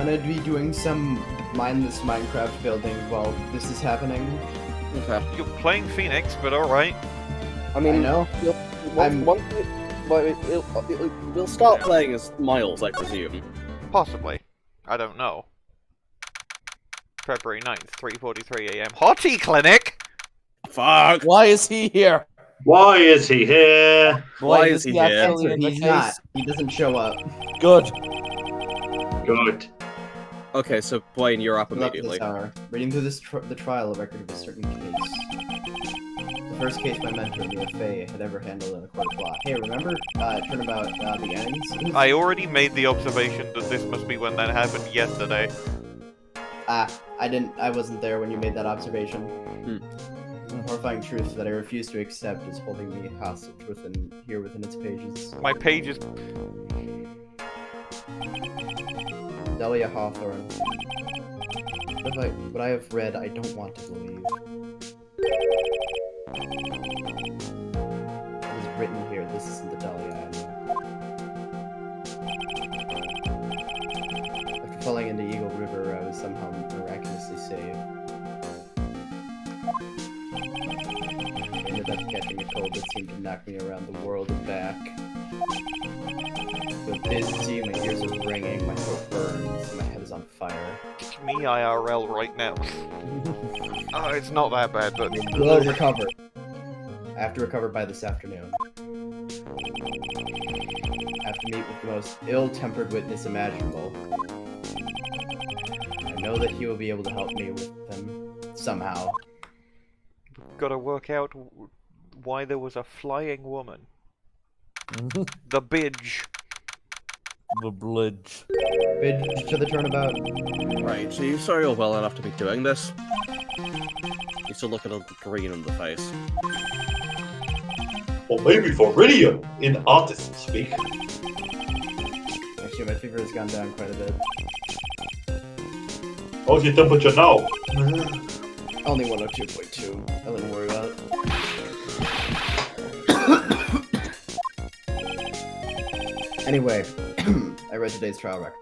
gonna be doing some mindless Minecraft building while this is happening. Okay. You're playing Phoenix, but alright. I mean, I know. We'll start playing as Miles, I presume. Possibly. I don't know. February 9th, 3:43 AM. Hottie Clinic! Fuck! Why is he here? Why is he here? Why is he here? actually in the He's case? not. He doesn't show up. Good. Good. Okay, so Bwain, you're up We're up immediately. this hour. Reading through the trial record of a certain case. The first case my mentor, Mia Fey, had ever handled in a court of law. Hey, remember turnabout the ends? I already made the observation that this must be when that happened yesterday. I wasn't there when you made that observation. Hmm. A horrifying truth that I refuse to accept is holding me hostage within its pages. My page is... Dahlia Hawthorne. What I have read, I don't want to believe. It is written here, this isn't the Dahlia I know. After falling into Eagle River, I was somehow miraculously saved. I ended up catching a cold that seemed to knock me around the world and back. I feel dizzy, my ears are ringing, my throat burns, and my head is on fire. It's me IRL right now. Oh, it's not that bad, but... We'll recover. I have to recover by this afternoon. I have to meet with the most ill-tempered witness imaginable. I know that he will be able to help me with them, somehow. Gotta work out why there was a flying woman. The bidge. The bridge. Bid to the turnabout. Right, so you saw you're well enough to be doing this. You still look a little green in the face. Or maybe for radio, in artist speak. Actually, my fever has gone down quite a bit. How's your temperature now? Only 102.2. I wouldn't worry about it. Anyway, I read today's trial record.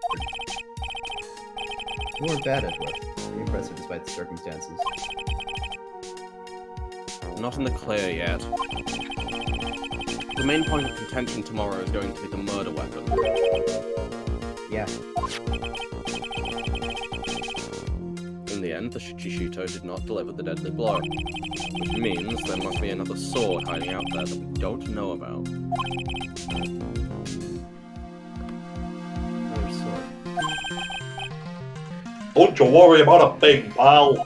You weren't bad, Edgeworth. Pretty impressive despite the circumstances. Not in the clear yet. The main point of contention tomorrow is going to be the murder weapon. Yeah. In the end, the Shichishito did not deliver the deadly blow. Which means there must be another sword hiding out there that we don't know about. Another sword. Don't you worry about a thing, pal.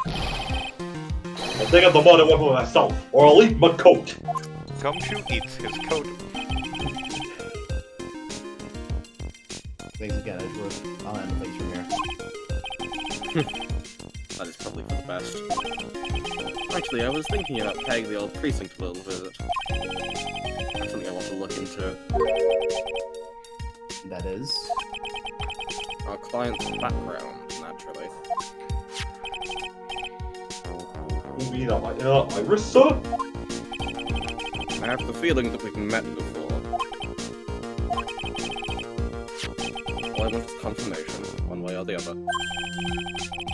I'll dig up the murder weapon myself, or I'll eat my coat. Gumshoe eats his coat. Thanks again, Edgeworth. I'll handle things from here. That is probably for the best. Actually, I was thinking about paying the old precinct a little visit. That's something I want to look into. That is... Our client's background, naturally. You mean on my wrist, sir? I have the feeling that we've met before. All I want is confirmation, one way or the other.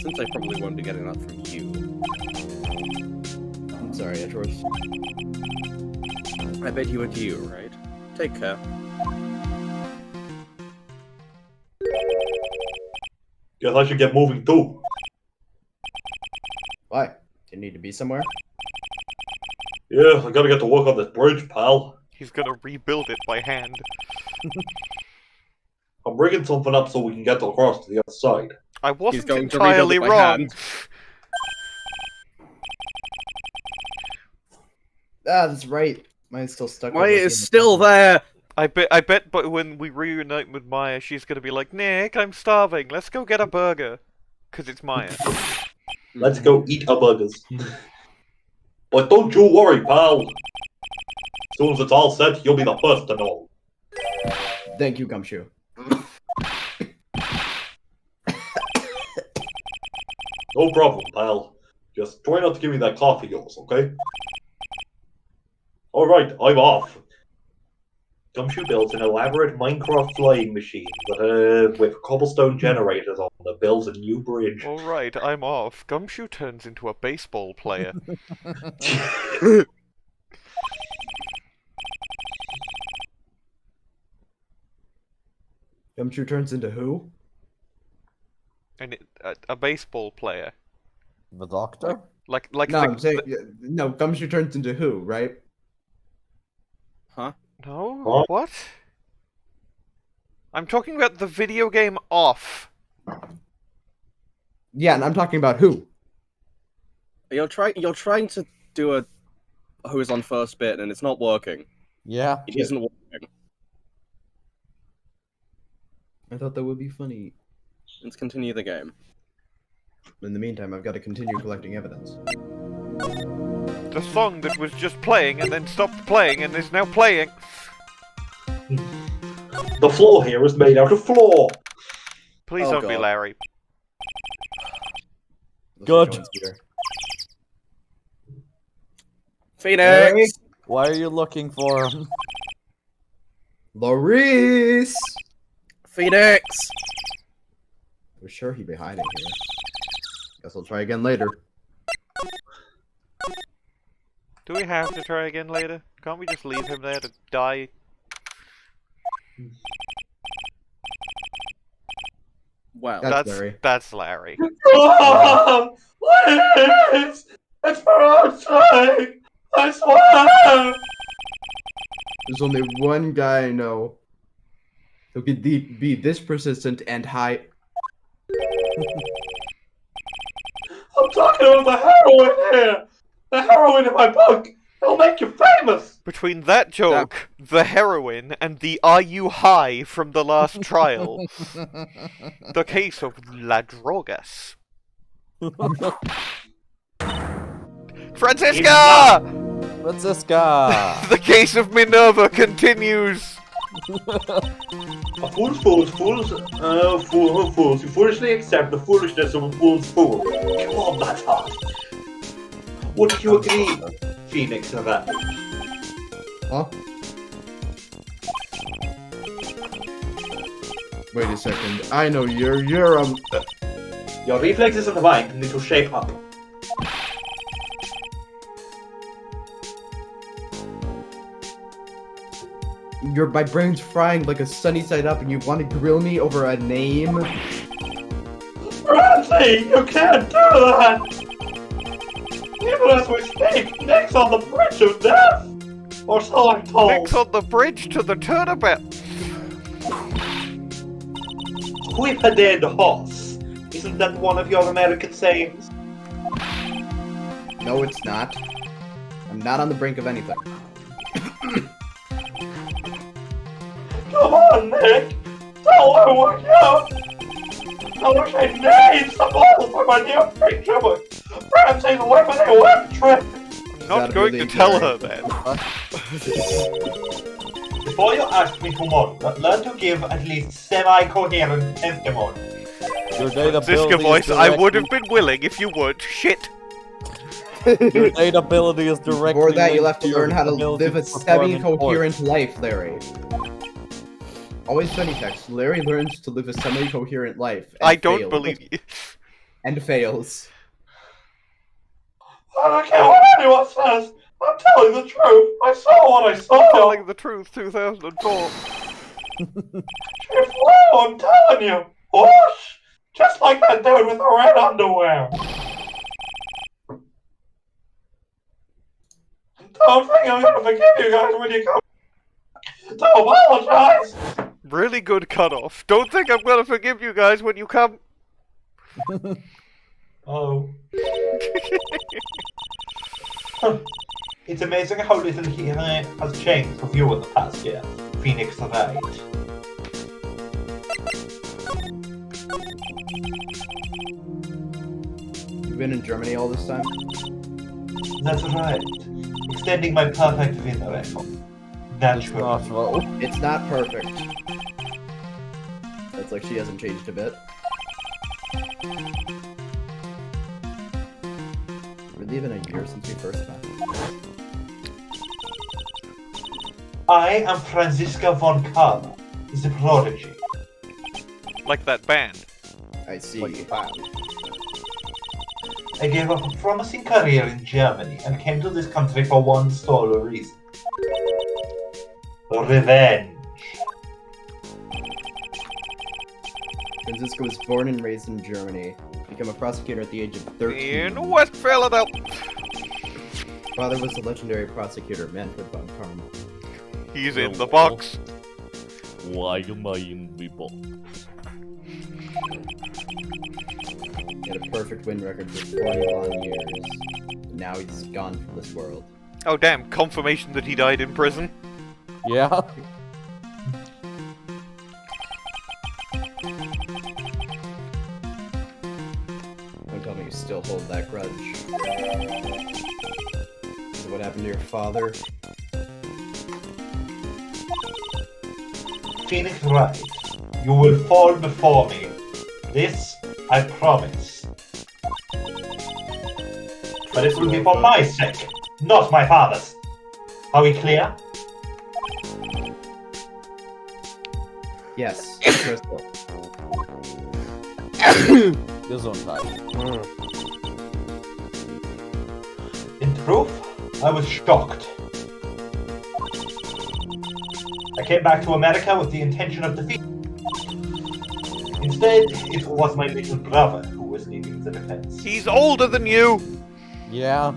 Since I probably won't be getting that from you. I'm sorry, Edgeworth. I bet you were you, right? Take care. Guess I should get moving too. Why? Do you need to be somewhere? Yeah, I gotta get to work on this bridge, pal. He's gonna rebuild it by hand. I'm rigging something up so we can get across to the other side. I wasn't going to rebuild entirely it by wrong. hand. Ah, that's right. Mine's still stuck. Why over it is here. still there! I bet, but when we reunite with Maya, she's gonna be like, Nick, I'm starving. Let's go get a burger. 'Cause it's Maya. Let's go eat our burgers. But don't you worry, pal. As soon as it's all set, you'll be the first to know. Thank you, Gumshoe. No problem, pal. Just try not to give me that coffee yours, okay? Alright, I'm off. Gumshoe builds an elaborate Minecraft flying machine with cobblestone generators on that builds a new bridge. Alright, I'm off. Gumshoe turns into a baseball player. Gumshoe turns into who? And a baseball player. The doctor? Like No, the, I'm saying no. Gumshoe turns into who, right? Huh? No? Huh? What? I'm talking about the video game Off. Yeah, and I'm talking about who. You're trying to do a who's on first bit, and it's not working. Yeah. It isn't working. I thought that would be funny. Let's continue the game. In the meantime, I've got to continue collecting evidence. The song that was just playing and then stopped playing and is now playing. The floor here is made out of floor. Please Oh, don't be God. Larry. Looks like Good. Owen's here. Phoenix! Why are you looking for him? Maurice! Phoenix! I'm sure he'd be hiding here. Guess I'll try again later. Do we have to try again later? Can't we just leave him there to die? Wow. That's Larry. That's Larry. Oh, please! It's for our sake! I swear! There's only one guy I know who could be this persistent and high. I'm talking about the heroin here! The heroin in my book! It'll make you famous! Between that joke, the heroin, and the "Are you high" from the last trial, the case of La Drogas. Franziska! Franziska! The case of Minerva continues! A fool's fools. You foolishly accept the foolishness of a fool's fool. Come on, that's hard. Wouldn't you agree, Phoenix, of that? Huh? Wait a second. I know you're Your reflexes of the mind need to shape up. my brain's frying like a sunny side up, and you want to grill me over a name? Ramsey, you can't do that! Even as we speak, Nick's on the bridge of death! Or so I'm told. Nick's on the bridge to the tournament! Whip a dead horse. Isn't that one of your American sayings? No, it's not. I'm not on the brink of anything. Come on, Nick! Don't let it work out! I wish I named some balls for my new preacher, but Ramsey's whipping a whip trick! I'm not going to tell her that. Before you ask me tomorrow, learn to give at least semi-coherent testimony. Your data Franziska voice, I would have been willing if you would. Shit. Your data ability is directly. Before that, you'll have linked to learn your how to ability live a perform in semi-coherent life, Larry. Always funny text. Larry learns to live a semi-coherent life. And I don't fails. believe you. And fails. I don't care what anyone says! I'm telling the truth! I saw what I saw! Telling the truth, 2004. She flew, I'm telling you! Whoosh! Just like that dude with the red underwear! Don't think I'm gonna forgive you guys when you come. Don't apologize! Really good cutoff. Don't think I'm gonna forgive you guys when you come. Oh. It's amazing how little he has changed for you in the past year. Phoenix Wright. You've been in Germany all this time? That's right. Extending my perfect window record. Natural. Natural. It's not perfect. It's like she hasn't changed a bit. Really been a year since we first met. I am Franziska von Karma, the prodigy. Like that band. I see. I gave up a promising career in Germany and came to this country for one sole reason. Revenge. Franziska was born and raised in Germany. Became a prosecutor at the age of 13. In West Philadelphia. Father was the legendary prosecutor Manfred von Karma. He's in the box. Why am I in the box? He had a perfect win record for 40 long years. But now he's gone from this world. Oh damn, confirmation that he died in prison. Yeah. Don't tell me you still hold that grudge. Is it what happened to your father? Phoenix Wright, you will fall before me. This I promise. But it will be for my sake, not my father's. Are we clear? Yes, Crystal. This one time. In truth, I was shocked. I came back to America with the intention of defeat. Instead, it was my little brother who was leading the defense. He's older than you! Yeah.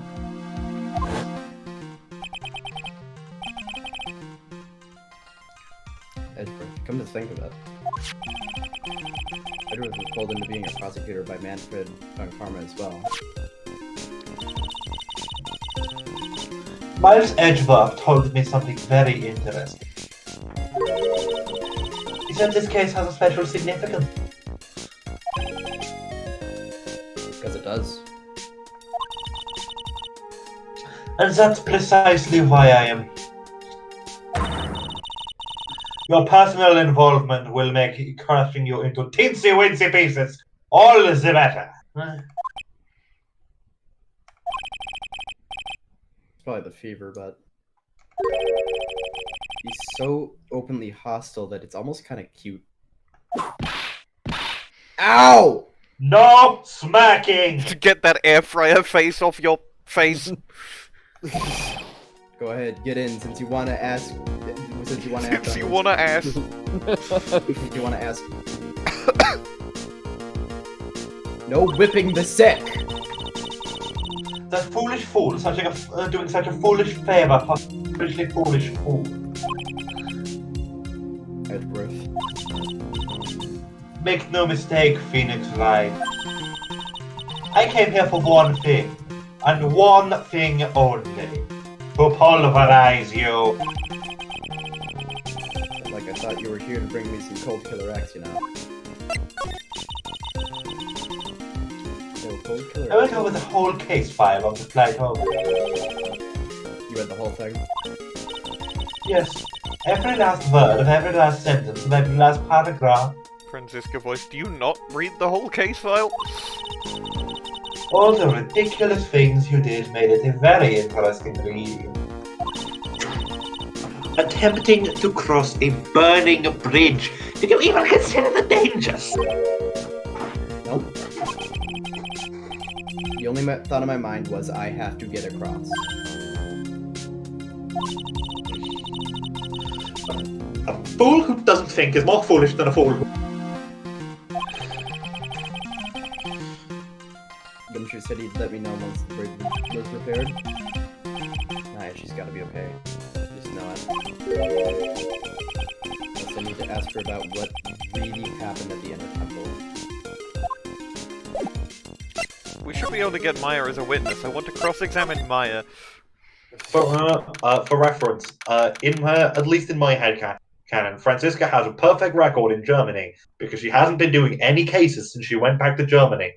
Edgeworth, come to think of it. Edgeworth was pulled into being a prosecutor by Manfred von Karma as well. Miles Edgeworth told me something very interesting. He said this case has a special significance. Because it does. And that's precisely why I am here. Your personal involvement will make crushing you into teensy-weensy pieces all the better. It's probably the fever, but... He's so openly hostile that it's almost kind of cute. Ow! No smacking! To get that air fryer face off your face. Go ahead, get in, since you want to ask... Since you want to ask... Since you wanna ask. Since you want to ask... No whipping the sick! That foolish fool, doing such a foolish favor for foolishly foolish fool. Edgeworth. Make no mistake, Phoenix Wright. I came here for one thing, and one thing only. To pulverize you. Like I thought you were here to bring me some cold killer X, you know. No, cold killer I went X. over the whole case file on the flight home. You read the whole thing? Yes, every last word of every last sentence of every last paragraph. Franziska voice, do you not read the whole case file? All the ridiculous things you did made it a very interesting read. Attempting to cross a burning bridge. Did you even consider the dangers? Nope. The only thought in my mind was I have to get across. A fool who doesn't think is more foolish than a fool who... Gumshoe said he'd let me know once the bridge was repaired. Nah, she's gotta be okay. Just know it. Plus, I need to ask her about what really happened at the inner temple. We should be able to get Maya as a witness. I want to cross-examine Maya. For reference, at least in my head canon, Franziska has a perfect record in Germany because she hasn't been doing any cases since she went back to Germany.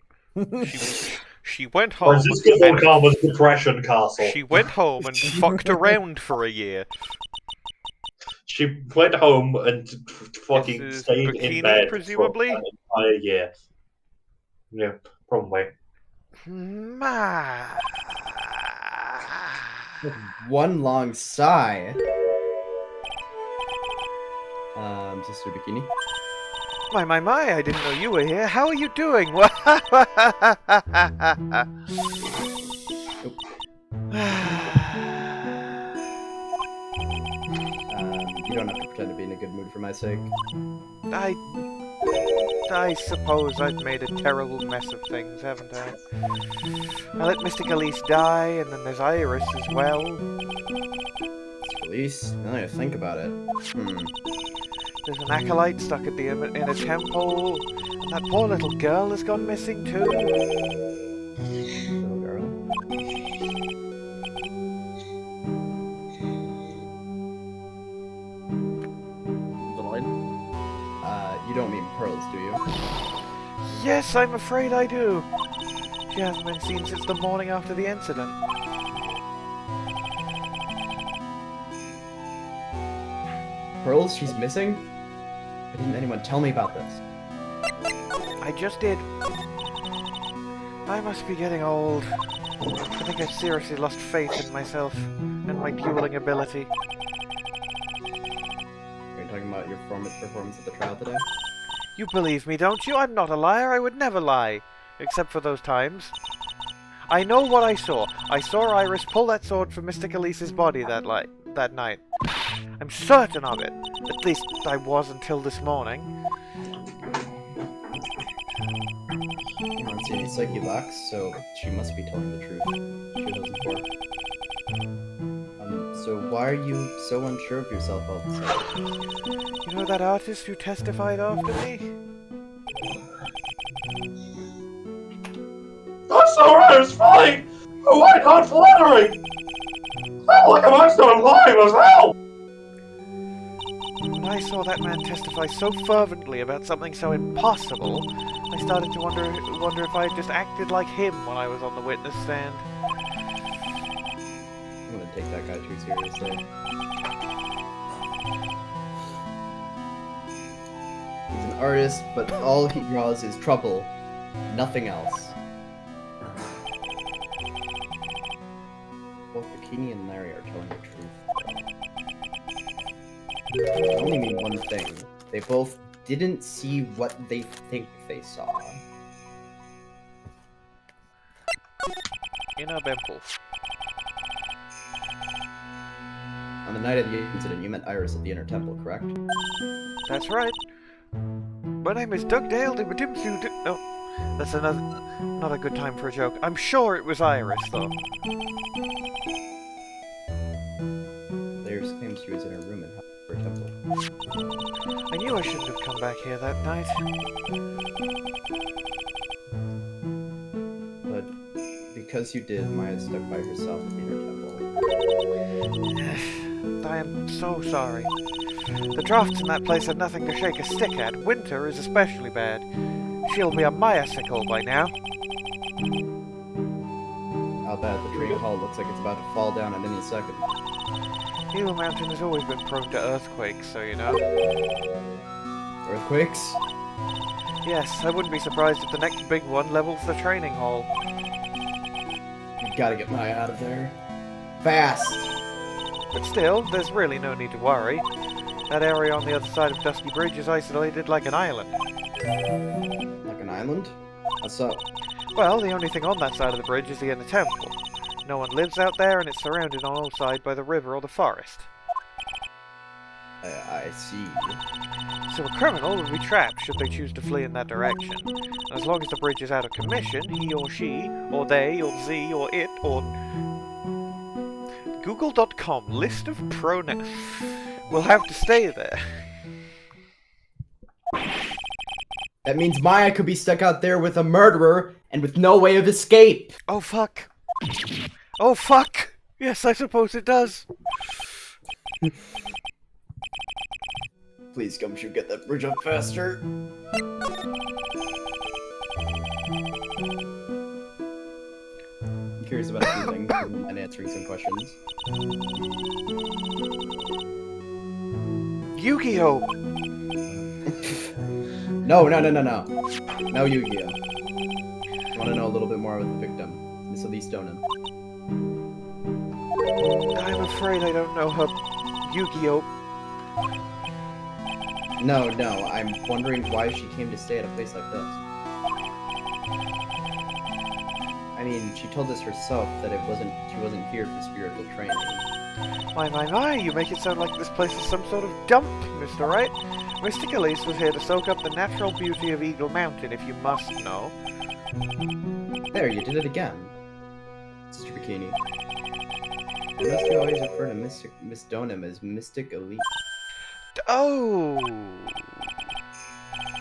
She went home. Franziska von Karma's depression castle. She went home and fucked around for a year. She went home and fucking This is stayed Bikini, in bed presumably? for an entire year. Yeah, probably. Ma. One long sigh. Sister Bikini. My, I didn't know you were here. How are you doing? You don't have to pretend to be in a good mood for my sake. I suppose I've made a terrible mess of things, haven't I? I let Mystic Elise die, and then there's Iris as well. Elise? Now that I think about it. There's an acolyte stuck at the in a temple, and that poor little girl has gone missing too. Little girl. DeLite? You don't mean Pearls, do you? Yes, I'm afraid I do. She hasn't been seen since the morning after the incident. Pearls? She's missing? Why didn't anyone tell me about this? I just did. I must be getting old. I think I've seriously lost faith in myself and my dueling ability. Are you talking about your performance at the trial today? You believe me, don't you? I'm not a liar. I would never lie. Except for those times. I know what I saw. I saw Iris pull that sword from Mystic Elise's body that night. I'm certain of it. At least I was until this morning. I don't see any psyche locks, so she must be telling the truth. 2004. So why are you so unsure of yourself all of a sudden? You know that artist who testified after me? That's alright, it's fine! Oh, why not flattering? Oh, look, am I still alive as hell? When I saw that man testify so fervently about something so impossible, I started to wonder if I had just acted like him when I was on the witness stand. I'm gonna take that guy too seriously. He's an artist, but all he draws is trouble. Nothing else. Both Bikini and Larry are telling the truth. It only mean one thing. They both didn't see what they think they saw. Inner Bemple. On the night of the incident, you met Iris at the Inner Temple, correct? That's right. My name is Dugdale de Badimsu. No, that's not a good time for a joke. I'm sure it was Iris, though. Iris claims she was in her room in her temple. I knew I shouldn't have come back here that night. But because you did, Maya stuck by herself at the Inner Temple. I am so sorry. The drafts in that place are nothing to shake a stick at. Winter is especially bad. She'll be a Maya-sickle by now. I'll bet the train hall looks like it's about to fall down at any second. Hilo Mountain has always been prone to earthquakes, so you know. Earthquakes? Yes, I wouldn't be surprised if the next big one levels the training hall. We've gotta get Maya out of there. Fast! But still, there's really no need to worry. That area on the other side of Dusky Bridge is isolated like an island. Like an island? How so? Well, the only thing on that side of the bridge is the Inner Temple. No one lives out there, and it's surrounded on all sides by the river or the forest. I see. So a criminal would be trapped should they choose to flee in that direction. As long as the bridge is out of commission, he or she, or they, or z, or it, or... Google.com list of pronouns will have to stay there. That means Maya could be stuck out there with a murderer and with no way of escape! Oh fuck. Oh fuck! Yes, I suppose it does. Please, Gumshoe, get that bridge up faster. I'm curious about a few things and answering some questions. Yu-Gi-Oh! No. No Yu-Gi-Oh! I want to know a little bit more about the victim, Miss Elise Deauxnim. I'm afraid I don't know her Yu-Gi-Oh! No, I'm wondering why she came to stay at a place like this. I mean, she told us herself that she wasn't here for spiritual training. My, you make it sound like this place is some sort of dump, Mr. Wright. Mystic Elise was here to soak up the natural beauty of Eagle Mountain, if you must know. There, you did it again, Sister Bikini. I must always refer to Miss Deauxnim as Mystic Elise. Oh!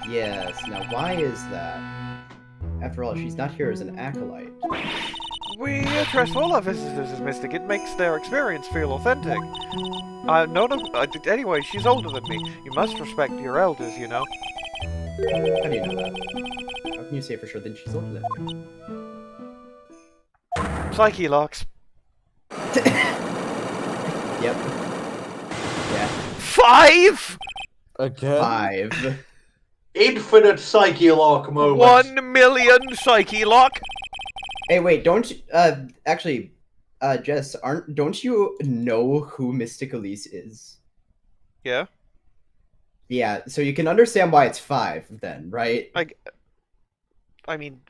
Yes, now why is that? After all, she's not here as an acolyte. We address all our visitors as Mystic. It makes their experience feel authentic. Anyway, she's older than me. You must respect your elders, you know. How do you know that? How can you say for sure that she's older than me? Psyche locks. Yep. Yeah. 5! Again? 5. Infinite Psyche Lock moment. 1 million Psyche lock. Hey, wait, don't you, actually, Jess, don't you know who Mystic Elise is? Yeah? Yeah, so you can understand why it's 5 then, right? I mean,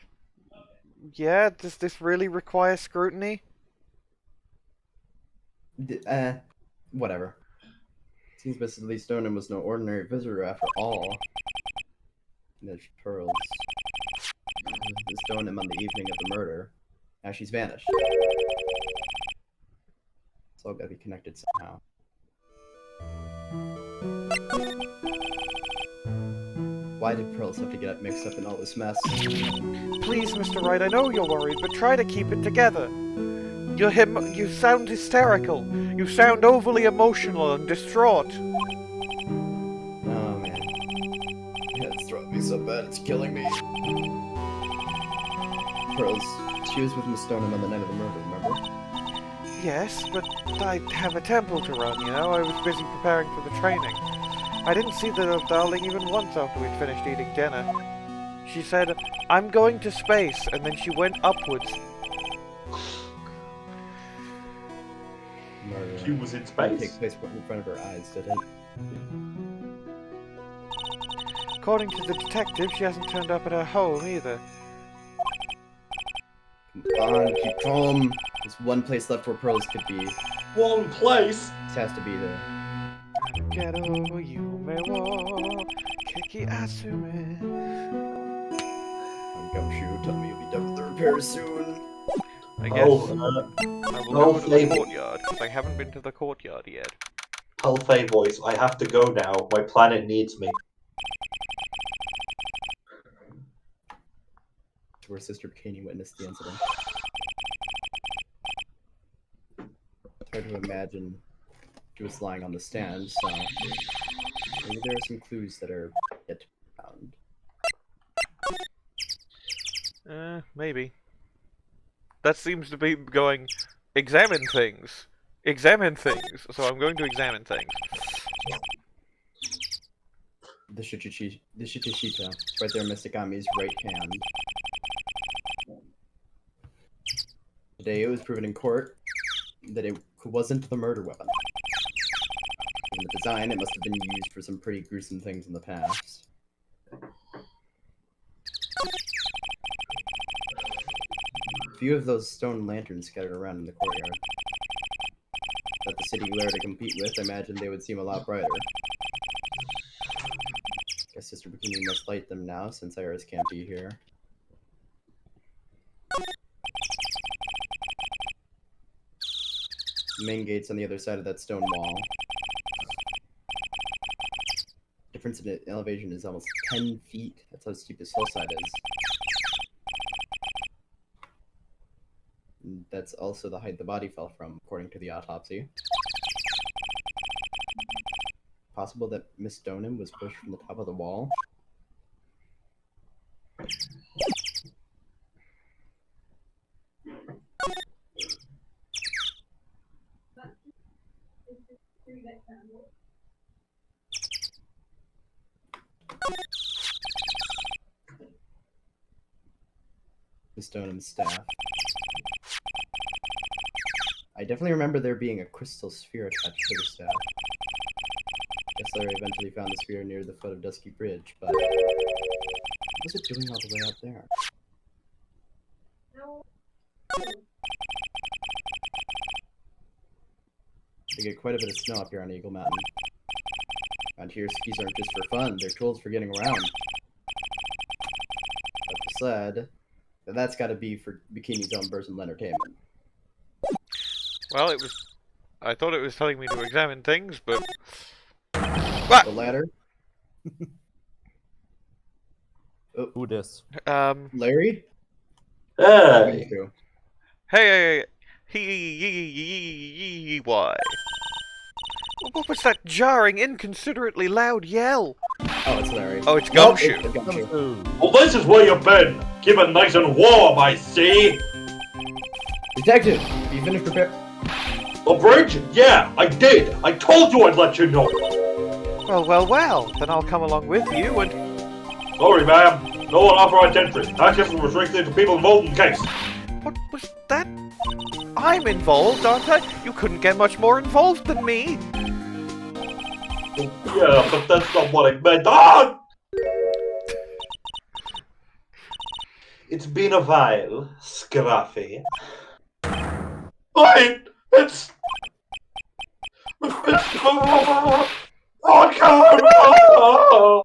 yeah, does this really require scrutiny? Whatever. Seems Mrs. Elise Deauxnim was no ordinary visitor after all. There's pearls. Miss Deauxnim on the evening of the murder. Now she's vanished. It's all gotta be connected somehow. Why did pearls have to get mixed up in all this mess? Please, Mr. Wright, I know you're worried, but try to keep it together. You sound hysterical. You sound overly emotional and distraught. Oh man. Yeah, it's throwing me so bad, it's killing me. Pearls, she was with Miss Deauxnim on the night of the murder, remember? Yes, but I have a temple to run, you know? I was busy preparing for the training. I didn't see the little darling even once after we'd finished eating dinner. She said, "I'm going to space," and then she went upwards. Murder. She was in Didn't space. take place in front of her eyes, did it? According to the detective, she hasn't turned up at her home either. Come on, keep calm. There's one place left where pearls could be. One place. This has to be there. Ghetto, you may walk, keki asume. Gumshoe, tell me you'll be done with the repairs soon. I guess I will go to the Fable. courtyard, because I haven't been to the courtyard yet. Tell Faye Boys, I have to go now. My planet needs me. To where Sister Bikini witnessed the incident. It's hard to imagine she was lying on the stand, so maybe there are some clues that are yet to be found. Maybe. That seems to be going, examine things. Examine things. So I'm going to examine things. The Shichishita, right there in Mistigami's right hand. Today it was proven in court that it wasn't the murder weapon. In the design, it must have been used for some pretty gruesome things in the past. A few of those stone lanterns scattered around in the courtyard. That the city glare to compete with, I imagine they would seem a lot brighter. Guess Sister Bikini must light them now, since Iris can't be here. The main gate's on the other side of that stone wall. Difference in elevation is almost 10 feet. That's how steep this hillside is. And that's also the height the body fell from, according to the autopsy. Possible that Miss Deauxnim was pushed from the top of the wall? Miss Deauxnim's staff. I definitely remember there being a crystal sphere attached to the staff. Guess Larry eventually found the spear near the foot of Dusky Bridge, but what was it doing all the way out there? They get quite a bit of snow up here on Eagle Mountain. And here skis aren't just for fun, they're tools for getting around. Like I said, that's gotta be for Bikini's own personal entertainment. Well, it was... I thought it was telling me to examine things, but... The ladder? Oh, Who this? Larry? Hey! Hey, why? What was that jarring, inconsiderately loud yell? Oh, it's Larry. Oh, it's Nope, Gumshoe. it's Gumshoe. Well, this is where you've been. Keep it nice and warm, I see. Detective, have you finished preparing? The bridge? Yeah, I did. I told you I'd let you know. Well, then I'll come along with you and... Sorry, ma'am. No unauthorized entry. Access is restricted to people involved in the case. What was that? I'm involved, aren't I? You couldn't get much more involved than me. Yeah, but that's not what I meant. Ah! It's been a while, Scruffy. Wait, it's oh,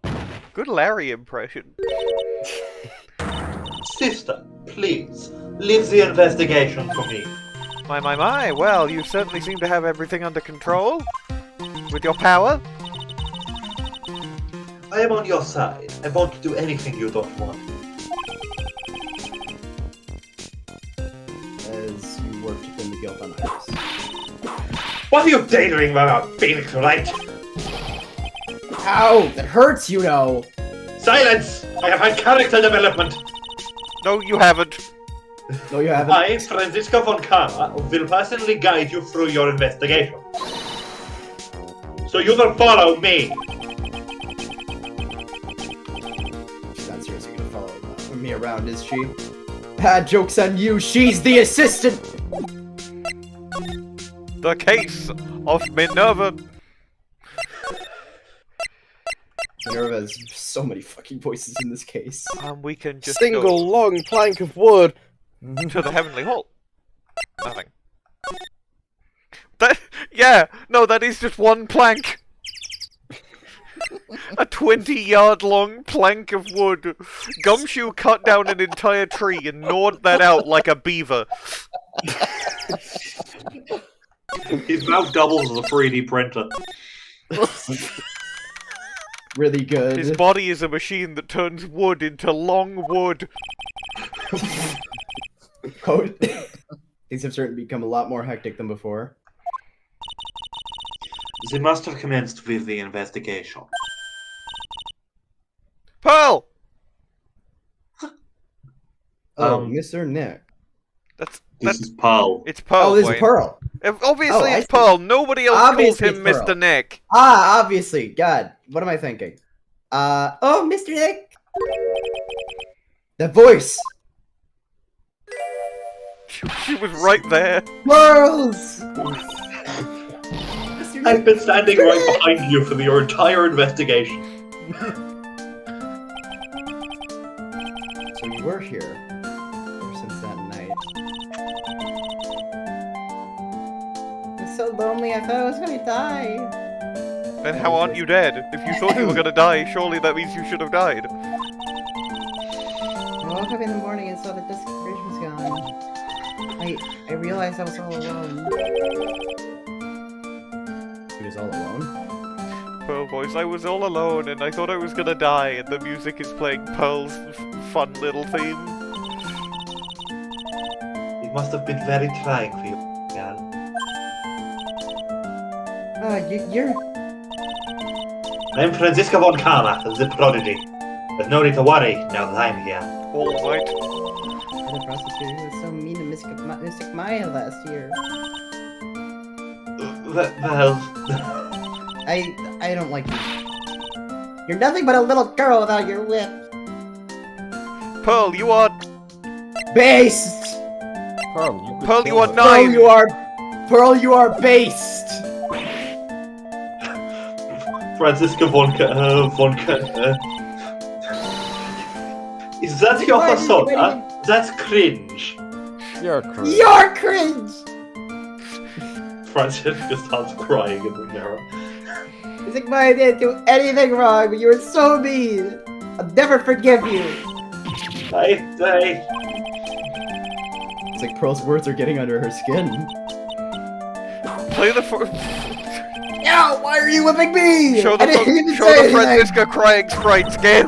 Good Larry impression. Sister, please, leave the investigation to me. My, well, you certainly seem to have everything under control. With your power. I am on your side. I won't do anything you don't want. As you work to pin the guilt on Iris. What are you daydreaming about, Phoenix Wright? Ow! That hurts, you know! Silence! I have had character development. No, you haven't. No, you haven't. I, Franziska von Karma, will personally guide you through your investigation. So you will follow me. She's not seriously gonna follow me around, is she? Ah, joke's on you, she's the assistant! The case of Minerva. Minerva has so many fucking voices in this case. We can just Single go long plank of wood. to the Heavenly Hall. Nothing. That is just one plank. A 20-yard long plank of wood. Gumshoe cut down an entire tree and gnawed that out like a beaver. His mouth doubles as a 3D printer. Really good. His body is a machine that turns wood into long wood. Things have certainly become a lot more hectic than before. They must have commenced with the investigation. Pearl! Oh, Mr. Nick. That's This is Pearl. it's Pearl. Oh, this is Bwain. Pearl. Obviously, Oh, it's Pearl. Nobody else Obviously calls him it's Pearl. Mr. Nick. Ah, obviously. God, what am I thinking? Oh, Mr. Nick. That voice. She was right there. Pearls. I've been standing right behind you for your entire investigation. So you were here ever since that night. It's so lonely, I thought I was gonna die. Then how aren't you dead? If you thought you were gonna die, surely that means you should have died. I woke up in the morning and saw that this bridge was gone. I realized I was all alone. He was all alone? Pearl voice, I was all alone and I thought I was gonna die, and the music is playing Pearl's fun little theme. It must have been very trying for you, girl. You're... I'm Franziska von Karma, the prodigy. There's no need to worry now that I'm here. All right. The prosecutor who was so mean to Mystic Maya last year. Well... I don't like you. You're nothing but a little girl without your whip. Pearl, you are... Based! Pearl, You are Pearl, nine! Pearl, you are based! Franziska von Is that your persona? That's cringe. You're crazy. You're cringe! Franziska starts crying in the mirror. It's like, I didn't do anything wrong, but you were so mean. I'll never forgive you. It's like Pearl's words are getting under her skin. Play the No, why are you whipping me? show I didn't the even say anything. Franziska crying sprites game.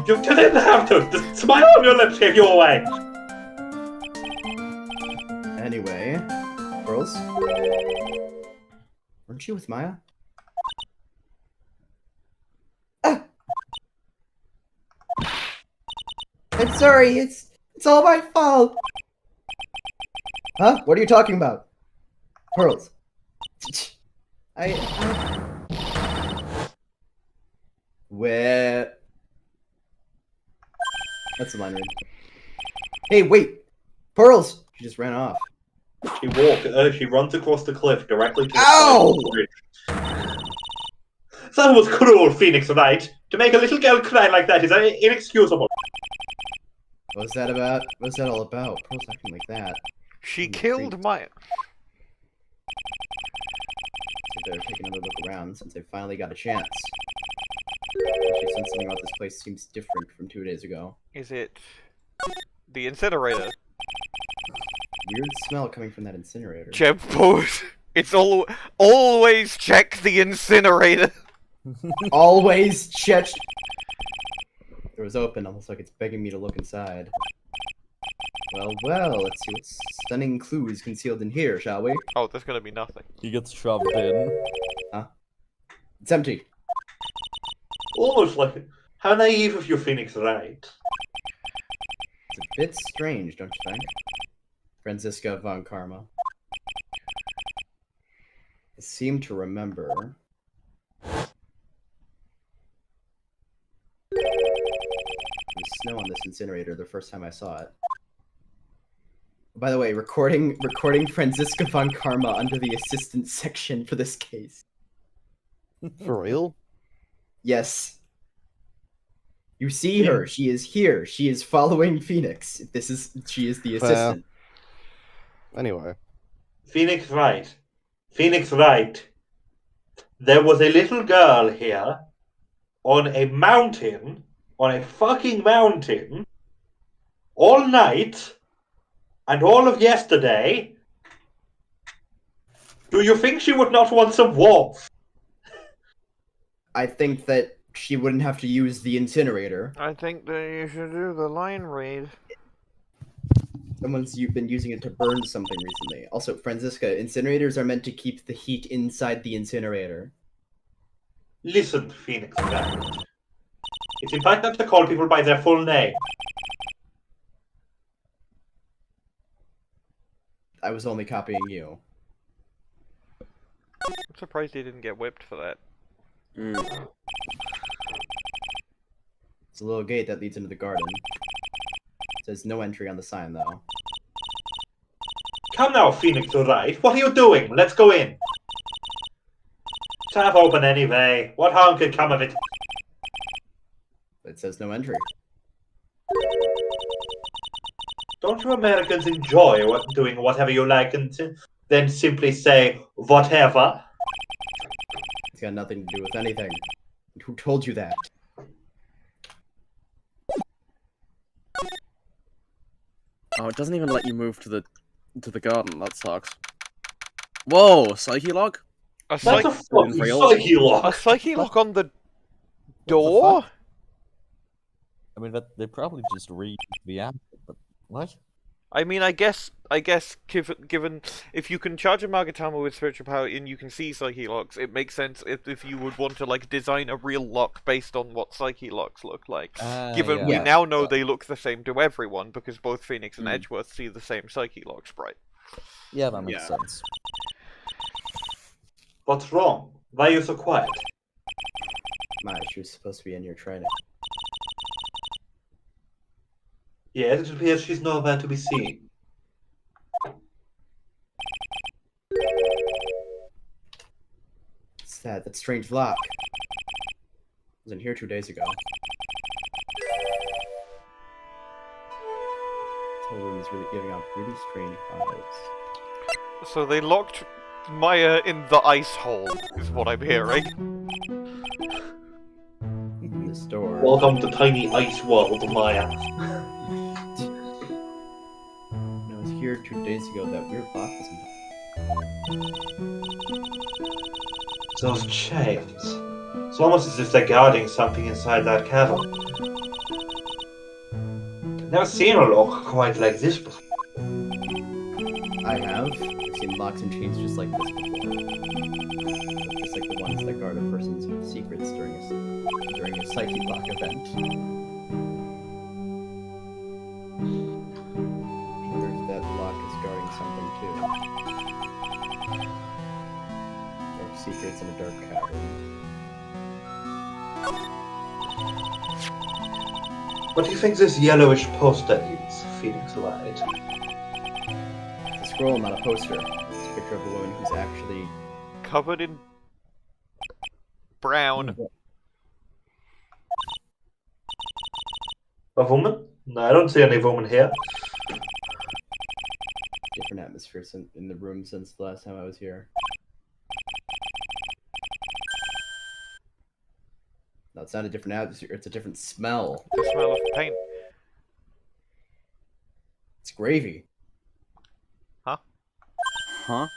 You didn't have to. The smile on your lips gave you away. Anyway, Pearls? Weren't you with Maya? I'm sorry, it's all my fault. Huh? What are you talking about? Pearls. Where? That's a line read. Hey, wait! Pearls! She just ran off. She runs across the cliff directly to the Ow! bridge. That was cruel, Phoenix, right? To make a little girl cry like that is inexcusable. What's that about? What's that all about? Pearls acting like that. She killed my. So they're taking another look around since they finally got a chance. Actually, since something about this place seems different from 2 days ago. Is it the incinerator? Weird smell coming from that incinerator. Gem pose. It's always check the incinerator. Always check. It was open, almost like it's begging me to look inside. Well, let's see what stunning clues concealed in here, shall we? Oh, there's gonna be nothing. He gets shoved in. Huh? It's empty. Almost like how naive of you, Phoenix, right? It's a bit strange, don't you think? Franziska von Karma. I seem to remember. There was snow on this incinerator the first time I saw it. By the way, recording Franziska von Karma under the assistant section for this case. For real? Yes. You see her. She is here. She is following Phoenix. She is the assistant. Anyway. Phoenix, right. Phoenix, right. There was a little girl here on a mountain, on a fucking mountain, all night, and all of yesterday. Do you think she would not want some warmth? I think that she wouldn't have to use the incinerator. I think that you should do the line read. Someone's been using it to burn something recently. Also, Franziska, incinerators are meant to keep the heat inside the incinerator. Listen, Phoenix, right. It's important to call people by their full name. I was only copying you. I'm surprised he didn't get whipped for that. Mm. It's a little gate that leads into the garden. It says no entry on the sign, though. Come now, Phoenix, right. What are you doing? Let's go in. It's half open anyway. What harm could come of it? It says no entry. Don't you Americans enjoy doing whatever you like and then simply say, whatever? It's got nothing to do with anything. Who told you that? Oh, it doesn't even let you move to the garden. That sucks. Whoa, psyche log? A That's a psyche fucking real. psyche lock. a psyche lock on the door? fuck? I mean, they probably just read the app, but what? I mean, I guess, given if you can charge a Magatama with spiritual power and you can see Psyche locks, it makes sense if you would want to like design a real lock based on what Psyche locks look like. Given we yeah. now know they look the same to everyone because both Phoenix and Edgeworth see the same Psyche lock sprite. Yeah, that makes sense. What's wrong? Why are you so quiet? My, she was supposed to be in your training. Yes, it appears she's nowhere to be seen. It's that? That strange lock. Was in here 2 days ago. This whole room is really giving off really strange vibes. So they locked Maya in the ice hole, is what I'm hearing. In this door. Welcome to tiny ice world, Maya. When I was here 2 days ago, that weird lock was Those chains. It's almost as if they're guarding something inside that cavern. I've never seen a lock quite like this before. I have. I've seen locks and chains just like this before. Just like the ones that guard a person's secrets during a psychic lock event. I wonder if that lock is guarding something too. Dark secrets in a dark cavern. What do you think this yellowish poster is, Phoenix Wright? It's a scroll, not a poster. It's a picture of a woman who's actually... Covered in brown. A woman? No, I don't see any woman here. different atmosphere in the room since the last time I was here. No, it's not a different atmosphere, it's a different smell. The smell of paint. It's gravy. Huh?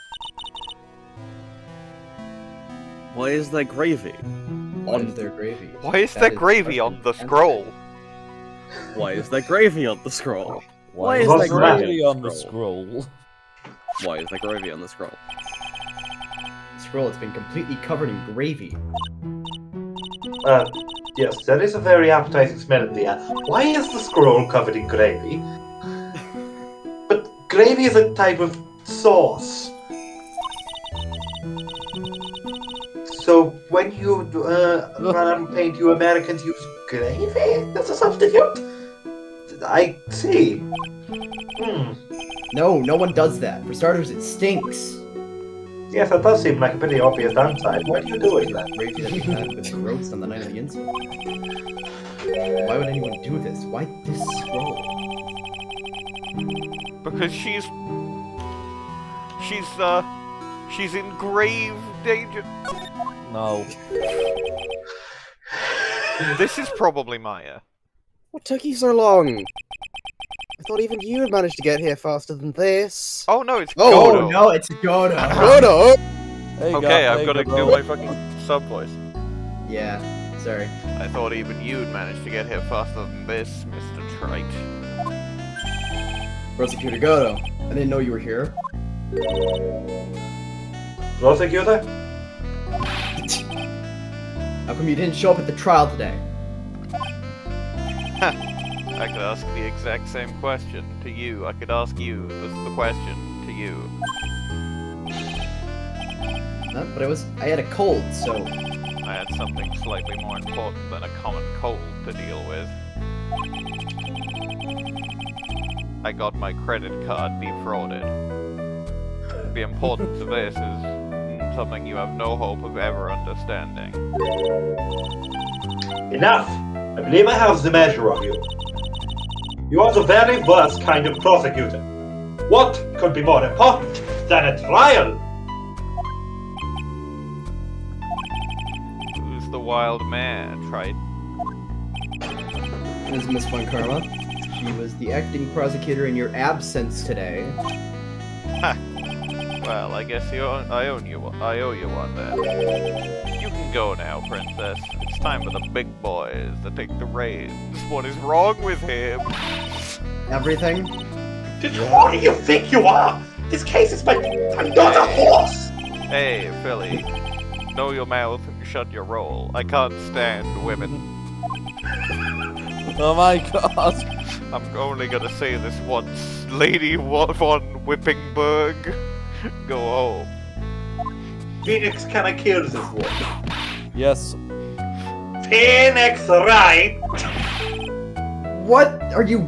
Why is there gravy? Why is there gravy? Why is there gravy on the scroll? Why is there gravy on the scroll? Why is is there there gravy gravy on the scroll? Why is there gravy on the scroll? The scroll has been completely covered in gravy. Yes, that is a very appetizing smell in the air. Why is the scroll covered in gravy? But gravy is a type of sauce. So when you run out of paint, you Americans use gravy as a substitute? I see. No, no one does that. For starters, it stinks. Yes, that does seem like a pretty obvious downside. Why do you do it then? Gravy that we had with roast on the night of the incident. Why would anyone do this? Why this scroll? Because she's in grave danger. No. This is probably Maya. What took you so long? I thought even you had managed to get here faster than this. Oh no, it's Oh Godot. no, it's Godot. Godot! Hey, Okay, I've got to do my fucking sub voice. Yeah, sorry. I thought even you'd managed to get here faster than this, Mr. Trite. Prosecutor Godot, I didn't know you were here. Prosecutor? How come you didn't show up at the trial today? I could ask the exact same question to you. I could ask you the question to you. But I had a cold, so... I had something slightly more important than a common cold to deal with. I got my credit card defrauded. The importance of this is something you have no hope of ever understanding. Enough! I believe I have the measure of you. You are the very worst kind of prosecutor. What could be more important than a trial? Who's the wild man, Trite? This is Miss von Karma. She was the acting prosecutor in your absence today. Ha! Well, I guess I owe you one then. You can go now, princess. It's time for the big boys to take the reins. What is wrong with him? Everything? Who do you think you are? This case is I'm not a horse! Hey, Philly. Know your mouth and shut your roll. I can't stand women. Oh my god. I'm only gonna say this once. Lady von Whippingberg. Go home. Phoenix, can I kill this woman? Yes. Phoenix, right? What are you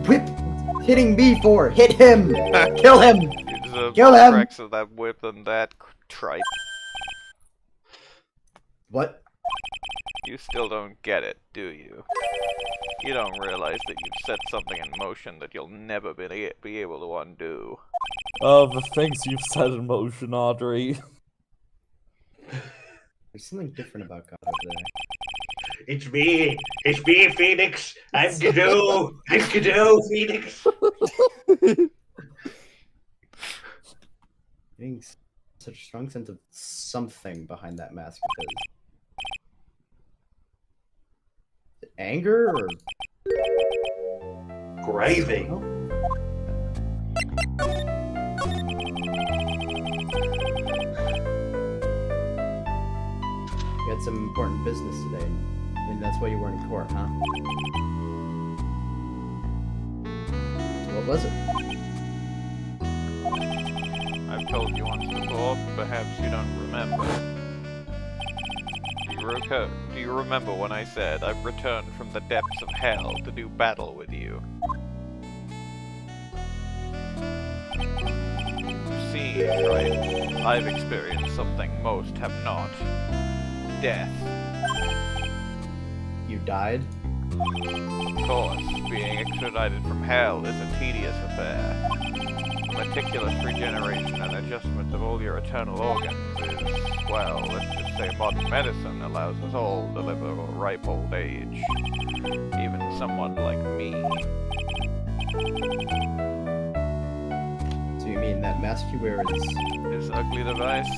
hitting me for? Hit him! Kill him! You deserve Kill more him! cracks of that whip than that, Trite. What? You still don't get it, do you? You don't realize that you've set something in motion that you'll never be able to undo. Oh, the things you've set in motion, Audrey. There's something different about Godot today. It's me, Phoenix. I'm Godot. I'm Godot, Phoenix. Getting such a strong sense of something behind that mask of his. Is it anger or Gravy. Oh. You had some important business today, and that's why you weren't in court, huh? So what was it? I've told you once before, but perhaps you don't remember. Do you remember when I said I've returned from the depths of hell to do battle with you? You see, right? I've experienced something most have not. Death. You died? Of course, being extradited from hell is a tedious affair. The meticulous regeneration and adjustment of all your eternal organs is, well, let's just say modern medicine allows us all to live a ripe old age. Even someone like me. So you mean that mask you wear is... This ugly device?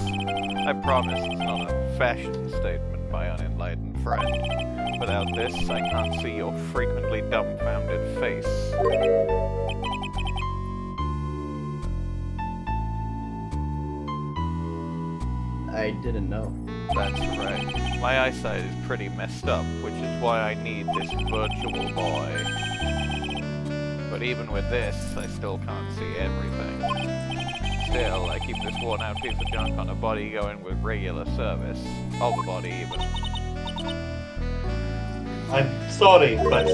I promise it's not a fashion statement, my unenlightened friend. Without this, I can't see your frequently dumbfounded face. I didn't know. That's right. My eyesight is pretty messed up, which is why I need this virtual boy. But even with this, I still can't see everything. Still, I keep this worn-out piece of junk on a body going with regular service. Of the body, even. I'm sorry, but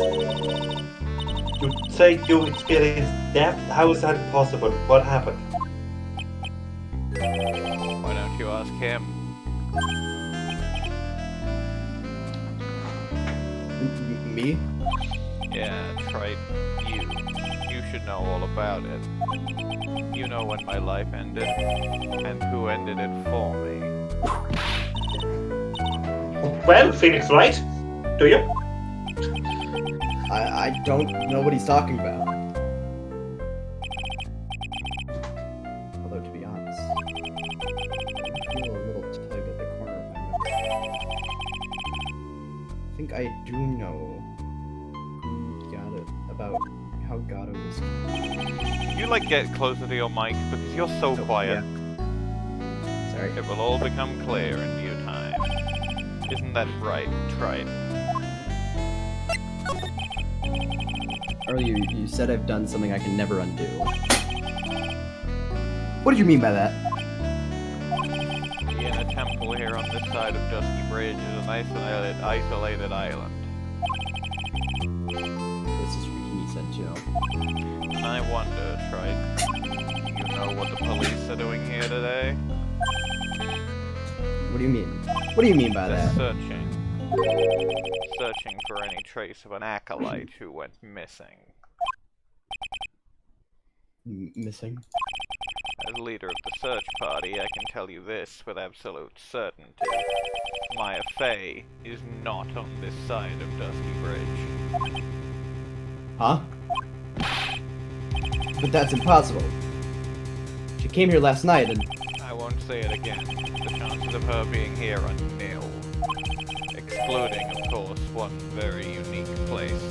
you say you experienced death? How is that possible? What happened? Why don't you ask him? Me? Yeah, try you. You should know all about it. You know when my life ended, and who ended it for me. Well, Phoenix, right? Do you? I don't know what he's talking about. Although, to be honest, I feel a little tug at the corner of my mouth. I think I do know who got it, about how Godot was. Can you, like, get closer to your mic? Because you're so quiet. Yeah. Sorry. It will all become clear in due time. Isn't that right, Trite? Earlier, you said I've done something I can never undo. What do you mean by that? The inner temple here on this side of Dusky Bridge is an isolated island. This is Bikini sent you. And I wonder, Trite, do you know what the police are doing here today? What do you mean? What do you mean by They're that? searching. Searching for any trace of an acolyte who went missing. Missing? As leader of the search party, I can tell you this with absolute certainty. Maya Fey is not on this side of Dusky Bridge. Huh? But that's impossible. She came here last night and... I won't say it again. The chances of her being here are nil. Excluding, of course, one very unique place.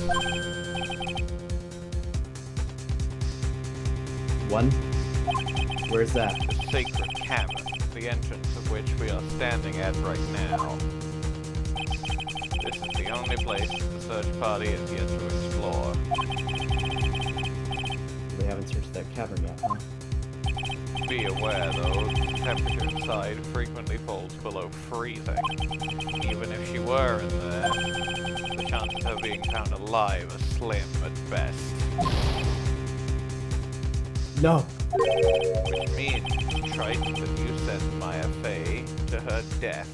One? Where's that? The Sacred Cavern, the entrance of which we are standing at right now. This is the only place the search party has yet to explore. They haven't searched that cavern yet, huh? Be aware, though, the temperature inside frequently falls below freezing. Even if she were in there, the chances of her being found alive are slim at best. No! Which means, Trite, that you sent Maya Fey to her death.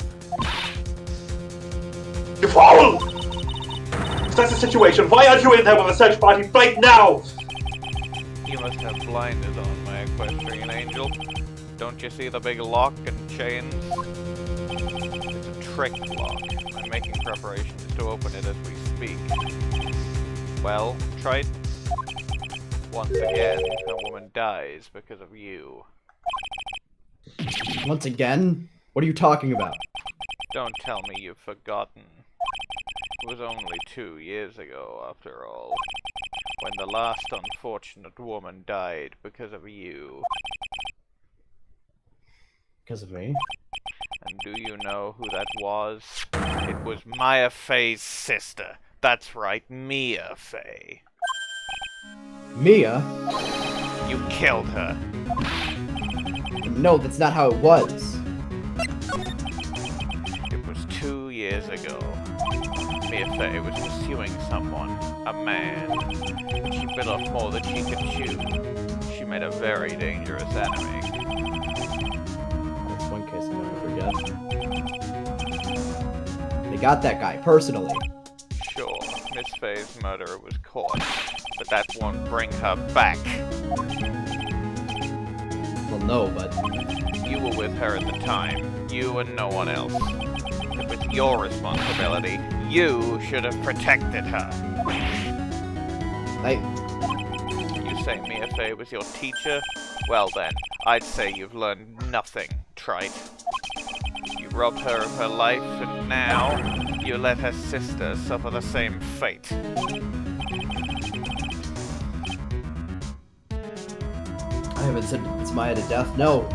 You fool! If that's the situation, why aren't you in there with a search party right now? You must have blinders on, my equestrian angel. Don't you see the big lock and chains? It's a trick lock. I'm making preparations to open it as we speak. Well, Trite? Once again, a woman dies because of you. Once again? What are you talking about? Don't tell me you've forgotten. It was only 2 years ago, after all, when the last unfortunate woman died because of you. Because of me? And do you know who that was? It was Maya Fey's sister. That's right, Mia Fey. Mia? You killed her. No, that's not how it was. It was 2 years ago. Mia Fey was pursuing someone, a man. She bit off more than she could chew. She made a very dangerous enemy. That's one case I'll never forget. They got that guy, personally. Sure, Miss Fey's murderer was caught, but that won't bring her back. Well, no, but... You were with her at the time. You and no one else. It was your responsibility. You should have protected her. You say Mia Fey was your teacher? Well then, I'd say you've learned nothing, Trite. You robbed her of her life, and now you let her sister suffer the same fate. I haven't sentenced Maya to death, no.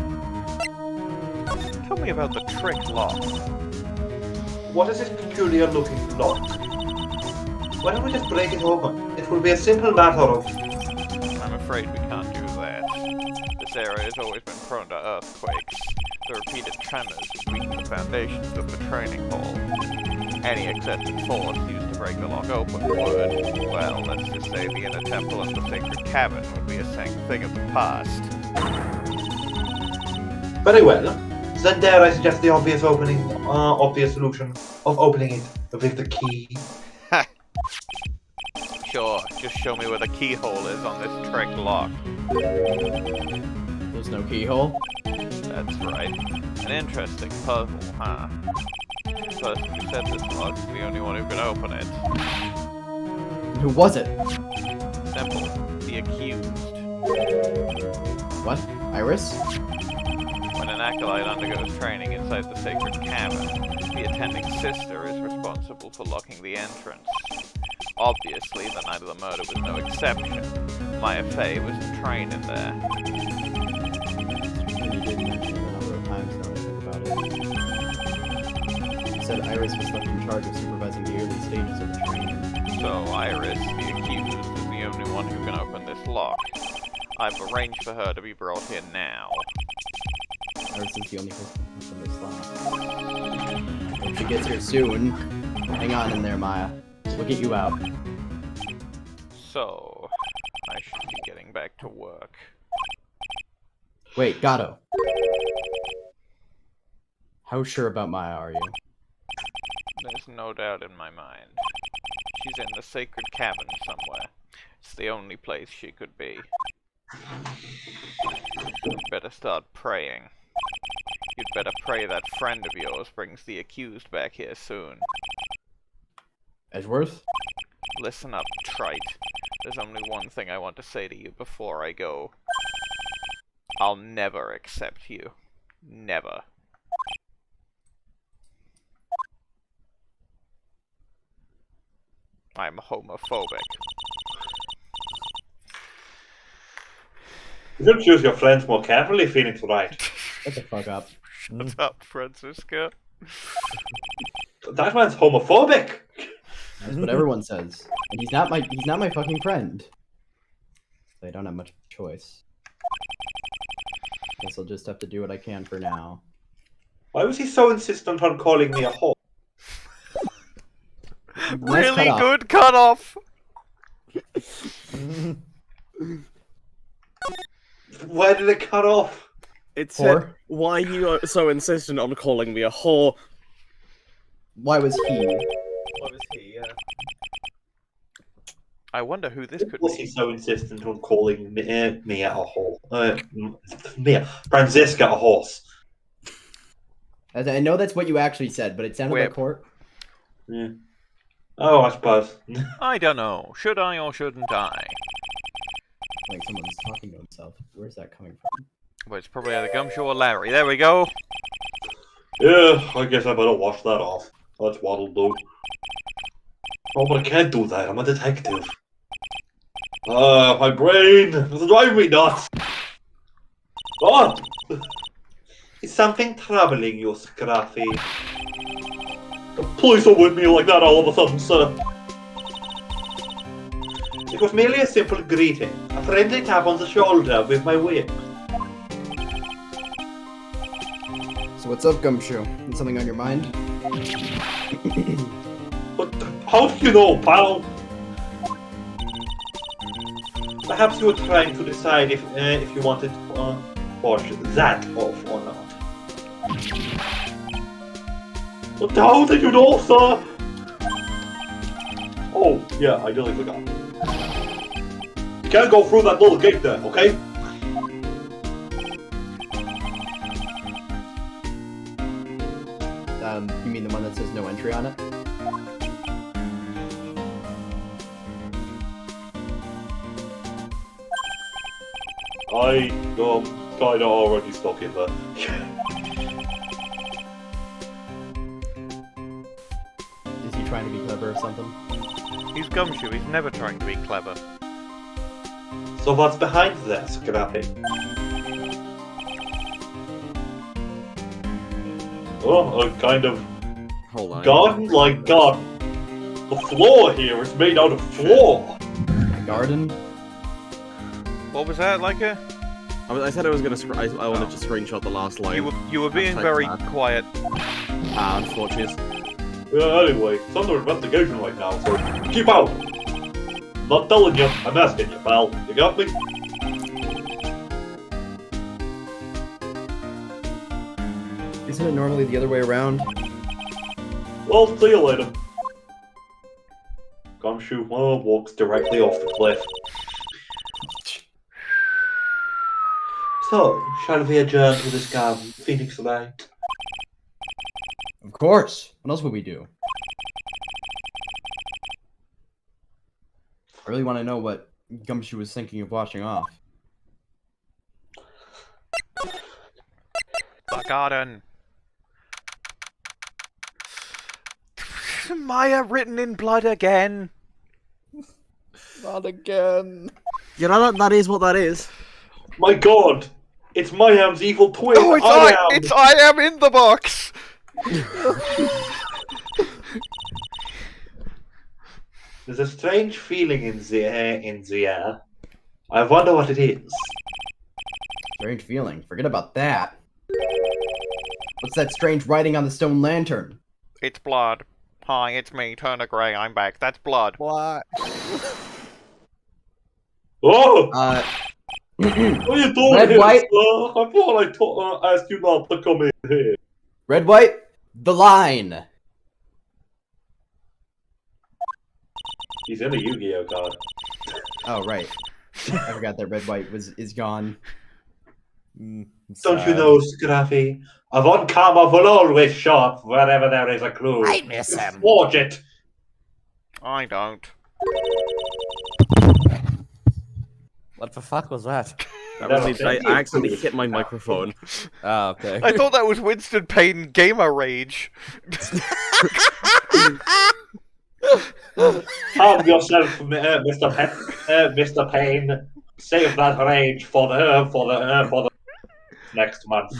Tell me about the trick lock. What is this peculiar looking lock? Why don't we just break it open? It will be a simple matter of... I'm afraid we can't do that. This area has always been prone to earthquakes. The repeated tremors have weakened the foundations of the training hall. Any excessive force used to break the lock open would, well, let's just say the inner temple and the sacred cabin would be a thing of the past. Very well. Then dare I suggest the obvious solution of opening it with the key. Sure, just show me where the keyhole is on this trick lock. There's no keyhole? That's right. An interesting puzzle, huh? The person who set this lock is the only one who can open it. Who was it? Simple. The accused. What? Iris? When an acolyte undergoes training inside the sacred cabin, the attending sister is responsible for locking the entrance. Obviously, the night of the murder was no exception. Maya Fey wasn't trained in there. You did mention it a number of times now that I think about it. You said Iris was left in charge of supervising the early stages of the training. So Iris, the accused, is the only one who can open this lock. I've arranged for her to be brought here now. Iris is the only person who can open this lock. Hope she gets here soon. Hang on in there, Maya. We'll get you out. So, I should be getting back to work. Wait, Godot. How sure about Maya are you? There's no doubt in my mind. She's in the sacred cabin somewhere. It's the only place she could be. You'd better start praying. You'd better pray that friend of yours brings the accused back here soon. Edgeworth? Listen up, Trite. There's only one thing I want to say to you before I go. I'll never accept you. Never. I'm homophobic. You should choose your friends more carefully, Phoenix Wright. Shut the fuck up. Shut up, Franziska. That man's homophobic! That's what everyone says. And he's not my fucking friend. So I don't have much choice. Guess I'll just have to do what I can for now. Why was he so insistent on calling me a whore? Really good cutoff! Where did it cut off? It said, Whore? why you are so insistent on calling me a whore? Why was he? I wonder who this could Was be. he so insistent on calling me a horse? Franziska a horse. As I know that's what you actually said, but it sounded Whip. like court. Yeah. Oh, I suppose. I don't know. Should I or shouldn't I? Like someone's talking to himself. Where's that coming from? Well, it's probably either Gumshoe or Larry. There we go. Yeah, I guess I better wash that off. That's what'll do. Oh, but I can't do that. I'm a detective. My brain is driving me nuts. Oh! Is something troubling you, Scruffy? Please don't whip me like that all of a sudden, sir. It was merely a simple greeting. A friendly tap on the shoulder with my whip. So what's up, Gumshoe? Something on your mind? But how do you know, pal? Perhaps you were trying to decide if you wanted to wash that off or not. But how did you know, sir? Oh, yeah, I nearly forgot. You can't go through that little gate there, okay? You mean the one that says no entry on it? I kinda already stuck in there. Is he trying to be clever or something? He's Gumshoe. He's never trying to be clever. So what's behind that, Scrappy? Oh, a kind of Hold on. garden-like garden. The floor here is made out of floor. A garden? What was that, Leica? I said I was gonna. I wanted to screenshot the last line. You were being Type very that. quiet. Unfortunate. Yeah, anyway, it's under investigation right now, so keep out. I'm not telling you, I'm asking you, pal. You got me? Isn't it normally the other way around? Well, see you later. Gumshoe walks directly off the cliff. So, shall we adjourn to this garden, Phoenix Light? Of course! What else would we do? I really want to know what Gumshoe was thinking of washing off. The garden. Maya written in blood again. Not again. You know that is what that is. My god! It's Mayhem's evil twin! Oh, it's I am in the box. There's a strange feeling in the air. I wonder what it is. Strange feeling. Forget about that. What's that strange writing on the stone lantern? It's blood. Hi, it's me, Turner Gray. I'm back. That's blood. What? Oh! Red, What are you doing Red, here, White? sir? I thought I asked you not to come in here. White, the line! He's in a Yu-Gi-Oh card. Oh, right. I forgot that Red White is gone. Don't you know, Scruffy? Von Karma will always show up wherever there is a clue. I miss him. Forge it! I don't. What the fuck was that? I accidentally hit my microphone. Ah, okay. I thought that was Winston Payne gamer rage. Calm yourself, Mr. Payne. Save that rage for the next month.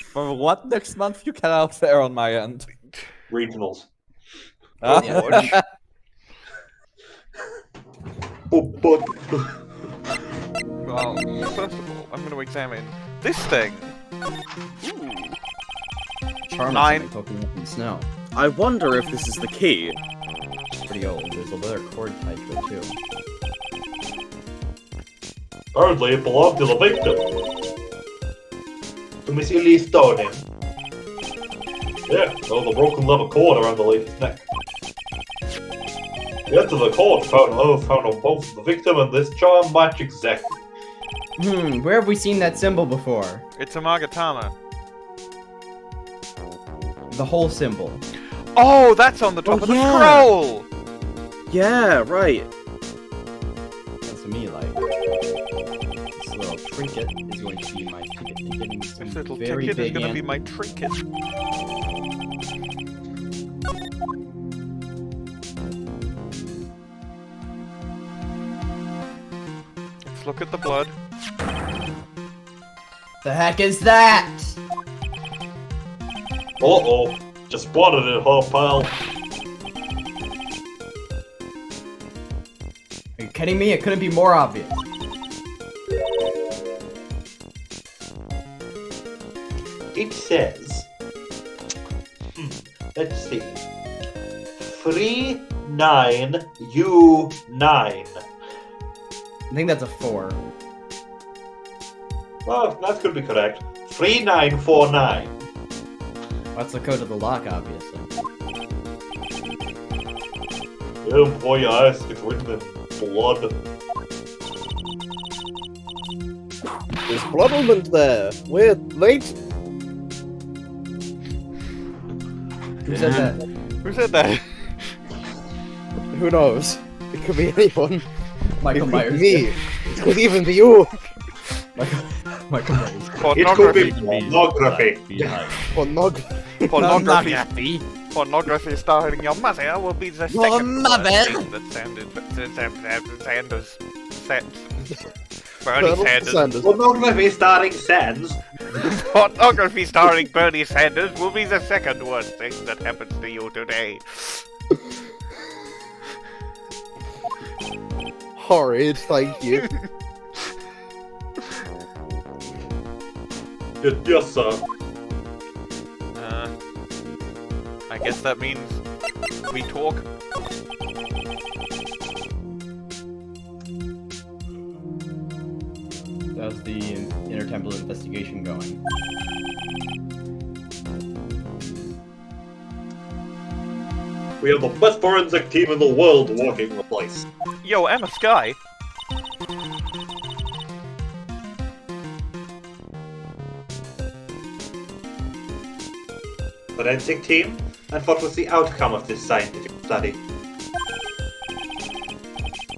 For what next month you cannot fare on my end? Regionals. Ah. Oh, but Well, first of all, I'm going to examine this thing. Ooh. Charm 9. poking up in the snow. I wonder if this is the key. It's pretty old. There's a leather cord tied to it, too. apparently it belonged to the victim. To Miss Elise Deauxnim. Yeah, there was a broken leather cord around the lady's neck. Yet the court found on both the victim and this charm match exactly. Where have we seen that symbol before? It's a Magatama. The whole symbol. Oh, that's on the top of the scroll! Yeah, right. Sounds to me like this little trinket is going to be my ticket to getting some This little very ticket is big going to be ant- my trinket. Let's look at the blood. The heck is that? Uh-oh. Just spotted it, huh, pal? Are you kidding me? It couldn't be more obvious. It says... let's see. 39U9. I think that's a 4. Well, that could be correct. 3949. That's the code of the lock, obviously. Oh boy, yes, it's written in blood. There's blood element there. We're late. Who said that? Who said that? Who knows? It could be anyone. Michael It Myers. could be me. It could even be you. Michael Myers. It could be Pornography. pornography. Pornography. Pornography starring your mother will be the second mother? that Sanders Bernie Colonel Sanders. Pornography starring Sands. Pornography starring Bernie Sanders will be the second worst thing that happens to you today. Horrid, thank you. Yes, sir. I guess that means we talk. How's the intertemporal investigation going? We have the best forensic team in the world working the place. Yo, Emma Sky. Forensic team? And what was the outcome of this scientific study?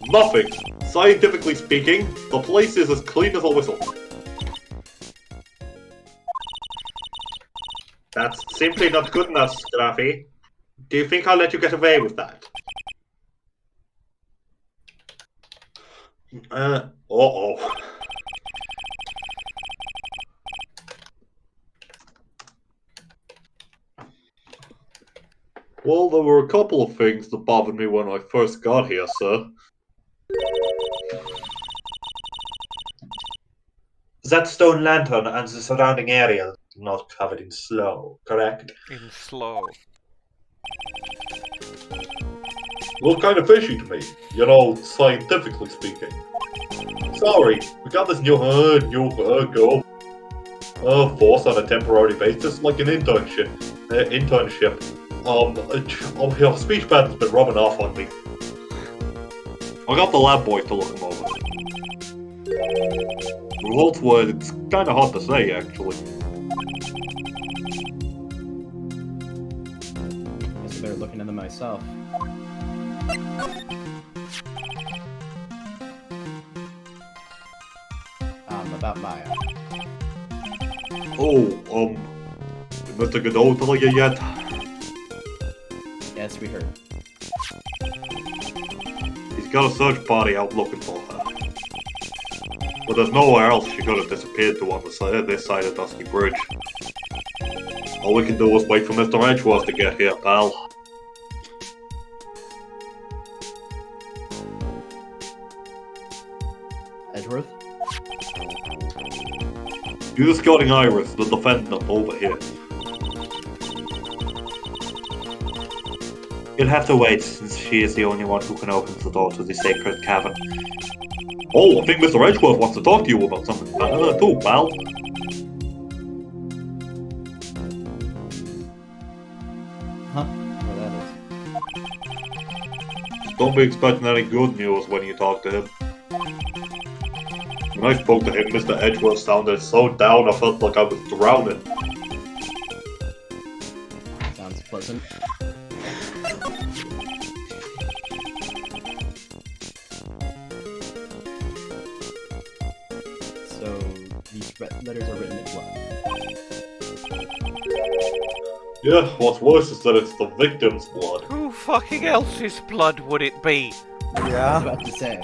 Nothing. Scientifically speaking, the place is as clean as a whistle. That's simply not good enough, Scruffy. Do you think I'll let you get away with that? Uh-oh. Well, there were a couple of things that bothered me when I first got here, sir. That stone lantern and the surrounding area are not covered in snow, correct? In slow. Look kind of fishy to me, you know, scientifically speaking. Sorry, we got this new force on a temporary basis, like an internship. Your speech pad's been rubbing off on me. I got the lab boy to look him over. Results were, it's kind of hard to say, actually. Guess I better look into them myself. About Maya. Oh, did Mr. Godot tell you yet? Yes, we heard. He's got a search party out looking for her. But there's nowhere else she could have disappeared to on this side of Dusky Bridge. All we can do is wait for Mr. Edgeworth to get here, pal. Edgeworth? You're escorting Iris, the defendant, over here. You'll have to wait, since she is the only one who can open the door to the sacred cavern. Oh, I think Mr. Edgeworth wants to talk to you about something too, pal. Huh? Where that don't be expecting any good news when you talk to him. When I spoke to him, Mr. Edgeworth sounded so down I felt like I was drowning. Sounds pleasant. So, these letters are written in blood. Yeah, what's worse is that it's the victim's blood. Who fucking else's blood would it be? I was Yeah. about to say.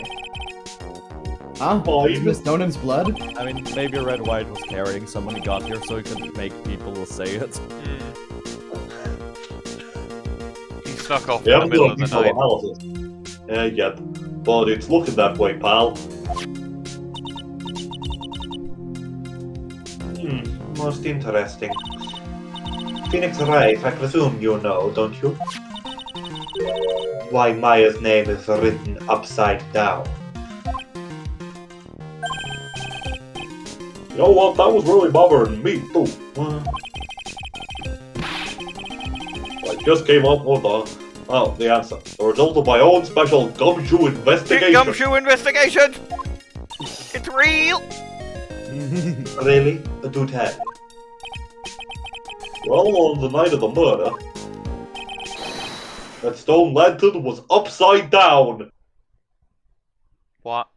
Huh? Fine. Miss Deaughnim's blood? I mean, maybe Red White was carrying someone who got here so he could make people say it. He snuck off Yeah, in the I'm middle doing of the detailed night. analysis. Yeah, but it's looking that way, pal. Most interesting. Phoenix Wright, I presume you know, don't you? Why Maya's name is written upside down. You know what, that was really bothering me too. I just came up with the answer. The result of my own special Gumshoe investigation. Gumshoe investigation! It's real! Really? Do tell. Well, on the night of the murder, that stone lantern was upside down. What?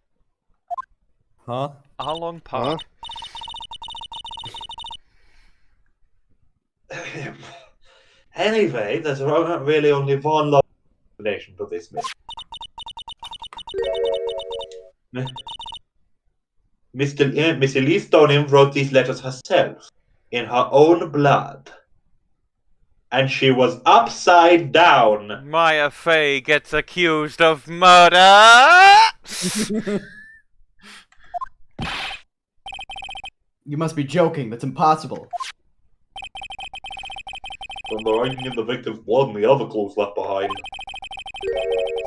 Huh? How long park? Anyway, there's really only one logical explanation to this myth. Miss Elise Deauxnim wrote these letters herself, in her own blood. And she was upside down. Maya Fey gets accused of murder! You must be joking, that's impossible. From the writing in the victim's blood and the other clues left behind,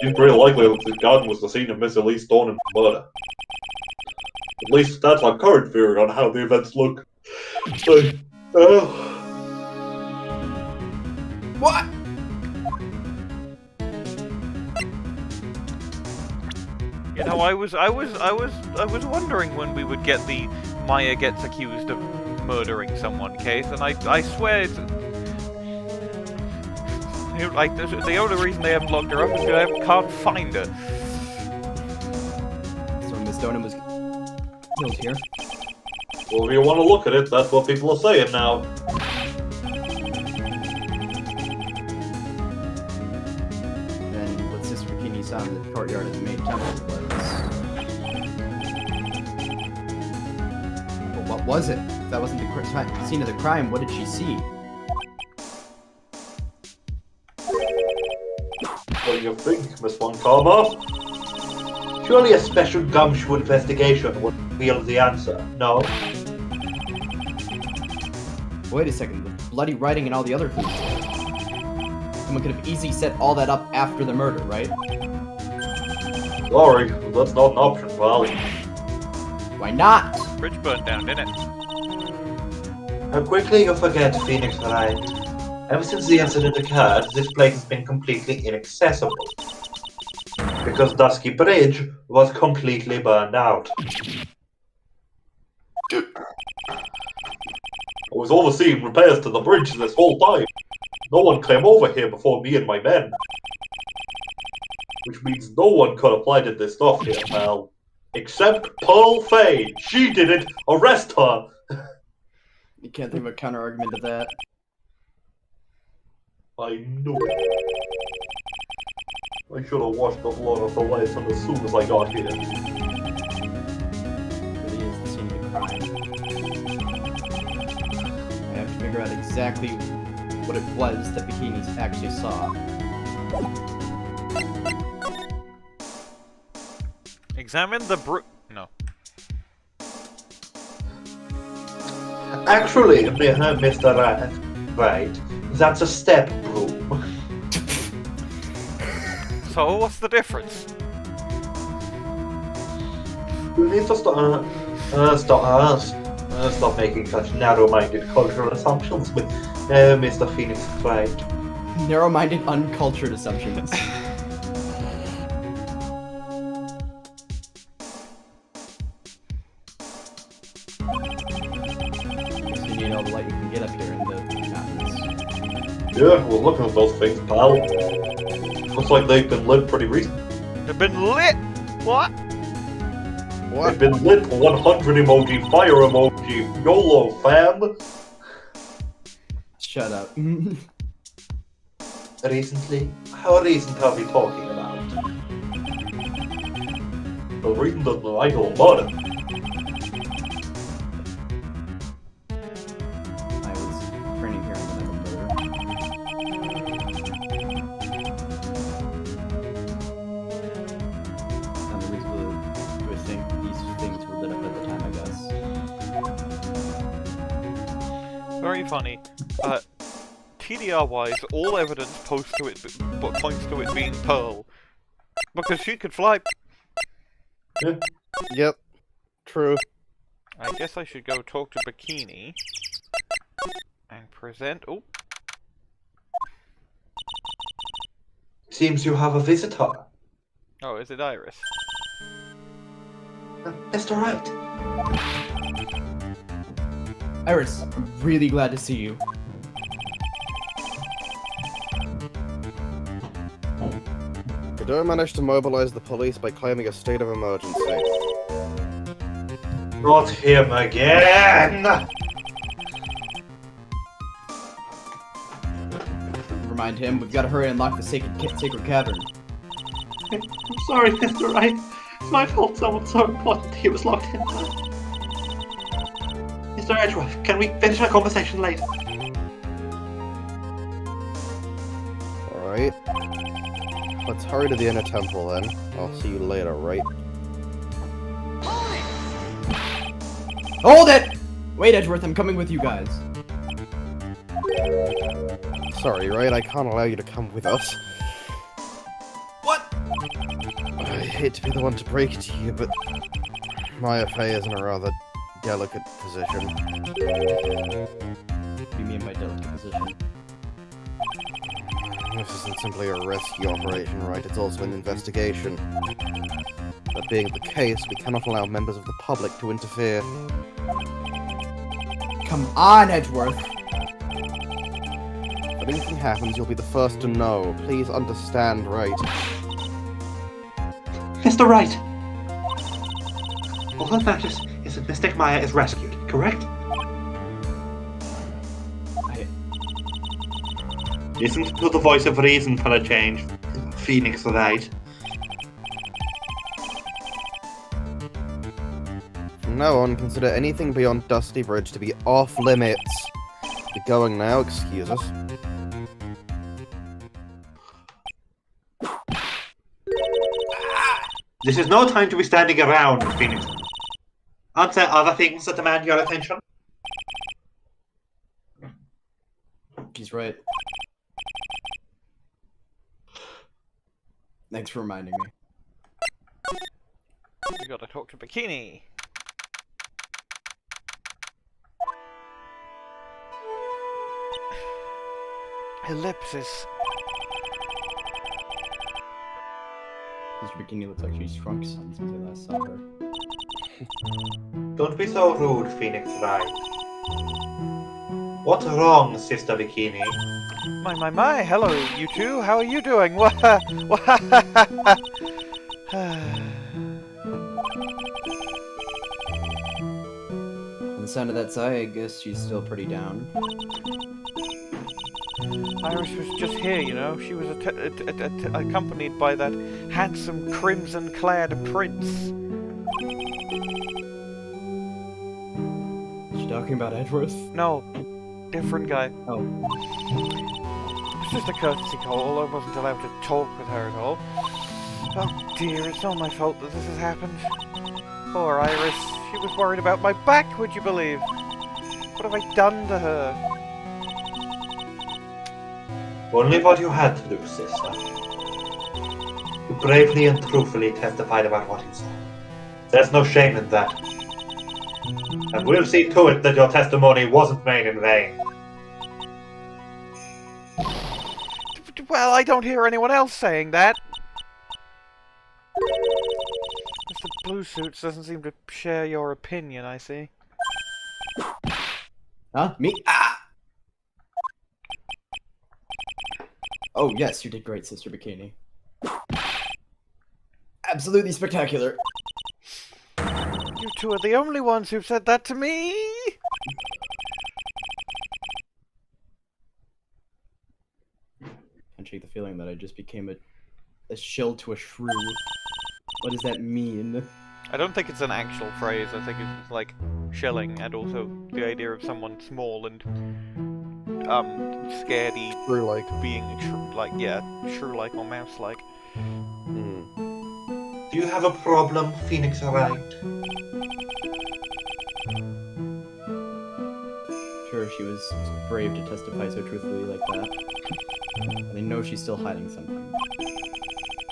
seems pretty likely that the garden was the scene of Miss Elise Deaughnim's murder. At least that's my current theory on how the events look. What? You know, I was wondering when we would get the Maya gets accused of murdering someone case, and I swear it's... Like, the only reason they haven't locked her up is because they can't find her. So Miss Deauxnim was killed here. Well, if you want to look at it, that's what people are saying now. Then what Sister Bikini saw in the courtyard of the main temple was... Well, what was it? If that wasn't the scene of the crime, what did she see? What do you think, Miss von Karma? Surely a special Gumshoe investigation would reveal the answer, no? Wait a second, the bloody writing and all the other clues. Someone could have easily set all that up after the murder, right? Sorry, that's not an option, pal. Why not? Bridge burned down, didn't it? How quickly you forget, Phoenix Wright. Ever since the incident occurred, this place has been completely inaccessible. Because Dusky Bridge was completely burned out. I was overseeing repairs to the bridge this whole time. No one came over here before me and my men. Which means no one could have planted this stuff here, pal. Except Pearl Fay. She did it. Arrest her. You can't think of a counter-argument to that. I knew it. I should have washed up Lord of the Lantern as soon as I got here. It really is the scene of the crime. I have to figure out exactly what it was that Bikinis actually saw. Examine the no. Actually, Mr. Wright, that's a step broom. So, what's the difference? You need to stop making such narrow-minded cultural assumptions with Mr. Phoenix Wright. Narrow-minded, uncultured assumptions. So you need all the light you can get up here in the mountains. Yeah, we're looking at those things, pal. Looks like they've been lit pretty recently. They've been lit! What? They've been lit 100 emoji, fire emoji, YOLO, fam! Shut up. Recently? How recent are we talking about? The reason that I don't know it. I was training here in the And the reason we think these things were lit up at the time, I guess. Very funny. TDR-wise, all evidence points to it being Pearl. Because she could fly. Yeah. Yep. True. I guess I should go talk to Bikini. And present... Oh. Seems you have a visitor. Oh, is it Iris? Mr. Wright. Iris, I'm really glad to see you. Godot managed to mobilize the police by claiming a state of emergency. Not him again! Remind him, we've got to hurry and unlock the sacred cavern. I'm sorry, Mr. Wright. It's my fault someone so important here was locked in. Mr. Edgeworth, can we finish our conversation later? Alright. Let's hurry to the inner temple then. I'll see you later, right? Hold it! Wait, Edgeworth, I'm coming with you guys. Sorry, right? I can't allow you to come with us. What? I hate to be the one to break it to you, but my affair is in a rather delicate position. What do you mean by delicate position? This isn't simply a rescue operation, right? It's also an investigation. That being the case, we cannot allow members of the public to interfere. Come on, Edgeworth! If anything happens, you'll be the first to know. Please understand, right? Mr. Wright! All that matters is that Mystic Maya is rescued, correct? Listen to the voice of reason for a change, Phoenix Wright. From now on, consider anything beyond Dusty Bridge to be off limits. We're going now, excuse us. This is no time to be standing around, Phoenix. Aren't there other things that demand your attention? He's right. Thanks for reminding me. We gotta talk to Bikini. Ellipsis. This Bikini looks like she's shrunk since I last saw her. Don't be so rude, Phoenix Wright. What's wrong, Sister Bikini? My, hello, you two, how are you doing? What? From the sound of that sigh, I guess she's still pretty down. Iris was just here, you know. She was accompanied by that handsome crimson-clad prince. Is she talking about Edgeworth? No, different guy. Oh. It's just a courtesy call. I wasn't allowed to talk with her at all. Oh dear, it's all my fault that this has happened. Poor Iris. She was worried about my back, would you believe? What have I done to her? Only what you had to do, sister. You bravely and truthfully testified about what you saw. There's no shame in that. And we'll see to it that your testimony wasn't made in vain. Well, I don't hear anyone else saying that. Mr. Blue Suits doesn't seem to share your opinion, I see. Huh? Me? Ah! Oh, yes, you did great, Sister Bikini. Absolutely spectacular. You two are the only ones who've said that to me! I shake the feeling that I just became a shill to a shrew. What does that mean? I don't think it's an actual phrase. I think it's like shilling, and also the idea of someone small and scaredy, Shrew-like. being shrew-like or mouse-like. Do you have a problem, Phoenix Wright? Sure, she was brave to testify so truthfully like that. But I know she's still hiding something.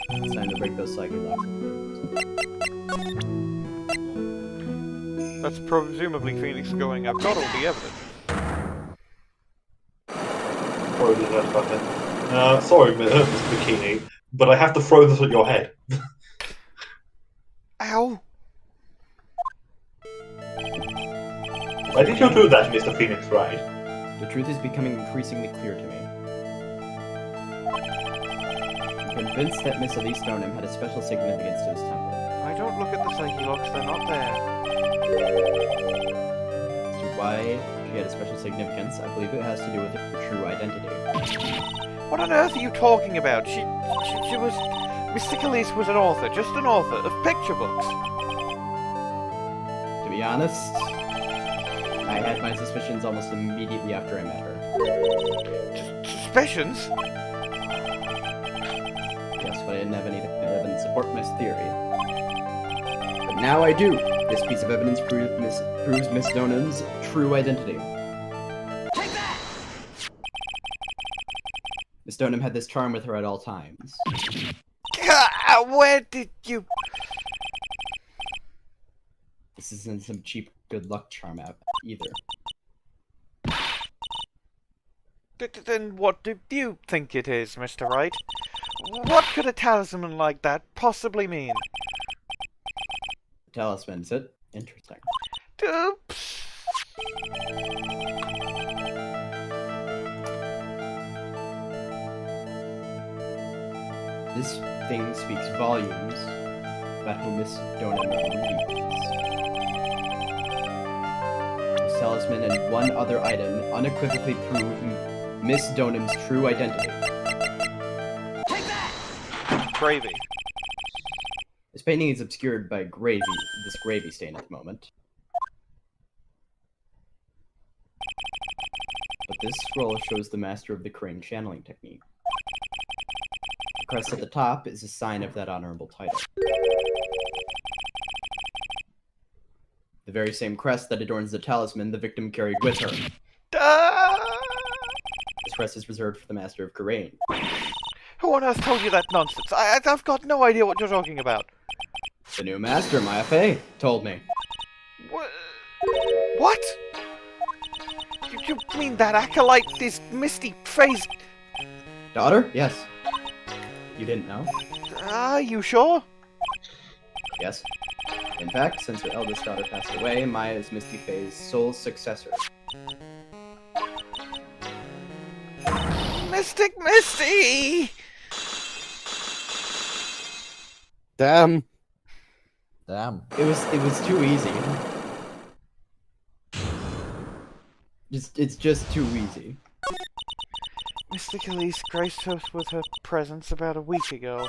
It's time to break those psychic locks. That's presumably Phoenix going, I've got all the evidence. Sorry, sorry, Mr. Bikini, but I have to throw this at your head. Ow! Why did you do that, Mr. Phoenix Wright? The truth is becoming increasingly clear to me. I'm convinced that Miss Elise Deauxnim had a special significance to this temple. I don't look at the psyche logs, they're not there. As to why she had a special significance, I believe it has to do with her true identity. What on earth are you talking about? She was... Mystic Elise was an author, just an author, of picture books. To be honest, I had my suspicions almost immediately after I met her. Suspicions? Yes, but I didn't have anything to support my theory. But now I do. This piece of evidence proves Miss Deauxnim's true identity. Take that! Miss Deauxnim had this charm with her at all times. Where did you... This isn't some cheap good luck charm app either. Then what do you think it is, Mr. Wright? What could a talisman like that possibly mean? Talisman, is it? Interesting. Oops. This thing speaks volumes about who Miss Deauxnim really is. This talisman and one other item unequivocally prove Miss Deauxnim's true identity. Take that! Gravy. This painting is obscured by this gravy stain at the moment. But this scroll shows the master of the crane channeling technique. The crest at the top is a sign of that honorable title. The very same crest that adorns the talisman the victim carried with her. This crest is reserved for the master of Karain. Who on earth told you that nonsense? I've got no idea what you're talking about. The new master, Maya Fey, told me. What? You mean that acolyte is Misty Faye's... Daughter? Yes. You didn't know? Are you sure? Yes. In fact, since her eldest daughter passed away, Maya is Misty Faye's sole successor. Mystic Misty! Damn. Damn. It was too easy. It's just too easy. Mystic Elise graced us with her presence about a week ago.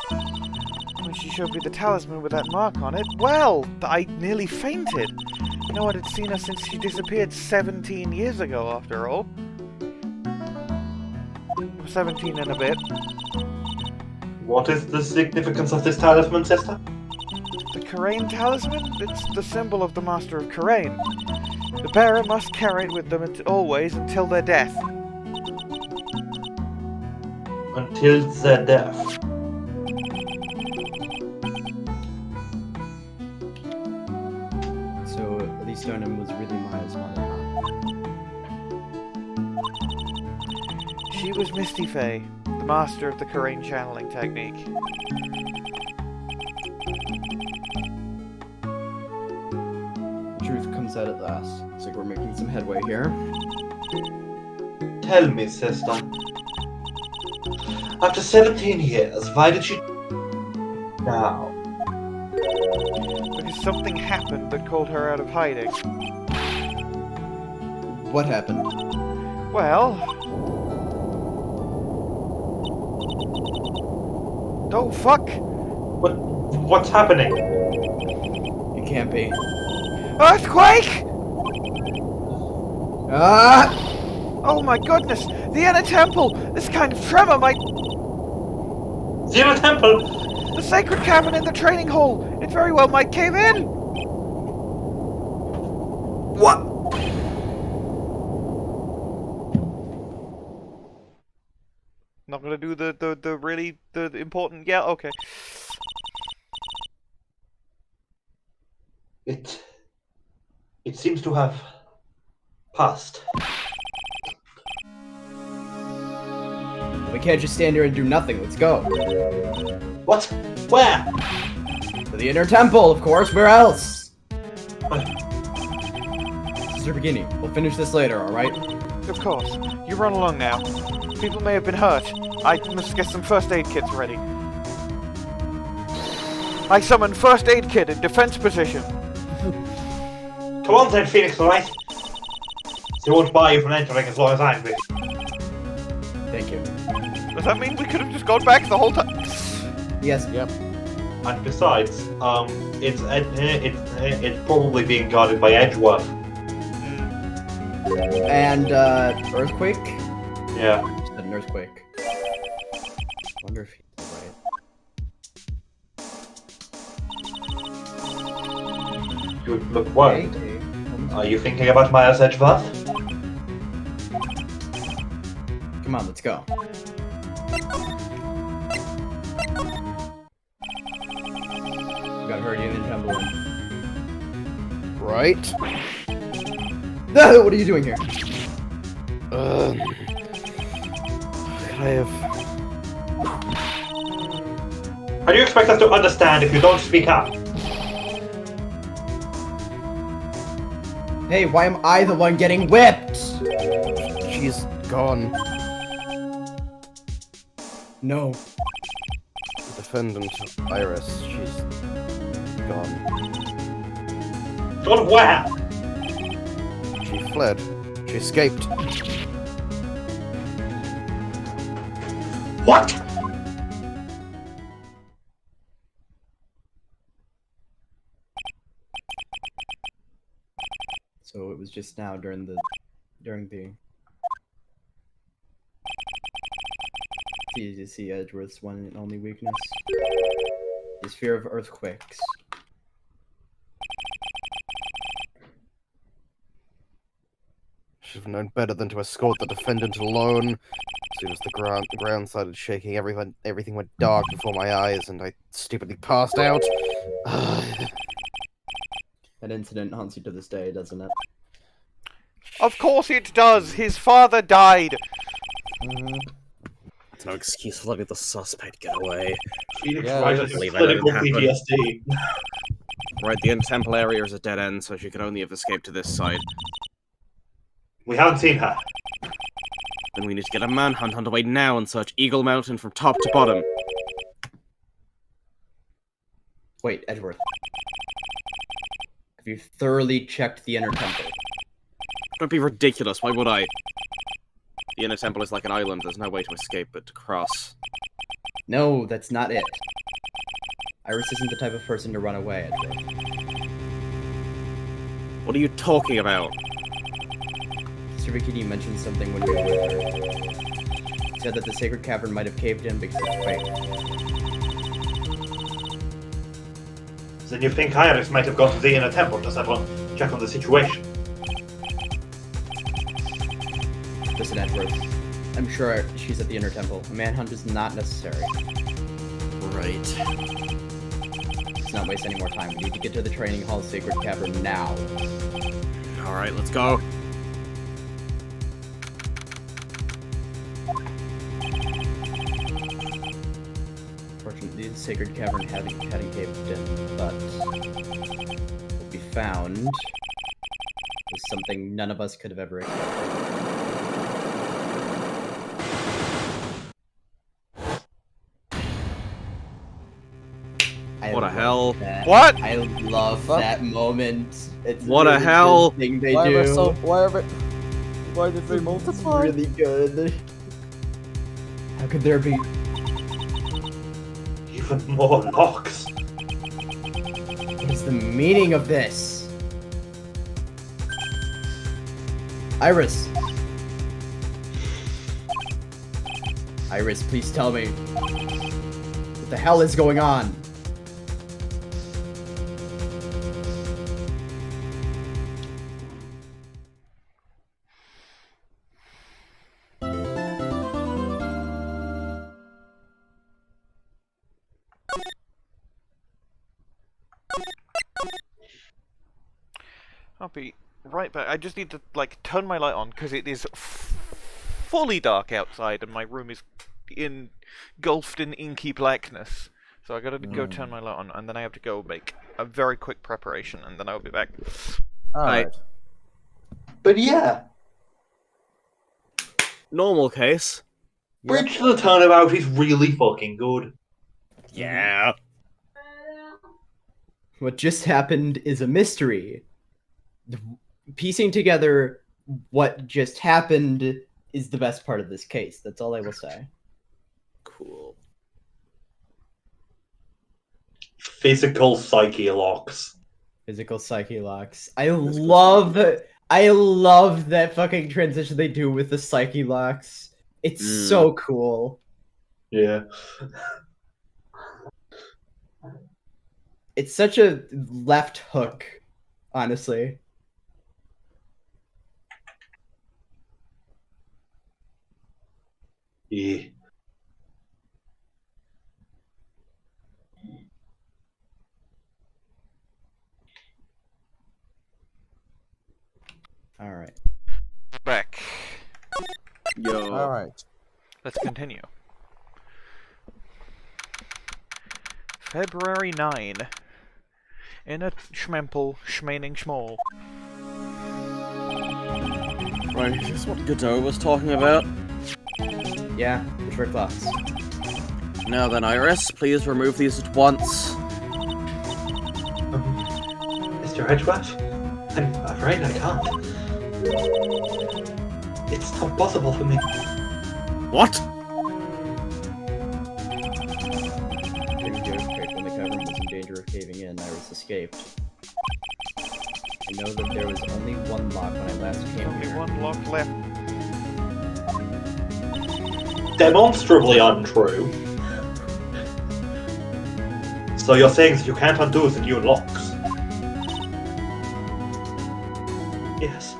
When she showed me the talisman with that mark on it, well, I nearly fainted. No one had seen her since she disappeared 17 years ago, after all. 17 and a bit. What is the significance of this talisman, sister? The Karain talisman? It's the symbol of the Master of Karain. The bearer must carry it with them always until their death. Until their death. So, Elise Deauxnim was really Maya's mother, huh? She was Misty Faye, the master of the Karain channeling technique. The truth comes inside at last. Looks like we're making some headway here. Tell me, sister. After 17 years, why did she... Now? Because something happened that called her out of hiding. What happened? Well... Oh, fuck! What's happening? It can't be. Earthquake! Ah! Oh my goodness! The inner temple! This kind of tremor might... The inner temple! The sacred cavern in the training hall! It very well might cave in! What? Not gonna do the really important... Yeah, okay. It seems to have passed. We can't just stand here and do nothing. Let's go. What? Where? To the inner temple, of course. Where else? Sister Bikini, we'll finish this later, alright? Of course. You run along now. People may have been hurt. I must get some first aid kits ready. I summon first aid kit in defense position. Come on then, Phoenix, alright? They won't bar you from entering as long as I'm with. Thank you. Does that mean we could have just gone back the whole time? Yes. Yep. And besides, it's probably being guarded by Edgeworth. And, earthquake? Yeah. Just had an earthquake. Wonder if he's right. You look worried. Okay. Are you thinking about Miles Edgeworth? Come on, let's go. We gotta hurry in the temple. Right? No, what are you doing here? I have... How do you expect us to understand if you don't speak up? Hey, why am I the one getting whipped? She's gone. No. The defendant, Iris, she's gone. Gone where? She fled. She escaped. What? So it was just now during the easy to see Edgeworth's one and only weakness. His fear of earthquakes. Should have known better than to escort the defendant alone. As soon as the ground started shaking, everything went dark before my eyes, and I stupidly passed out. That incident haunts you to this day, doesn't it? Of course it does! His father died! It's no excuse for letting the suspect get away. Phoenix Yeah, Wright I has believe that didn't clinical happen. PTSD. Right, the in-temple area is a dead end, so she could only have escaped to this side. We haven't seen her. Then we need to get a manhunt underway now and search Eagle Mountain from top to bottom. Wait, Edgeworth. Have you thoroughly checked the inner temple? Don't be ridiculous, why would I? The inner temple is like an island, there's no way to escape but to cross. No, that's not it. Iris isn't the type of person to run away, Edgeworth. What are you talking about? Sister Bikini mentioned something when we were with her. She said that the sacred cavern might have caved in because of the quake. Then you think Iris might have gone to the inner temple just to check on the situation? Listen, Edgeworth. I'm sure she's at the inner temple. A manhunt is not necessary. Right. Let's not waste any more time. We need to get to the training hall sacred cavern now. Alright, let's go. Fortunately, the sacred cavern hadn't caved in, but will be found was something none of us could have ever expected. What the hell? What? I love that moment. It's What the really hell? good thing they Why do. are so? Why did they multiply? Really good. How could there be? Even more locks. What is the meaning of this? Iris. Iris, please tell me. What the hell is going on? I'll be right back. I just need to, like, turn my light on, because it is fully dark outside, and my room is engulfed in inky blackness. So I gotta go turn my light on, and then I have to go make a very quick preparation, and then I'll be back. Alright. But yeah, Normal case. Bridge to the Turnabout is really fucking good. Yeah. What just happened is a mystery. Piecing together what just happened is the best part of this case. That's all I will say. Cool. Physical psyche locks. Physical psyche locks. I love that fucking transition they do with the psyche locks. It's so cool. Yeah. It's such a left hook, honestly. Yeah. Alright. Back. Yo. Alright. Let's continue. February 9. In a schmemple, schmaining schmall. Right, is this what Godot was talking about? Yeah, the trick locks. Now then, Iris, please remove these at once. Mr. Edgeworth? I'm afraid I can't. It's not possible for me. What? During the earthquake, when the cavern was in danger of caving in, Iris escaped. I know that there was only one lock when I last came Only here. one lock left. Demonstrably untrue. So you're saying that you can't undo the new locks? Yes.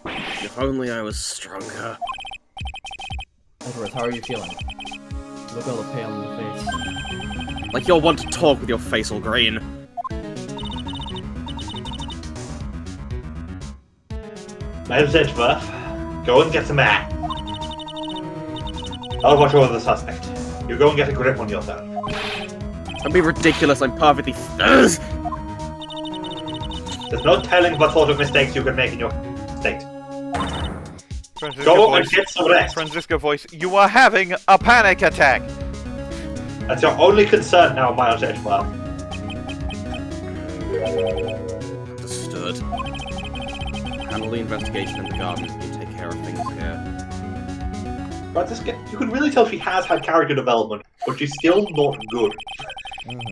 If only I was stronger. Edgeworth, how are you feeling? You look a little pale in the face. Like you'll want to talk with your face all green. Miles Edgeworth, go and get some air. I'll watch over the suspect. You go and get a grip on yourself. Don't be ridiculous, I'm perfectly Ugh! There's no telling what sort of mistakes you can make in your state. Franziska Go and voice. get some rest. Franziska voice. You are having a panic attack. That's your only concern now, Miles Edgeworth. Understood. Handle the investigation in the garden. You take care of things here. Franziska, you can really tell she has had character development, but she's still not good.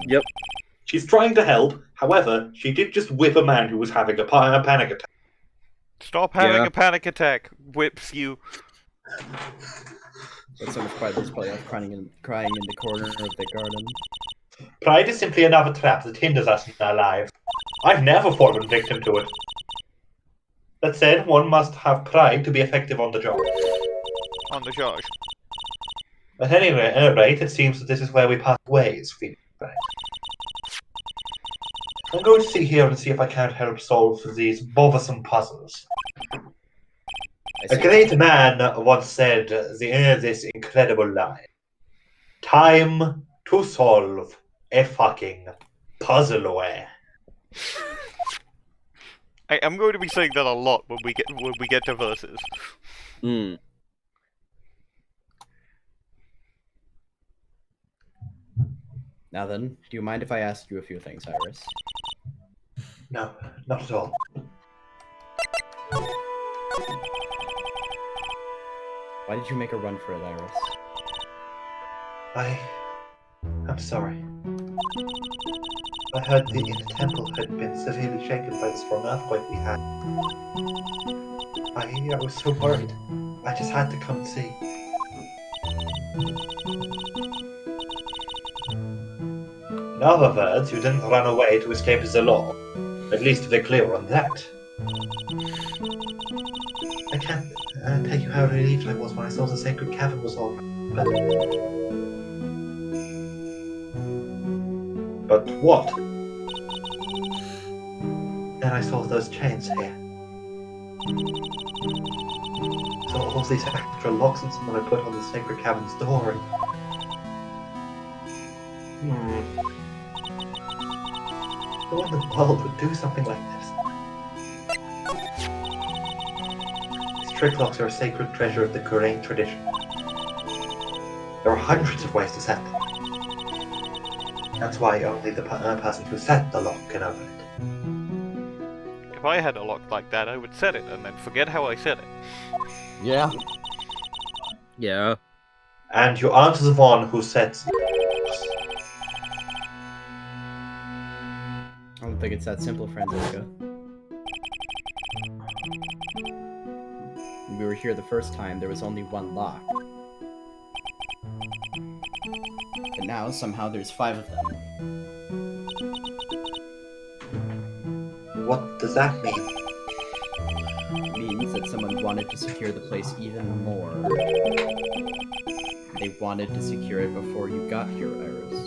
Yep. She's trying to help, however, she did just whip a man who was having a panic attack. Stop having Yeah. a panic attack. Whips you. That's so much pride that's probably off crying in the corner of the garden. Pride is simply another trap that hinders us in our lives. I've never fallen victim to it. That said, one must have pride to be effective on the job. On the charge. At any rate, it seems that this is where we part ways, Phoenix. I'm going to see here and see if I can't help solve these bothersome puzzles. A great man once said this incredible line. Time to solve a fucking puzzle away. I am going to be saying that a lot when we get to verses. Hmm. Now then, do you mind if I ask you a few things, Iris? No, not at all. Why did you make a run for it, Iris? I'm sorry. I heard the inner temple had been severely shaken by the strong earthquake we had. I was so worried. I just had to come see. In other words, you didn't run away to escape the law. At least we're clear on that. I can't tell you how relieved I was when I saw the sacred cavern was all right. But what? Then I saw those chains here. Saw all these extra locks and someone had put on the sacred cavern's door. Who in the world would do something like this? These trick locks are a sacred treasure of the Korean tradition. There are hundreds of ways to set them. That's why only the person who set the lock can open it. If I had a lock like that, I would set it and then forget how I said it. Yeah. Yeah. And you aren't the one who sets. I don't think it's that simple, Franziska. When we were here the first time, there was only one lock. But now, somehow, there's 5 of them. What does that mean? It means that someone wanted to secure the place even more. They wanted to secure it before you got here, Iris.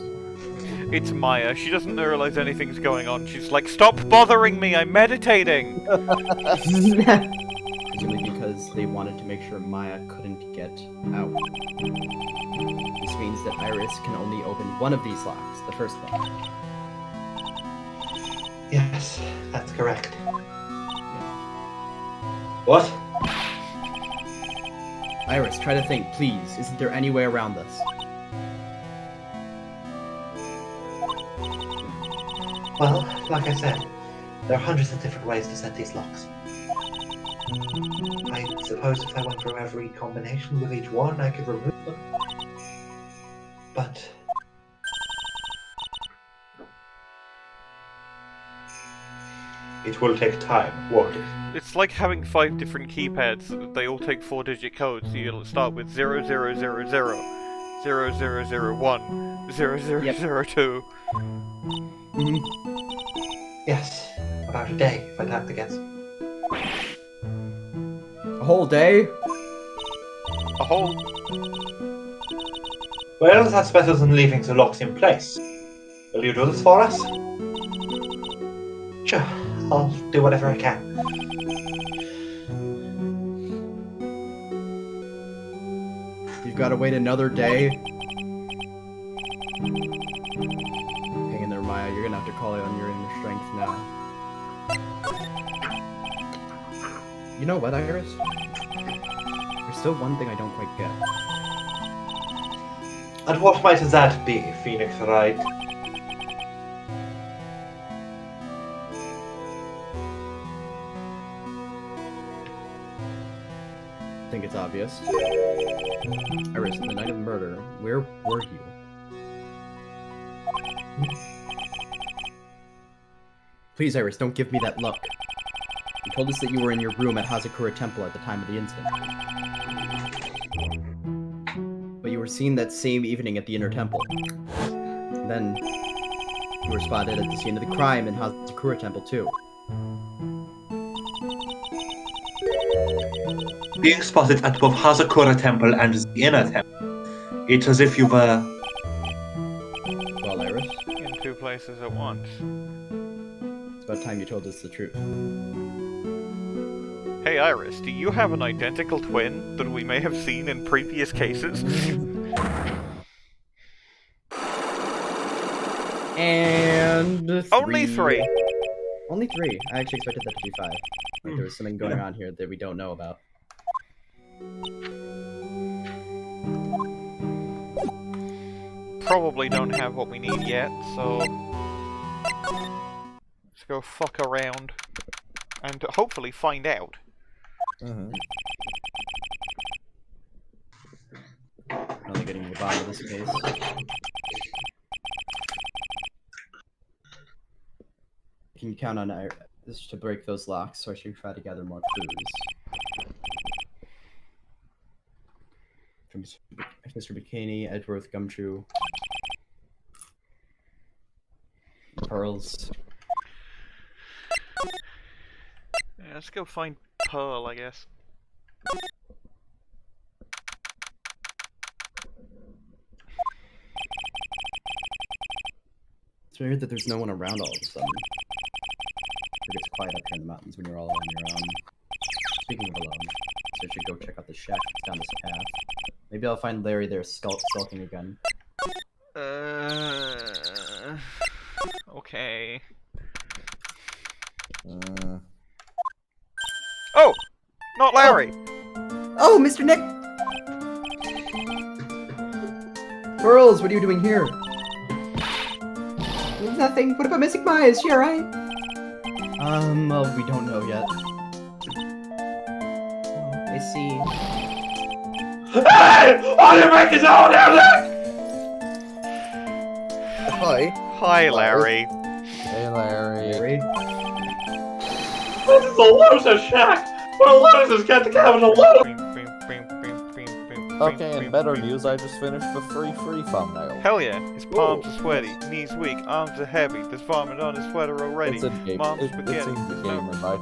It's Maya. She doesn't realize anything's going on. She's like, stop bothering me, I'm meditating! Presumably because they wanted to make sure Maya couldn't get out. This means that Iris can only open one of these locks, the first one. Yes, that's correct. What? Iris, try to think, please. Isn't there any way around this? Well, like I said, there are hundreds of different ways to set these locks. I suppose if I went through every combination with each one, I could remove them. But... it will take time, won't it? It's like having 5 different keypads. They all take 4-digit codes. You'll start with 0000, 0001, 0002. Yes, about a day, if I'd have to guess. A whole day? A whole... Well, that's better than leaving the locks in place. Will you do this for us? Sure, I'll do whatever I can. You've got to wait another day? Hang in there, Maya. You're gonna have to call on your inner strength now. You know what, Iris? There's still one thing I don't quite get. And what might that be, Phoenix Wright? I think it's obvious. Iris, the night of murder, where were you? Please, Iris, don't give me that look. You told us that you were in your room at Hazakura Temple at the time of the incident. But you were seen that same evening at the Inner Temple. And then, you were spotted at the scene of the crime in Hazakura Temple too. Being spotted at both Hazakura Temple and the Inner Temple. It's as if you were... Well, Iris, in 2 places at once. it's about time you told us the truth. Hey Iris, do you have an identical twin that we may have seen in previous cases? And... Only 3. Only 3. I actually expected that to be 5. Like there was something going on here that we don't know about. Probably don't have what we need yet, so let's go fuck around and hopefully find out. Only getting to the bottom of this case. Can you count on this to break those locks, so I should try to gather more clues. From Mr. Bikini, Edgeworth, Gumshoe, pearls. Yeah, let's go find Pearl, I guess. It's weird that there's no one around all of a sudden. It gets quiet up here in the mountains when you're all on your own. Speaking of alone, so I should go check out the shack that's down this path. Maybe I'll find Larry there skulking again. Okay. Oh! Not Larry! Oh, Mr. Nick! Pearls, what are you doing here? Nothing. What about Mystic Maya? Is she alright? Well, we don't know yet. Oh, I see. Hey! All you make is all there! Hi. Hi, Larry. Hey, Larry. This is a loser shack! What losers get the cabin alone? Okay, and better news, I just finished the free thumbnail. Hell yeah, his palms are sweaty, knees weak, arms are heavy, there's vomit on his sweater already. It's in game. Mom's It's spaghetti. in the game, right?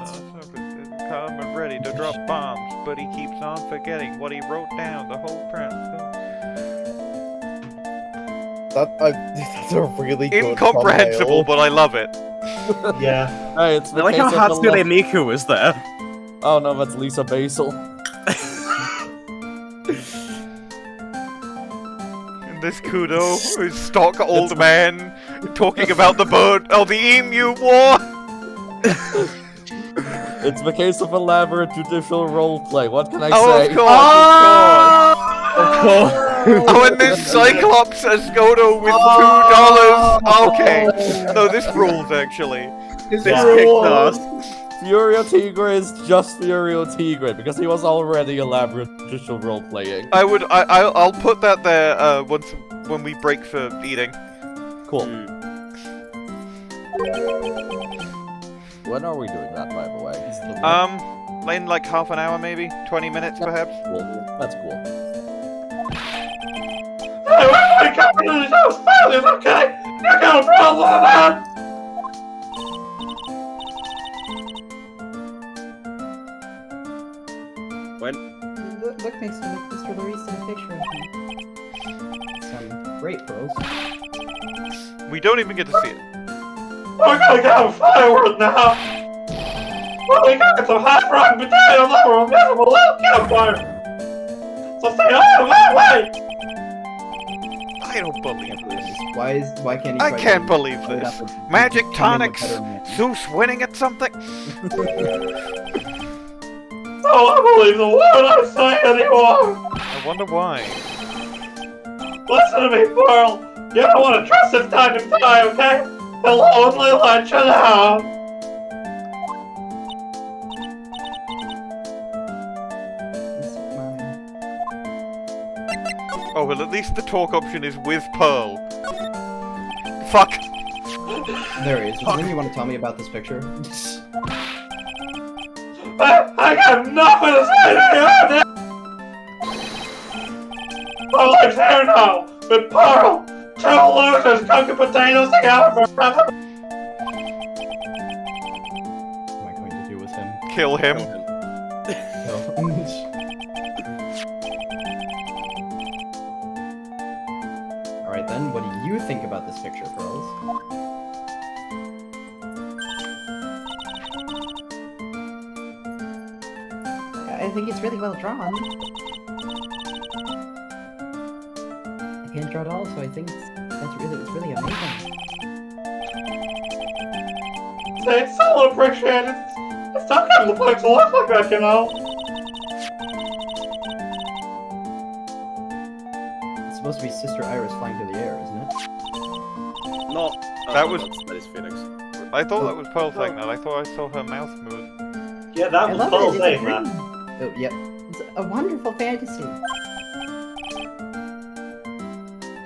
Come and ready to drop bombs, but he keeps on forgetting what he wrote down, the whole print. That's a really good Incomprehensible, but I love it. Yeah. Hey, it's the I like case how of the Hatsune Miku was there. Oh no, that's Lisa Basil. And this Kudo, who's stock old man, talking about the bird, the emu war. It's the case of elaborate judicial roleplay. What can I Oh, say? of course, Oh, and this Cyclops as Godot with $2. Okay, no, this rules actually. This kicks ass. Furio Tigre is just Furio Tigre because he was already elaborate judicial roleplaying. I'll put that there when we break for eating. Cool. When are we doing that, by the way? In like half an hour maybe? 20 minutes perhaps? Cool. That's cool. Hey, we're coming to this house failures, okay? You got a problem with that? When? Look next to Mr. Luis in a picture of him. Some great pearls. We don't even get to see it. We're gonna get a firework now! Well, we got some hot rotten potatoes over a miserable little campfire! So stay out of my way! I don't believe this. Why can't he? I can't believe this. Magic tonics, Zeus winning at something. I don't believe the word I say anymore! I wonder why. Listen to me, Pearl! You don't want to trust this time to die, okay? He'll only let you down! Oh, well, at least the talk option is with Pearl. Fuck! There he is. Is there anything you want to tell me about this picture? I got nothing to say to you! My life's here now! With Pearl! Two losers cooking potatoes together forever! What am I going to do with him? Kill him. Alright then, what do you think about this picture, Pearls? I think it's really well drawn. I can't draw it all, so I think it's really amazing. say, so appreciate it. It's not getting the place to look like that, you know. It's supposed to be Sister Iris flying through the air, isn't it? Not. That was- That is Phoenix. I thought that was Pearl saying that. I thought I saw her mouth move. Yeah, that I was love Paul it. It's a saying dream. that. Oh, yep. It's a wonderful fantasy.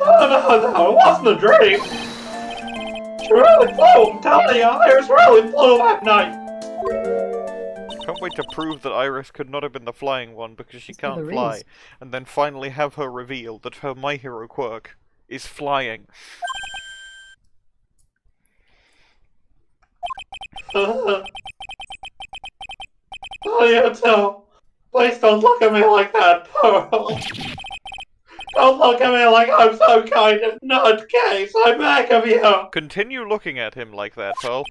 No, it wasn't a dream. She really flew, I'm telling you, Iris really flew that night. Can't wait to prove that Iris could not have been the flying one because she Let's do can't the fly, race. and then finally have her reveal that her My Hero quirk is flying. Oh, you too. Please don't look at me like that, Pearl. Don't look at me like I'm some kind of nutcase. I beg of you. Continue looking at him like that, Pearl.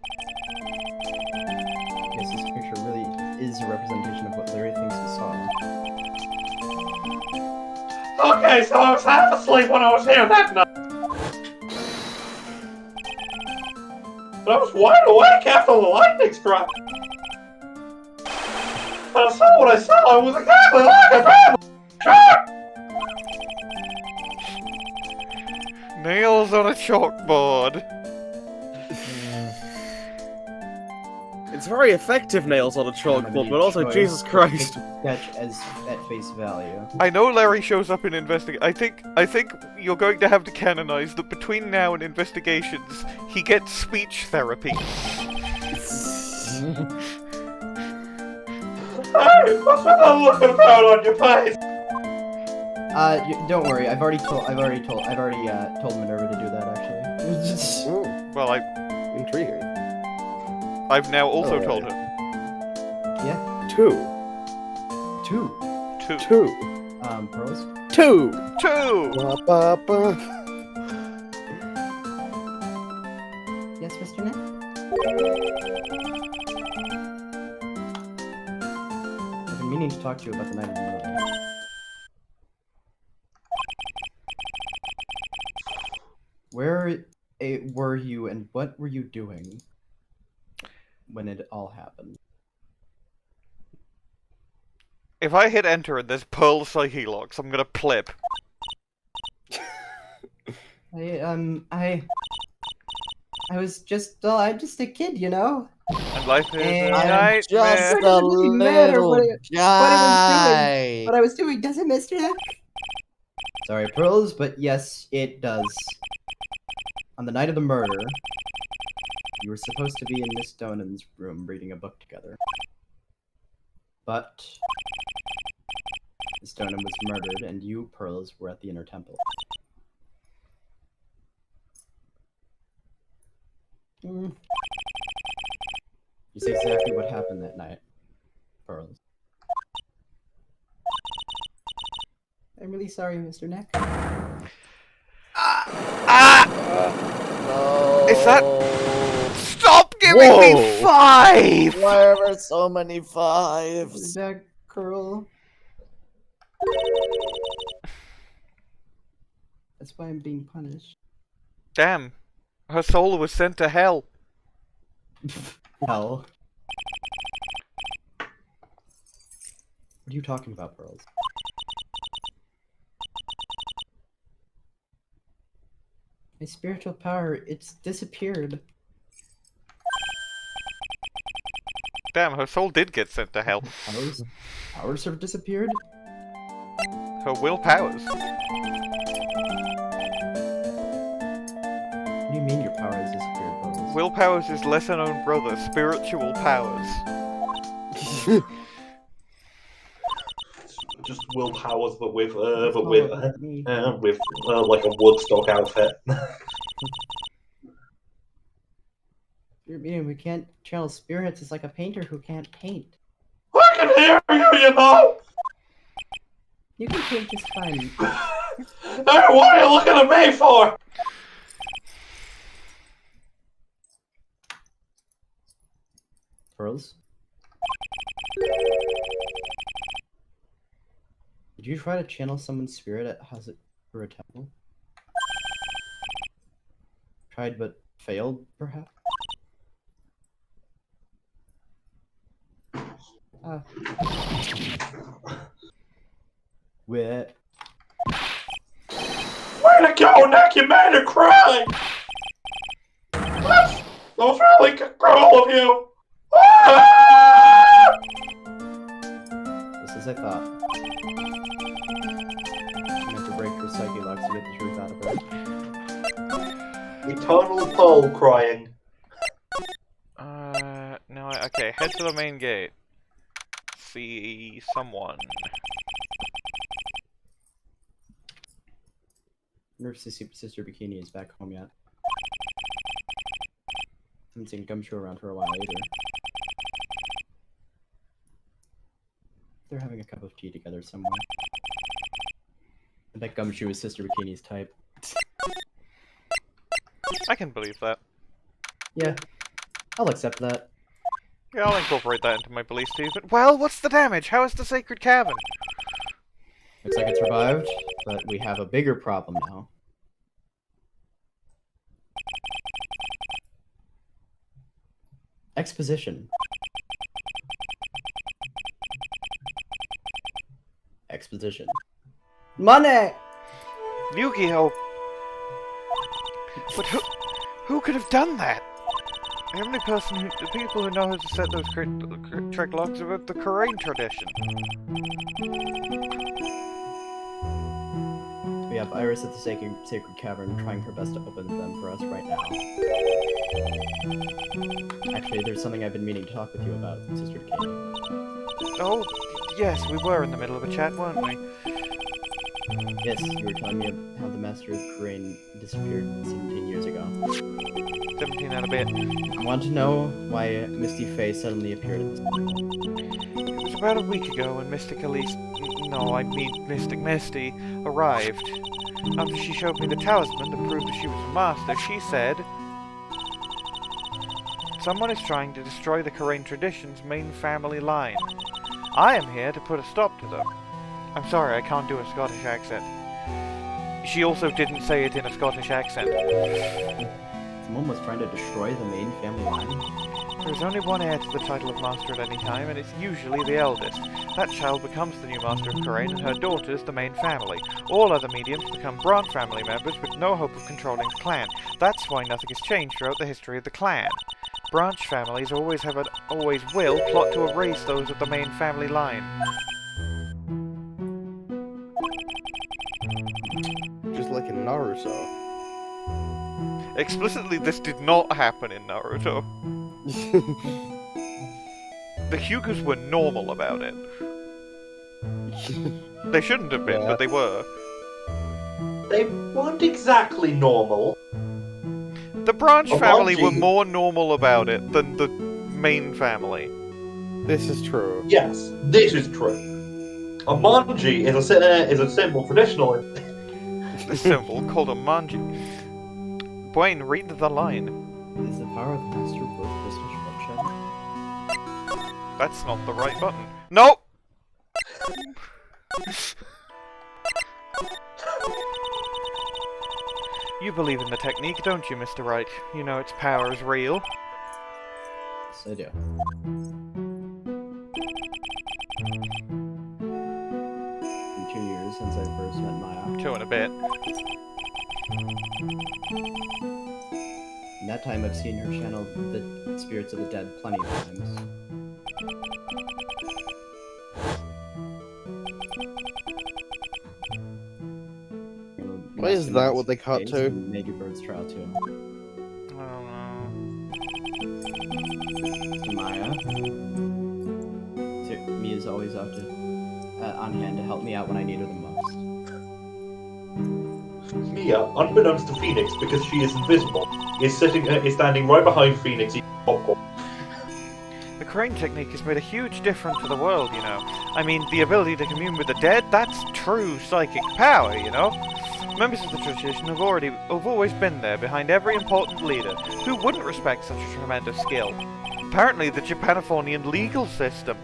Yes, this picture really is a representation of what Larry thinks he saw. Okay, so I was half asleep when I was here that night. But I was wide awake after the lightning struck. And I saw what I saw. It was exactly like a bad Nails on a chalkboard. It's very effective nails on a chalkboard, but also Jesus Christ. Sketch as at face value. I know Larry shows up in I think you're going to have to canonize that between now and investigations, he gets speech therapy. Hey, what's with that look about on your face? Don't worry. I've already told Minerva to do that actually. Ooh, Well, intriguing. I've now also Alright. told her. Yeah. Two. Pearls. Two. Two! Ba-ba-ba. Yes, Mr. Nick? I've been meaning to talk to you about the night of the murder. Where were you and what were you doing when it all happened? If I hit enter and there's Pearl Psyche locks, I'm gonna plip. I was just, I'm just a kid, you know? And life is a And nightmare. Just It a doesn't really matter little what I guy. What I was doing, does it, Mr. Nick? Sorry, Pearls, but yes, it does. On the night of the murder, you were supposed to be in Miss Doughnim's room reading a book together. But Miss Doughnim was murdered, and you, Pearls, were at the Inner Temple. You say exactly what happened that night, Pearls. I'm really sorry, Mr. Nick. No. Is that- Stop giving me Whoa. 5! Why are there so many fives? That girl. That's why I'm being punished. Damn. Her soul was sent to hell. Hell. What are you talking about, Pearls? My spiritual power, it's disappeared. Damn, her soul did get sent to hell. Powers have disappeared? Her will powers. What do you mean your power has disappeared, Pearls? Will powers is lesser known brother, spiritual powers. Just willpowers, but with It's all with about me. like a Woodstock outfit. You mean we can't channel spirits? It's like a painter who can't paint. I can hear you, you know. You can paint just fine. Hey, what are you looking at me for? Pearls? Did you try to channel someone's spirit at through a temple? Tried but failed, perhaps? Where? Way to go, Nick! You made her cry! That was really cool of you! Ah! Just as I thought. I meant to break her psyche locks to get the truth out of her. Eternal Pearl crying. No, okay, head to the main gate. See someone. I wonder if Sister Bikini is back home yet. Haven't seen Gumshoe around for a while either. They're having a cup of tea together somewhere. I bet Gumshoe is Sister Bikini's type. I can believe that. Yeah, I'll accept that. Yeah, I'll incorporate that into my beliefs too, but well, what's the damage? How is the sacred cavern? Looks like it survived, but we have a bigger problem now. Exposition. Exposition. Money! Yu-Gi-Oh! But who could have done that? The only person the people who know how to set those trick locks about the Korean tradition. We have Iris at the sacred cavern trying her best to open them for us right now. Actually, there's something I've been meaning to talk with you about, Sister Bikini. Oh, yes, we were in the middle of a chat, weren't we? Yes, you were telling me how the Master of Korean disappeared 17 years ago. 17 and a bit. I want to know why Misty Faye suddenly appeared at this. It was about a week ago when Mystic Elise... No, I mean Mystic Misty arrived. After she showed me the talisman that proved that she was a master, she said... Someone is trying to destroy the Korean tradition's main family line. I am here to put a stop to them. I'm sorry, I can't do a Scottish accent. She also didn't say it in a Scottish accent. Someone was trying to destroy the main family line? There's only one heir to the title of master at any time, and it's usually the eldest. That child becomes the new master of Korean, and her daughter's the main family. All other mediums become branch family members with no hope of controlling the clan. That's why nothing has changed throughout the history of the clan. Branch families always will plot to erase those of the main family line. Just like in Naruto. Explicitly, this did not happen in Naruto. The Hyugas were normal about it. They shouldn't have been, but they were. They weren't exactly normal. The branch family were Manji. more normal about it than the main family. This is true. Yes, this is true. A manji is a simple traditional. The symbol called a manji. Bwain, read the line. Is the power of the Master worth this much bloodshed? That's not the right button. Nope! You believe in the technique, don't you, Mr. Wright? You know its power is real. Yes, I do. Been 2 years since I first met Maya. 2 and a bit. In that time, I've seen her channel the spirits of the dead plenty of times. Why is that what they cut to? Maybe Byrde's trial too. I don't know. To Maya. So, Mia's always out to, on hand to help me out when I need her the most. Mia, unbeknownst to Phoenix, because she is invisible, is standing right behind Phoenix eating popcorn. The crane technique has made a huge difference to the world, you know. I mean, the ability to commune with the dead, that's true psychic power, you know. Members of the tradition have always been there behind every important leader. Who wouldn't respect such a tremendous skill? Apparently the Japanifornian legal system.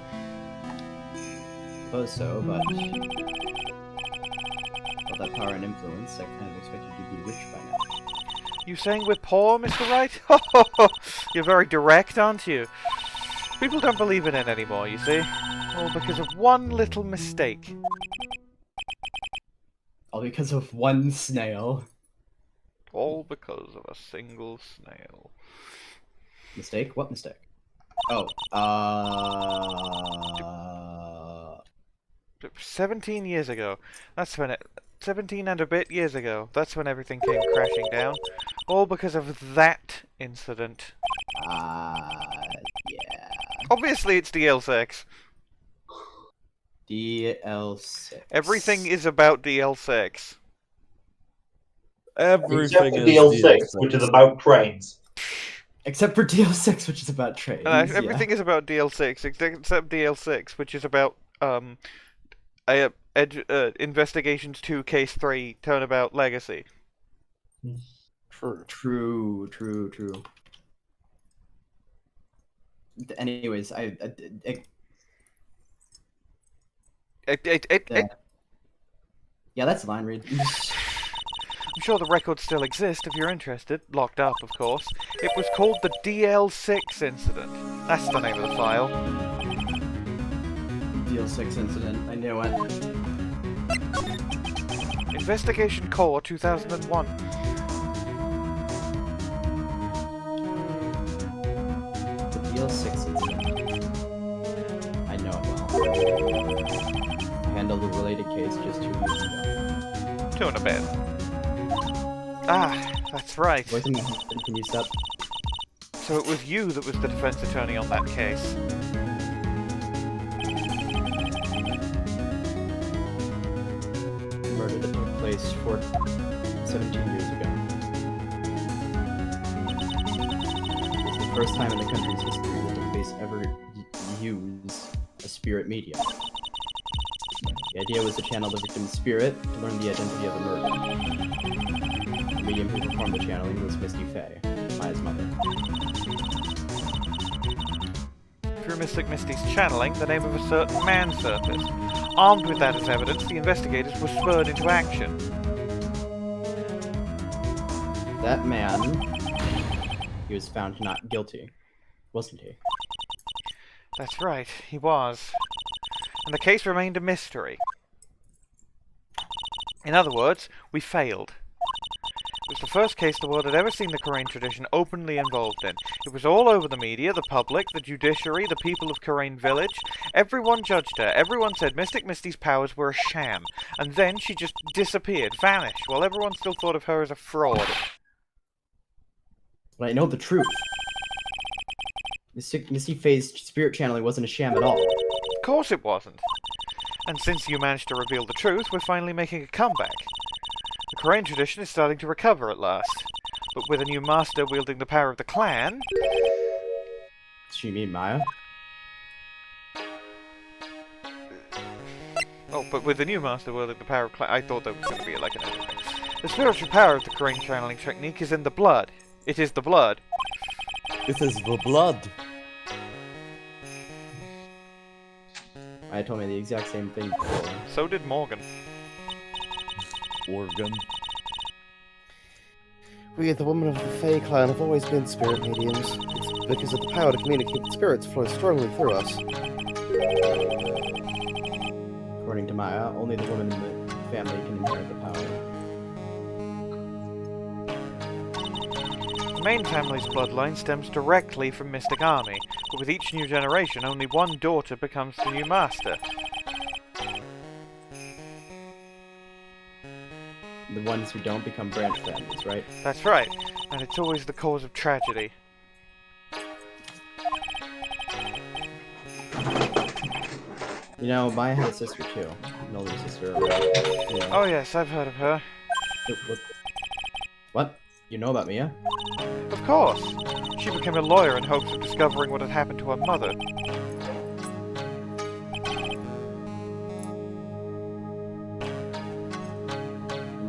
Suppose so, but with that power and influence, I kind of expected you to be rich by now. You saying we're poor, Mr. Wright? You're very direct, aren't you? People don't believe in it anymore, you see. All because of one little mistake. All because of one snail. All because of a single snail. Mistake? What mistake? Oh, 17 years ago. That's when it... 17 and a bit years ago. That's when everything came crashing down. All because of that incident. yeah. Obviously it's DL6. DL6. Everything is about DL6. Everything Except for is DL6, which is about trains. Except for DL6, which is about trains. Everything is about DL6, except DL6, which is about Investigations 2, Case 3, Turnabout Legacy. True. Anyways, yeah, that's a line read. I'm sure the records still exist if you're interested. Locked up, of course. It was called the DL6 incident. That's the name of the file. DL6 incident. I knew it. Investigation Core 2001. The DL6 incident. I know it well. I handled a related case just 2 years ago. 2 and a bit. Ah, that's right. Voice of my husband, can you stop? So it was you that was the defense attorney on that case. The murder that took place 17 years ago. It's the first time in the country's history that the police ever use a spirit medium. The idea was to channel the victim's spirit to learn the identity of the murder. The medium who performed the channeling was Misty Faye, Maya's mother. Through Mystic Misty's channeling, the name of a certain man surfaced. Armed with that as evidence, the investigators were spurred into action. That man, he was found not guilty, wasn't he? That's right, he was. And the case remained a mystery. In other words, we failed. It was the first case the world had ever seen the Karain tradition openly involved in. It was all over the media, the public, the judiciary, the people of Karain village. Everyone judged her. Everyone said Mystic Misty's powers were a sham. And then she just disappeared, vanished, while everyone still thought of her as a fraud. But I know the truth. Misty Faye's spirit channeling wasn't a sham at all. Of course it wasn't. And since you managed to reveal the truth, we're finally making a comeback. The Karain tradition is starting to recover at last. But with a new master wielding the power of the clan... Does she mean Maya? Oh, but with the new master wielding the power of clan... I thought that was going to be like an everything. The spiritual power of the Karain channeling technique is in the blood. It is the blood. It is the blood. Maya told me the exact same thing before. So did Morgan. Organ. We, the women of the Fae clan, have always been spirit mediums. It's because of the power to communicate with spirits flows strongly through us. According to Maya, only the woman in the family can inherit the power. The main family's bloodline stems directly from Mystic Army, but with each new generation, only one daughter becomes the new master. The ones who don't become branch families, right? That's right, and it's always the cause of tragedy. You know, Maya had a sister too. An older sister. Oh yes, I've heard of her. What? You know about Mia? Of course! She became a lawyer in hopes of discovering what had happened to her mother.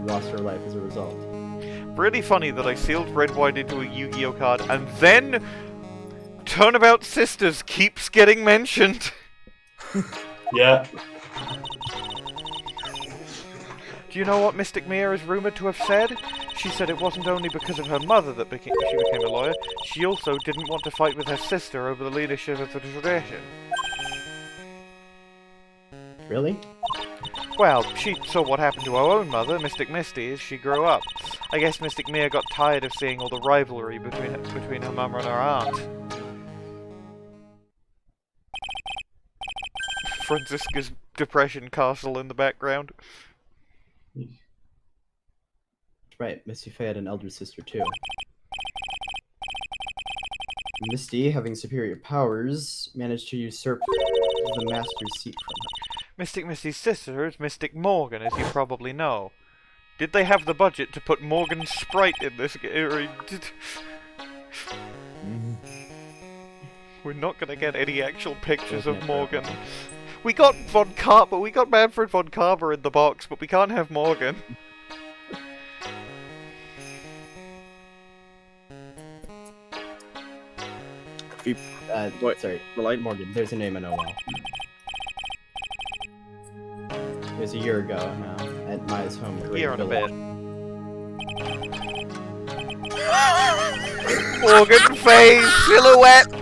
Lost her life as a result. Really funny that I sealed Red White into a Yu-Gi-Oh card, and then Turnabout Sisters keeps getting mentioned. Yeah. Do you know what Mystic Mia is rumored to have said? She said it wasn't only because of her mother that she became a lawyer, she also didn't want to fight with her sister over the leadership of the tradition. Really? Well, she saw what happened to her own mother, Mystic Misty, as she grew up. I guess Mystic Mia got tired of seeing all the rivalry between her mama and her aunt. Franziska's depression castle in the background. Right, Misty Faye had an elder sister too. Misty, having superior powers, managed to usurp the master's seat from her. Mystic Misty's sister is Mystic Morgan, as you probably know. Did they have the budget to put Morgan's sprite in this game? We're not gonna get any actual pictures of Morgan. We got Manfred von Karma in the box, but we can't have Morgan. Sorry, DeLite? Morgan. There's a name I know well. It was a year ago now, at Maya's home. Year and a bit. Morgan face silhouette!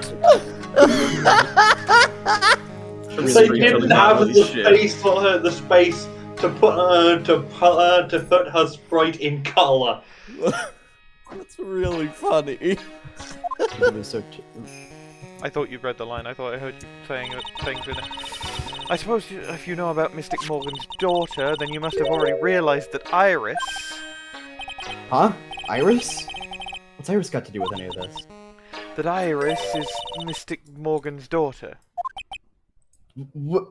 They didn't have the space to put her sprite in colour. That's really funny. It was so I thought you read the line. I thought I heard you saying things in it. I suppose if you know about Mystic Morgan's daughter, then you must have already realized that Iris... Huh? Iris? What's Iris got to do with any of this? That Iris is Mystic Morgan's daughter. What?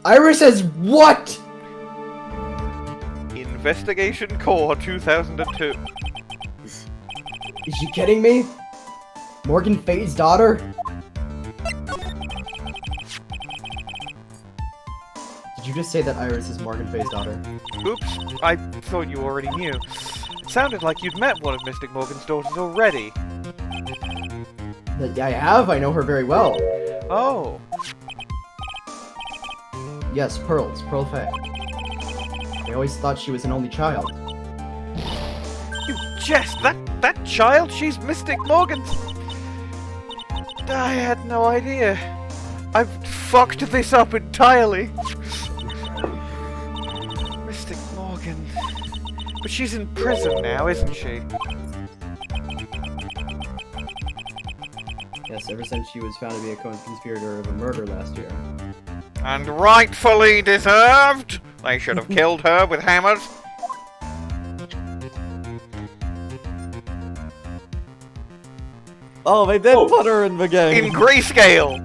Iris is what? Investigation Core 2002. Is she kidding me? Morgan Faye's daughter? Did you just say that Iris is Morgan Faye's daughter? Oops, I thought you already knew. It sounded like you'd met one of Mystic Morgan's daughters already. I have, I know her very well. Oh. Yes, Pearl Faye. I always thought she was an only child. You jest! That child? She's Mystic Morgan's... I had no idea. I've fucked this up entirely. Mystic Morgan... But she's in prison now, isn't she? Yes, ever since she was found to be a co-conspirator of a murder last year. And rightfully deserved! They should have killed her with hammers. Oh, they did put her in the game. In grayscale!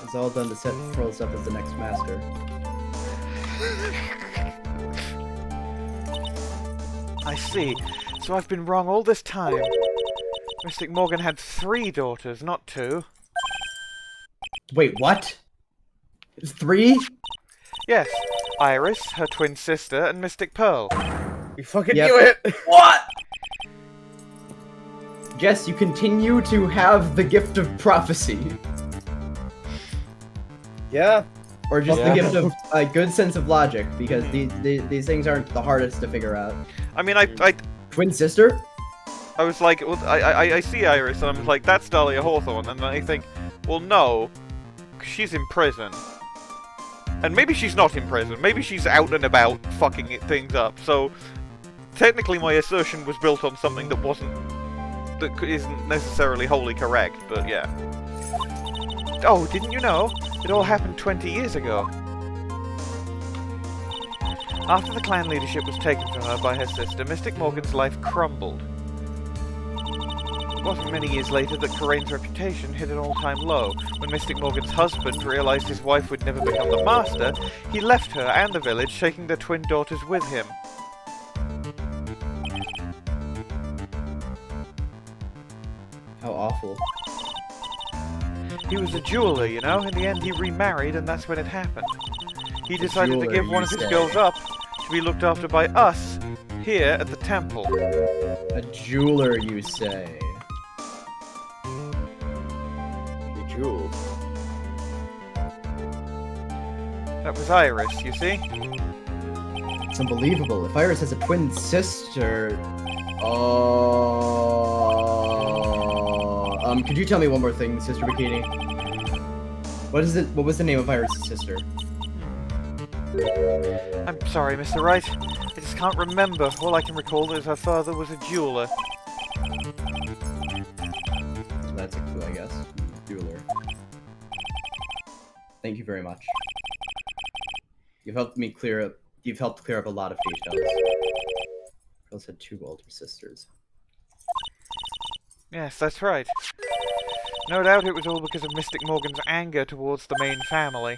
It's all done to set Pearls up as the next master. I see. So I've been wrong all this time. Mystic Morgan had 3 daughters, not 2. Wait, what? 3? Yes. Iris, her twin sister, and Mystic Pearl. We fucking Yep. knew it! What? Jess, you continue to have the gift of prophecy. Yeah. Or just Yeah. the gift of a good sense of logic, because these things aren't the hardest to figure out. I mean, I Twin sister? was like, well, I see Iris, and I'm like, that's Dahlia Hawthorne, and then I think, well, no, 'cause she's in prison. And maybe she's not in prison, maybe she's out and about fucking things up, so technically my assertion was built on something that isn't necessarily wholly correct, but yeah. Oh, didn't you know? It all happened 20 years ago. After the clan leadership was taken from her by her sister, Mystic Morgan's life crumbled. It wasn't many years later that Coraine's reputation hit an all-time low. When Mystic Morgan's husband realized his wife would never become the master, he left her and the village, taking their twin daughters with him. How awful. He was a jeweler, you know. In the end, he remarried, and that's when it happened. He decided to jeweler, give one you of his say. girls up to be looked after by us, here at the temple. A jeweler, you say? Bejeweled. That was Iris, you see? It's unbelievable. If Iris has a twin sister... could you tell me one more thing, Sister Bikini? What was the name of Iris' sister? I'm sorry, Mr. Wright. I just can't remember. All I can recall is her father was a jeweler. So that's a clue, I guess. Jeweler. Thank you very much. You've helped clear up a lot of details. Girls had 2 older sisters. Yes, that's right. No doubt it was all because of Mystic Morgan's anger towards the main family.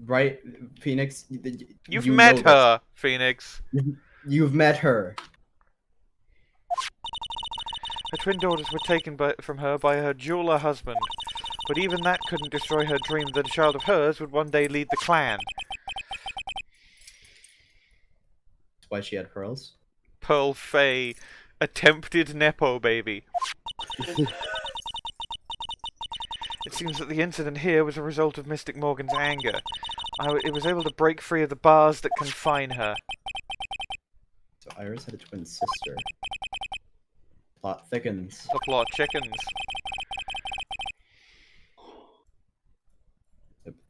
Right, Phoenix? You've met her, Phoenix. You've met her. Her twin daughters were taken from her by her jeweler husband, but even that couldn't destroy her dream that a child of hers would one day lead the clan. That's why she had pearls? Pearl Fay, attempted Nepo baby. It seems that the incident here was a result of Mystic Morgan's anger. It was able to break free of the bars that confine her. So Iris had a twin sister. Plot thickens. The plot chickens.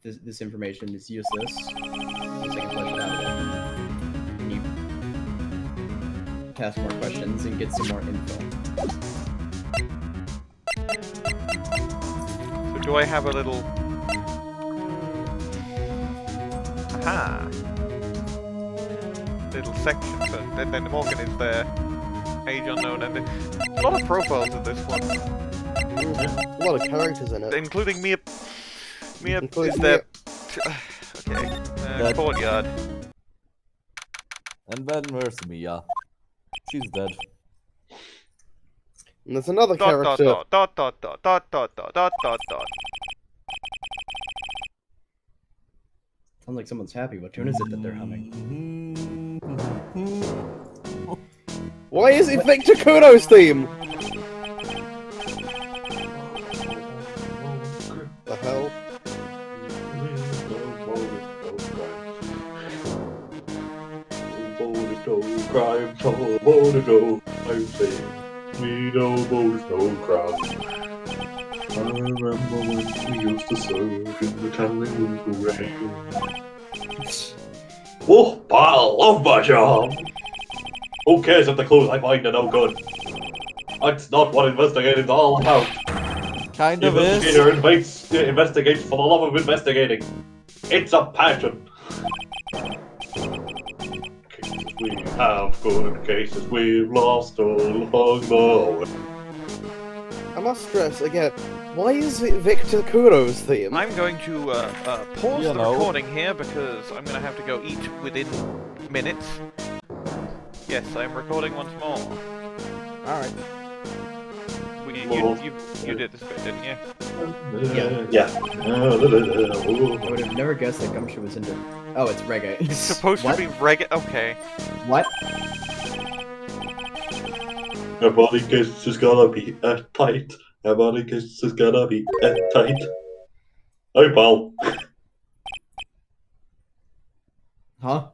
This information is useless. So I can flesh it out a bit. We need to ask more questions and get some more info. So do I have a little... Aha! Little section, but then Morgan is there. Age unknown, and a lot of profiles in this one. A lot of characters in it. Including Mia. Mia Including is there. Mia. Okay. Courtyard. And then where's Mia? She's dead. And there's another Dot character. dot dot dot dot dot dot dot dot dot dot. Sounds like someone's happy. What tune is it that they're humming? Why is it Victor Kuno's theme? The hell? Crime, trouble, Bonito, I'm saying, we know both no crime. I remember when we used to serve in the Italian rain. Oh, pal, love my job! Who cares if the clues I find are no good? That's not what investigating's all about. Kind The of is. investigator investigates for the love of investigating. It's a passion. Cases we have, good cases we've lost all along the way. I must stress again, why is it Victor Kuno's theme? I'm going to pause You the know. recording here because I'm going to have to go eat within minutes. Yes, I'm recording once more. Alright. You did this bit, didn't you? Yeah. I would have never guessed that Gumshoe was into... Oh, it's reggae. It's supposed What? to be reggae. Okay. What? Her body kiss is gonna be tight. Her body kiss is gonna be tight. Hey, pal. Huh?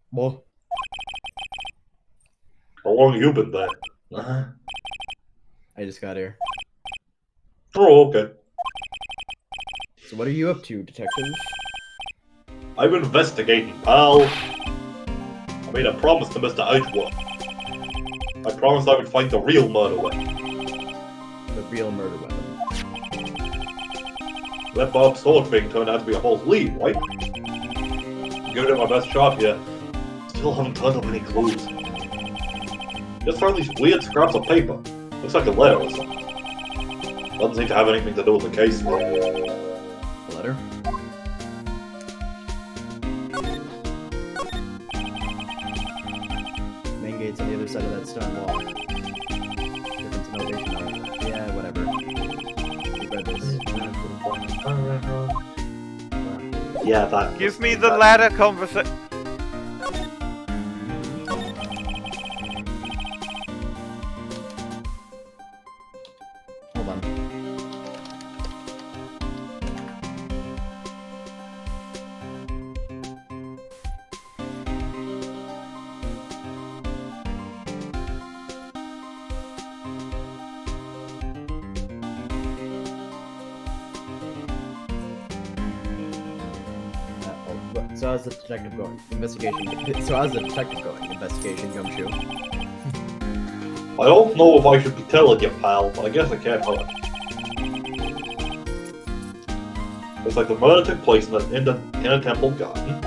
What? How long have you been there? I just got here. Oh, okay. So what are you up to, detective? I'm investigating, pal. I made a promise to Mr. Edgeworth. I promised I would find the real murder weapon. The real murder weapon. That Bob's sword thing turned out to be a false lead, right? Giving it my best shot here. Still haven't turned up any clues. Just found these weird scraps of paper. Looks like a letter or something. Doesn't seem to have anything to do with the case, though. A letter? Main gate's on the other side of that stone wall. Difference in elevation on it. Yeah, whatever. You read this. Yeah, that. Give me the ladder conversation. Hold on. So how's the detective going? Investigation. So how's the detective going? Investigation, Gumshoe. I don't know if I should be telling you, pal, but I guess I can't help it. It's like the murder took place in a temple garden.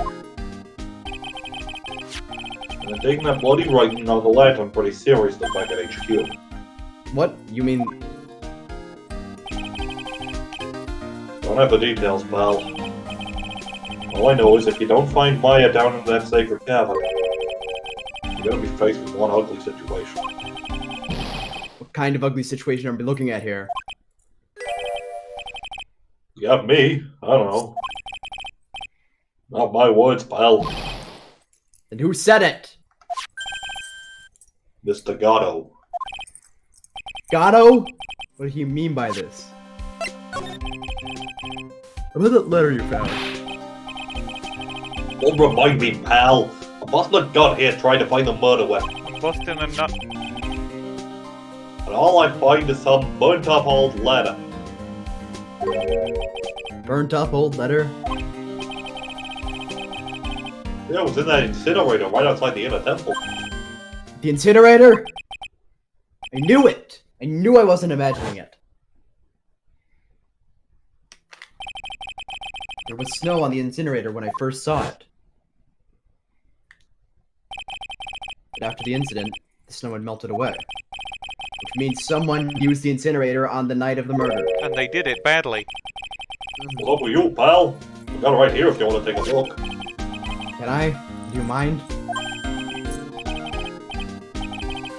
And they're taking that bloody writing on the lantern pretty seriously back at HQ. What? You mean... Don't have the details, pal. All I know is if you don't find Maya down in that sacred cavern, you're gonna be faced with one ugly situation. What kind of ugly situation are we looking at here? You have me. I don't know. Not my words, pal. And who said it? Mr. Godot. Godot? What do you mean by this? What was that letter you found? Don't remind me, pal. I must not got here trying to find the murder weapon. Busting a nut. And all I find is some burnt up old letter. Burnt up old letter? Yeah, it was in that incinerator right outside the inner temple. The incinerator? I knew it! I knew I wasn't imagining it. There was snow on the incinerator when I first saw it. But after the incident, the snow had melted away. Which means someone used the incinerator on the night of the murder. And they did it badly. Well, up with you, pal. I got it right here if you want to take a look. Can I? Do you mind?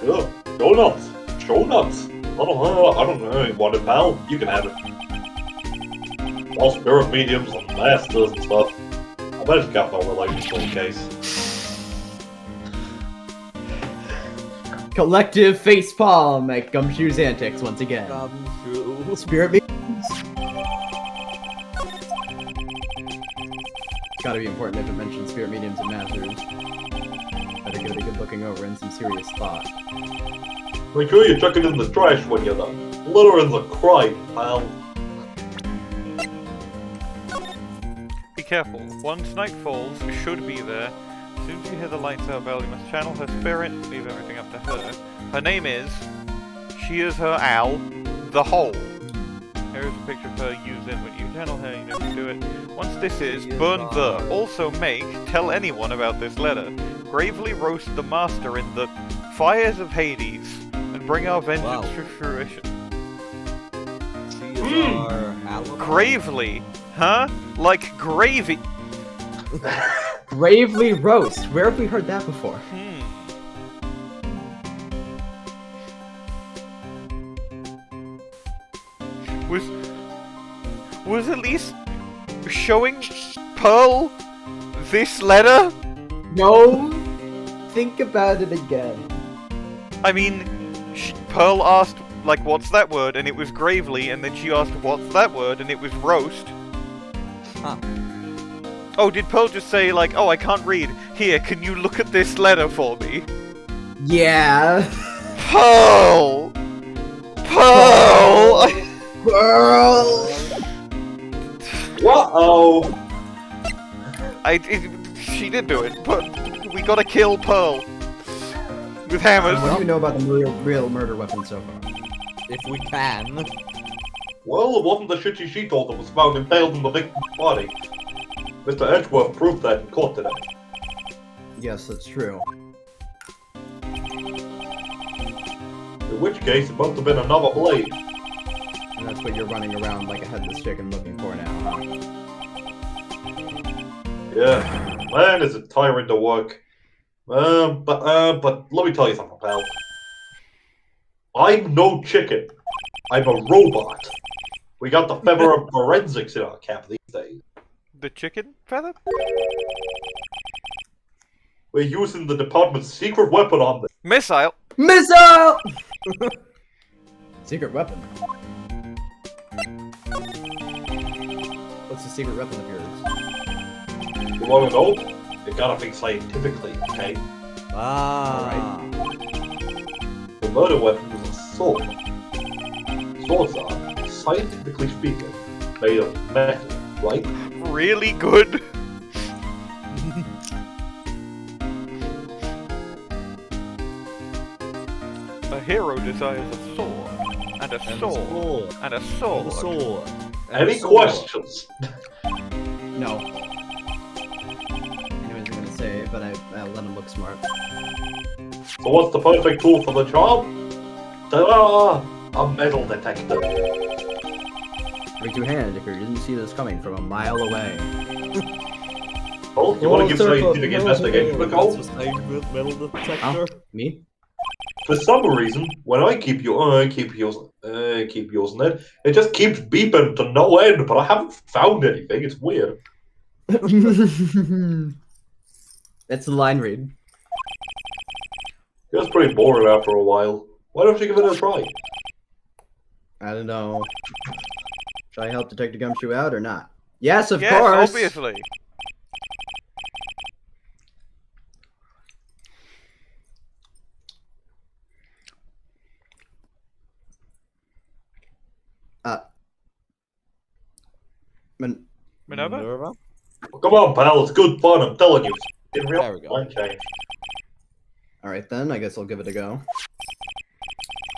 Sure. Go nuts. Show nuts. I don't know. You want it, pal? You can have it. All spirit mediums and masters and stuff. I bet it's got no relation to the case. Collective facepalm at Gumshoe's antics once again. Gumshoe. Spirit mediums? It's gotta be important if it mentions spirit mediums and masters. Better give it a good looking over and some serious thought. Make sure you chuck it in the trash when you're done. Litter in the crime, pal. Be careful. Once night falls, should be there. As soon as you hear the lights out bell, you must channel her spirit, leave everything up to her. Her name is... She is her owl, the Hole. Here is a picture of her, use it when you channel her, you know to do it. Once this is, burn the... Also make, tell anyone about this letter. Gravely roast the master in the fires of Hades, and bring our vengeance to fruition. She is our alibi. Gravely? Huh? Like gravy? Gravely roast. Where have we heard that before? Was Elise showing Pearl this letter? No. Think about it again. I mean, Pearl asked, like, what's that word? And it was gravely, and then she asked, what's that word? And it was roast. Huh. Oh, did Pearl just say, like, oh, I can't read. Here, can you look at this letter for me? Yeah. Pearl! Pearl! Pearl! Uh-oh! She did do it, but we gotta kill Pearl. With hammers. What do you know about the real murder weapon so far? If we can. Well, it wasn't the shitty she told that was found impaled in the victim's body. Mr. Edgeworth proved that in court today. Yes, that's true. In which case, it must have been another blade. And that's what you're running around like a headless chicken looking for now, huh? Yeah, man, is it tiring to work. But let me tell you something, pal. I'm no chicken. I'm a robot. We got the feather of forensics in our cap these days. The chicken feather? We're using the department's secret weapon on this. Missile! Missile! Secret weapon. What's the secret weapon of yours? You wanna know? It gotta think scientifically, okay? Ah. The murder weapon was a sword. Swords are, scientifically speaking, made of metal, right? Really good. A hero desires a sword, and a sword, and a sword. Any questions? No. I knew he was gonna say it, but I let him look smart. So what's the perfect tool for the job? Ta-da! A metal detector. Very two-handed if you didn't see this coming from a mile away. Oh, you want to give scientific investigation a go? Metal detector. Me? For some reason, when I keep using it, it just keeps beeping to no end. But I haven't found anything. It's weird. It's the line read. It was pretty boring after a while. Why don't you give it a try? I don't know. Should I help Detective Gumshoe out or not? Yes, of Yes, course. obviously. Minerva? Come on, pal. It's good fun. I'm telling you. In real There we go. mind change. Alright then, I guess I'll give it a go.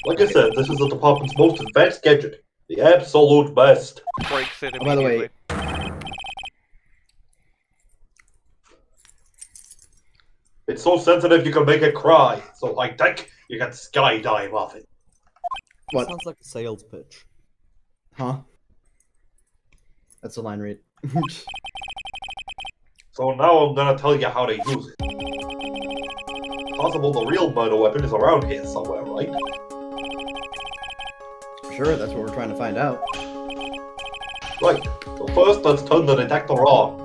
Like I said, this is the department's most advanced gadget. The absolute best. Breaks it Oh, by the way, immediately. It's so sensitive you can make it cry. So I think you can skydive off it. What? Sounds like a sales pitch. Huh? That's a line read. So now I'm gonna tell you how to use it. Possible the real murder weapon is around here somewhere, right? Sure, that's what we're trying to find out. Right. So first, let's turn the detector on.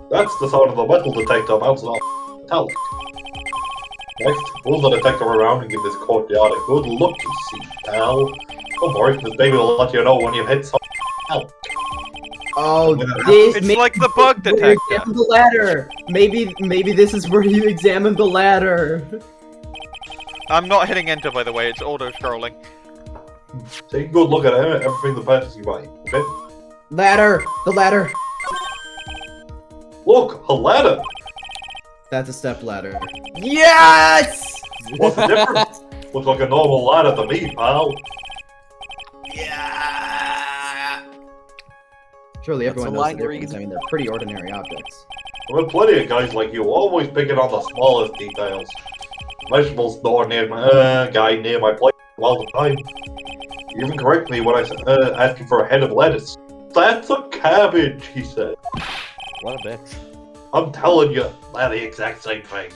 That's the sound of the metal detector bouncing off metallic. Next, move the detector around and give this courtyard a good look, you see, pal. Don't worry, this baby will let you know when you've hit something else. Oh, It's like the bug detector. Examine the ladder. Maybe this is where you examine the ladder. I'm not hitting enter, by the way. It's auto-scrolling. Take a good look at everything that passes you by, okay? Ladder. The ladder. Look, a ladder. That's a step ladder. Yes. What's the difference? Looks like a normal ladder to me, pal. Yeah. Surely everyone knows the difference. I mean, they're pretty ordinary objects. There are plenty of guys like you always picking on the smallest details. Vegetable store near my guy near my place all the time. You even correct me when I asked him for a head of lettuce. That's a cabbage, he said. What a bitch. I'm telling you, they're the exact same thing.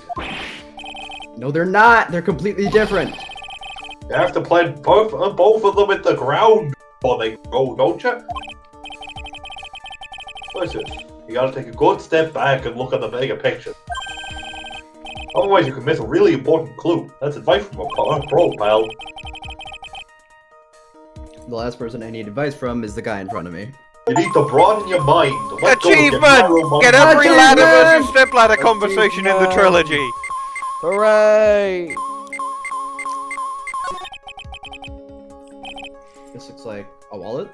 No, they're not. They're completely different. You have to plant both of them in the ground before they grow, don't you? Listen, you gotta take a good step back and look at the bigger picture. Otherwise, you can miss a really important clue. That's advice from a pro, pal. The last person I need advice from is the guy in front of me. You need to broaden your mind. Let go of your Achievement! narrow Get mind. every ladder versus step ladder conversation in the trilogy. Hooray! This looks like a wallet.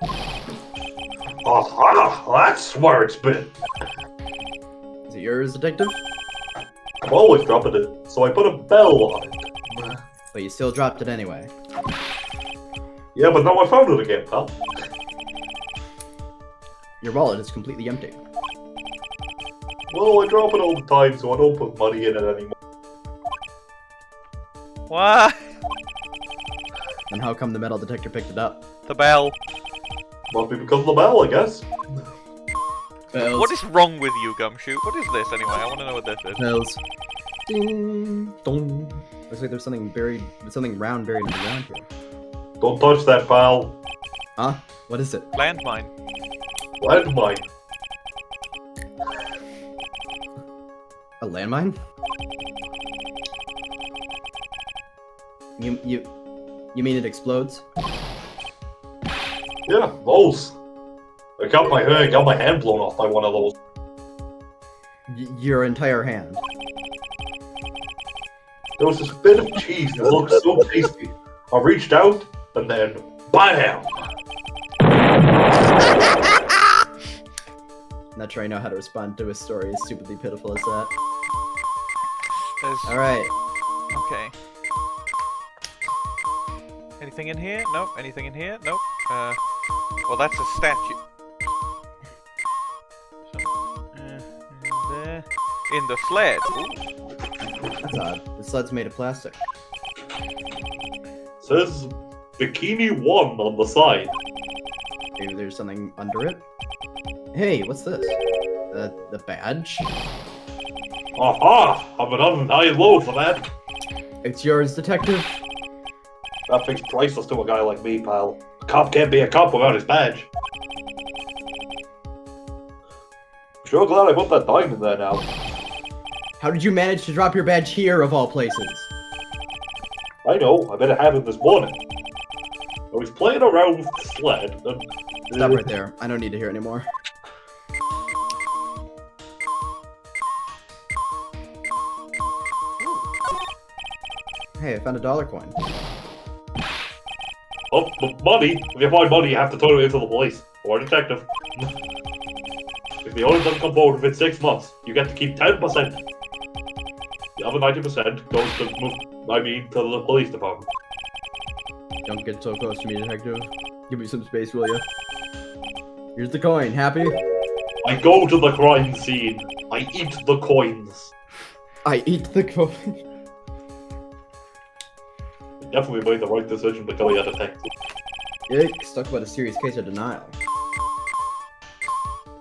Aha! That's where it's been. Is it yours, detective? I'm always dropping it, so I put a bell on it. But you still dropped it anyway. Yeah, but now I found it again, pal. Your wallet is completely empty. Well, I drop it all the time, so I don't put money in it anymore. What? And how come the metal detector picked it up? The bell. Must be because of the bell, I guess. Bells. What is wrong with you, Gumshoe? What is this anyway? I want to know what this is. Bells. Ding dong. Looks like there's something buried, something round buried in the ground here. Don't touch that, pal. Huh? What is it? Landmine. Landmine. A landmine? You mean it explodes? Yeah, those. I got my hand blown off by one of those. Your entire hand. There was this bit of cheese that looked so tasty. I reached out, and then BAM! Not sure I know how to respond to a story as stupidly pitiful as that. There's Alright. Okay. Anything in here? Nope. Anything in here? Nope. Well, that's a statue. So, in there. In the sled. Ooh. That's odd. The sled's made of plastic. Says Bikini 1 on the side. Maybe there's something under it. Hey, what's this? The badge? Aha! I'm an high low for that. It's yours, detective. That thing's priceless to a guy like me, pal. A cop can't be a cop without his badge. Sure glad I put that diamond there now. How did you manage to drop your badge here, of all places? I know, I bet it happened this morning. I was playing around with the sled and... Stop right there. I don't need to hear anymore. Hey, I found a dollar coin. Oh, money? If you find money, you have to turn it into the police. Or a detective. If the owner doesn't come forward within 6 months, you get to keep 10%. The other 90% goes to, to the police department. Don't get so close to me, detective. Give me some space, will you? Here's the coin. Happy? I go to the crime scene. I eat the coins. I eat the coin. You definitely made the right decision to become a detective. Yikes, talk about a serious case of denial.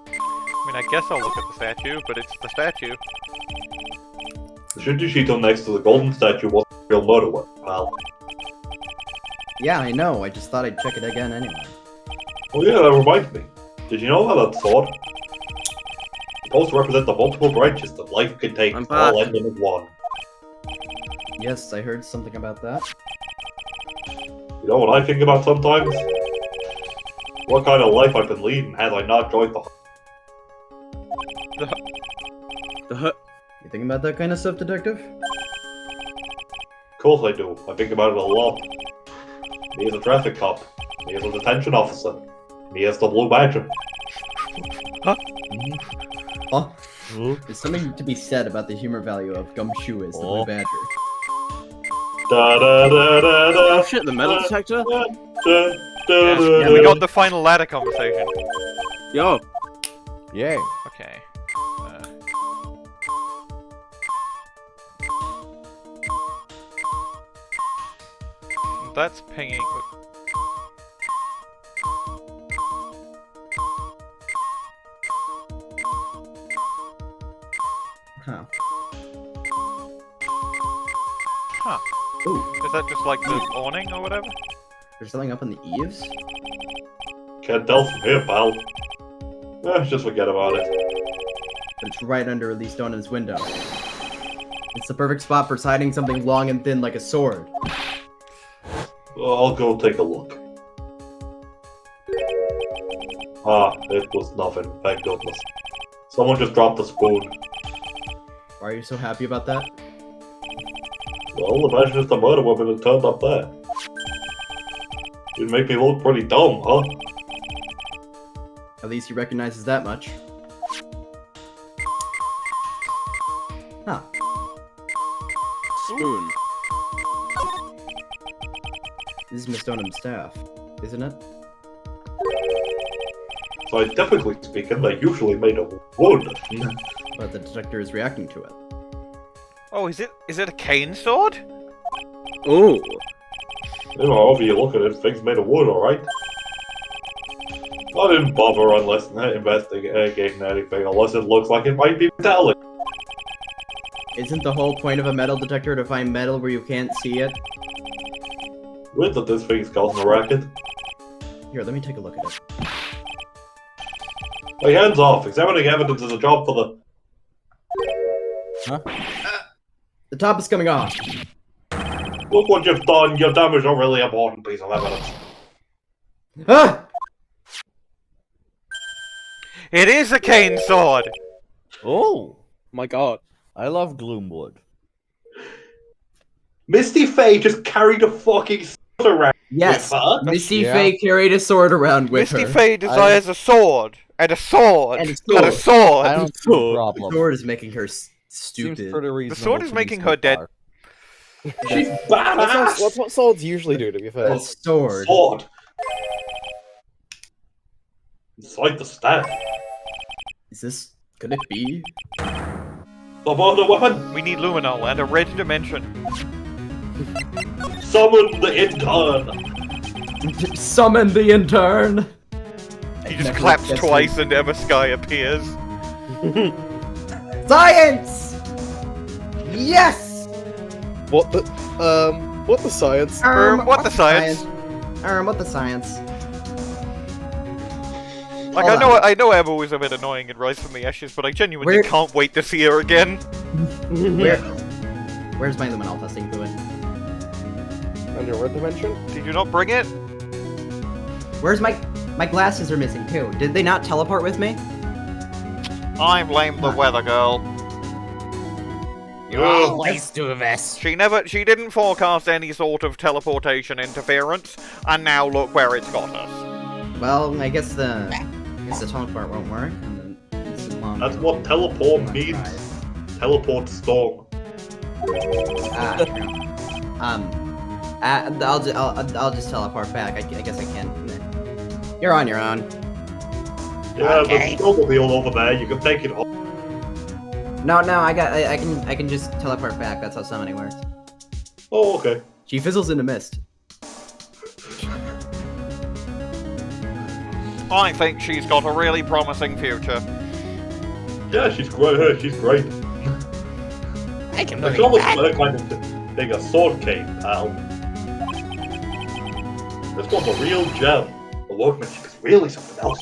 I mean, I guess I'll look at the statue, but it's the statue. The shooting sheet on next to the golden statue wasn't a real murder weapon, pal. Yeah, I know. I just thought I'd check it again anyway. Oh yeah, that reminds me. Did you know how that sword supposed to represent the multiple branches that life can take, I'm all back. ending in one? Yes, I heard something about that. You know what I think about sometimes? What kind of life I've been leading had I not joined the... You think about that kind of stuff, detective? Of course I do. I think about it a lot. Me as a traffic cop. Me as a detention officer. Me as the Blue Badger. Huh? There's something to be said about the humor value of Gumshoe as the Blue Badger. Da da da da da. Oh shit, the metal detector? Yeah, we got the final ladder conversation. Yo. Yay. Okay. That's pinging. Huh. Huh. Ooh, Is that just like the awning or whatever? there's something up on the eaves? Can't tell from here, pal. Just forget about it. But it's right under Elise Donovan's window. It's the perfect spot for hiding something long and thin like a sword. I'll go take a look. Ah, it was nothing, thank goodness. Someone just dropped a spoon. Why are you so happy about that? Well, imagine if the murder weapon had turned up there. It'd make me look pretty dumb, huh? At least he recognizes that much. Huh. Spoon. This is Miss Donham's staff, isn't it? Scientifically speaking, they're usually made of wood. But the detector is reacting to it. Oh, is it a cane sword? Ooh. You know, however you look at it, things made of wood, alright? I didn't bother unless investigating anything, unless it looks like it might be metallic. Isn't the whole point of a metal detector to find metal where you can't see it? Weird that this thing's causing a racket. Here, let me take a look at it. Like, hands off. Examining evidence is a job for the... The top is coming off. Look what you've done. You've damaged a really important piece of evidence. Ah! It is a cane sword! Oh, My god. I love Gloomwood. Misty Faye just carried a fucking sword around Yes, with her. Misty Yeah. Faye carried a sword around with Misty her. Faye desires a sword! And a sword! And a And a sword. sword! I don't see the The problem. sword is making her Seems stupid. pretty reasonable sword is to me making so her dead. far. She's badass! That's what swords usually do, to be fair. A sword. Sword. It's like the staff. Is this... Could it be? About the weapon. We need luminol and a red dimension. Summon the intern. Summon the intern! He just claps twice and Emma Sky appears. Science! Yes! What the science? What the science? What the science? Like, Hold I know Emma was a bit annoying in Rise from the Ashes, but I genuinely can't wait to see her again. Where's my luminol testing fluid? Under what dimension? Did you not bring it? Where's my glasses are missing too. Did they not teleport with me? I blame the weather girl. You always do this. She didn't forecast any sort of teleportation interference, and now look where it's got us. Well, I guess the teleport won't work. And then That's what teleport means. Teleport storm. I'll just teleport back. I guess I can. You're on your own. Yeah, but the snowmobile over there, you can take it home. No, I can just teleport back. That's how summoning works. Oh, okay. She fizzles into mist. I think she's got a really promising future. Yeah, she's great. She's great. I can It's almost her kind of thing, a sword cane, pal. This one's a real gem. The workmanship is really something else.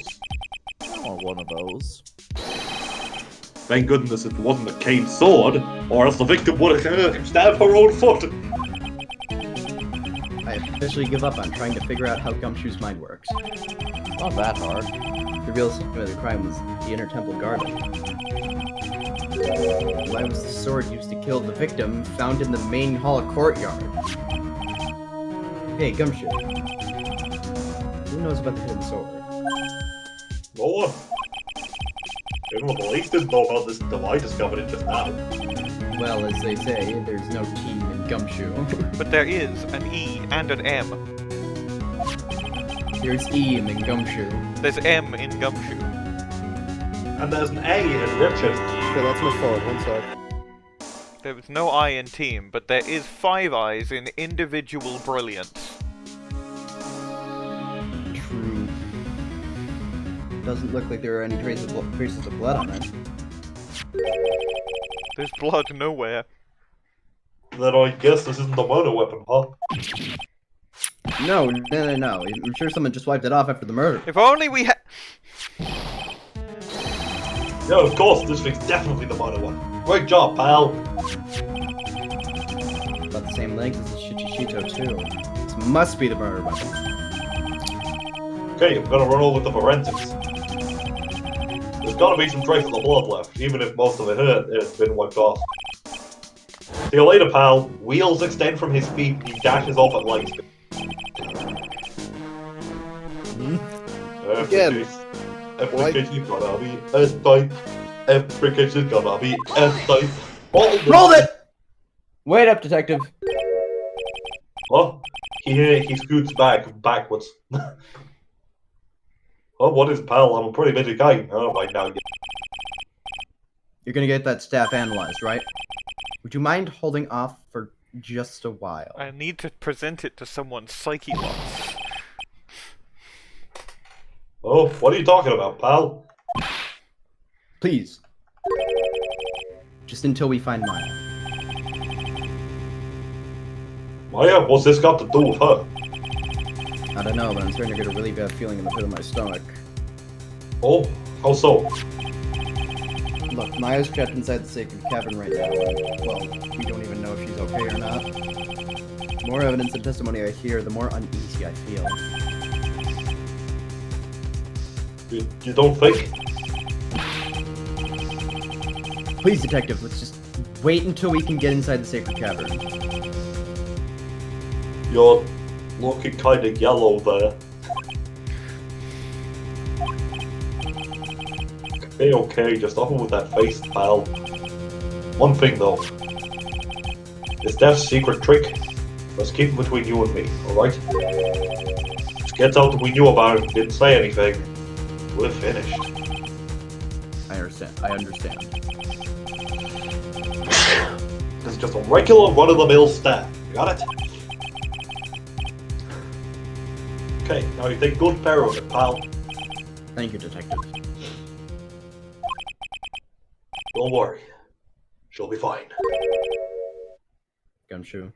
Oh, one of those. Thank goodness it wasn't a cane sword, or else the victim would have stabbed her own foot. I officially give up on trying to figure out how Gumshoe's mind works. Not that hard. Reveals whether the crime was the inner temple garden. Why was the sword used to kill the victim found in the main hall courtyard? Hey, Gumshoe. Who knows about the hidden sword? No one. Even the police didn't know about this until I discovered it just now. Well, as they say, there's no team in Gumshoe. But there is an E and an M. There's E in Gumshoe. There's M in Gumshoe. And there's an A in Richard. Okay, let's move forward. One sec. There was no I in team, but there is 5 I's in individual brilliance. True. Doesn't look like there are any traces of blood on it. There's blood nowhere. Then I guess this isn't the murder weapon, huh? No. I'm sure someone just wiped it off after the murder. If only we had. Yeah, of course, this thing's definitely the murder weapon. Great job, pal. About the same length as the Shichishito too. This must be the murder weapon. Okay, I'm gonna run over the forensics. There's gotta be some trace of the blood left, even if most of it has been wiped off. See you later, pal. Wheels extend from his feet, he dashes off at light speed. Again. Application's gonna be tight. Application's gonna be tight. Roll it! Wait up, detective. Oh, he scoots backwards. Oh, what is pal? I'm a pretty busy guy. Oh, right now. You're gonna get that staff analyzed, right? Would you mind holding off for just a while? I need to present it to someone psyche lost. Oh, what are you talking about, pal? Please. Just until we find Maya. Maya, what's this got to do with her? I don't know, but I'm starting to get a really bad feeling in the pit of my stomach. Oh, how so? Look, Maya's trapped inside the sacred cavern right now. Well, we don't even know if she's okay or not. The more evidence and testimony I hear, the more uneasy I feel. You don't think? Please, detective, let's just wait until we can get inside the sacred cavern. You're looking kind of yellow there. Okay, just off with that face, pal. One thing though. It's that secret trick. Let's keep it between you and me, alright? If it gets out that we knew about it and didn't say anything, we're finished. I understand. This is just a regular run-of-the-mill stab. Got it? Okay, now you take good care of it, pal. Thank you, Detective. Don't worry. She'll be fine. Gumshoe.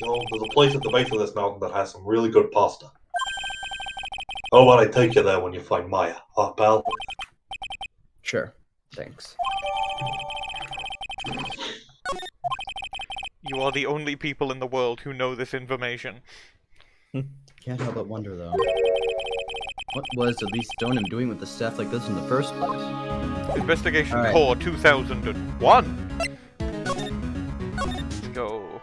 You know, there's a place at the base of this mountain that has some really good pasta. How about I take you there when you find Maya, huh, pal? Sure. Thanks. You are the only people in the world who know this information. Can't help but wonder, though. What was Elise Deauxnim doing with the staff like this in the first place? Investigation Alright. Core 2001. Let's go.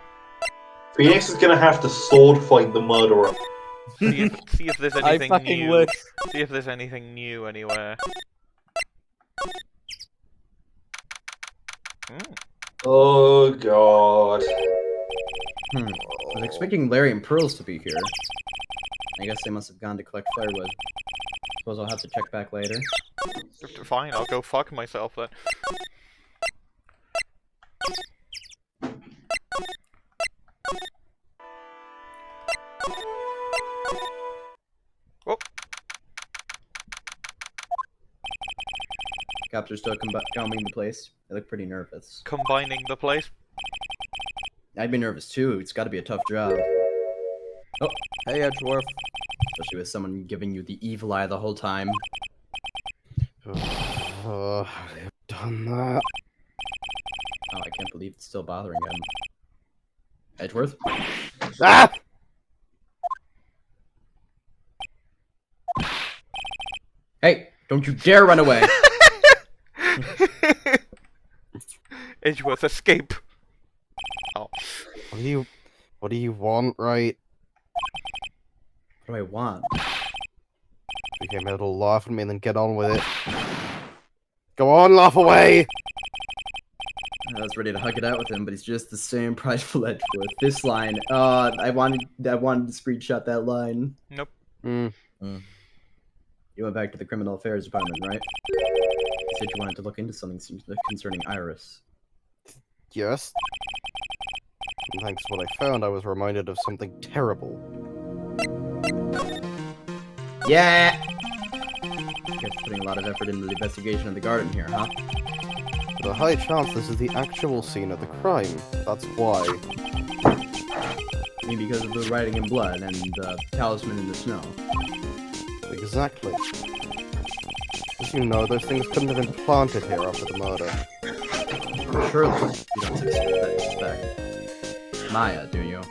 Phoenix is gonna have to sword fight the murderer. See if there's I anything fucking new. wish. See if there's anything new anywhere. Oh god. I was expecting Larry and Pearls to be here. I guess they must have gone to collect firewood. Suppose I'll have to check back later. Fine, I'll go fuck myself then. Oh, Cops are still combing the place. They look pretty nervous. combining the place. I'd be nervous too. It's got to be a tough job. Oh, Hey, Edgeworth. especially with someone giving you the evil eye the whole time. I've done that. Oh, I can't believe it's still bothering him. Edgeworth? Ah! Hey, don't you dare run away! Edgeworth, escape. Oh, What do you want, right? What do I want? You came here to laugh at me and then get on with it. Go on, laugh away! I was ready to hug it out with him, but he's just the same prideful Edgeworth. This line, I wanted to screenshot that line. nope. You went back to the criminal affairs department, right? You said you wanted to look into something concerning Iris. Yes. And thanks to what I found, I was reminded of something terrible. Yeah! Guess putting a lot of effort into the investigation of the garden here, huh? There's a high chance this is the actual scene of the crime. That's why. Maybe because of the writing in blood and the talisman in the snow. Exactly. As you know, those things couldn't have been planted here after the murder. Surely you don't suspect Maya, do you?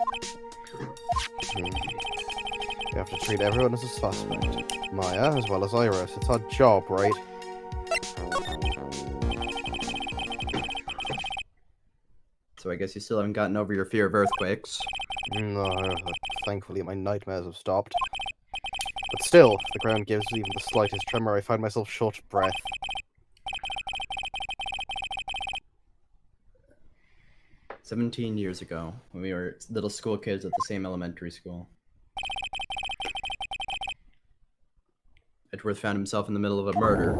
You have to treat everyone as a suspect. Maya, as well as Iris. It's our job, right? So I guess you still haven't gotten over your fear of earthquakes. No, thankfully my nightmares have stopped. But still, if the ground gives even the slightest tremor, I find myself short of breath. "17 years ago, when we were little school kids at the same elementary school. Edgeworth found himself in the middle of a murder. It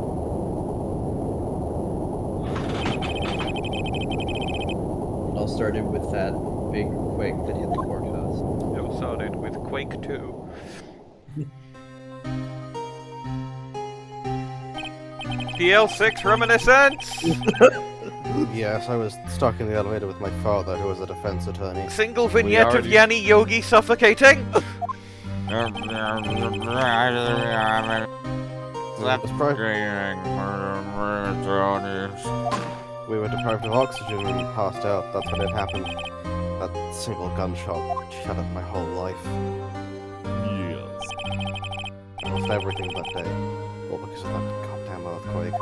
all started with that big quake that hit the courthouse. It all started with Quake 2. DL6 reminiscence! Yes, I was stuck in the elevator with my father, who was a defense attorney. Single vignette of Yanni Yogi suffocating? We were deprived of oxygen and passed out. That's when it happened. That single gunshot shattered my whole life. Yes. I lost everything that day. All because of that goddamn earthquake.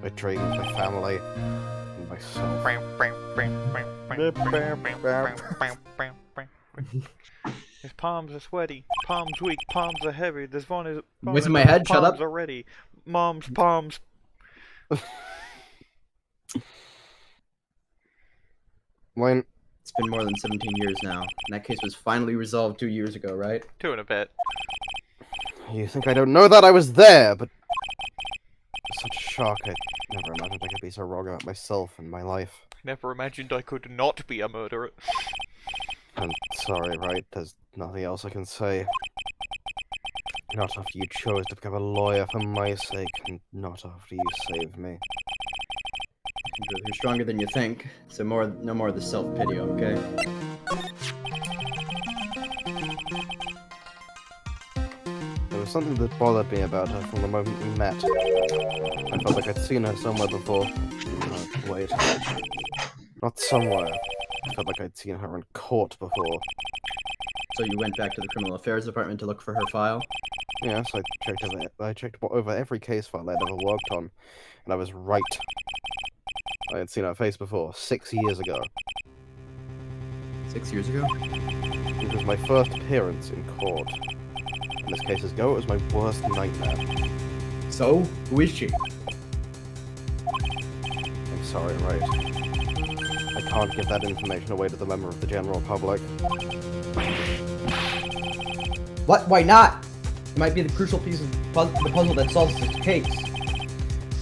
My dreams, my family, and myself. His palms are sweaty, palms weak, palms are heavy. This one is. Voice in my head, shut up. Palms are ready. Mom's palms. Bwain, It's been more than 17 years now, and that case was finally resolved 2 years ago, right? 2 and a bit. you think I don't know that? I was there, but... Such a shock, I never imagined I could be so wrong about myself and my life. Never imagined I could not be a murderer. I'm sorry, Wright, there's nothing else I can say. Not after you chose to become a lawyer for my sake, and not after you saved me. You're stronger than you think, so no more of the self-pity, okay? There was something that bothered me about her from the moment we met. I felt like I'd seen her somewhere before. No, wait. Not somewhere. I felt like I'd seen her in court before. So you went back to the criminal affairs department to look for her file? Yes, I checked over every case file I'd ever worked on, and I was right. I had seen her face before, 6 years ago. 6 years ago? It was my first appearance in court. And as cases go, it was my worst nightmare. So, who is she? I'm sorry, Wright. I can't give that information away to the member of the general public. What? Why not? It might be the crucial piece of the puzzle that solves this case.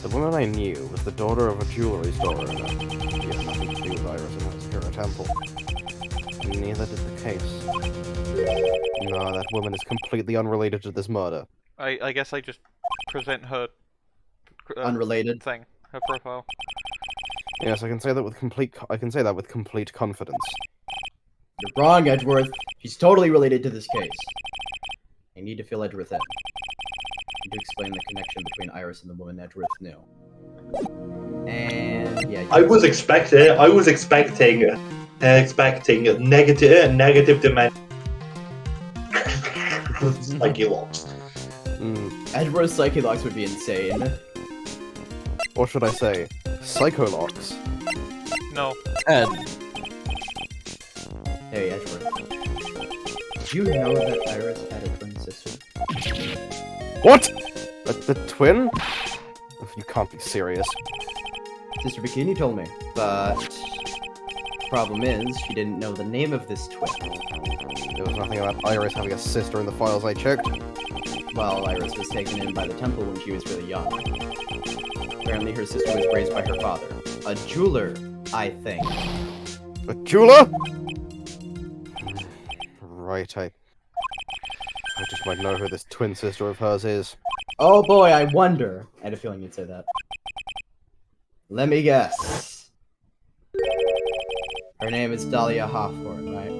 The woman I knew was the daughter of a jewelry store owner. She had nothing to do with Iris and her spirit temple. And neither did the case. No, that woman is completely unrelated to this murder. I guess I just present her... Unrelated? thing. Her profile. Yes, I can say that with complete confidence. You're wrong, Edgeworth. She's totally related to this case. I need to fill Edgeworth in. I need to explain the connection between Iris and the woman Edgeworth knew. And yeah. I was expecting negative dimension. Psyche-locks. Edgeworth's Psyche locks would be insane. Or should I say, psycholocks? No. Ed. Hey, Edgeworth. Did you know that Iris had a twin sister? What? The twin? You can't be serious. Sister Bikini told me, but problem is, she didn't know the name of this twin. There was nothing about Iris having a sister in the files I checked. Well, Iris was taken in by the temple when she was really young. Apparently her sister was raised by her father. A jeweler, I think. A jeweler? Right, I just might know who this twin sister of hers is. Oh boy, I wonder. I had a feeling you'd say that. Let me guess. Her name is Dahlia Hawthorne, right?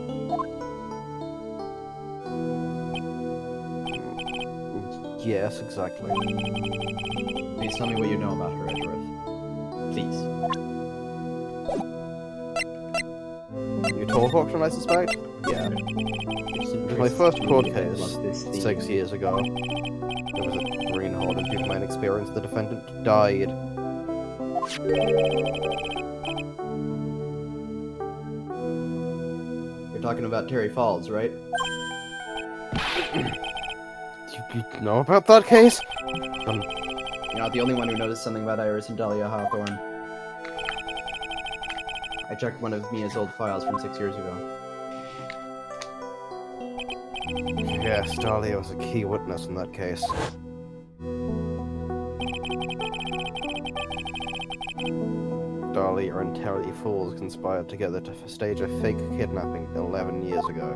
Yes, exactly. Please tell me what you know about her, Edgeworth. Please. You talk auction, I suspect? Yeah. My first court case, 6 years ago. It was a greenhorn, and due to my inexperience, the defendant died. You're talking about Terry Falls, right? You know about that case? You're not the only one who noticed something about Iris and Dahlia Hawthorne. I checked one of Mia's old files from 6 years ago. Yes, Dahlia was a key witness in that case. Dahlia and Terry Falls conspired together to stage a fake kidnapping 11 years ago.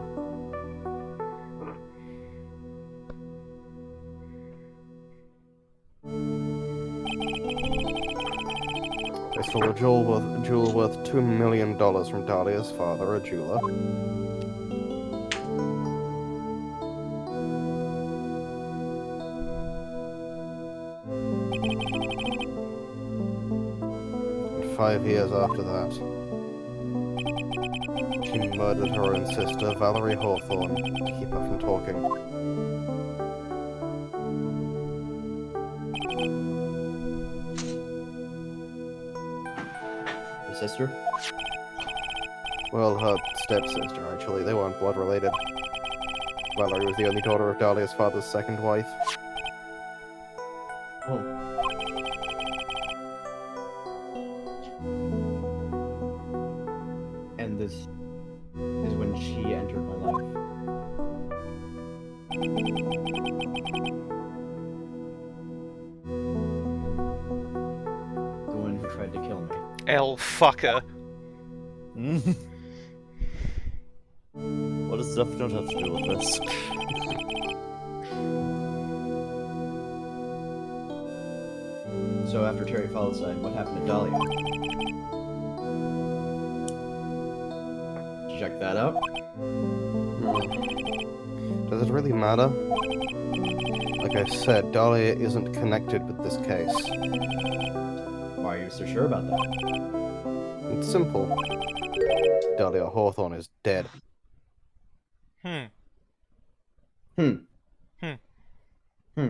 They stole a jewel worth $2 million from Dahlia's father, a jeweler. And 5 years after that, she murdered her own sister, Valerie Hawthorne, to keep her from talking. Sister? Well, her stepsister, actually. They weren't blood related. Valerie was the only daughter of Dahlia's father's second wife. Oh. And this is when she entered my life. The one who tried to kill me. El fucker. What does Death Note have to do with this? So after Terry Falls died, what happened to Dahlia? Did you check that out? Does it really matter? Like I said, Dahlia isn't connected with this case. Why are you so sure about that? It's simple. Dahlia Hawthorne is dead. Hmm. Hmm. Hmm. Hmm.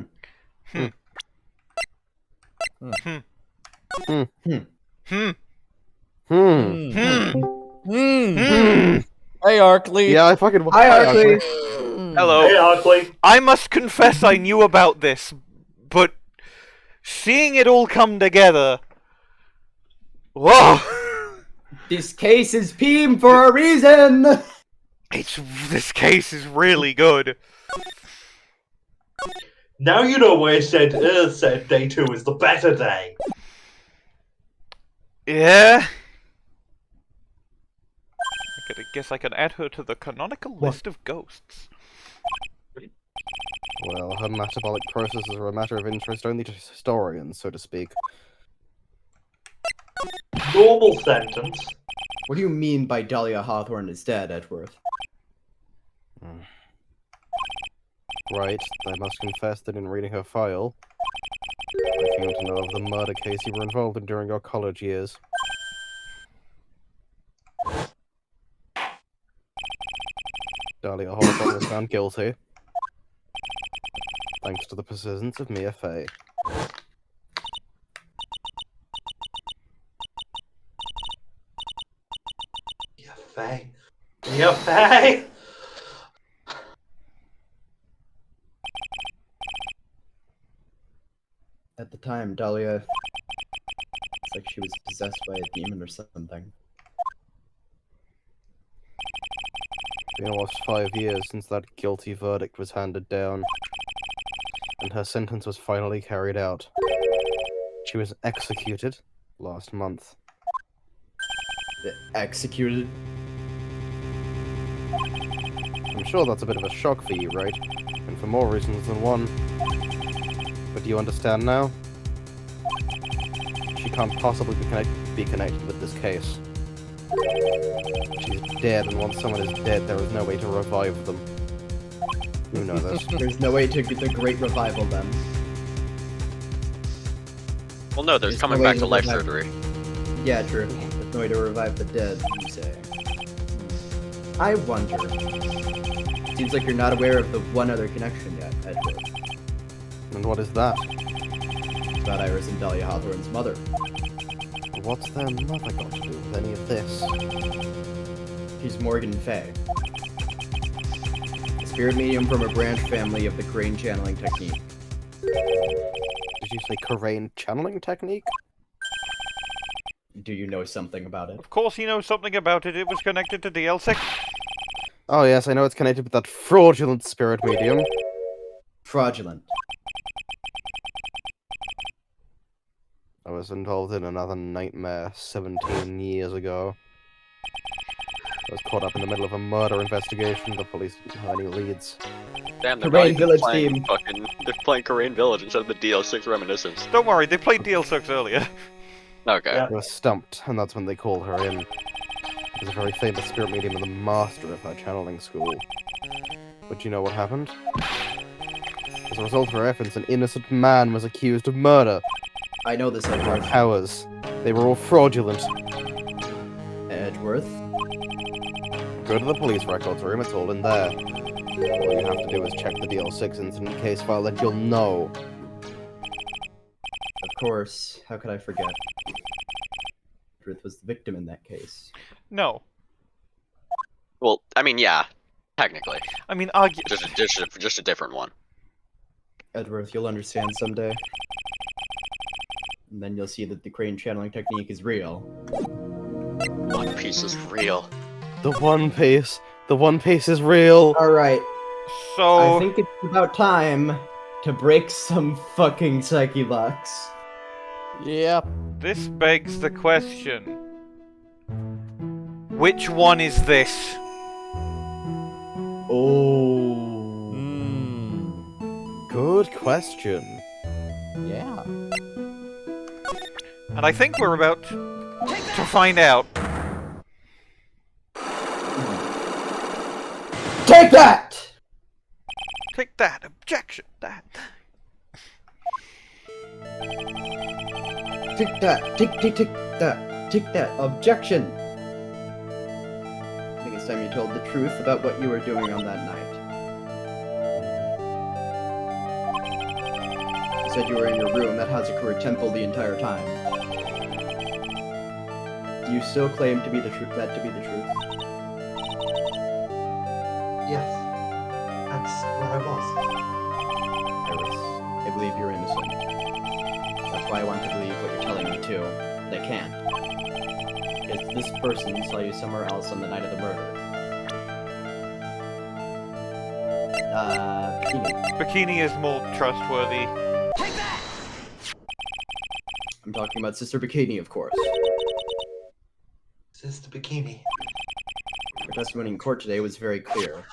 Hmm. Hmm. Hmm. Hmm. Hmm. Hmm. Hmm. Hey, Arkly! Yeah, I fucking. Hi, Arkly! Hello. Hey, Arkly. I must confess I knew about this, but seeing it all come together. Whoa! This case is Peem for a reason! This case is really good. Now you know why I said day 2 is the better day. Yeah. I guess I can add her to the canonical list of ghosts. Well, her metabolic processes are a matter of interest only to historians, so to speak. Normal sentence. What do you mean by Dahlia Hawthorne is dead, Edgeworth? Right, I must confess that in reading her file, I came to know of the murder case you were involved in during your college years. Dahlia Hawthorne was found guilty, thanks to the persistence of Mia Fey. Faye. Yeah, Faye! At the time, Dahlia... It's like she was possessed by a demon or something. It's been almost 5 years since that guilty verdict was handed down, and her sentence was finally carried out. She was executed last month. Executed? I'm sure that's a bit of a shock for you, right? And for more reasons than one. But do you understand now? She can't possibly be connected with this case. She's dead, and once someone is dead, there is no way to revive them. You know this. There's no way to get the great revival then. Well, no, there's There's coming no way back to to life revive- surgery. Yeah, true. There's no way to revive the dead, you say. I wonder. Seems like you're not aware of the one other connection yet, Edgeworth. And what is that? It's about Iris and Dahlia Hawthorne's mother. What's their mother got to do with any of this? She's Morgan Fay. A spirit medium from a branch family of the crane channeling technique. Did you say Karain channeling technique? Do you know something about it? Of course he knows something about it. It was connected to DL6. Oh yes, I know it's connected with that fraudulent spirit medium. Fraudulent. I was involved in another nightmare 17 years ago. I was caught up in the middle of a murder investigation. The police didn't have any leads. Damn, they're Karain probably Village playing theme. they're playing Karain Village instead of the DL6 Reminiscence. Don't worry, they played DL6 earlier. Okay. Yeah. I was stumped, and that's when they called her in. She was a very famous spirit medium and the master of her channeling school. But you know what happened? As a result of her efforts, an innocent man was accused of murder. I know this, Her Edgeworth. powers, they were all fraudulent. Edgeworth? Go to the police records room, it's all in there. All you have to do is check the DL6 incident case file and you'll know. Of course. How could I forget? Edgeworth was the victim in that case. No. Well, I mean, yeah, technically, I mean, just a different one. Edgeworth, you'll understand someday. And then you'll see that the crane channeling technique is real. One Piece is real. The One Piece. The One Piece is real. Alright, So I think it's about time to break some fucking Psyche Lux. Yep. this begs the question. Which one is this? Oh. Good question. Yeah. And I think we're about to find out. Take that! Take that. Objection. That. Take that. Take that. Take that. Objection! I think it's time you told the truth about what you were doing on that night. You said you were in your room at Hazakura Temple the entire time. Do you still claim to be the truth? That to be the truth? Yes. That's where I was. Iris, I believe you're innocent. That's why I want to believe what you're telling me too, but I can't. Because this person saw you somewhere else on the night of the murder. Bikini. Bikini is more trustworthy. I'm talking about Sister Bikini, of course. Sister Bikini. Her testimony in court today was very clear.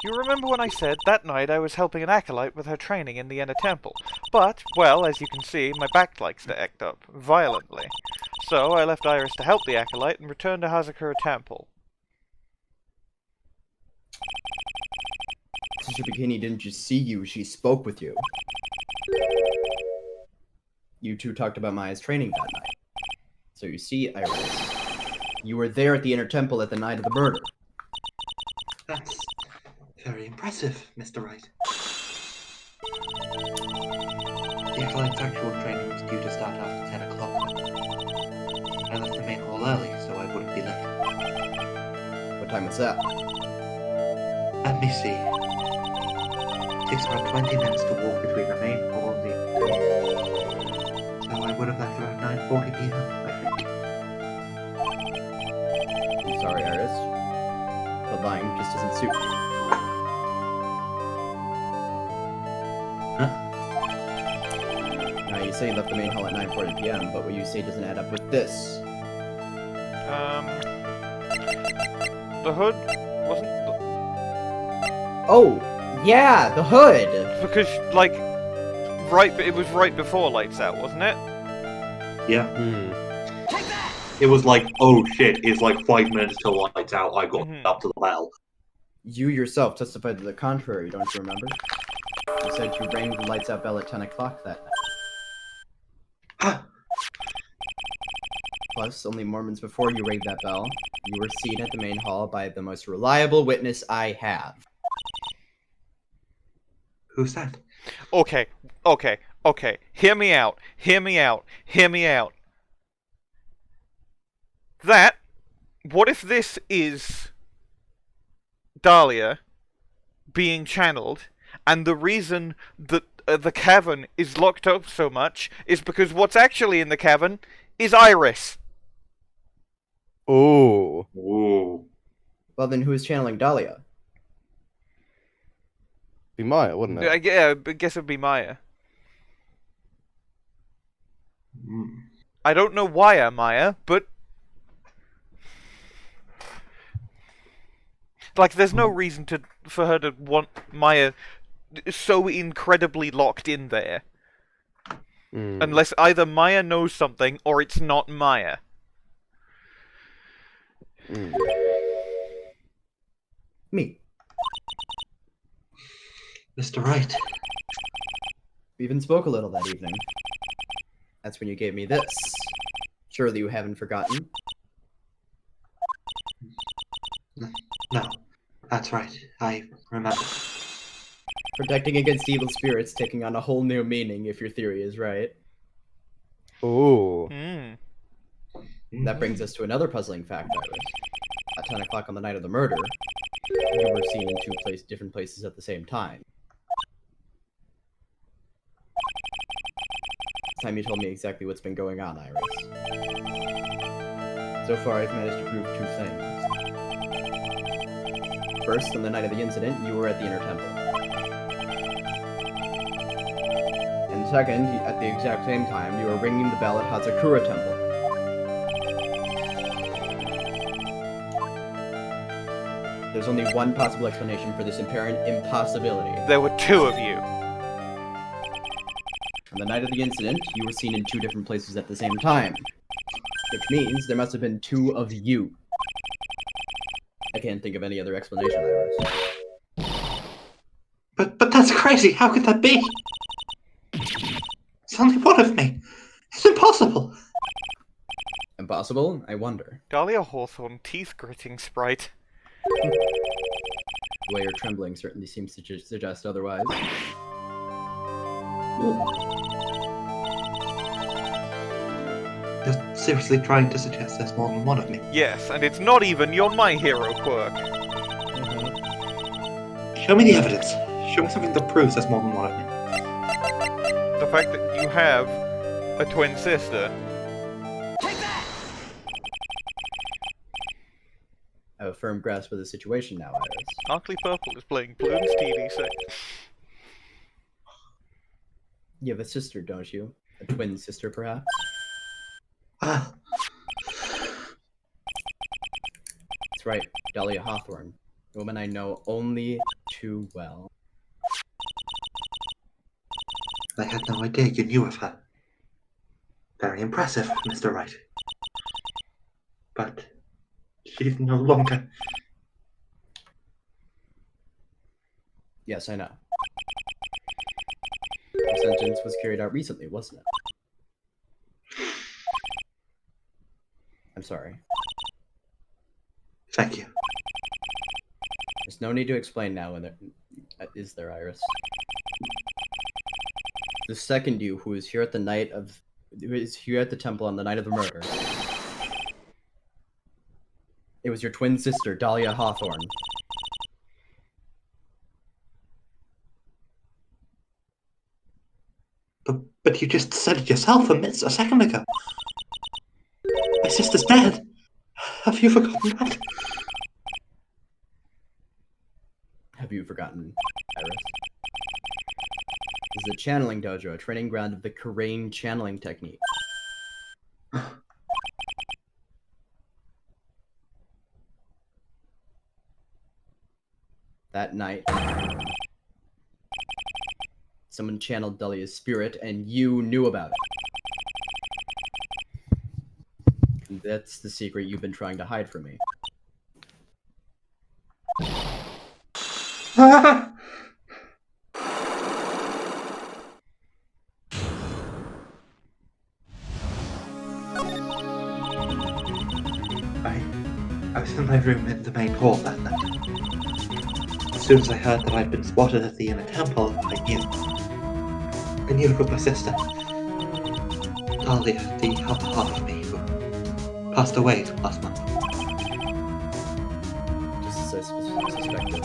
You remember when I said that night I was helping an acolyte with her training in the inner temple? But, well, as you can see, my back likes to act up, violently. So I left Iris to help the acolyte and returned to Hazakura Temple. Sister Bikini didn't just see you, she spoke with you. You two talked about Maya's training that night. So you see, Iris, you were there at the inner temple at the night of the murder. That's very impressive, Mr. Wright. The acolyte's actual training was due to start after 10 o'clock. I left the main hall early, so I wouldn't be late. What time was that? Let me see. It takes around 20 minutes to walk between the main hall and the... So I would have left around 9:40 p.m., I think. I'm sorry, Iris. The lying just doesn't suit you. Huh? Now, you say you left the main hall at 9:40 p.m., but what you say doesn't add up with this. The hood wasn't... Oh! Yeah, the hood! Because, like, it was right before lights out, wasn't it? Yeah. Hmm. It was like, oh shit, it's like 5 minutes till lights out, I got Mhm. up to the bell. You yourself testified to the contrary, don't you remember? You said you rang the lights out bell at 10 o'clock that night. Plus, only moments before you rang that bell, you were seen at the main hall by the most reliable witness I have. Who's that? Okay. Hear me out. What if this is Dahlia being channeled, and the reason that the cavern is locked up so much is because what's actually in the cavern is Iris? Ooh. Ooh. Well, then who's channeling Dahlia? Be Maya, wouldn't it? Yeah, I guess it'd be Maya. Mm. I don't know why I'm Maya, but... Like, there's no reason for her to want Maya so incredibly locked in there. Hmm. Unless either Maya knows something, or it's not Maya. Hmm. Me. Mr. Wright. We even spoke a little that evening. That's when you gave me this. Surely you haven't forgotten. No, that's right. I remember. Protecting against evil spirits taking on a whole new meaning if your theory is right. Ooh. Hmm. That brings us to another puzzling fact, Iris. At 10 o'clock on the night of the murder, you were seen in different places at the same time. This time you told me exactly what's been going on, Iris. So far, I've managed to prove two things. First, on the night of the incident, you were at the Inner Temple. And second, at the exact same time, you were ringing the bell at Hazakura Temple. There's only one possible explanation for this apparent impossibility. There were two of you. On the night of the incident, you were seen in two different places at the same time. Which means there must have been two of you. I can't think of any other explanation, Iris. But that's crazy. How could that be? It's only one of me. It's impossible. Impossible? I wonder. Dahlia Hawthorne, teeth-gritting sprite. The way you're trembling certainly seems to suggest otherwise. You're seriously trying to suggest there's more than one of me? Yes, and it's not even your My Hero quirk. Show me the evidence. Show me something that proves there's more than one of me. The fact that you have a twin sister. Take that! I have a firm grasp of the situation now, Iris. Arkly Purple is playing Bloons TD6. You have a sister, don't you? A twin sister, perhaps? Ah, That's right, Dahlia Hawthorne. A woman I know only too well. I had no idea you knew of her. Very impressive, Mr. Wright. But she's no longer... Yes, I know. The sentence was carried out recently, wasn't it? I'm sorry. Thank you. There's no need to explain now, is there, Iris? The second you, who is here at the temple on the night of the murder, it was your twin sister, Dahlia Hawthorne. But you just said it yourself a second ago. My sister's dead. Have you forgotten that? Have you forgotten, Iris? This is a channeling dojo, a training ground of the Karain channeling technique. That night, someone channeled Dahlia's spirit, and you knew about it. And that's the secret you've been trying to hide from me. I was in my room in the main hall that night. As soon as I heard that I'd been spotted at the Inner Temple, I knew. I knew it was my sister. Dahlia, the other half of me, who passed away last month. Just as I suspected.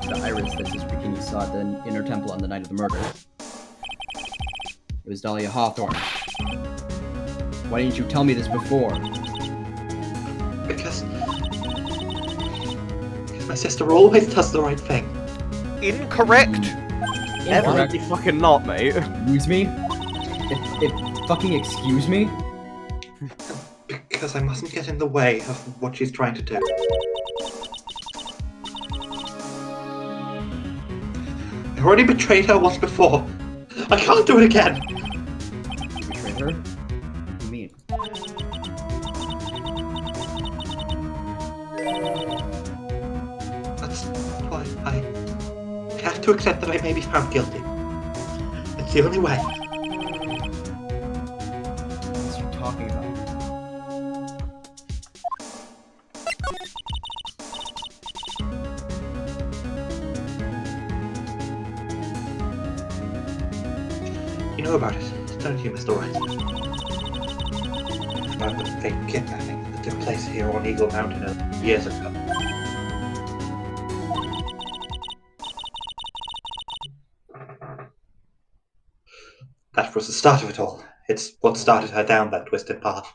The Iris that this Bikini saw at the Inner Temple on the night of the murder. It was Dahlia Hawthorne. Why didn't you tell me this before? Because my sister always does the right thing. Incorrect! Absolutely fucking not, mate. Excuse me? If fucking excuse me? Because I mustn't get in the way of what she's trying to do. I already betrayed her once before. I can't do it again! You betrayed her? What do you mean? That's why I have to accept that I may be found guilty. It's the only way. What are you talking about? You know about it, don't you, Mr. Wright? About the fake kidnapping that took place here on Eagle Mountain years ago. That was the start of it all. It's what started her down that twisted path.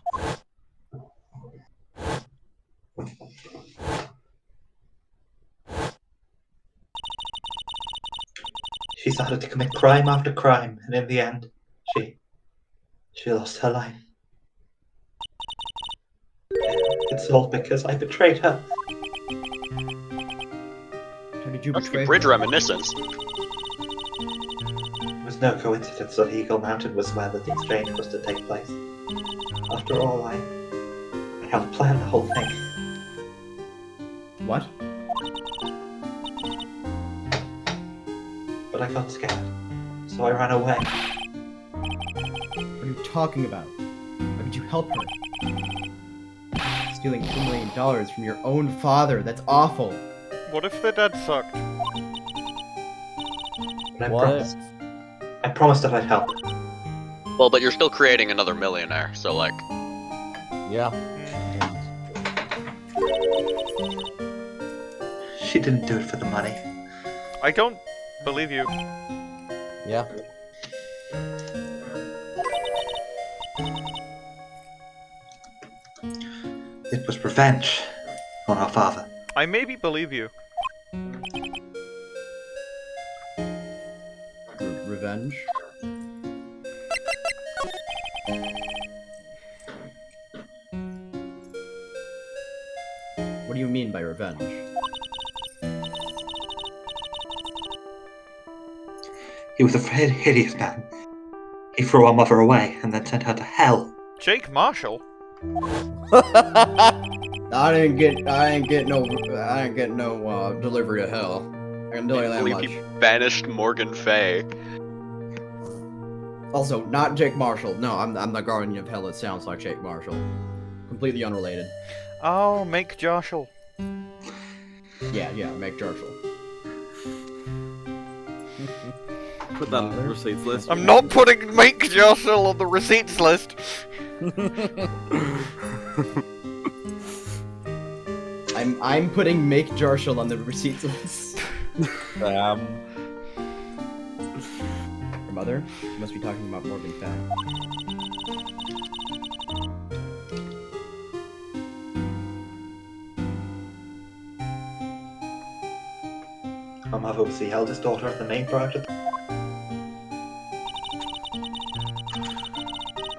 She started to commit crime after crime, and in the end, she lost her life. It's all because I betrayed her. How did you That's betray the bridge her? reminiscence. It was no coincidence that Eagle Mountain was where the exchange was to take place. After all, I helped plan the whole thing. What? But I got scared, so I ran away. What are you talking about? How did you help her? Stealing $2 million from your own father, that's awful. What if their dad sucked? But What? I promised that I'd help. Well, but you're still creating another millionaire, so like, Yeah. She didn't do it for the money. I don't believe you. Yeah. It was revenge on our father. I maybe believe you. Revenge? What do you mean by revenge? He was a hideous man. He threw our mother away and then sent her to hell. Jake Marshall? I didn't get no delivery to hell. I can tell you that believe much. he banished Morgan Fay. Also, not Jake Marshall. No, I'm the guardian of hell. It sounds like Jake Marshall. Completely unrelated. Oh, make Jarshall. Yeah, make Jarshall. Put that on the receipts list. I'm not putting make Jarshall on the receipts list. I'm putting make Jarshall on the receipts list. Your mother? You must be talking about Morgan Fay. Our mother was the eldest daughter of the main project.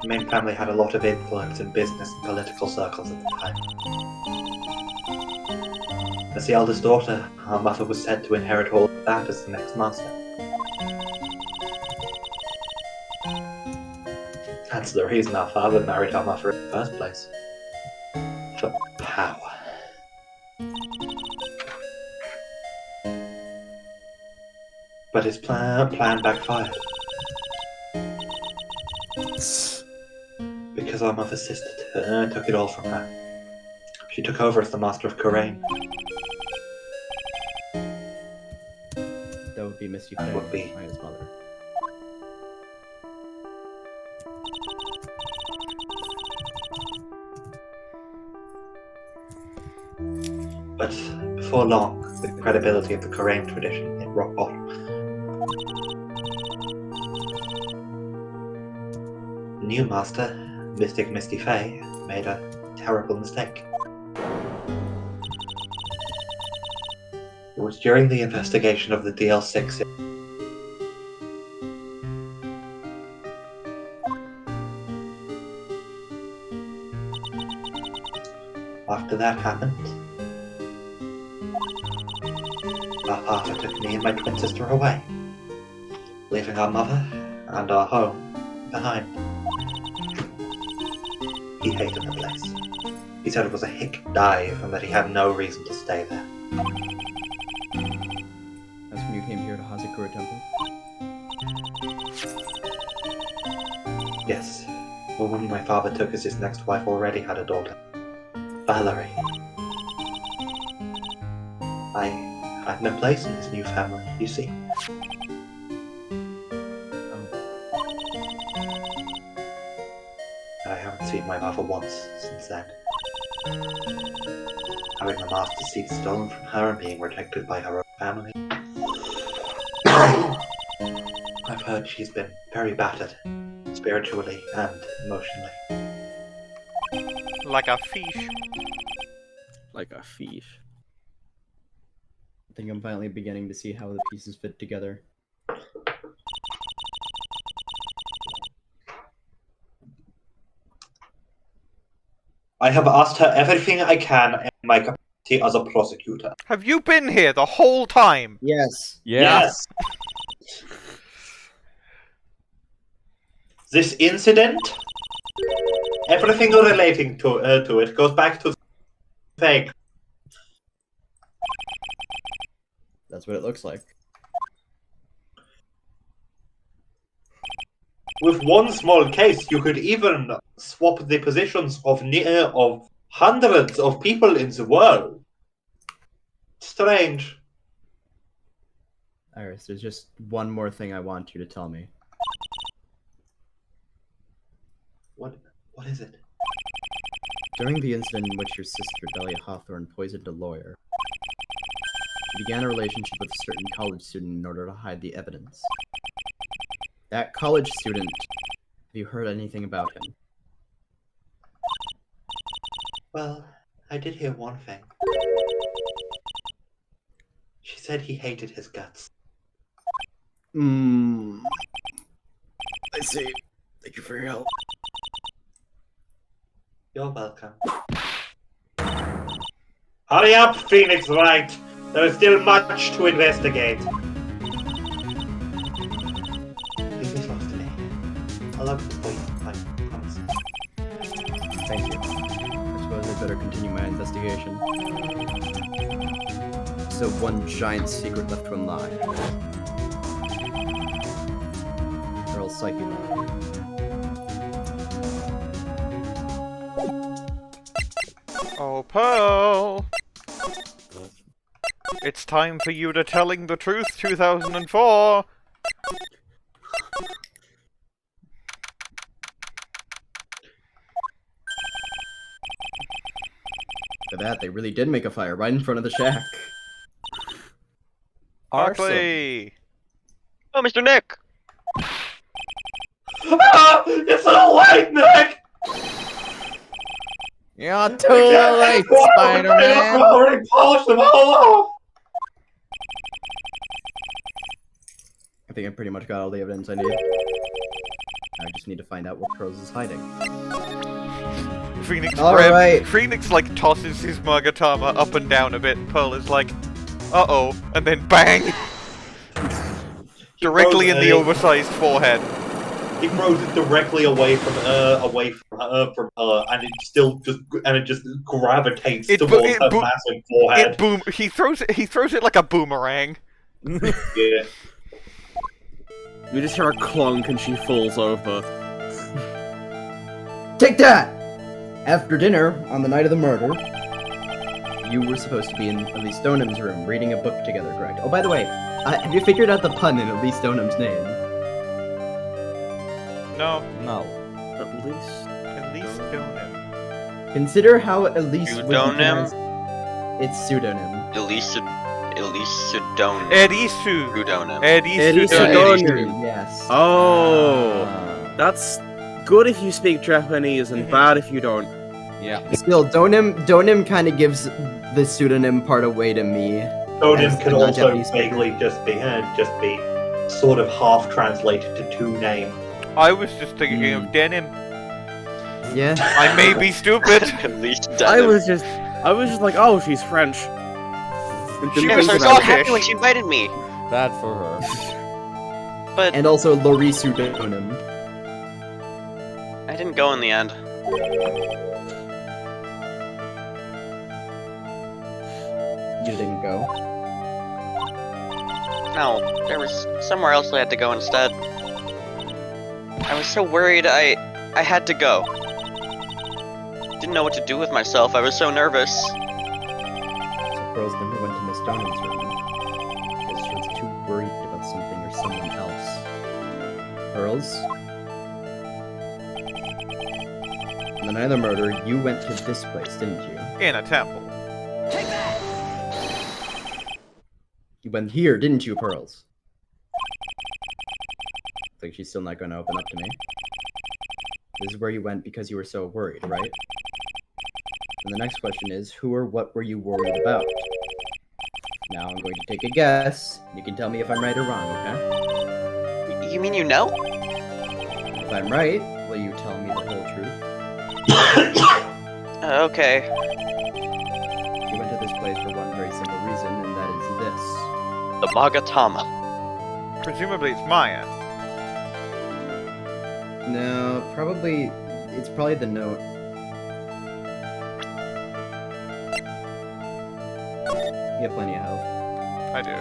The main family had a lot of influence in business and political circles at the time. As the eldest daughter, our mother was said to inherit all of that as the next master. That's the reason our father married our mother in the first place. For power. But his plan backfired. Because our mother's sister took it all from her. She took over as the master of Karain. That would be Misty Fay, Would be. his mother. But before long, the credibility of the Karain tradition hit rock bottom. The new master, Mystic Misty Fay, made a terrible mistake. It was during the investigation of the DL6. After that happened, our father took me and my twin sister away, leaving our mother and our home behind. He hated the place. He said it was a hick dive and that he had no reason to stay there. That's when you came here to Hazakura Temple? Yes, the woman my father took as his next wife already had a daughter, Valerie. I had no place in his new family, you see. I haven't seen my mother once since then. Having the master seat stolen from her and being rejected by her own family. I've heard she's been very battered, spiritually and emotionally. Like a fish. Like a fish. I think I'm finally beginning to see how the pieces fit together. I have asked her everything I can in my capacity as a prosecutor. Have you been here the whole time? Yes. Yes. This incident, everything relating to it goes back to fake. That's what it looks like. With one small case, you could even swap the positions of hundreds of people in the world. Strange. Iris, there's just one more thing I want you to tell me. What is it? During the incident in which your sister, Dahlia Hawthorne, poisoned a lawyer, she began a relationship with a certain college student in order to hide the evidence. That college student, have you heard anything about him? Well, I did hear one thing. She said he hated his guts. I see. Thank you for your help. You're welcome. Hurry up, Phoenix Wright! There is still much to investigate. Leave this off to me. I'll have to wait. I promise. Thank you. I suppose I better continue my investigation. So one giant secret left to unlock. Girl's psyche log. Oh, Pearl! It's time for you to telling the truth 2004! For that, they really did make a fire right in front of the shack. Arkly! Oh, Mr. Nick! Ah! It's so late, Nick! You're too late, Spider-Man! I already polished them all off! I think I pretty much got all the evidence I need. I just need to find out what Pearls is hiding. Phoenix Alright. Phoenix like tosses his Magatama up and down a bit, and Pearl is like, uh-oh, and then bang! Directly in the oversized forehead. He throws it directly away from her, and it just gravitates towards her massive forehead. He throws it like a boomerang. Yeah. You just hear a clunk and she falls over. Take that! After dinner, on the night of the murder, you were supposed to be in Elise Deaughnim's room reading a book together, correct? Oh, by the way, have you figured out the pun in Elise Deaughnim's name? No. No. Elise Deauxnim. Consider how Elise would Deauxnim? It's pseudonym. Elise Deauxnim. Edisu. Deauxnim. Yes. Oh, that's good if you speak Japanese and bad if you don't. Yeah. Still, Deauxnim kind of gives the pseudonym part away to me. Deauxnim can also non-Japanese vaguely just be sort of half translated to two names. I was just thinking of denim. Yeah. I may be stupid. Elise I Deauxnim. was just like, oh, she's French. She Yeah, was so I was so Scottish. happy when she invited me. Bad for her. But And also Lorisu Deauxnim. I didn't go in the end. You didn't go. No, there was somewhere else I had to go instead. I was so worried I had to go. Didn't know what to do with myself, I was so nervous. So Pearls never went to Miss Deaughnim's room because she was too worried about something or someone else. Pearls? On the night of the murder, you went to this place, didn't you? In a temple. Take that! You went here, didn't you, Pearls? Looks like she's still not going to open up to me. This is where you went because you were so worried, right? And the next question is, who or what were you worried about? Now I'm going to take a guess. You can tell me if I'm right or wrong, okay? You mean you know? If I'm right, will you tell me the whole truth? Okay. You went to this place for one very simple reason, and that is this. The Magatama. Presumably it's Maya. No, probably... It's probably the note. You have plenty of health. I do.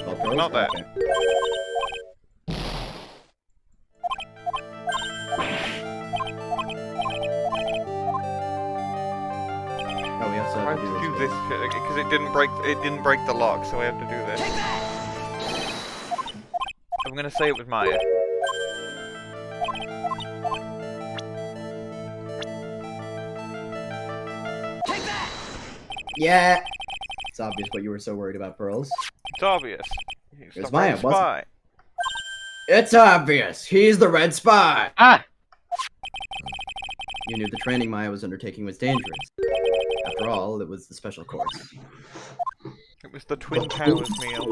Well, Pearls? Not that. Okay. Oh, we also I have have to to do do this. this because it didn't break the lock, so I have to do this. I'm gonna say it was Maya. Yeah! It's obvious what you were so worried about, Pearls. It's obvious. He's It was the Maya, red wasn't it? spy. It's obvious! He's the red spy! Ah! You knew the training Maya was undertaking was dangerous. After all, it was the special course. It was the Twin Towers meal.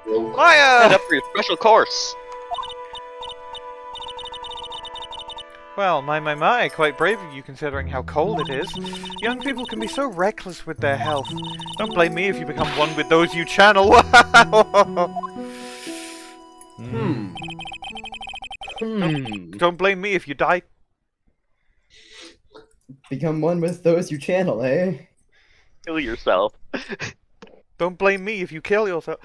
Well, Head Maya! up for your special course. Well, my, quite brave of you considering how cold it is. Young people can be so reckless with their health. Don't blame me if you become one with those you channel. Don't blame me if you die. Become one with those you channel, eh? Kill yourself. Don't blame me if you kill yourself.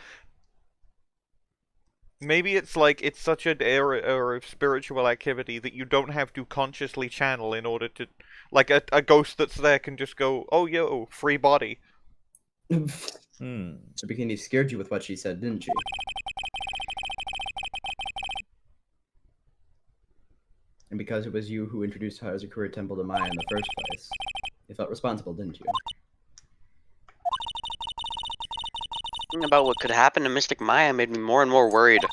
Maybe it's like, it's such an era of spiritual activity that you don't have to consciously channel in order to... Like, a ghost that's there can just go, oh, yo, free body. So Bikini scared you with what she said, didn't she? And because it was you who introduced Hazakura Temple to Maya in the first place, you felt responsible, didn't you? Thinking about what could happen to Mystic Maya made me more and more worried.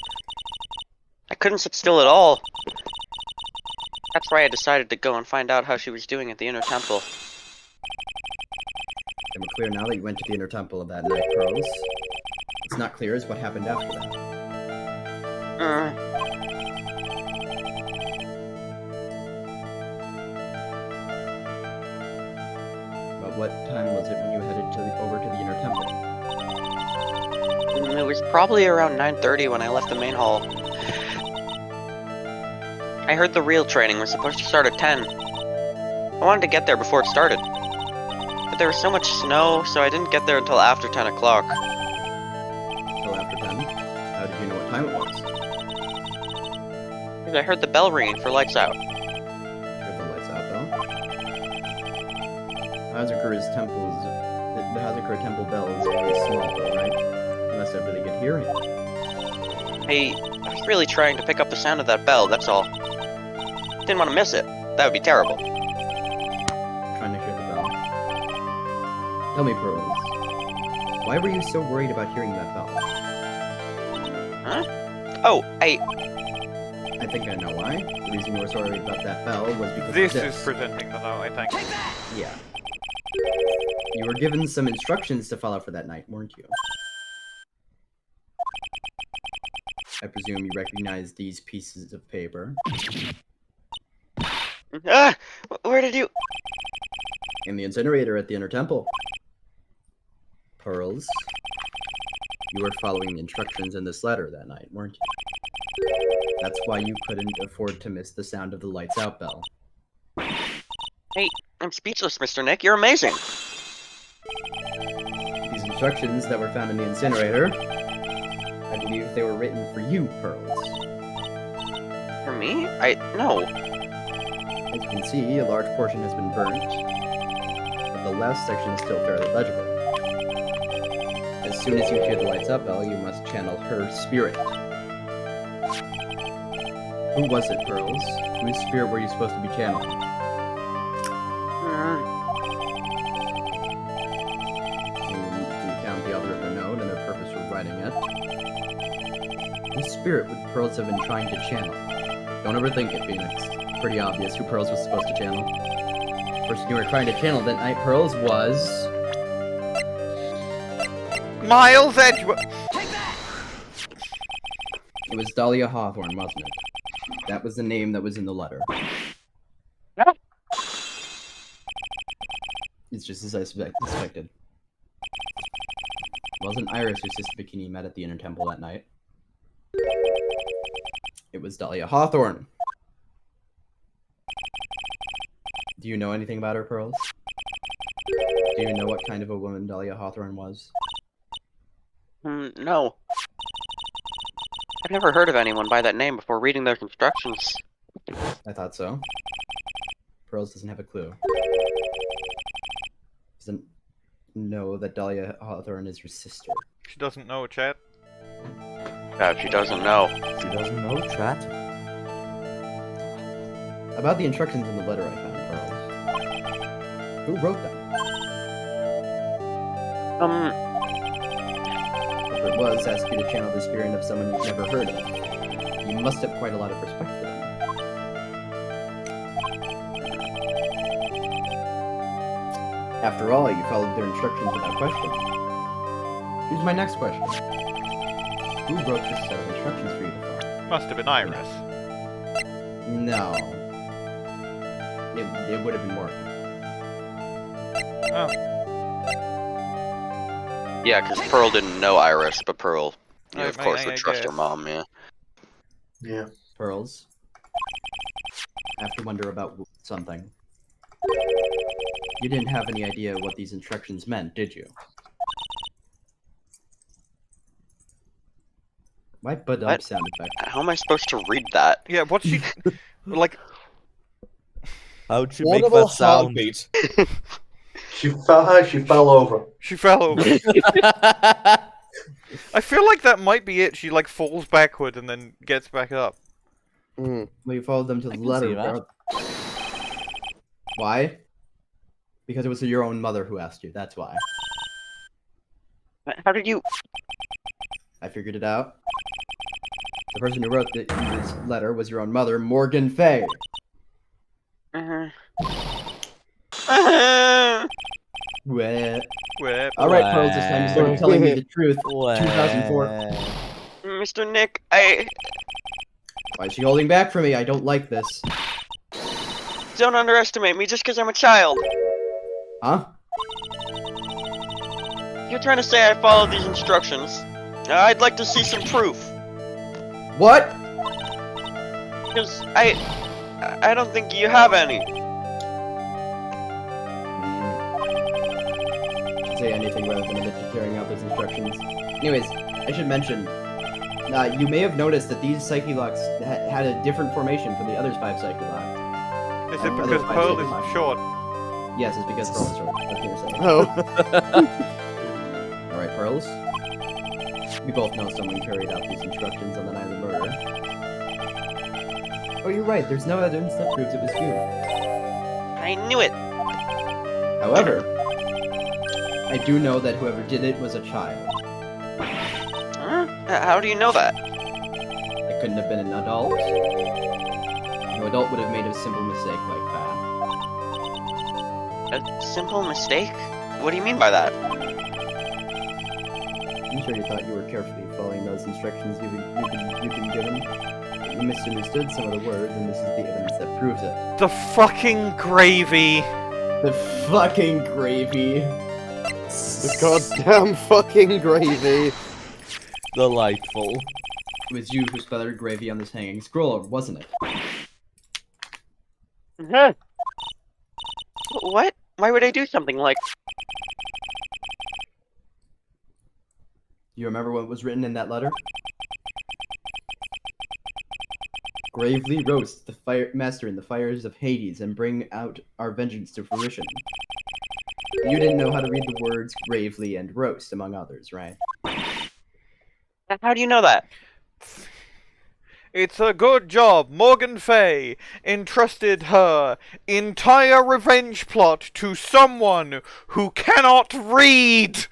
I couldn't sit still at all. That's why I decided to go and find out how she was doing at the Inner Temple. And we're clear now that you went to the Inner Temple of that night, Pearls. It's not clear as what happened after that. But what time was it when you headed over to the Inner Temple? It was probably around 9:30 when I left the main hall. I heard the real training was supposed to start at 10. I wanted to get there before it started. But there was so much snow, so I didn't get there until after 10 o'clock. Until after 10? How did you know what time it was? Because I heard the bell ringing for lights out. Heard the lights out, though. Hazakura's temples... The Hazakura Temple bell is very small, right? You must have really good hearing. I was really trying to pick up the sound of that bell, that's all. Didn't want to miss it. That would be terrible. Trying to hear the bell. Tell me, Pearls. Why were you so worried about hearing that bell? Huh? Oh, I think I know why. The reason you were so worried about that bell was because This of is presenting the note, I think. Yeah. You were given some instructions to follow for that night, weren't you? I presume you recognize these pieces of paper. Ah! Where did you... In the incinerator at the Inner Temple. Pearls. You were following the instructions in this letter that night, weren't you? That's why you couldn't afford to miss the sound of the lights out bell. Hey, I'm speechless, Mr. Nick. You're amazing. These instructions that were found in the incinerator, I believe they were written for you, Pearls. For me? No. As you can see, a large portion has been burnt, but the last section is still fairly legible. As soon as you hear the lights up bell, you must channel her spirit. Who was it, Pearls? Whose spirit were you supposed to be channeling? You found the author of the note and their purpose for writing it. Whose spirit would Pearls have been trying to channel? Don't overthink it, Phoenix. Pretty obvious who Pearls was supposed to channel. The person you were trying to channel that night, Pearls, was... Miles Edgeworth! It was Dahlia Hawthorne, wasn't it? That was the name that was in the letter. It's just as I suspected. It wasn't Iris or Sister Bikini met at the Inner Temple that night. It was Dahlia Hawthorne. Do you know anything about her, Pearls? Do you know what kind of a woman Dahlia Hawthorne was? No. I've never heard of anyone by that name before reading their instructions. I thought so. Pearls doesn't have a clue. Doesn't know that Dahlia Hawthorne is her sister. She doesn't know, chat. Yeah, she doesn't know. She doesn't know, chat. About the instructions in the letter I found, Pearls. Who wrote them? If it was, ask you to channel the spirit of someone you've never heard of. You must have quite a lot of respect for them. After all, you followed their instructions without question. Here's my next question. Who wrote this set of instructions for you to follow? Must have been Iris. No. It would have been Morgan. Oh. Yeah, because Pearl didn't know Iris, but Pearl, yeah, I of course, I would trust her guess. mom, yeah. Yeah. Pearls. I have to wonder about something. You didn't have any idea what these instructions meant, did you? Why What? up sound effect? How am I supposed to read that? Yeah, what's she... like... How'd she Audible make that sound? heartbeat. She fell over. She fell over. I feel like that might be it. She, like, falls backward and then gets back up. Well, you followed them to the can letter. see that. bro. Why? Because it was your own mother who asked you, that's why. How did you... I figured it out. The person who wrote this letter was your own mother, Morgan Fay. Wah. Where... Alright, Pearls, it's time to start telling me the truth. Wah. 2004. Mr. Nick, I... Why is she holding back from me? I don't like this. Don't underestimate me just because I'm a child. Huh? You're trying to say I followed these instructions. I'd like to see some proof. What? Because I don't think you have any. Say anything rather than admit to carrying out those instructions. Anyways, I should mention, you may have noticed that these Psyche Locks had a different formation from the other 5 Psyche Locks. Is it because Pearl is short? Yes, it's because Pearl is short. I was gonna say. Oh. Alright, Pearls. We both know someone carried out these instructions on the night of the murder. Oh, you're right. There's no evidence that proves it was you. I knew it. However, I do know that whoever did it was a child. Huh? How do you know that? It couldn't have been an adult. No adult would have made a simple mistake like that. A simple mistake? What do you mean by that? I'm sure you thought you were carefully following those instructions you've been given. But you misunderstood some of the words, and this is the evidence that proves it. The fucking gravy. The fucking gravy. The goddamn fucking gravy. Delightful. It was you who splattered gravy on this hanging scroll, wasn't it? What? Why would I do something like... You remember what was written in that letter? Gravely roast the master in the fires of Hades and bring out our vengeance to fruition. You didn't know how to read the words gravely and roast, among others, right? How do you know that? It's a good job. Morgan Fay entrusted her entire revenge plot to someone who cannot read.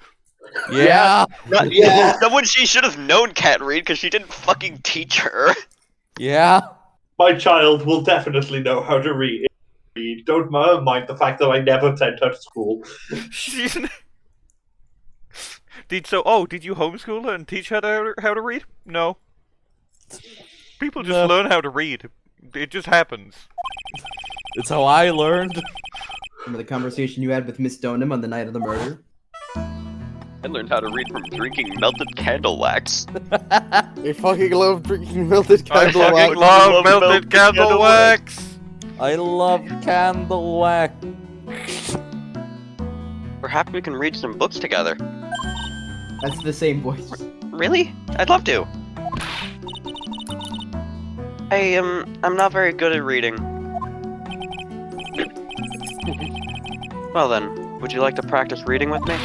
Yeah. Yeah. Someone she should have known can't read because she didn't fucking teach her. Yeah. My child will definitely know how to read. Don't mind the fact that I never sent her to school. She's... Did you homeschool her and teach her how to read? No. People just learn how to read. It just happens. It's how I learned. Remember the conversation you had with Miss Deauxnim on the night of the murder? I learned how to read from drinking melted candle wax. I fucking love drinking melted I candle fucking wax. love melted candle wax! I love candle wax. Perhaps we can read some books together. That's the same voice. Really? I'd love to. I'm not very good at reading. Well then, would you like to practice reading with me?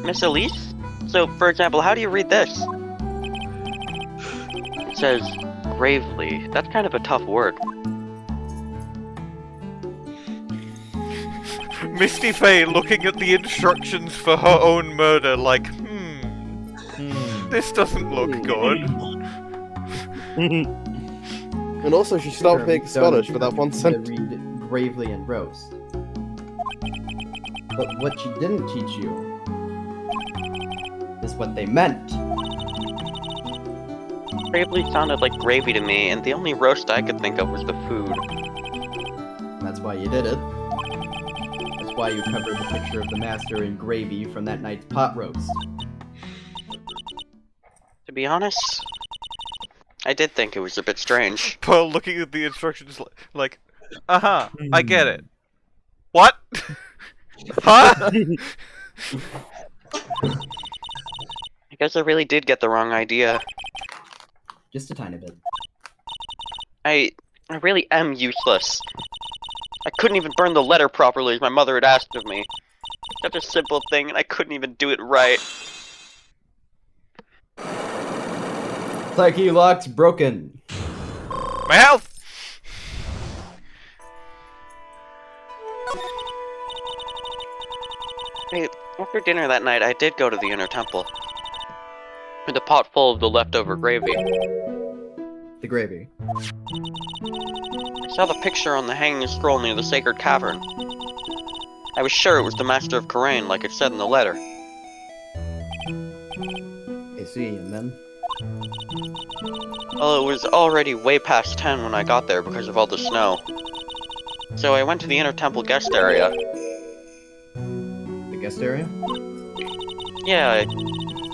Miss Elise? So, for example, how do you read this? It says, gravely. That's kind of a tough word. Misty Faye looking at the instructions for her own murder like, this doesn't look good. And also, she stopped being Scottish for that one To sentence. read gravely and roast. But what she didn't teach you is what they meant. Gravely sounded like gravy to me, and the only roast I could think of was the food. And that's why you did it. That's why you covered the picture of the master in gravy from that night's pot roast. To be honest, I did think it was a bit strange. Pearl looking at the instructions like, I get it. What? Huh? I guess I really did get the wrong idea. Just a tiny bit. I really am useless. I couldn't even burn the letter properly as my mother had asked of me. Such a simple thing, and I couldn't even do it right. Psyche lock's broken. My health! Hey, after dinner that night, I did go to the inner temple. With a pot full of the leftover gravy. The gravy. I saw the picture on the hanging scroll near the sacred cavern. I was sure it was the Master of Karain, like it said in the letter. I see, and then? Well, it was already way past 10 when I got there because of all the snow. So I went to the inner temple guest area. The guest area? Yeah, I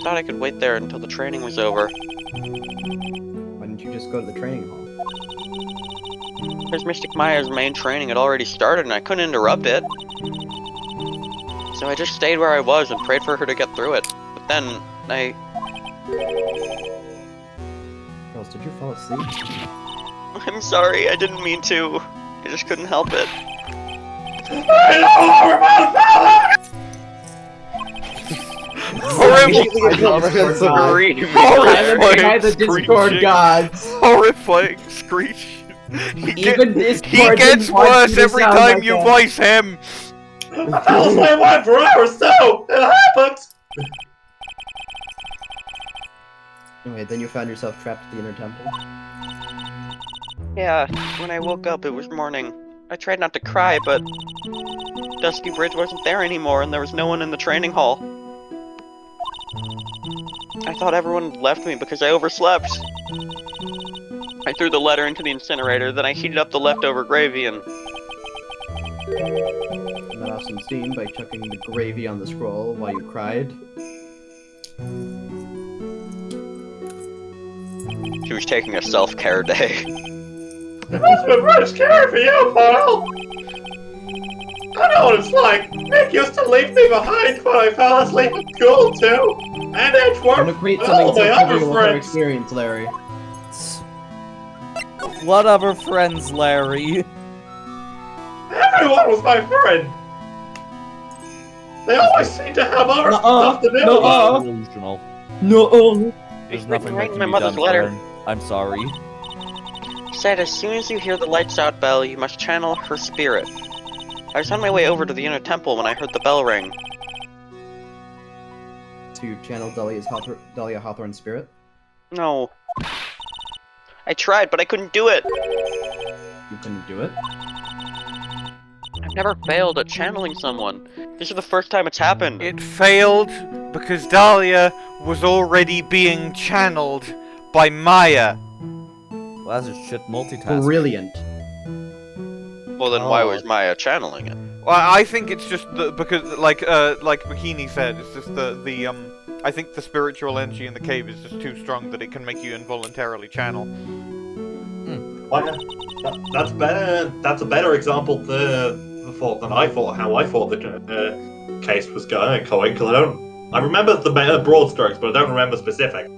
thought I could wait there until the training was over. Why didn't you just go to the training hall? Because Mystic Maya's main training had already started and I couldn't interrupt it. So I just stayed where I was and prayed for her to get through it. But then, Girls, did you fall asleep? I'm sorry, I didn't mean to. I just couldn't help it. By the Discord gods. Horrifying screech. Even Discord He gets didn't want worse you to every sound time like you that. voice him. That was my one for hours, so it happened. Anyway, then you found yourself trapped at the inner temple. Yeah, when I woke up it was morning. I tried not to cry, but Dusky Bridge wasn't there anymore and there was no one in the training hall. I thought everyone had left me because I overslept. I threw the letter into the incinerator, then I heated up the leftover gravy and... Let off some steam by chucking the gravy on the scroll while you cried. She was taking a self-care day. That's the first care for you, Paul! I know what it's like. Nick used to leave me behind when I fell asleep at school, too. And Edgeworth, I'm gonna create and something all my so other trivial with our friends. experience, Larry. What other friends, Larry? Everyone was my friend. They always seem to have other stuff to do. Delusional. No. There's It's nothing right that in can my be mother's done, letter. Aaron. I'm sorry. Said as soon as you hear the lights out bell, you must channel her spirit. I was on my way over to the inner temple when I heard the bell ring. To channel Dahlia Hawthorne's spirit? No. I tried, but I couldn't do it. You couldn't do it? I've never failed at channeling someone. This is the first time it's happened. It failed because Dahlia was already being channeled by Maya. Well, that's just shit multitasking. Brilliant. Well, then why was Maya channeling it? Well, I think it's just because, like Bikini said, it's just I think the spiritual energy in the cave is just too strong that it can make you involuntarily channel. That's better. That's a better example than I thought. How I thought the case was going. Because I remember the broad strokes, but I don't remember specific.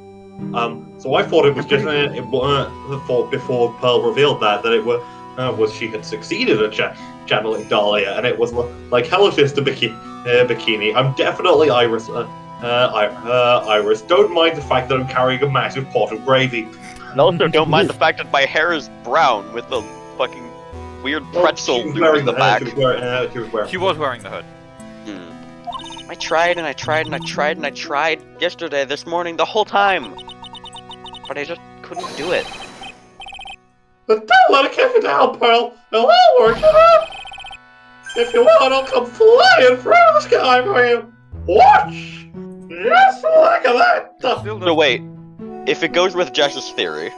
So I thought it was just thought before Pearl revealed that it was she had succeeded at channeling Dahlia, and it was like, hello, sister Bikini. I'm definitely Iris. Iris, don't mind the fact that I'm carrying a massive pot of gravy. And also, don't mind the fact that my hair is brown with the fucking weird pretzel through the back. She was wearing the hood. I tried and I tried and I tried and I tried yesterday, this morning, the whole time. But I just couldn't do it. But don't let it keep you down, Pearl. No, I'll work it out. If you want, I'll come flying through the sky for you. Watch! Just look at that! So wait, if it goes with Jess's theory,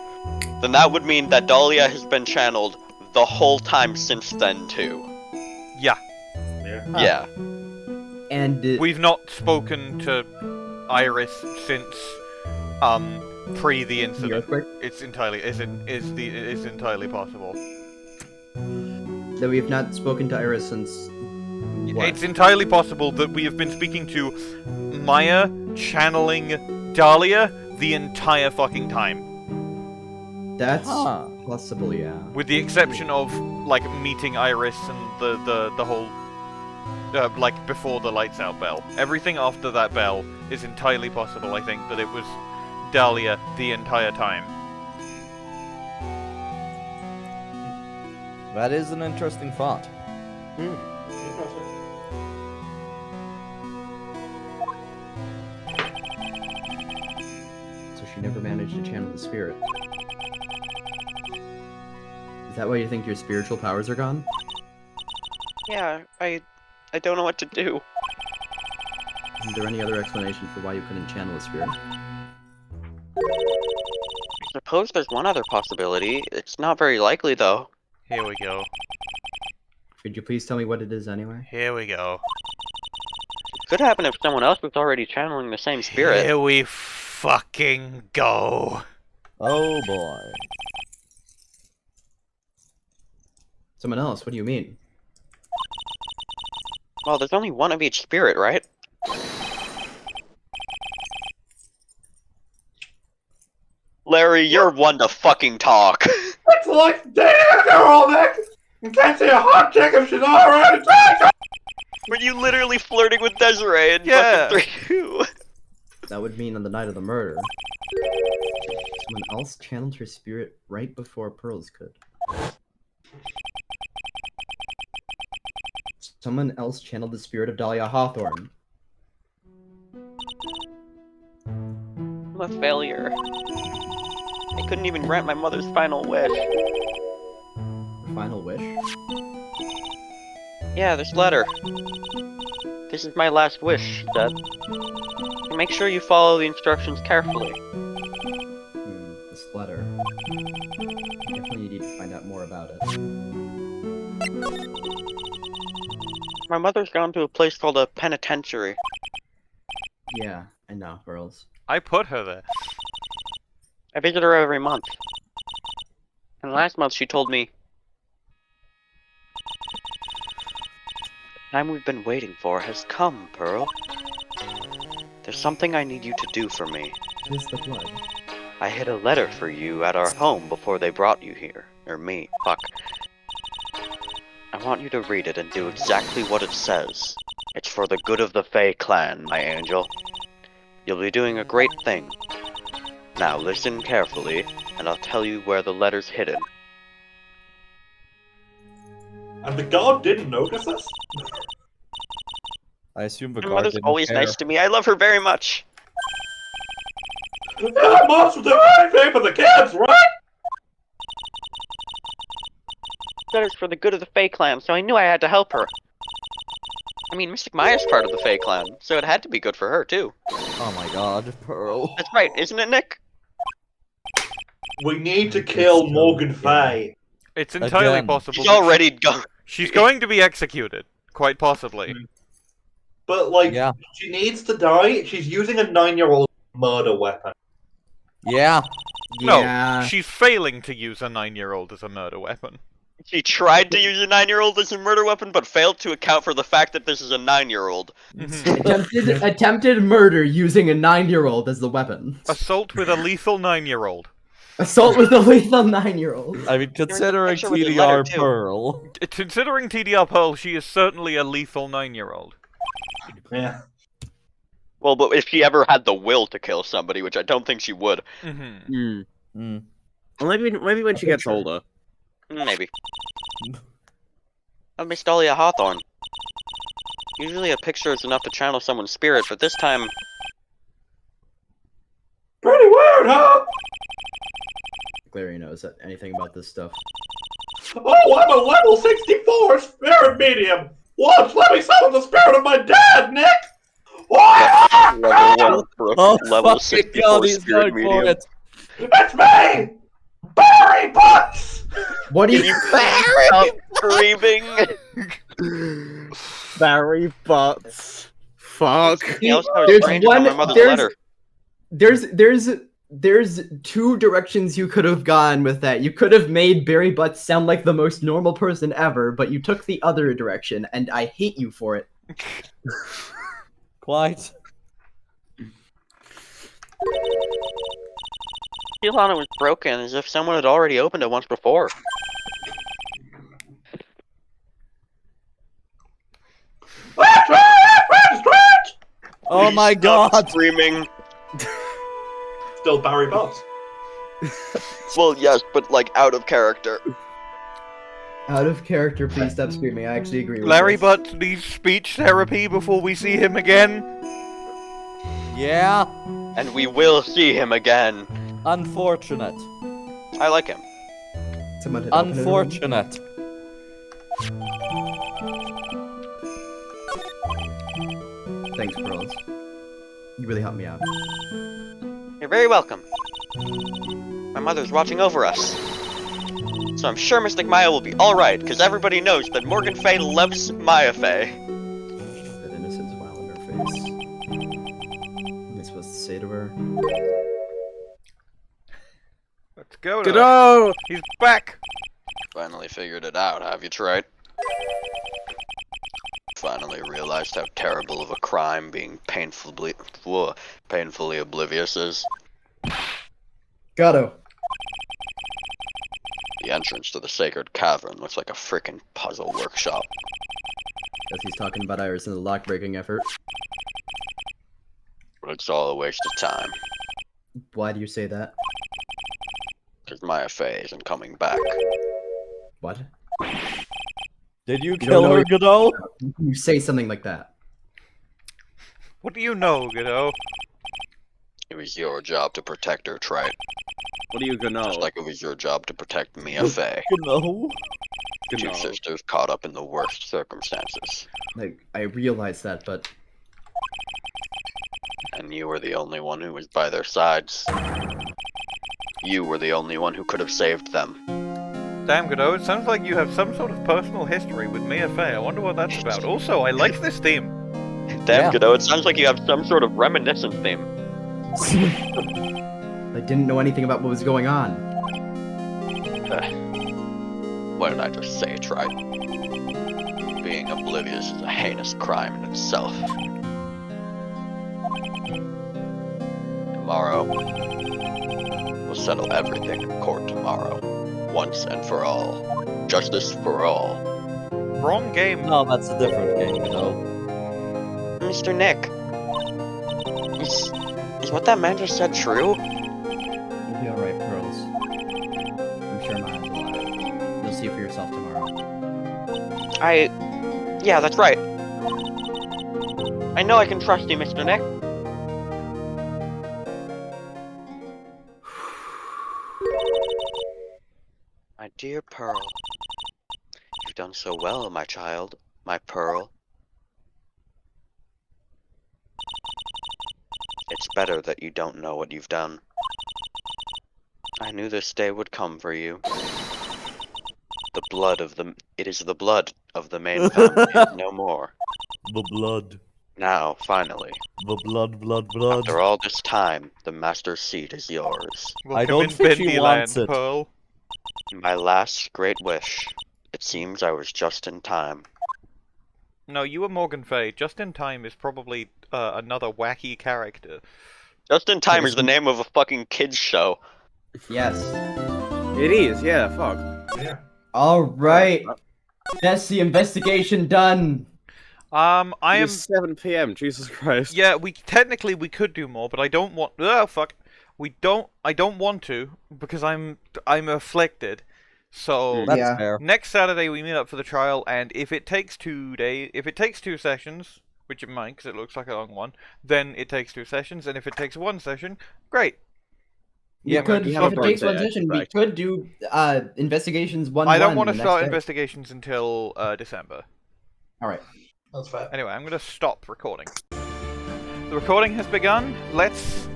then that would mean that Dahlia has been channeled the whole time since then, too. Yeah. Yeah. And we've not spoken to Iris since pre the incident. The earthquake? It's entirely entirely possible. that we have not spoken to Iris since. What? It's entirely possible that we have been speaking to Maya channeling Dahlia the entire fucking time. That's possible, yeah. With the exception of like meeting Iris and the whole like before the lights out bell. Everything after that bell is entirely possible. I think that it was Dahlia the entire time. That is an interesting thought. So she never managed to channel the spirit. Is that why you think your spiritual powers are gone? Yeah, I don't know what to do. Isn't there any other explanation for why you couldn't channel the spirit? I suppose there's one other possibility. It's not very likely, though. Here we go. Could you please tell me what it is anyway? Here we go. It could happen if someone else was already channeling the same spirit. Here we fucking go. Oh boy. Someone else? What do you mean? Well, there's only one of each spirit, right? Larry, you're one to fucking talk. It's like damn girl, Nick! You can't see a hot chick if she's already taken! Were you literally flirting with Desirée in fucking 3-2? That would mean on the night of the murder, someone else channeled her spirit right before Pearls could. Someone else channeled the spirit of Dahlia Hawthorne. I'm a failure. I couldn't even grant my mother's final wish. Her final wish? Yeah, this letter. This is my last wish, she said. Make sure you follow the instructions carefully. This letter. I definitely need to find out more about it. My mother's gone to a place called a penitentiary. Yeah, I know, Pearls. I put her there. I visit her every month. And last month she told me, the time we've been waiting for has come, Pearl. There's something I need you to do for me. It is the blood. I hid a letter for you at our home before they brought you here. Or me, fuck. I want you to read it and do exactly what it says. It's for the good of the Fae clan, my angel. You'll be doing a great thing. Now listen carefully, and I'll tell you where the letter's hidden. And the god didn't notice us? I assume the My guard mother's didn't always care. nice to me. I love her very much. Yeah, Moss will do anything for the kids, right? Letter's for the good of the Fae clan, so I knew I had to help her. I mean, Mystic Maya's part of the Fae clan, so it had to be good for her, too. Oh my god, Pearl. That's right, isn't it, Nick? We need to kill Morgan Fay. It's entirely Again. possible. She's that already gone. She's going to be executed, quite possibly. But, like, Yeah. she needs to die. She's using a 9-year-old murder weapon. Yeah. No, she's failing to use a 9-year-old as a murder weapon. She tried to use a 9-year-old as a murder weapon, but failed to account for the fact that this is a 9-year-old. Attempted murder using a 9-year-old as the weapon. Assault with a lethal 9-year-old. Assault with a lethal 9-year-old. I mean, considering picture with the letter, TDR too. Pearl. Considering TDR Pearl, she is certainly a lethal 9-year-old. Yeah. Well, but if she ever had the will to kill somebody, which I don't think she would. Mm-hmm. Well, maybe when she gets older. Maybe. Of Miss Dahlia Hawthorne. Usually a picture is enough to channel someone's spirit, but this time... Pretty weird, huh? Larry knows anything about this stuff. Oh, I'm a level 64 spirit medium! Watch, let me summon the spirit of my dad, Nick! What? Level 1 Oh, level fucking 64 God, he's spirit going for medium. it. It's me! Barry Butz! What do you... Stop screaming! Barry Butz. Fuck. He also has There's strange about my mother's letter. There's two directions you could have gone with that. You could have made Barry Butz sound like the most normal person ever, but you took the other direction, and I hate you for it. Quite. Feel on it was broken, as if someone had already opened it once before. Oh my Stop God. Screaming. Still Barry Butz. Well, yes, but like out of character. Out of character, please stop screaming. I actually agree with Larry this. Butz needs speech therapy before we see him again. Yeah. And we will see him again. Unfortunate. I like him. Someone had opened it. Unfortunate. Thanks, Pearls. You really helped me out. You're very welcome. My mother's watching over us. So I'm sure Mystic Maya will be alright, because everybody knows that Morgan Fay loves Maya Fay. That innocent smile on her face. What am I supposed to say to her? Let's go. Godot! He's back. Finally figured it out, have you, Trite? Finally realized how terrible of a crime being painfully oblivious is. Godot. The entrance to the sacred cavern looks like a frickin' puzzle workshop. Guess he's talking about Iris in the lock-breaking effort. But it's all a waste of time, Why do you say that? because Maya Fay isn't coming back. What? Did you don't kill know her, it- Godot? You say something like that. What do you know, Godot? It was your job to protect her, Trite. What are you gonna know? Just like it was your job to protect Mia Fay. Godot? Two sisters caught up in the worst circumstances. Like, I realize that, but... And you were the only one who was by their sides. You were the only one who could have saved them. Damn, Godot, it sounds like you have some sort of personal history with Mia Fey. I wonder what that's about. Also, I like this theme. Damn, Yeah. Godot, it sounds like you have some sort of reminiscent theme. I didn't know anything about what was going on. What did I just say, Trite? Being oblivious is a heinous crime in itself. Tomorrow, we'll settle everything in court tomorrow. Once and for all. Justice for all. Wrong game. No, that's a different game, Godot. Mr. Nick. Is what that man just said true? You'll be alright, Pearls. I'm sure Maya's alive. You'll see for yourself tomorrow. Yeah, that's right. I know I can trust you, Mr. Nick. My dear Pearl. You've done so well, my child. My Pearl. It's better that you don't know what you've done. I knew this day would come for you. The blood of the... It is the blood of the main family, no more. The blood. Now, finally, The blood. after all this time, the master's seat is yours. I don't think she wants it. Pearl. My last great wish. It seems I was just in time. No, you were Morgan Fay. Just in Time is probably another wacky character. Just in Time is the name of a fucking kids show. Yes. It is, yeah, fuck. Yeah. All right. That's the investigation done. I am. It's 7 p.m. Jesus Christ. Yeah, we could do more, but I don't want. Oh fuck. I don't want to because I'm afflicted. So That's Yeah. fair. next Saturday we meet up for the trial, and if it takes 2 sessions, which it might, because it looks like a long one, then it takes 2 sessions, and if it takes 1 session, great. We could, we if have a it takes one birthday, session, we right. could do investigations 1-1. I don't want to the start next day. investigations until December. All right. That's fair. Anyway, I'm going to stop recording. The recording has begun. Let's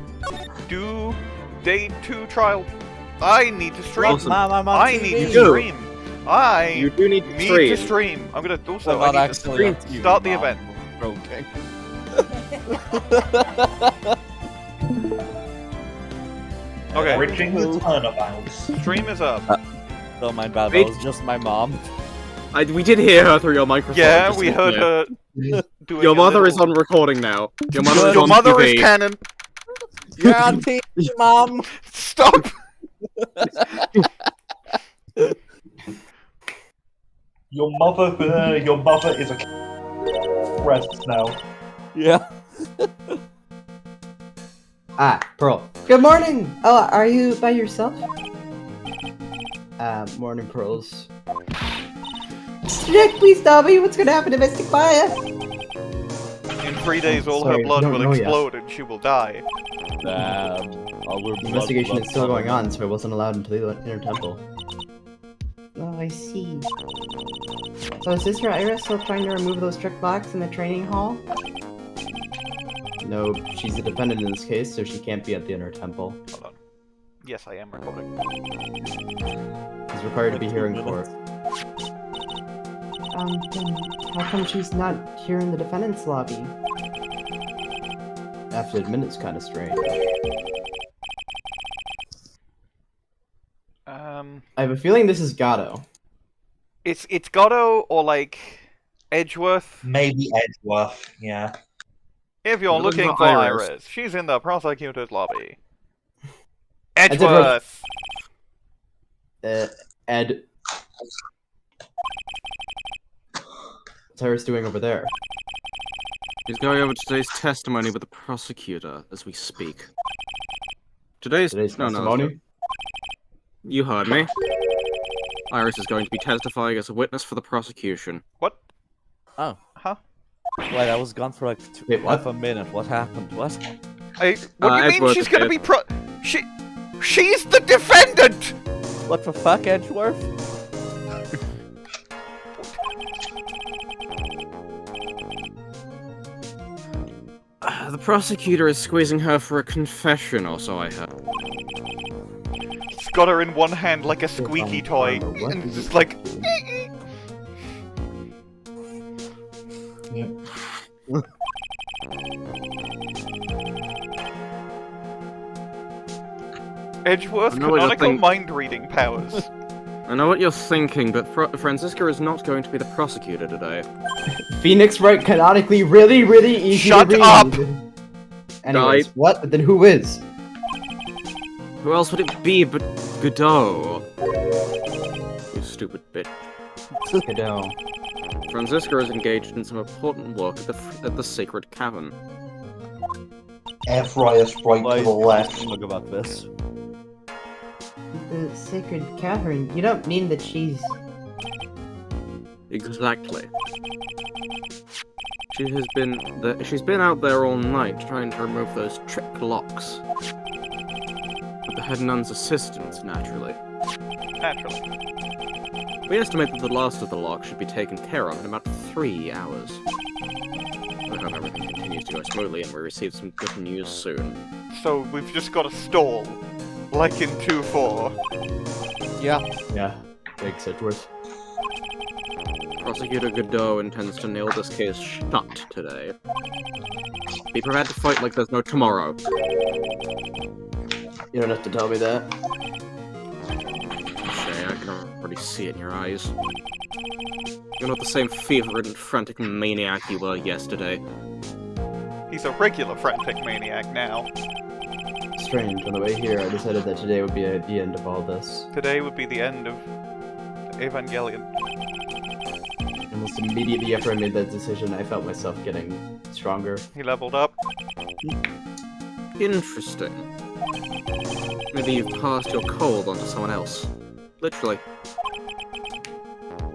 do day 2 trial. I need to stream. Awesome. Mom, I'm on I TV. need to You. stream. I You do need to need stream. to stream. I'm going to also I'm not I need to actually on TV, start the Mom. event. Okay. Okay, Bridging the turnabouts. stream is up. Don't mind that. Wait. That was just my mom. We did hear her through your microphone. Yeah, just we to be heard clear. her doing Your a mother is little- on recording now. Your mother is Your on mother TV. is canon. You're on TV, mom. Stop. Your mother is a rest now. Yeah. Pearl. Good morning. Oh, are you by yourself? Morning, Pearls. Nick, please tell me what's gonna happen to Mystic Maya. In 3 days, all Sorry, her blood don't will know yet. explode and she will die. Damn. The investigation is still going on, so I wasn't allowed into the inner temple. Oh, I see. So is Sister Iris still trying to remove those trick blocks in the training hall? No, she's a defendant in this case, so she can't be at the inner temple. Hold on. Yes, I am recording. She's required to be here in court. Then how come she's not here in the defendant's lobby? I have to admit it's kind of strange. I have a feeling this is Godot. It's Godot or like Edgeworth. Maybe Edgeworth, yeah. If you're We're looking looking for for Iris. Iris, she's in the prosecutor's lobby. Edgeworth. Edgeworth. Ed. What's Iris doing over there? He's going over today's testimony with the prosecutor as we speak. Today's testimony? You heard me. Iris is going to be testifying as a witness for the prosecution. What? Oh. Huh? Wait, I was gone for like Wait, what? half a minute. What happened? What? What do you mean Edgeworth she's gonna appeared. be She's the defendant! What the fuck, Edgeworth? The prosecutor is squeezing her for a confession, or so I heard. She's got her in one hand like a squeaky toy. What And is just it like... Edgeworth I know what you're canonical think- mind-reading powers. I know what you're thinking, but Franziska is not going to be the prosecutor today. Phoenix Wright canonically really easy Shut to read. up! Anyways, Died. what? But then who is? Who else would it be but Godot? You stupid bitch. Godot. Franziska is engaged in some important work at the Sacred Cavern. Ephraim right to the left. Look about this. The Sacred Cavern. You don't mean that she's... Exactly. She's been out there all night trying to remove those trick locks. With the head nun's assistance, naturally. Naturally. We estimate that the last of the locks should be taken care of in about 3 hours. I hope everything continues to go smoothly and we receive some good news soon. So we've just got to stall. Like in 2-4. Yeah. Yeah, thanks, Edgeworth. Prosecutor Godot intends to nail this case shut today. Be prepared to fight like there's no tomorrow. You don't have to tell me that. Shay, I can already see it in your eyes. You're not the same fever-ridden, frantic maniac you were yesterday. He's a regular frantic maniac now. Strange, on the way here, I decided that today would be the end of all this. Today would be the end of Evangelion. Almost immediately after I made that decision, I felt myself getting stronger. He leveled up. Interesting. Maybe you've passed your cold onto someone else. Literally.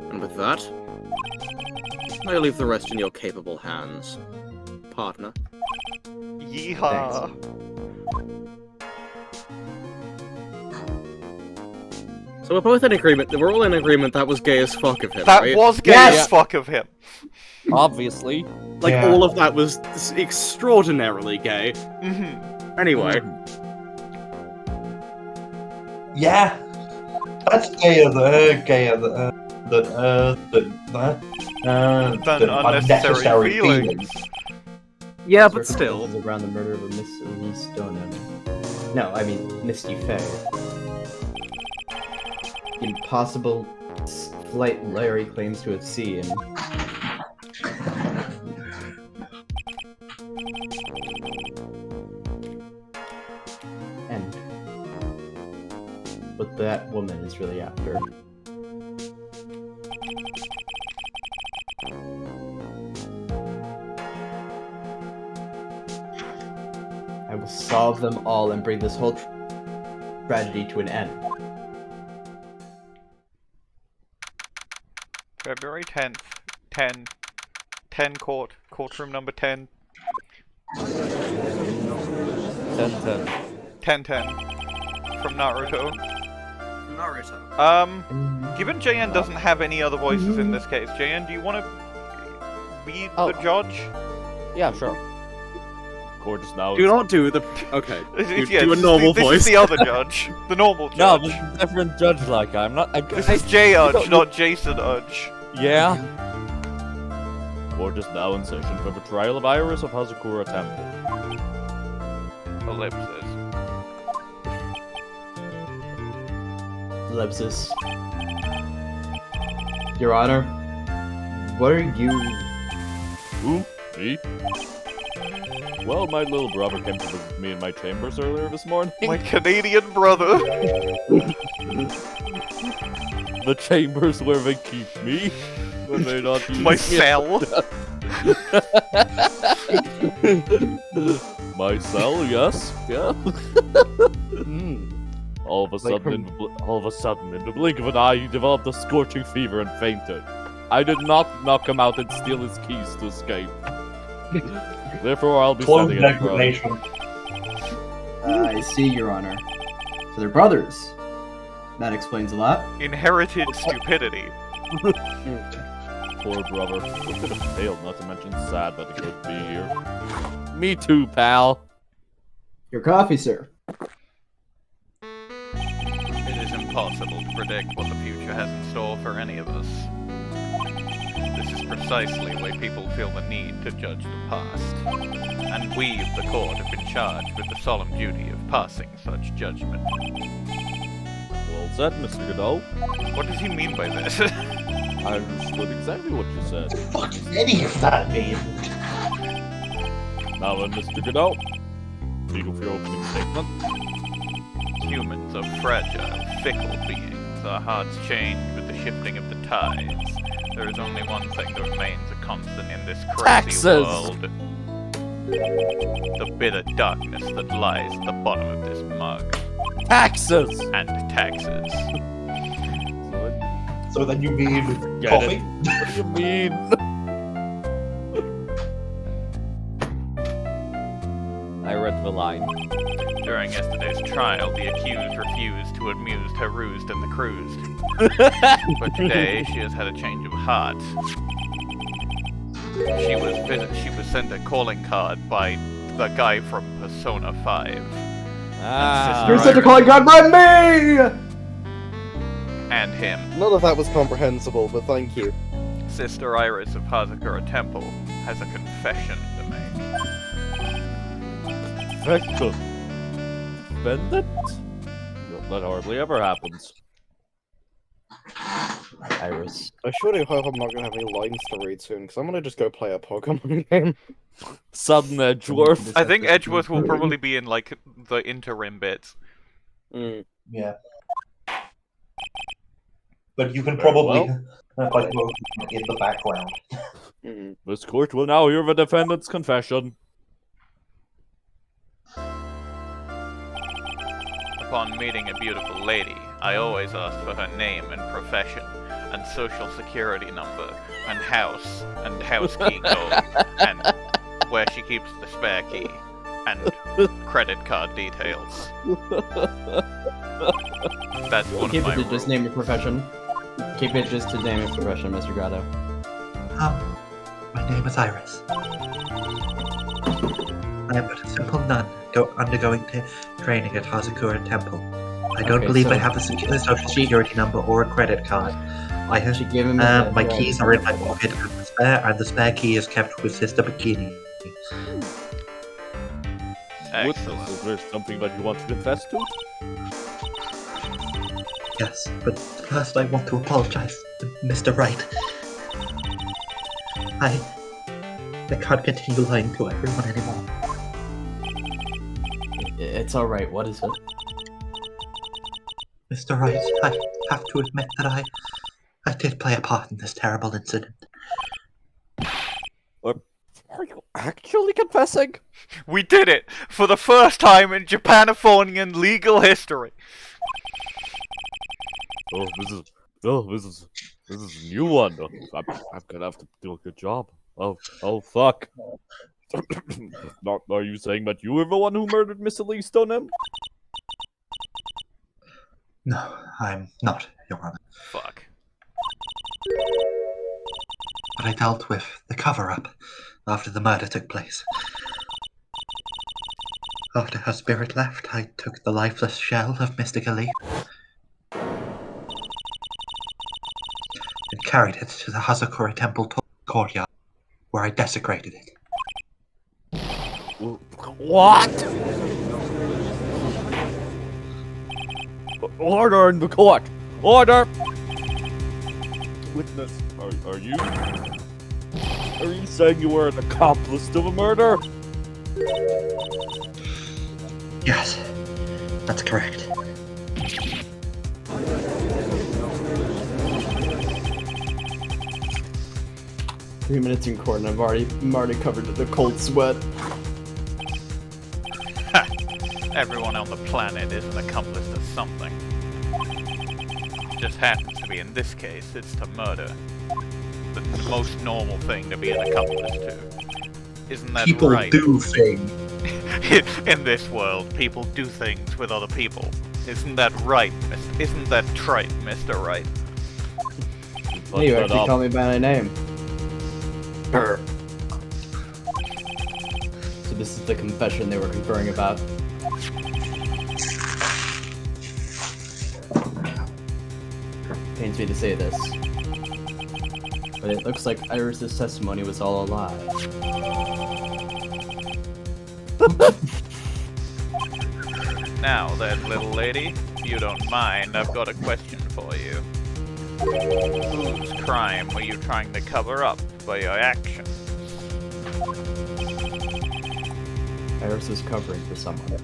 And with that, I leave the rest in your capable hands, partner. Yeehaw! So we're both in agreement. We're all in agreement that was gay as fuck of him, That right? was gay Yes! as fuck of him. Obviously. Like, Yeah. all of that was extraordinarily gay. Mm-hmm. Anyway. Yeah, that's gayer than unnecessary feelings. Yeah, but Circumstances still. around the murder of a Miss Elise Deauxnim. No, I mean Misty Faye. The impossible flight Larry claims to have seen. And what that woman is really after. I will solve them all and bring this whole tragedy to an end. February 10th. 10 courtroom number 10. 10-10. 10-10. From Naruto. Naruto. Given JN doesn't have any other voices in this case, JN, do you want to be the judge? Yeah, sure. Gorgeous now. Do not do the... Okay. Do a this normal this voice. is the other judge. The normal No, judge. this is a different judge like I'm not. This is J-Udge, not Jason Udge. Yeah. Gorgeous now in session for betrayal of Iris of Hazakura Temple. Ellipsis. Ellipsis. Your Honor, what are you... Who? Me? Well, my little brother came to visit me in my chambers earlier this morning. My Canadian brother. The chambers where they keep me when they're not using My cell. My cell, yes, yeah. All of a sudden, in the blink of an eye, he developed a scorching fever and fainted. I did not knock him out and steal his keys to escape. Therefore, I'll be Close sending him. degradation. I see, Your Honor. So they're brothers. That explains a lot. Inherited stupidity. Poor brother. We could have failed, not to mention sad that he could be here. Me too, pal. Your coffee, sir. It is impossible to predict what the future has in store for any of us. This is precisely why people feel the need to judge the past. And we of the court have been charged with the solemn duty of passing such judgment. Well said, Mr. Godot. What does he mean by this? I understood exactly what you said. What does any of that mean? Now then, Mr. Godot, speak of your opening statement. Humans are fragile, fickle beings. Our hearts change with the shifting of the tides. There is only one thing that remains a constant in this crazy Taxes! world. The bitter darkness that lies at the bottom of this mug. Taxes! And taxes. So then you mean Get coffee? it. What do you mean? I read the line. During yesterday's trial, the accused refused to amuse her rused and the cruised. But today, she has had a change of heart. She was sent a calling card by the guy from Persona 5. You're such a calling card by me! And him. None of that was comprehensible, but thank you. Sister Iris of Hazakura Temple has a confession to make. Vector. Bendit? That hardly ever happens. Iris. I surely hope I'm not gonna have any lines to read soon, because I'm gonna just go play a Pokemon game. Sudden Edgeworth. I think Edgeworth will probably be in, like, the interim bits. Yeah. But you can probably like work in the background. This court will now hear the defendant's confession. Upon meeting a beautiful lady, I always ask for her name and profession, and social security number, and house key code, and where she keeps the spare key, and credit card details. That's one of Keep my it to rules. just name your profession. Keep it just to name your profession, Mr. Godot. My name is Iris. I am but a simple nun undergoing training at Hazakura Temple. I don't Okay, believe so I have a social security number or a credit card. I have, She gave him a my keys are in my pocket and the spare key is kept with Sister Bikini. Excellent. Is there something that you want to confess to? Yes, but first I want to apologize to Mr. Wright. I can't continue lying to everyone anymore. It's alright, what is it? Mr. Wright, I have to admit that I did play a part in this terrible incident. Are you actually confessing? We did it! For the first time in Japaniphonian legal history! This is a new one. I'm gonna have to do a good job. Oh fuck. Are you saying that you were the one who murdered Miss Elise, Deauxnim? No, I'm not, Your Honor. Fuck. But I dealt with the cover-up after the murder took place. After her spirit left, I took the lifeless shell of Mystic Elise and carried it to the Hazakura Temple courtyard, where I desecrated it. What? Order in the court! Order! Witness, are you saying you were an accomplice to the murder? Yes, that's correct. Three minutes in court and I'm already covered in a cold sweat. Ha! Everyone on the planet is an accomplice to something. Just happens to be in this case, it's to murder. The most normal thing to be an accomplice to. Isn't that People right? do things. In this world, people do things with other people. Isn't that right, Isn't that trite, Mr. Wright? Hey, you actually call me by my name. So this is the confession they were conferring about. Pains me to say this, but it looks like Iris's testimony was all a lie. Now then, little lady, if you don't mind, I've got a question for you. Whose crime were you trying to cover up by your actions? Iris is covering for someone.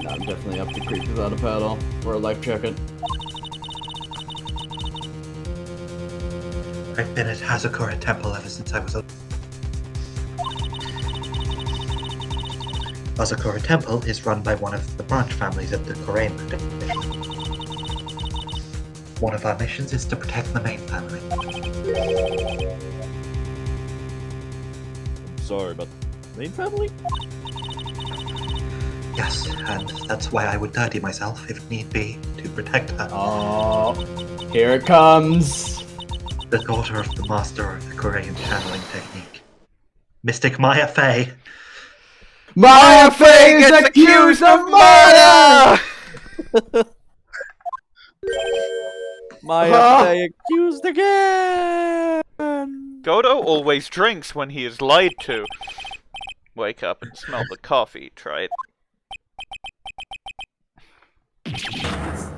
No, I'm definitely up the creek without a paddle or a life jacket. I've been at Hazakura Temple ever since I was a... Hazakura Temple is run by one of the branch families of the Korean tradition. One of our missions is to protect the main family. I'm sorry, but main family? Yes, and that's why I would dirty myself, if need be, to protect her. Oh, here it comes! The daughter of the master of the Korean channeling technique, Mystic Maya Fey. Maya Fey is accused of murder! Maya Fey accused again! Godot always drinks when he is lied to. Wake up and smell the coffee, try it.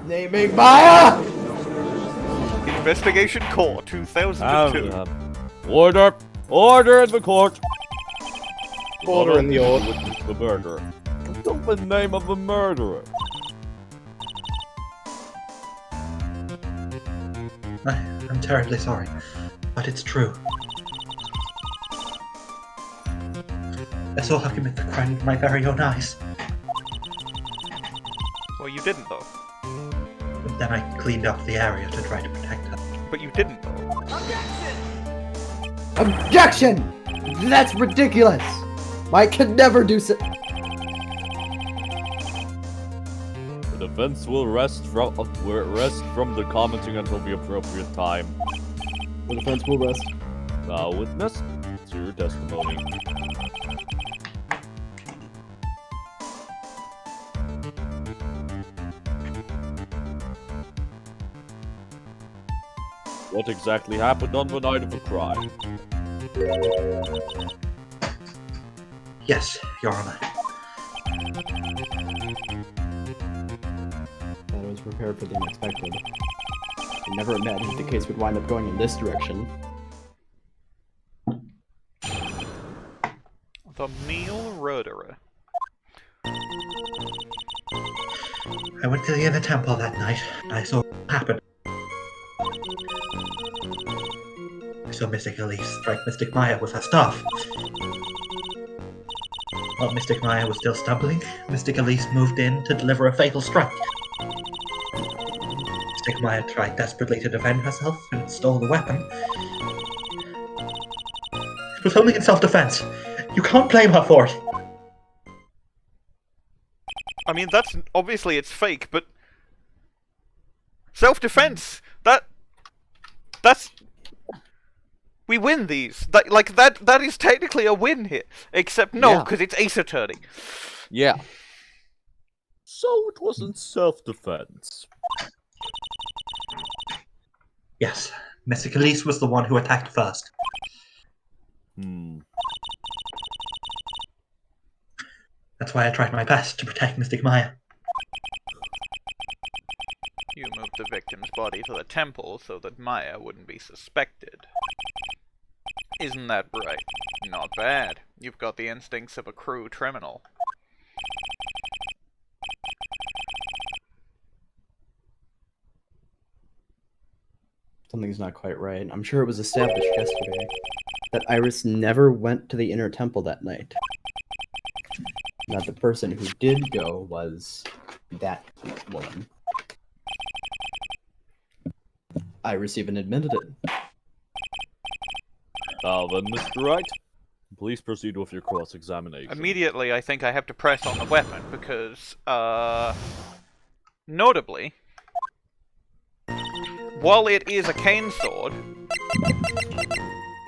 Naming Maya! Investigation Core 2002. Order! Order in the court! Order in the order. The murderer. What's up the name of the murderer? I'm terribly sorry, but it's true. I saw her commit the crime with my very own eyes. Well, you didn't, though. But then I cleaned up the area to try to protect her. But you didn't, though. Objection! That's ridiculous! I could never do so. The defense will rest from the commenting until the appropriate time. The defense will rest. Now, witness, to your testimony. What exactly happened on the night of the crime? Yes, Your Honor. I was prepared for the unexpected. I never imagined the case would wind up going in this direction. The meal murderer. I went to the inner temple that night, and I saw what happened. I saw Mystic Elise strike Mystic Maya with her staff. While Mystic Maya was still stumbling, Mystic Elise moved in to deliver a fatal strike. Mystic Maya tried desperately to defend herself and stole the weapon. It was only in self-defense. You can't blame her for it. I mean, that's obviously it's fake, but self-defense. That's we win these. That is technically a win here. Except no, because it's Ace Attorney. Yeah. So it wasn't self-defense. Yes, Mystic Elise was the one who attacked first. That's why I tried my best to protect Mystic Maya. You moved the victim's body to the temple so that Maya wouldn't be suspected. Isn't that right? Not bad. You've got the instincts of a cruel criminal. Something's not quite right. I'm sure it was established yesterday that Iris never went to the inner temple that night. Now the person who did go was that woman. Iris even admitted it. Now then, Mr. Wright, please proceed with your cross-examination. Immediately, I think I have to press on the weapon because, notably, while it is a cane sword,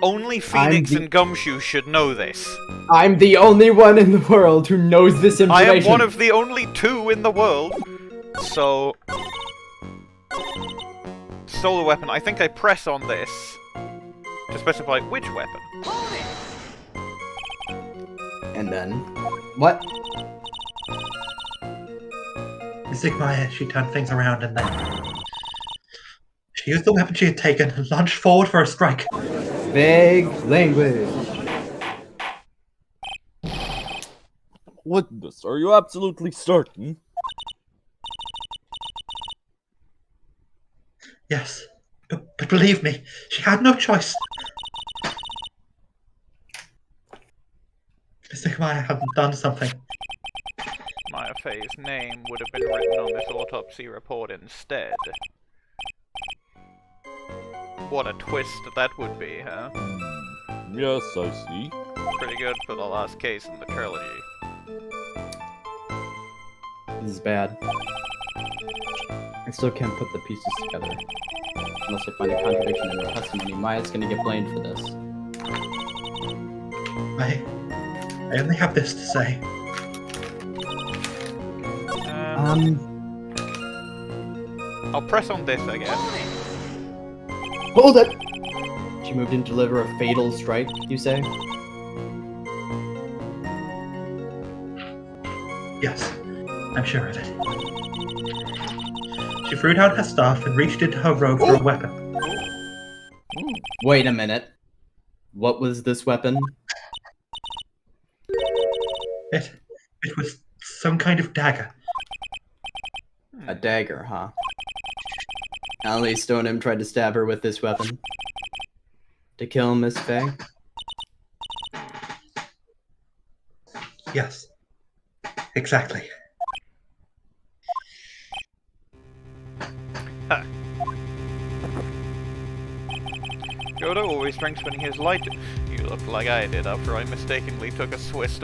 only Phoenix and Gumshoe should know this. I'm the only one in the world who knows this information. I am one of the only two in the world, so... Stole the weapon. I think I press on this to specify which weapon. And then... What? Mystic Maya, she turned things around and then... She used the weapon she had taken and launched forward for a strike. Vague language. Witness, are you absolutely certain? Yes, but believe me, she had no choice. Mystic Maya hadn't done something. Maya Fey's name would have been written on this autopsy report instead. What a twist that would be, huh? Yes, I see. Pretty good for the last case in the trilogy. This is bad. I still can't put the pieces together. Unless I find a contradiction in her testimony, Maya's gonna get blamed for this. I only have this to say. I'll press on this, I guess. Hold it! She moved in to deliver a fatal strike, you say? Yes, I'm sure of it. She threw down her staff and reached into her robe for a weapon. Wait a minute. What was this weapon? It was some kind of dagger. A dagger, huh? Elise Deauxnim tried to stab her with this weapon. To kill Miss Faye? Yes. Exactly. Godot always drinks when he is lighted. You look like I did after I mistakenly took a swig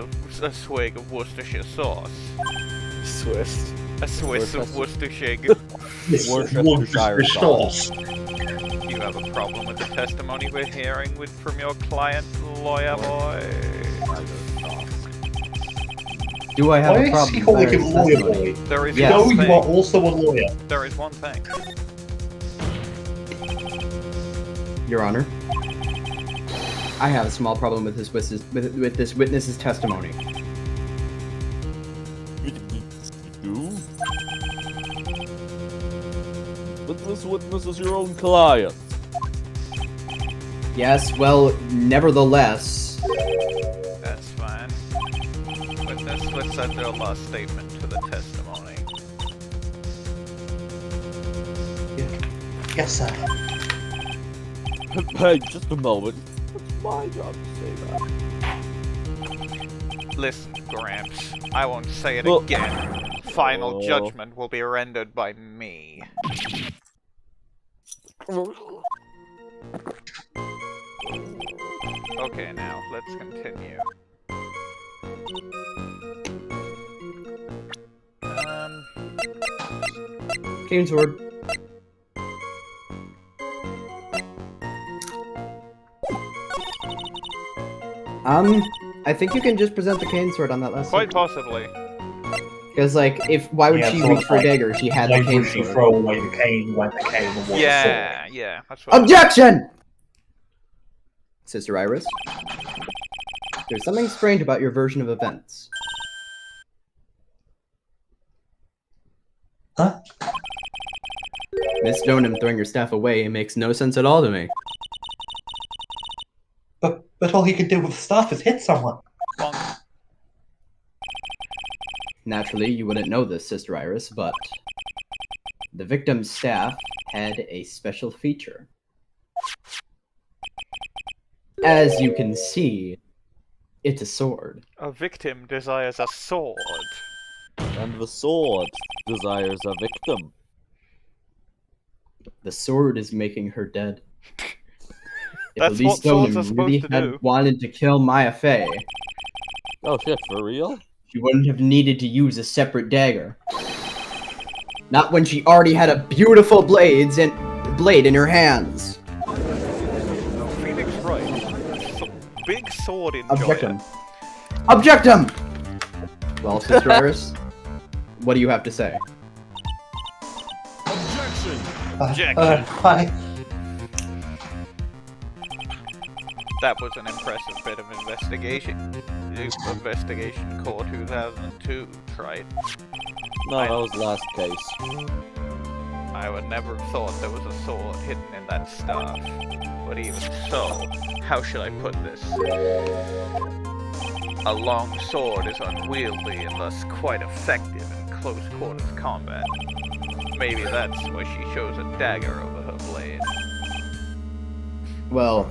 of Worcestershire sauce. Swiss. A Swiss of Worcestershire. Worcestershire sauce. You have a problem with the testimony we're hearing from your client, lawyer boy? Do I have Why a is problem he calling him with lawyer testimony? boy? There is Yes. No, one you thing. are also a lawyer. There is one thing. Your Honor, I have a small problem with this witness's testimony. You? But this witness is your own client. Yes, well, nevertheless... That's fine. Witness, let's send your last statement to the testimony. Yes, sir. Hey, just a moment. It's my job to say that. Listen, Gramps, I won't say it Well- again. Final Oh. judgment will be rendered by me. Okay, now, let's continue. Cane sword. I think you can just present the cane sword on that last Quite possibly. Because, like, why would Yeah, she so reach for a like, dagger? She had Why the cane would she sword. throw away the cane when the cane was the Yeah, yeah, that's what Objection! Sister Iris, there's something strange about your version of events. Huh? Miss Deauxnim throwing your staff away makes no sense at all to me. But all he could do with the staff is hit someone. Bonk. Naturally, you wouldn't know this, Sister Iris, but the victim's staff had a special feature. As you can see, it's a sword. A victim desires a sword. And the sword desires a victim. The sword is making her dead. If That's Elise what swords are Deauxnim supposed really to had do. wanted to kill Maya Fey, Oh shit, for real? she wouldn't have needed to use a separate dagger. Not when she already had a beautiful blade in her hands. Phoenix Wright. Big sword enjoyer. Objectum. Objectum! Well, Sister Iris, what do you have to say? Objection. I, That was an impressive bit of investigation. Investigation Core 2002, right? No, that was last case. I would never have thought there was a sword hidden in that staff. But even so, how should I put this? A long sword is unwieldy and thus quite effective in close quarters combat. Maybe that's why she chose a dagger over her blade. Well,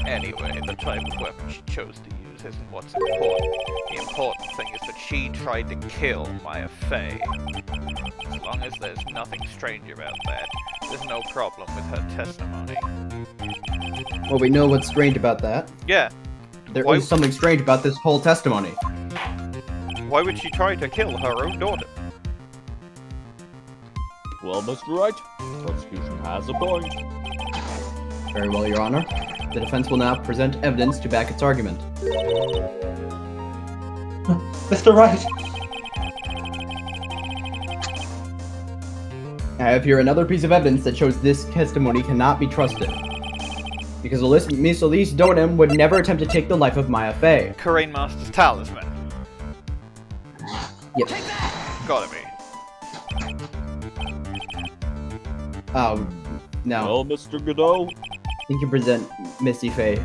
Anyway, the type of weapon she chose to use isn't what's important. The important thing is that she tried to kill Maya Fey. As long as there's nothing strange about that, there's no problem with her testimony. well, we know what's strange about that. Yeah, There Why- is something strange about this whole testimony. why would she try to kill her own daughter? Well, Mr. Wright, prosecution has a point. Very well, Your Honor. The defense will now present evidence to back its argument. Mr. Wright, I have here another piece of evidence that shows this testimony cannot be trusted. Because Miss Elise Deauxnim would never attempt to take the life of Maya Fey. Karain Master's talisman. Yep. Gotta be. Oh, no. Well, Mr. Godot? You can present Misty Fey.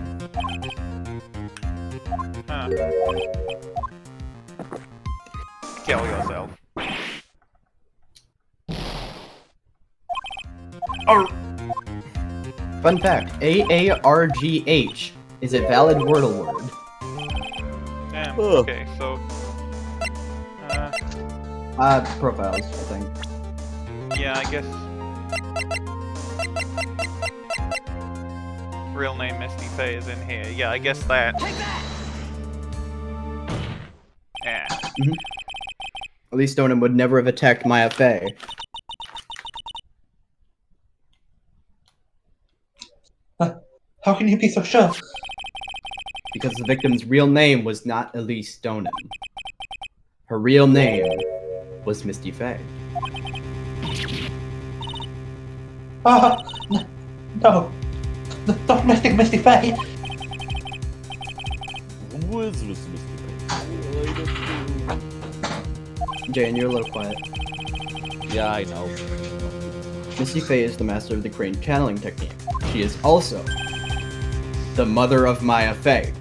Huh. Kill yourself. Fun fact, AARGH is a valid Wordle word. Damn, Ugh. okay, so... Profiles, I think. yeah, I guess... real name Misty Fey is in here. Yeah, I guess that... yeah. Elise Deauxnim would never have attacked Maya Fey. How can you be so sure? Because the victim's real name was not Elise Deauxnim. Her real name was Misty Fey. No. Not Misty Fey. Who is this Mr. Jane, you're a little quiet. Yeah, I know. Misty Fey is the master of the crane channeling technique. She is also the mother of Maya Fey.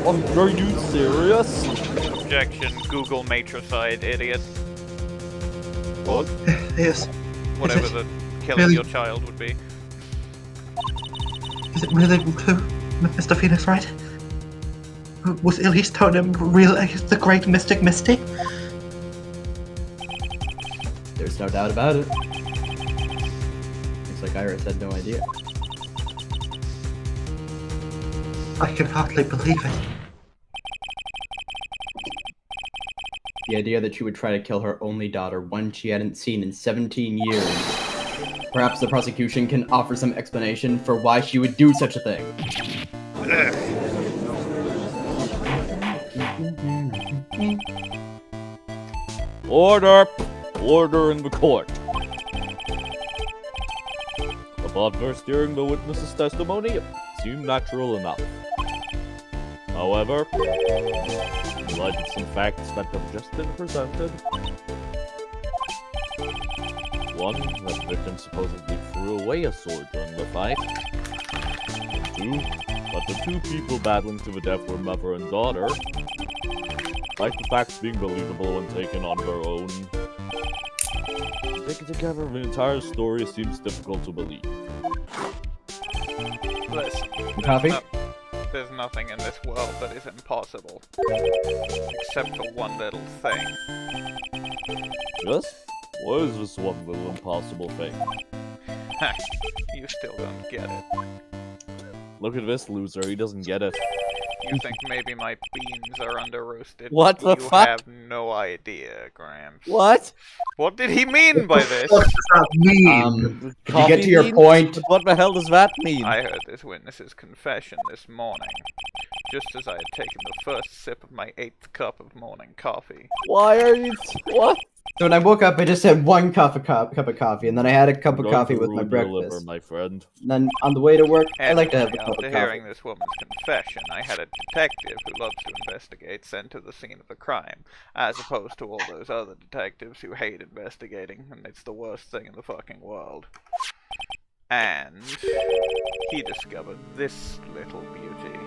Are you serious? Objection, Google matricide, idiot. What? Yes. Whatever Is it the killing really- your child would be. Is it really who? Mr. Phoenix, right? Was Elise Deauxnim real the great mystic Misty? There's no doubt about it. Looks like Iris had no idea. I can hardly believe it. The idea that she would try to kill her only daughter, one she hadn't seen in 17 years. Perhaps the prosecution can offer some explanation for why she would do such a thing. Order! Order in the court. Upon first hearing the witness's testimony, it seemed natural enough. However, in light of some facts that have just been presented, one, that the victim supposedly threw away a sword during the fight. Two, that the two people battling to the death were mother and daughter. Despite the facts being believable when taken on their own, taken together, the entire story seems difficult to believe. Listen, Coffee? there's nothing in this world that is impossible. Except for one little thing. Yes? What is this one little impossible thing? Ha! You still don't get it. Look at this loser, he doesn't get it. You think maybe my beans are under roasted? What the you fuck? have no idea, Gramps. What? What did he mean by this? What does that mean? Did you get to your point? What the hell does that mean? I heard this witness's confession this morning, just as I had taken the first sip of my 8th cup of morning coffee. Why are you... What? So when I woke up, I just had one cup of coffee, and then I had a cup of coffee with my Ruin your liver, breakfast. my friend. And then on the way to work, I like to have a cup After of hearing coffee. this woman's confession, I had a detective who loves to investigate sent to the scene of the crime, as opposed to all those other detectives who hate investigating, and it's the worst thing in the fucking world. And he discovered this little beauty.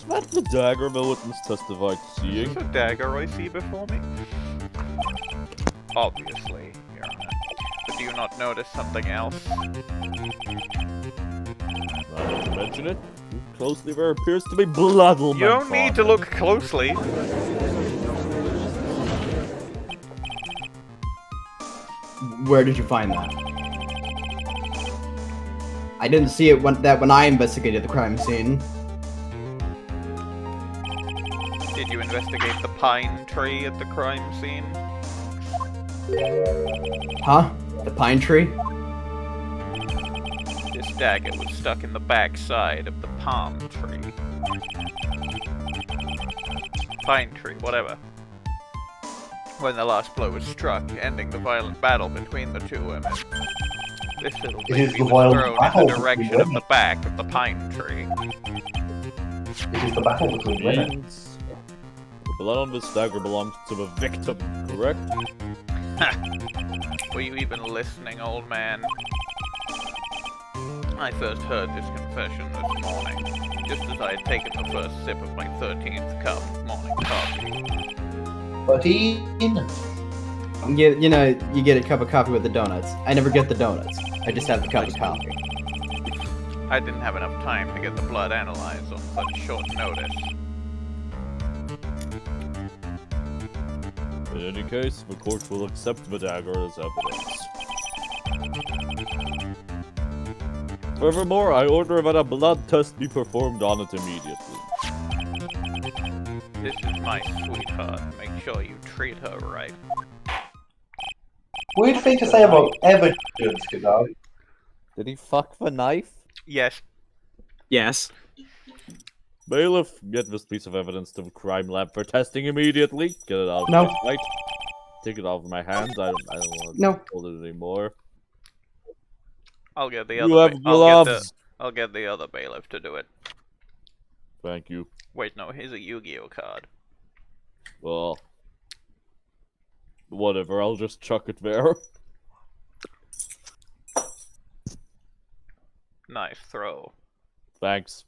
Is that the dagger the witness testified to seeing? Is this a dagger I see before me? Obviously, Your Honor. But do you not notice something else? Now that you mention it, closely there appears to be blood on You don't need to look closely. Where did you find that? I didn't see it when I investigated the crime scene. Did you investigate the pine tree at the crime scene? Huh? The pine tree? This dagger was stuck in the back side of the palm tree. pine tree, whatever. When the last blow was struck, ending the violent battle between the two women. This little It is baby the was violent thrown in battle the direction between of the back of the pine tree. It is the battle between women. Means the blood on this dagger belongs to the victim, correct? Were you even listening, old man? I first heard this confession this morning, just as I had taken the first sip of my 13th cup of morning coffee. But Ian, You know, you get a cup of coffee with the donuts. I never get the donuts. I just have the cup of coffee. I didn't have enough time to get the blood analyzed on such short notice. In any case, the court will accept the dagger as evidence. Furthermore, I order that a blood test be performed on it immediately. This is my sweetheart. Make sure you treat her right. weird thing to say about evidence, Godot. Did he fuck the knife? Yes. Yes. Bailiff, get this piece of evidence to the crime lab for testing immediately. Get it out of No. my sight. Take it off of my hands. I don't want to No. hold it anymore. I'll get the You other. have gloves. I'll get the other bailiff to do it. Thank you. Wait, no, here's a Yu-Gi-Oh card. Well, whatever. I'll just chuck it there. Nice throw. Thanks.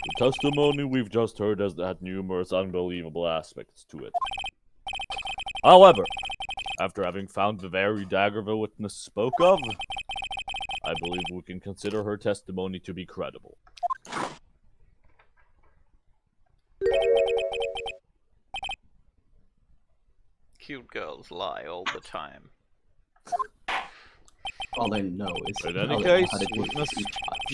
The testimony we've just heard has had numerous unbelievable aspects to it. However, after having found the very dagger the witness spoke of, I believe we can consider her testimony to be credible. Cute girls lie all the time. All I know is In any all I know case, how to do witness, is you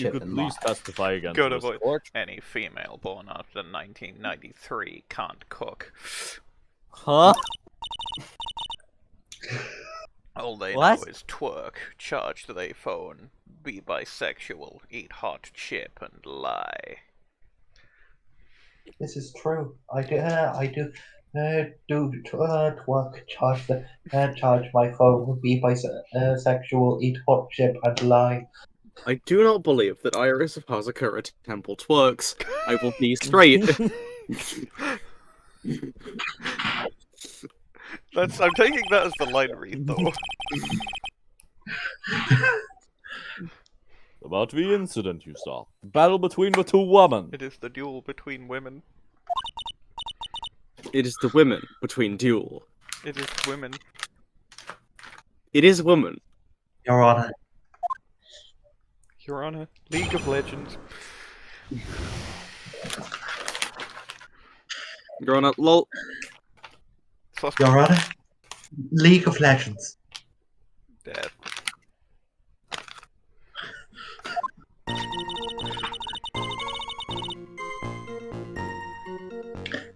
chip could and please lock. testify against Go to this voice. court. Any female born after 1993 can't cook. Huh? All they What? know is twerk, charge they phone, be bisexual, eat hot chip, and lie. This is true. I do twerk, charge my phone, be bisexual, eat hot chip, and lie. I do not believe that Iris of Hazakura Temple twerks. I will be straight. I'm taking that as the line read, though. About the incident you saw. The battle between the two women. It is the duel between women. It is the women between duel. It is women. It is women. Your Honor. Your Honor, League of Legends. Your Honor, lol. Your Honor. League of Legends. Dead.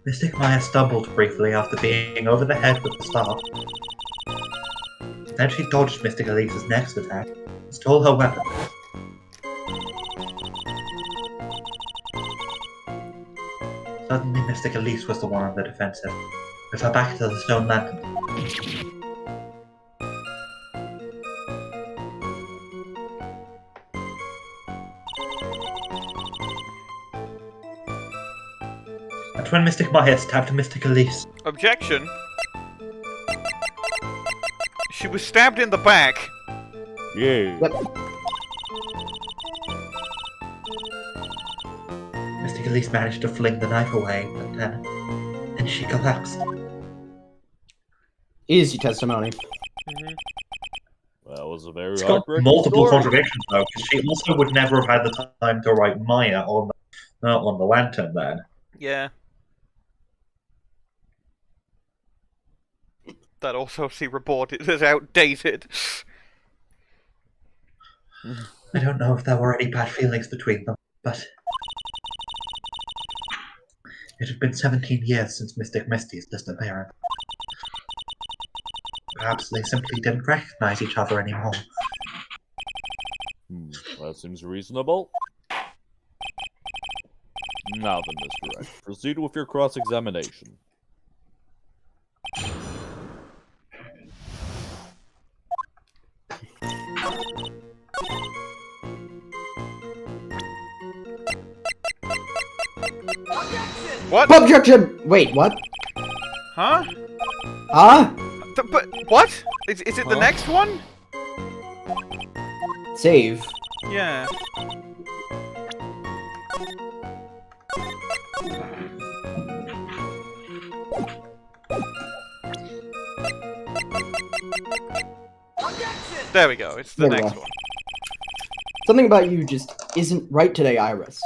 Mystic Maya stumbled briefly after being over the head with the staff. Then she dodged Mystic Elise's next attack and stole her weapon. Suddenly, Mystic Elise was the one on the defensive, with her back to the stone lantern. And when Mystic Maya stabbed Mystic Elise, Objection! She was stabbed in the back! Yeah. Mystic Elise managed to fling the knife away, but then she collapsed. Easy testimony. That was a very It's got heartbreaking multiple story. contradictions though, because she also would never have had the time to write Maya on the lantern then. Yeah. That also she reported as outdated. I don't know if there were any bad feelings between them, but it had been 17 years since Mystic Misty's disappearance. Perhaps they simply didn't recognize each other anymore. That seems reasonable. Now then, Mr. Wright, proceed with your cross-examination. What? Objection! Wait, what? Huh? Huh? But what? Is it the next one? Save. Yeah. There we go. It's the There we next go. one. Something about you just isn't right today, Iris.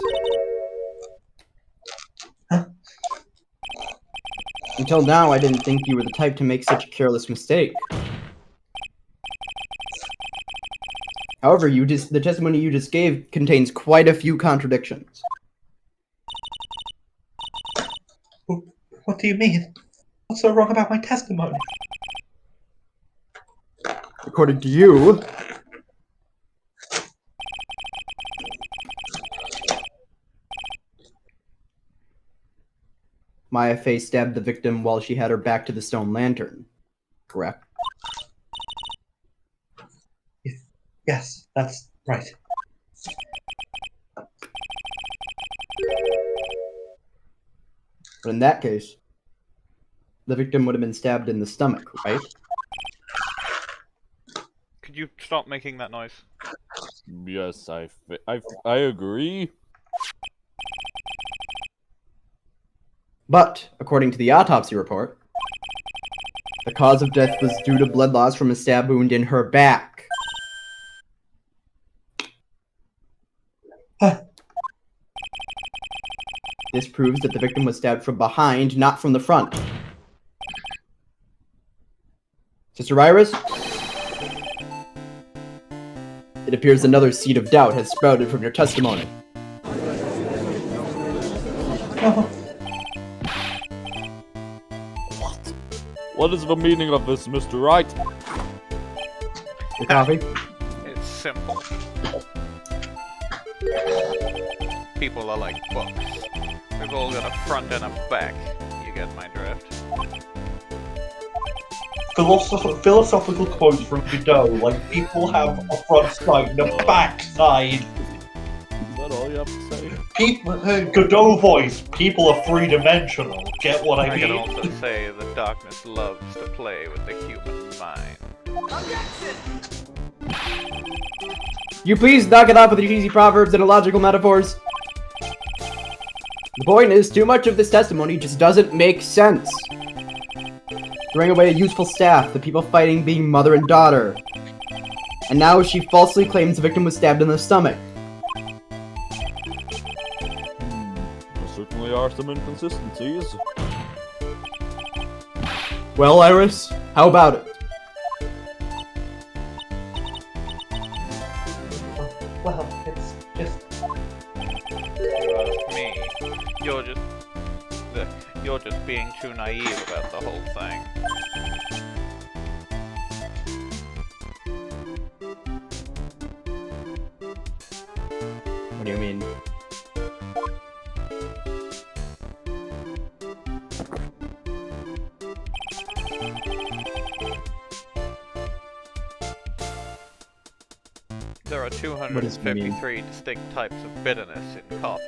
Until now, I didn't think you were the type to make such a careless mistake. However, the testimony you just gave contains quite a few contradictions. What do you mean? What's so wrong about my testimony? According to you, Maya Fey stabbed the victim while she had her back to the stone lantern. Correct? Yes, that's right. But in that case, the victim would have been stabbed in the stomach, right? Could you stop making that noise? Yes, I agree. But, according to the autopsy report, the cause of death was due to blood loss from a stab wound in her back. This proves that the victim was stabbed from behind, not from the front. Sister Iris? It appears another seed of doubt has sprouted from your testimony. What is the meaning of this, Mr. Wright? Your coffee? It's simple. People are like books. We've all got a front and a back. You get my drift. Philosophical quotes from Godot, like people have a front side and a back side. Is that all you have to say? Godot voice, people are three-dimensional. Get what I I can mean? also say that darkness loves to play with the human mind. You please knock it off with your cheesy proverbs and illogical metaphors. The point is, too much of this testimony just doesn't make sense. Throwing away a useful staff, the people fighting being mother and daughter. And now she falsely claims the victim was stabbed in the stomach. There certainly are some inconsistencies. Well, Iris, how about it? Well, it's just... Me. You're just being too naive about the whole thing. What do you mean? There are 253 distinct types of bitterness in coffee.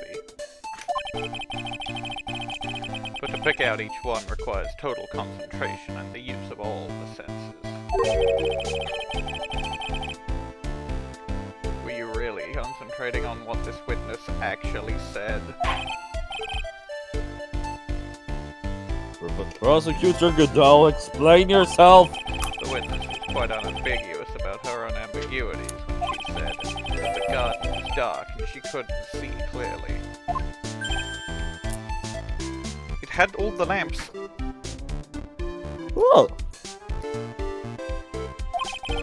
But to pick out each one requires total concentration and the use of all the senses. Were you really concentrating on what this witness actually said? Prosecutor Godot, explain yourself! The witness was quite unambiguous about her own ambiguities when she said that the garden was dark and she couldn't see clearly. It had all the lamps. Oh. A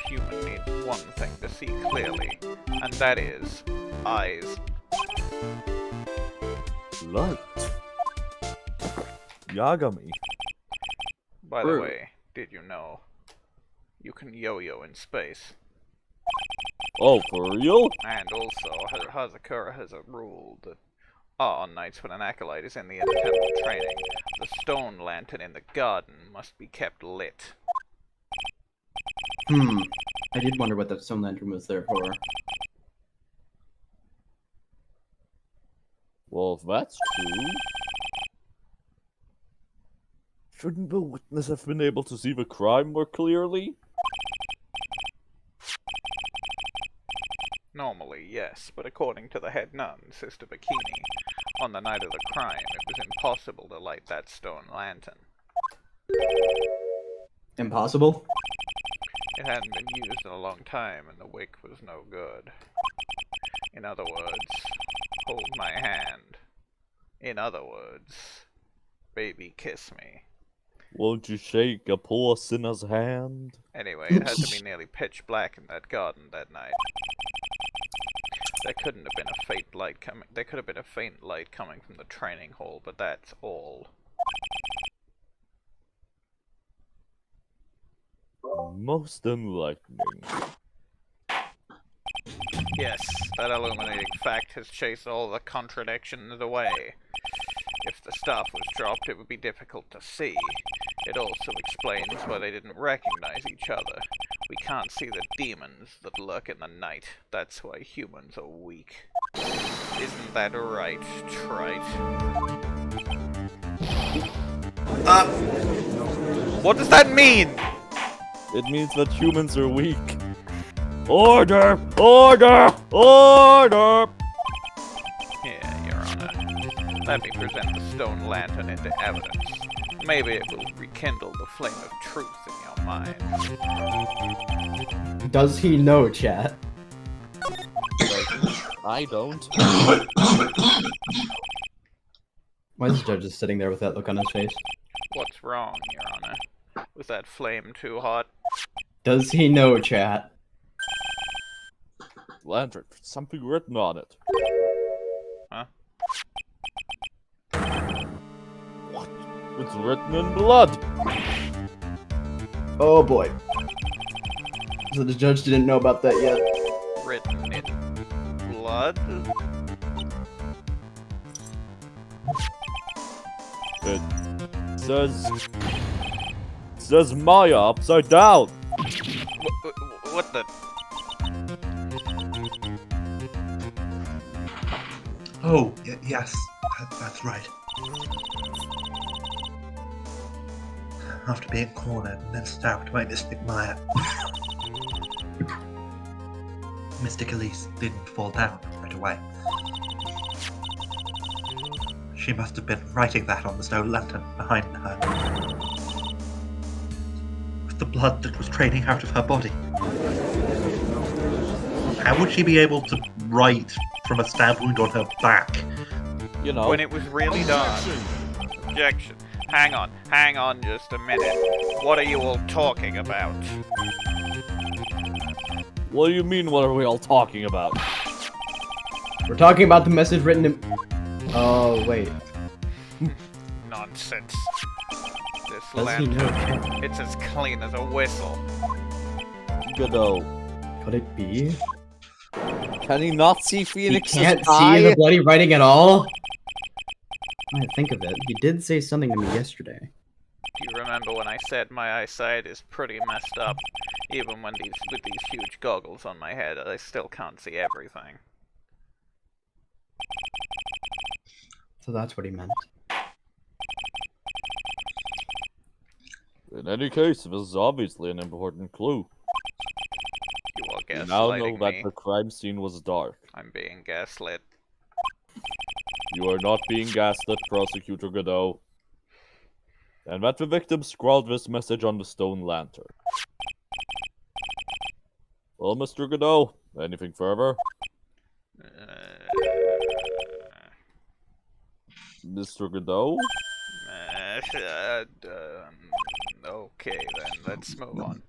human needs one thing to see clearly, and that is eyes. Light. Yagami. By the way, did you know you can yo-yo in space? Oh, for real? And also, Hazakura has a rule that On nights when an acolyte is in the inner temple training, the stone lantern in the garden must be kept lit. I did wonder what that stone lantern was there for. Well, if that's true, shouldn't the witness have been able to see the crime more clearly? Normally, yes, but according to the head nun, Sister Bikini, on the night of the crime, it was impossible to light that stone lantern. Impossible? It hadn't been used in a long time, and the wick was no good. In other words, hold my hand. In other words, baby kiss me. Won't you shake a poor sinner's hand? Anyway, it had to be nearly pitch black in that garden that night. There couldn't have been a faint light coming. There could have been a faint light coming from the training hall, but that's all. Most enlightening. Yes, that illuminating fact has chased all the contradictions away. If the staff was dropped, it would be difficult to see. It also explains why they didn't recognize each other. We can't see the demons that lurk in the night. That's why humans are weak. Isn't that right, Trite? What does that mean? It means that humans are weak. Order! Order! Order! Here, Your Honor. Let me present the stone lantern into evidence. Maybe it will rekindle the flame of truth in your mind. Does he know, chat? I don't. Why is the judge just sitting there with that look on his face? What's wrong, Your Honor? Was that flame too hot? Does he know, chat? Lantern, something written on it. Huh? What? It's written in blood. Oh boy. So the judge didn't know about that yet. Written in blood? It says Maya upside down. What the? Oh, yes, that's right. After being cornered and then stabbed by Mystic Maya, Mystic Elise didn't fall down right away. She must have been writing that on the stone lantern behind her. With the blood that was draining out of her body. How would she be able to write from a stab wound on her back? You know. When it was really dark. Objection. Hang on just a minute. What are you all talking about? What do you mean, what are we all talking about? We're talking about the message written in... Oh, wait. Nonsense. This Does he lantern, know? it's as clean as a whistle. Godot. Could it be? Can he not see He Phoenix's can't eye? see the bloody writing at all? I think of it. He did say something to me yesterday. Do you remember when I said my eyesight is pretty messed up? Even when with these huge goggles on my head, I still can't see everything. So that's what he meant. In any case, this is obviously an important clue. You are We now know gaslighting that me. the crime scene was dark. I'm being gaslit. You are not being gaslit, Prosecutor Godot. And that the victim scrawled this message on the stone lantern. Well, Mr. Godot, anything further? Mr. Godot? Okay then, let's move on.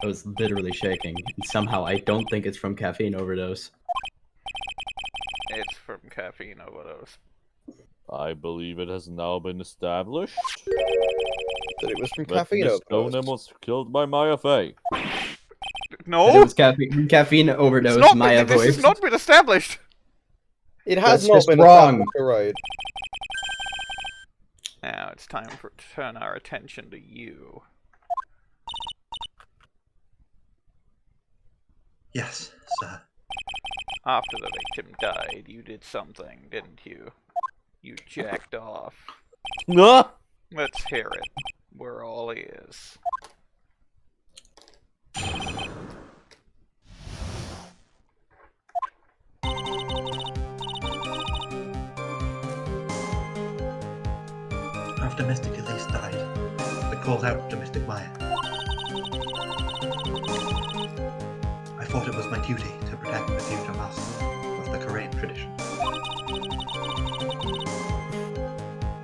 I was literally shaking, and somehow I don't think it's from caffeine overdose. It's from caffeine overdose. I believe it has now been established That it was from that caffeine Miss overdose. Deauxnim was killed by Maya Fey. No! It was caffeine overdose, It's not Maya this voice. has not been established! It has That's not just been wrong. attacked, right? Now it's time to turn our attention to you. Yes, sir. After the victim died, you did something, didn't you? You jacked off. No. Let's hear it. We're all ears. After Mystic Elise died, I called out to Mystic Maya. I thought it was my duty to protect the future master of the Korean tradition.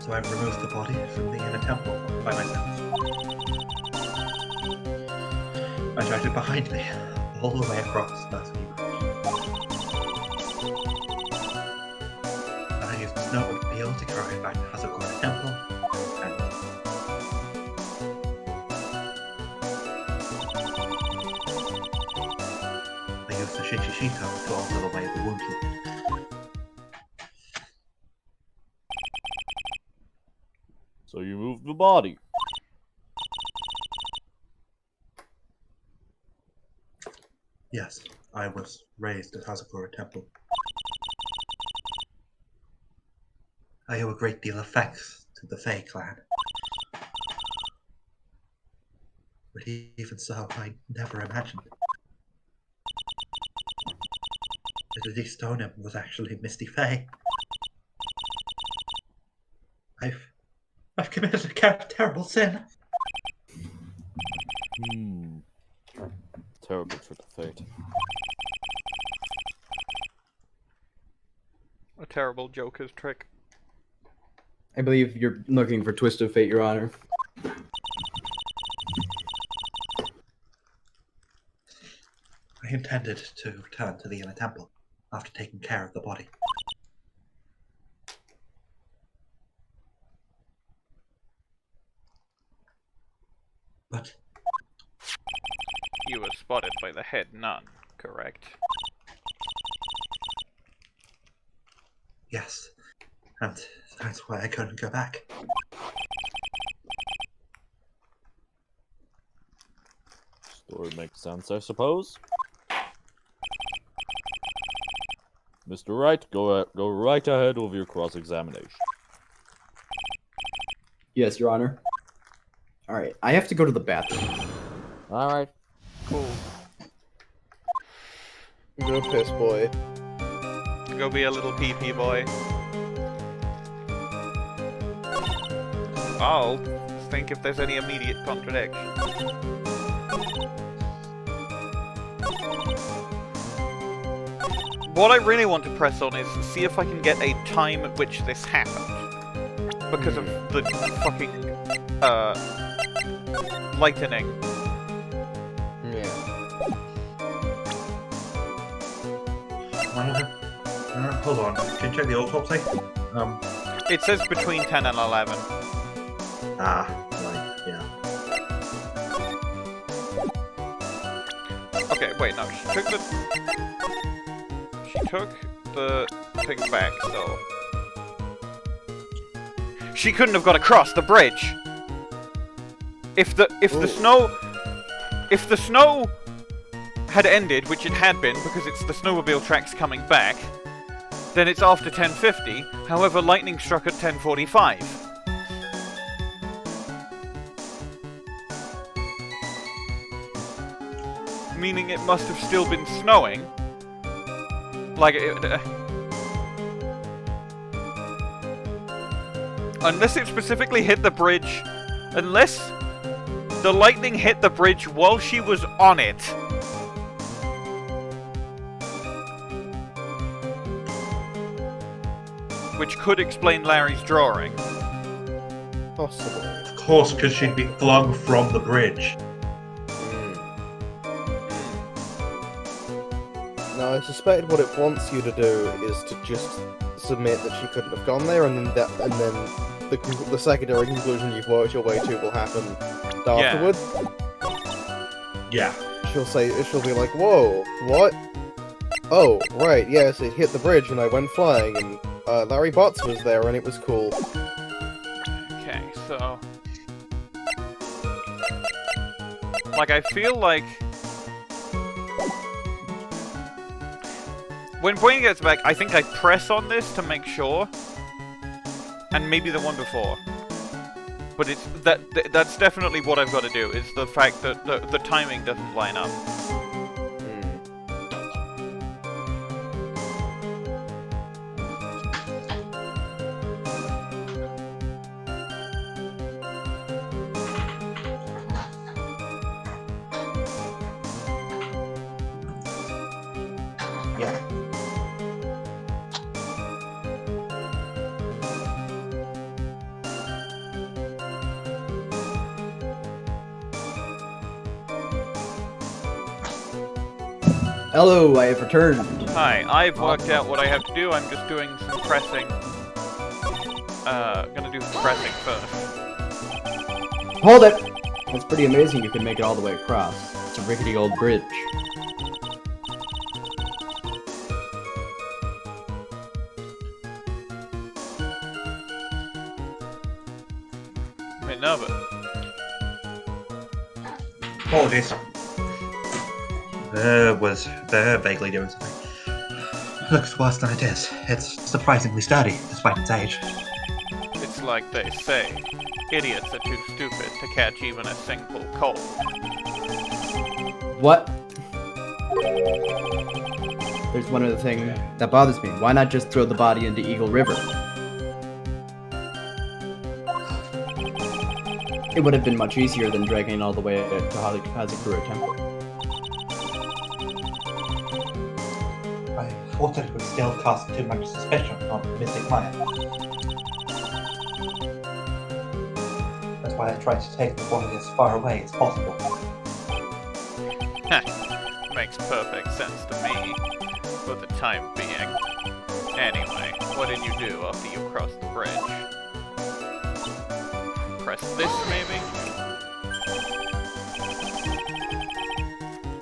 So I removed the body from the inner temple by myself. I dragged it behind me, all the way across that view. And I used the snow and peel to carry it back to Hazakura Temple. I used the Shishishito to alter the way the wound healed. So you moved the body. Yes, I was raised at Hazakura Temple. I owe a great deal of thanks to the Fae clan. But even so, I never imagined that Deauxnim was actually Misty Fae. I've committed a terrible sin. Terrible trick of fate. A terrible Joker's trick. I believe you're looking for Twist of Fate, Your Honor. I intended to return to the inner temple after taking care of the body. But You were spotted by the head nun, correct? yes, and that's why I couldn't go back. Story makes sense, I suppose. Mr. Wright, go right ahead with your cross-examination. Yes, Your Honor. Alright, I have to go to the bathroom. Alright. Cool. Go piss boy. Go be a little pee-pee boy. I'll think if there's any immediate contradiction. What I really want to press on is see if I can get a time at which this happened. Because of the fucking, lightning. Yeah. Hold on, can you check the autopsy? It says between 10 and 11. Right, yeah. Okay, wait, no, she took the thing back, so... She couldn't have got across the bridge! If the snow had ended, which it had been, because it's the snowmobile tracks coming back, then it's after 10:50, however, lightning struck at 10:45. Meaning it must have still been snowing. Like, unless it specifically hit the bridge, unless the lightning hit the bridge while she was on it. Which could explain Larry's drawing. Possible. Of course, because she'd be flung from the bridge. Now, I suspect what it wants you to do is to just submit that she couldn't have gone there, and then the secondary conclusion you've worked your way to will happen afterward. Yeah. She'll be like, "Whoa, what?" Oh, right, yes, it hit the bridge and I went flying, and Larry Butz was there and it was cool. Okay, so... Like, I feel like... When Bwain gets back, I think I press on this to make sure. And maybe the one before. But it's that's definitely what I've got to do, is the fact that the timing doesn't line up. Hello, I have returned. Hi, I've worked out what I have to do. I'm just doing some pressing. Gonna do some pressing first. Hold it! That's pretty amazing you can make it all the way across. It's a rickety old bridge. Minerva. Apologies. Was vaguely doing something. Looks worse than it is. It's surprisingly sturdy, despite its age. It's like they say, idiots are too stupid to catch even a single cold. What? There's one other thing that bothers me. Why not just throw the body into Eagle River? It would have been much easier than dragging it all the way to Hazakura Temple. I thought that it would still cast too much suspicion on Mystic Maya. That's why I tried to take the body as far away as possible. Makes perfect sense to me, for the time being. Anyway, what did you do after you crossed the bridge? Press this, maybe?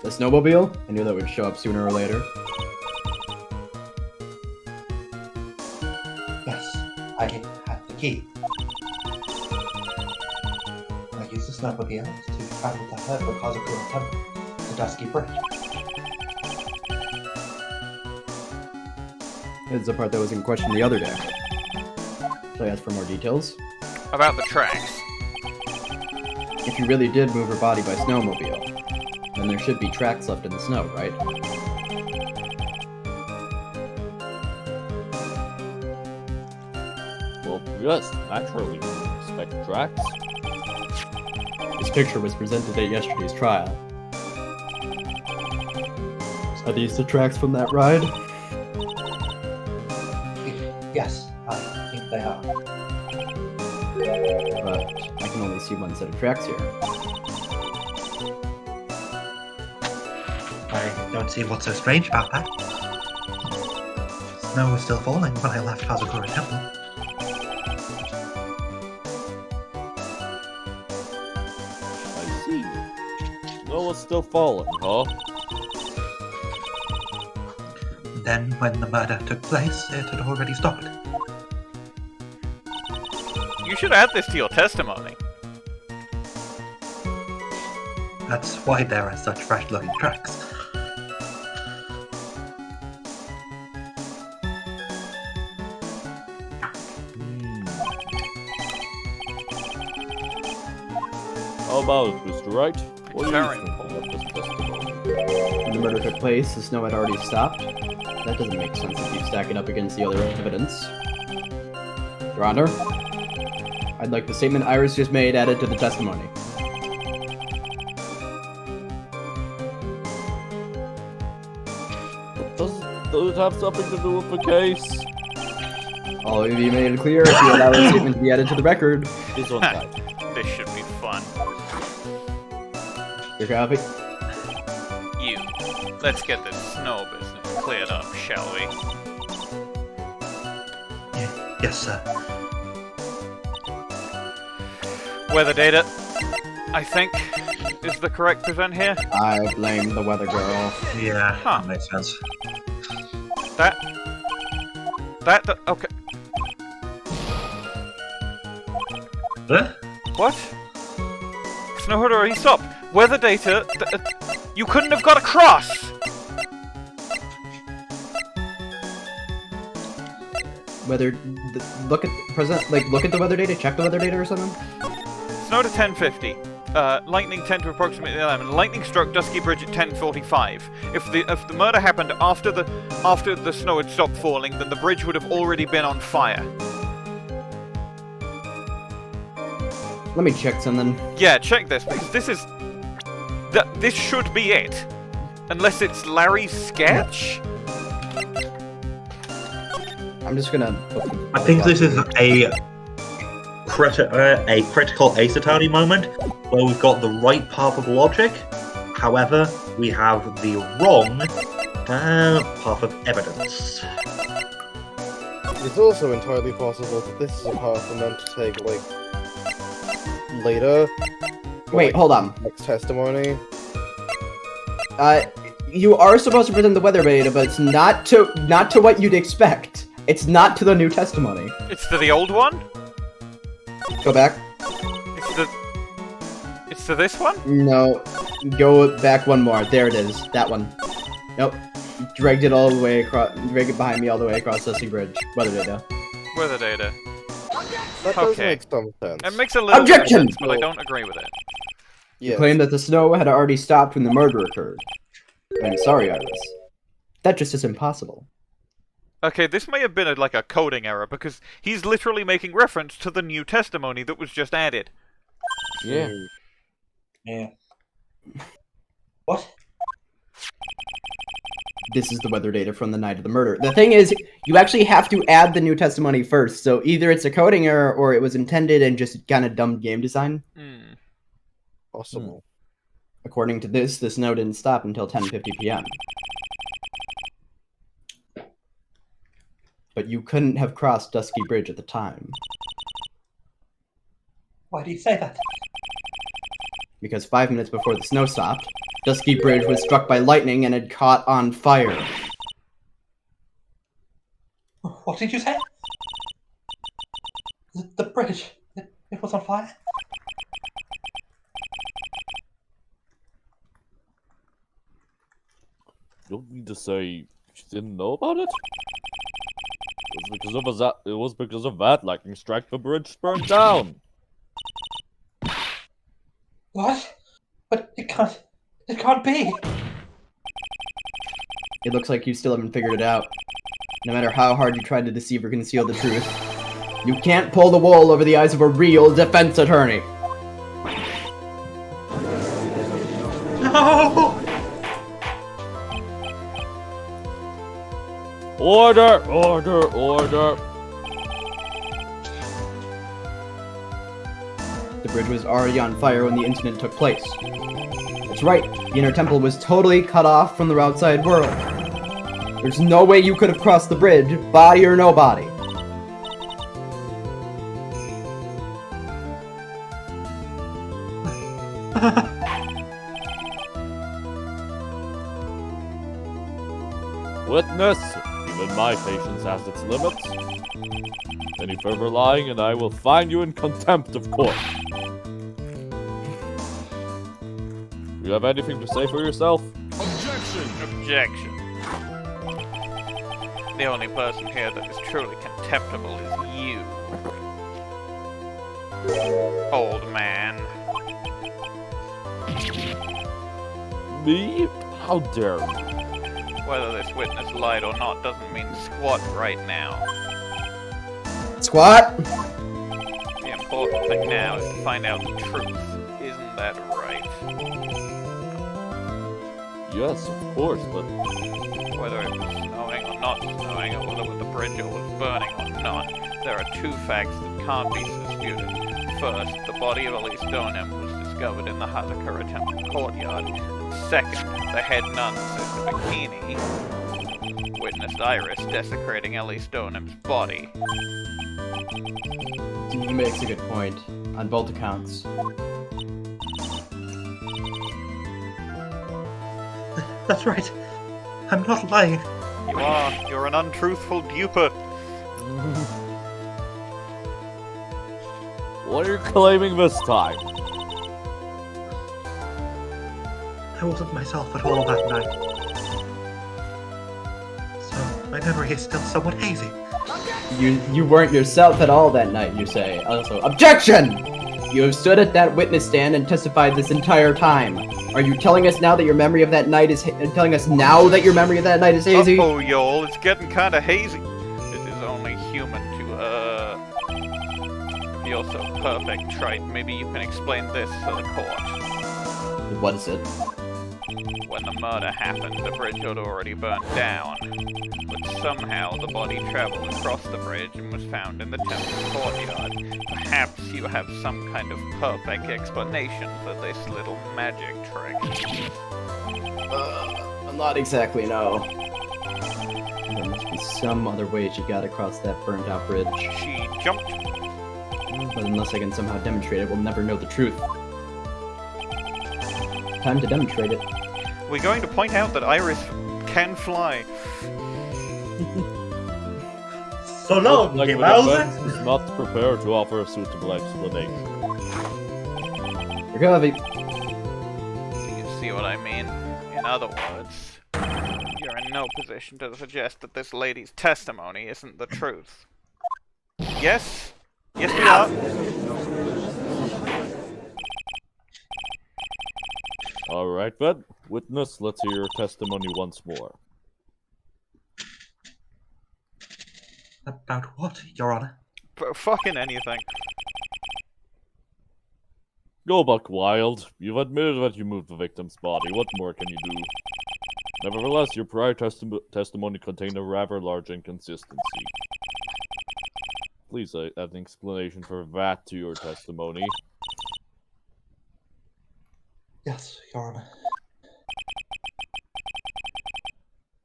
The snowmobile? I knew that would show up sooner or later. Yes, I had the key. I used the snowmobile to travel to her from Hazakura Temple, the Dusky Bridge. This is the part that was in question the other day. Should I ask for more details? About the tracks. If you really did move her body by snowmobile, then there should be tracks left in the snow, right? Well, yes, naturally, expect tracks. This picture was presented at yesterday's trial. Are these the tracks from that ride? Yes, I think they are. But I can only see one set of tracks here. I don't see what's so strange about that. Snow was still falling when I left Hazakura Temple. I see. Snow was still falling, huh? Then, when the murder took place, it had already stopped. You should add this to your testimony. That's why there are such fresh-looking tracks. How about it, Mr. Wright? What do you Very think about this testimony? When the murder took place, the snow had already stopped. That doesn't make sense if you stack it up against the other evidence. Your Honor, I'd like the statement Iris just made added to the testimony. Does it have something to do with the case? All of you made it clear if you allow the statement to be added to the record. This one side. This should be fun. Your copy? You. Let's get this snow business cleared up, shall we? Yes, sir. Weather data, I think, is the correct present here. I blame the weather girl. Yeah, Huh. makes sense. Okay. Huh? What? Snowhorder, stop! Weather data. You couldn't have got across. Weather. Look at look at the weather data. Check the weather data or something. Snow to 10:50. Lightning 10 to approximately 11. Lightning struck Dusky Bridge at 10:45. If the murder happened after the snow had stopped falling, then the bridge would have already been on fire. Let me check something. Yeah, check this, because this should be it. Unless it's Larry's sketch? I'm just gonna... I think this is a critical Ace Attorney moment, where we've got the right path of logic, however, we have the wrong path of evidence. It's also entirely possible that this is a path we're meant to take, like, later. Wait, hold on. Next testimony. You are supposed to present the weather data, but it's not to what you'd expect. It's not to the new testimony. It's to the old one? Go back. It's to this one? No. Go back one more. There it is. That one. Nope. Dragged it all the way across. Dragged it behind me all the way across Dusty Bridge. Weather data. Weather data. That does Okay. make some sense. It makes a little bit of Objection! sense, but I don't agree with it. You Yes. claim that the snow had already stopped when the murder occurred. I'm sorry, Iris. That just is impossible. Okay, this may have been like a coding error, because he's literally making reference to the new testimony that was just added. Yeah. Yeah. What? This is the weather data from the night of the murder. The thing is, you actually have to add the new testimony first, so either it's a coding error or it was intended and just kind of dumb game design. Possible. According to this, the snow didn't stop until 10:50 p.m. But you couldn't have crossed Dusky Bridge at the time. Why do you say that? Because 5 minutes before the snow stopped, Dusky Bridge was struck by lightning and had caught on fire. What did you say? The bridge. It was on fire? You don't need to say she didn't know about it? It was because of that lightning strike the bridge burned down. What? But it can't be. It looks like you still haven't figured it out. No matter how hard you try to deceive or conceal the truth, you can't pull the wool over the eyes of a real defense attorney. No! Order! Order! Order! The bridge was already on fire when the incident took place. That's right, the inner temple was totally cut off from the outside world. There's no way you could have crossed the bridge, body or no body. Witness! Even my patience has its limits. Any further lying and I will fine you in contempt of court. Do you have anything to say for yourself? Objection. The only person here that is truly contemptible is you. Old man. Me? How dare you? Whether this witness lied or not doesn't mean squat right now. Squat! The important thing now is to find out the truth. Isn't that right? Yes, of course, but... Whether it was snowing or not snowing, or whether the bridge was burning or not, there are two facts that can't be disputed. First, the body of Elise Deauxnim was discovered in the Hathakura Temple courtyard. Second, the head nun, Sister Bikini, witnessed Iris desecrating Elise Deauxnim's body. He makes a good point, on both accounts. That's right. I'm not lying. You are. You're an untruthful duper. What are you claiming this time? I wasn't myself at all that night. So, my memory is still somewhat hazy. You weren't yourself at all that night, you say. Also, objection! You have stood at that witness stand and testified this entire time. Are you telling us now that your memory of that night is telling us now that your memory of that night is hazy? Uh-oh, y'all, it's getting kinda hazy. It is only human to, if you're so perfect, Trite, maybe you can explain this to the court. What is it? When the murder happened, the bridge had already burnt down. But somehow the body traveled across the bridge and was found in the temple courtyard. Perhaps you have some kind of perfect explanation for this little magic trick. Not exactly, no. There must be some other way she got across that burnt out bridge. She jumped. But unless I can somehow demonstrate it, we'll never know the truth. Time to demonstrate it. We're going to point out that Iris can fly. So long, Like the Bowser! defense is not prepared to offer a suitable explanation. You're heavy. You see what I mean? In other words, you're in no position to suggest that this lady's testimony isn't the truth. Yes? Yes, we are. Alright, then. Witness, let's hear your testimony once more. About what, Your Honor? Fucking anything. Go buck wild. You've admitted that you moved the victim's body. What more can you do? Nevertheless, your prior testimony contained a rather large inconsistency. Please add an explanation for that to your testimony. Yes, Your Honor.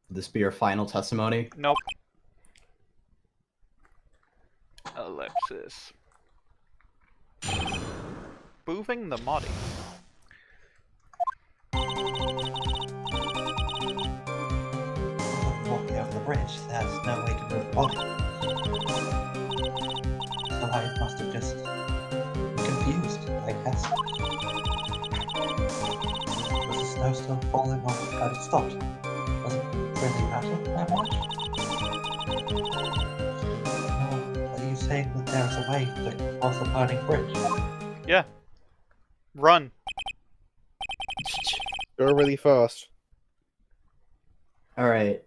Will this be your final testimony? Nope. Ellipsis. Moving the body. Walking over the bridge, there's no way to move the body. So I must have just been confused, I guess. Was the snow still falling or had it stopped? Doesn't really matter that much. Are you saying that there's a way to cross the burning bridge? Yeah. Run. Go really fast. Alright.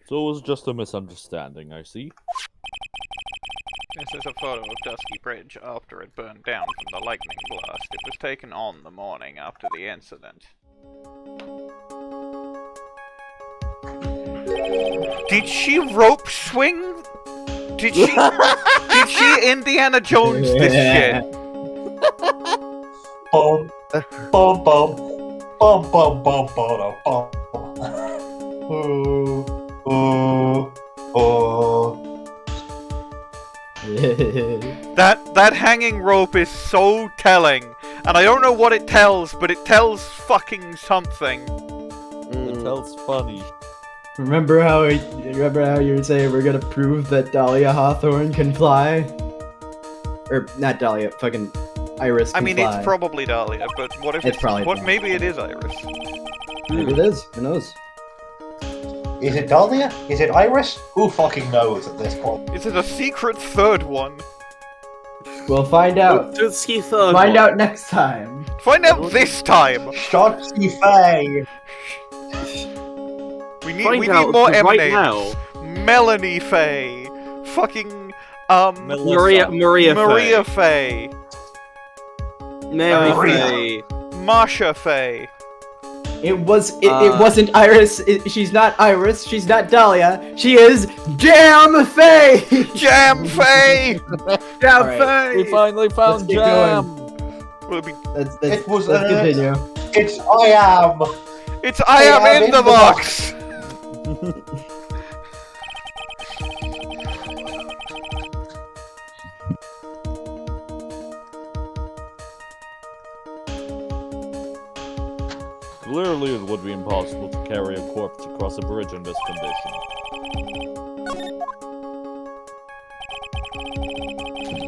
So it was just a misunderstanding, I see. This is a photo of Dusky Bridge after it burned down from the lightning blast. It was taken on the morning after the incident. Did she rope swing? Did she Indiana Jones this shit? Boom, boom, boom, boom, boom, boom, boom, boom. That hanging rope is so telling, and I don't know what it tells, but it tells fucking something. It tells funny. Remember how you were saying we're gonna prove that Dahlia Hawthorne can fly? Or not Dahlia, fucking Iris can I mean, fly. it's probably Dahlia, but what if It's probably maybe it is Iris? Maybe it is. Who knows? Is it Dahlia? Is it Iris? Who fucking knows at this point? Is it a secret third one? We'll find out. Find out next time. Find out this time. Shotzi Faye. We need more M-names. Melanie Faye. Fucking Maria Faye. Mary Faye. Marsha Faye. It wasn't Iris. She's not Iris. She's not Dahlia. She is Jam Faye. Jam Faye. Jam Faye. We finally found Jam. Let's continue. It's I am. It's I am in the box. Clearly Surely it would be impossible to carry a corpse across a bridge in this condition.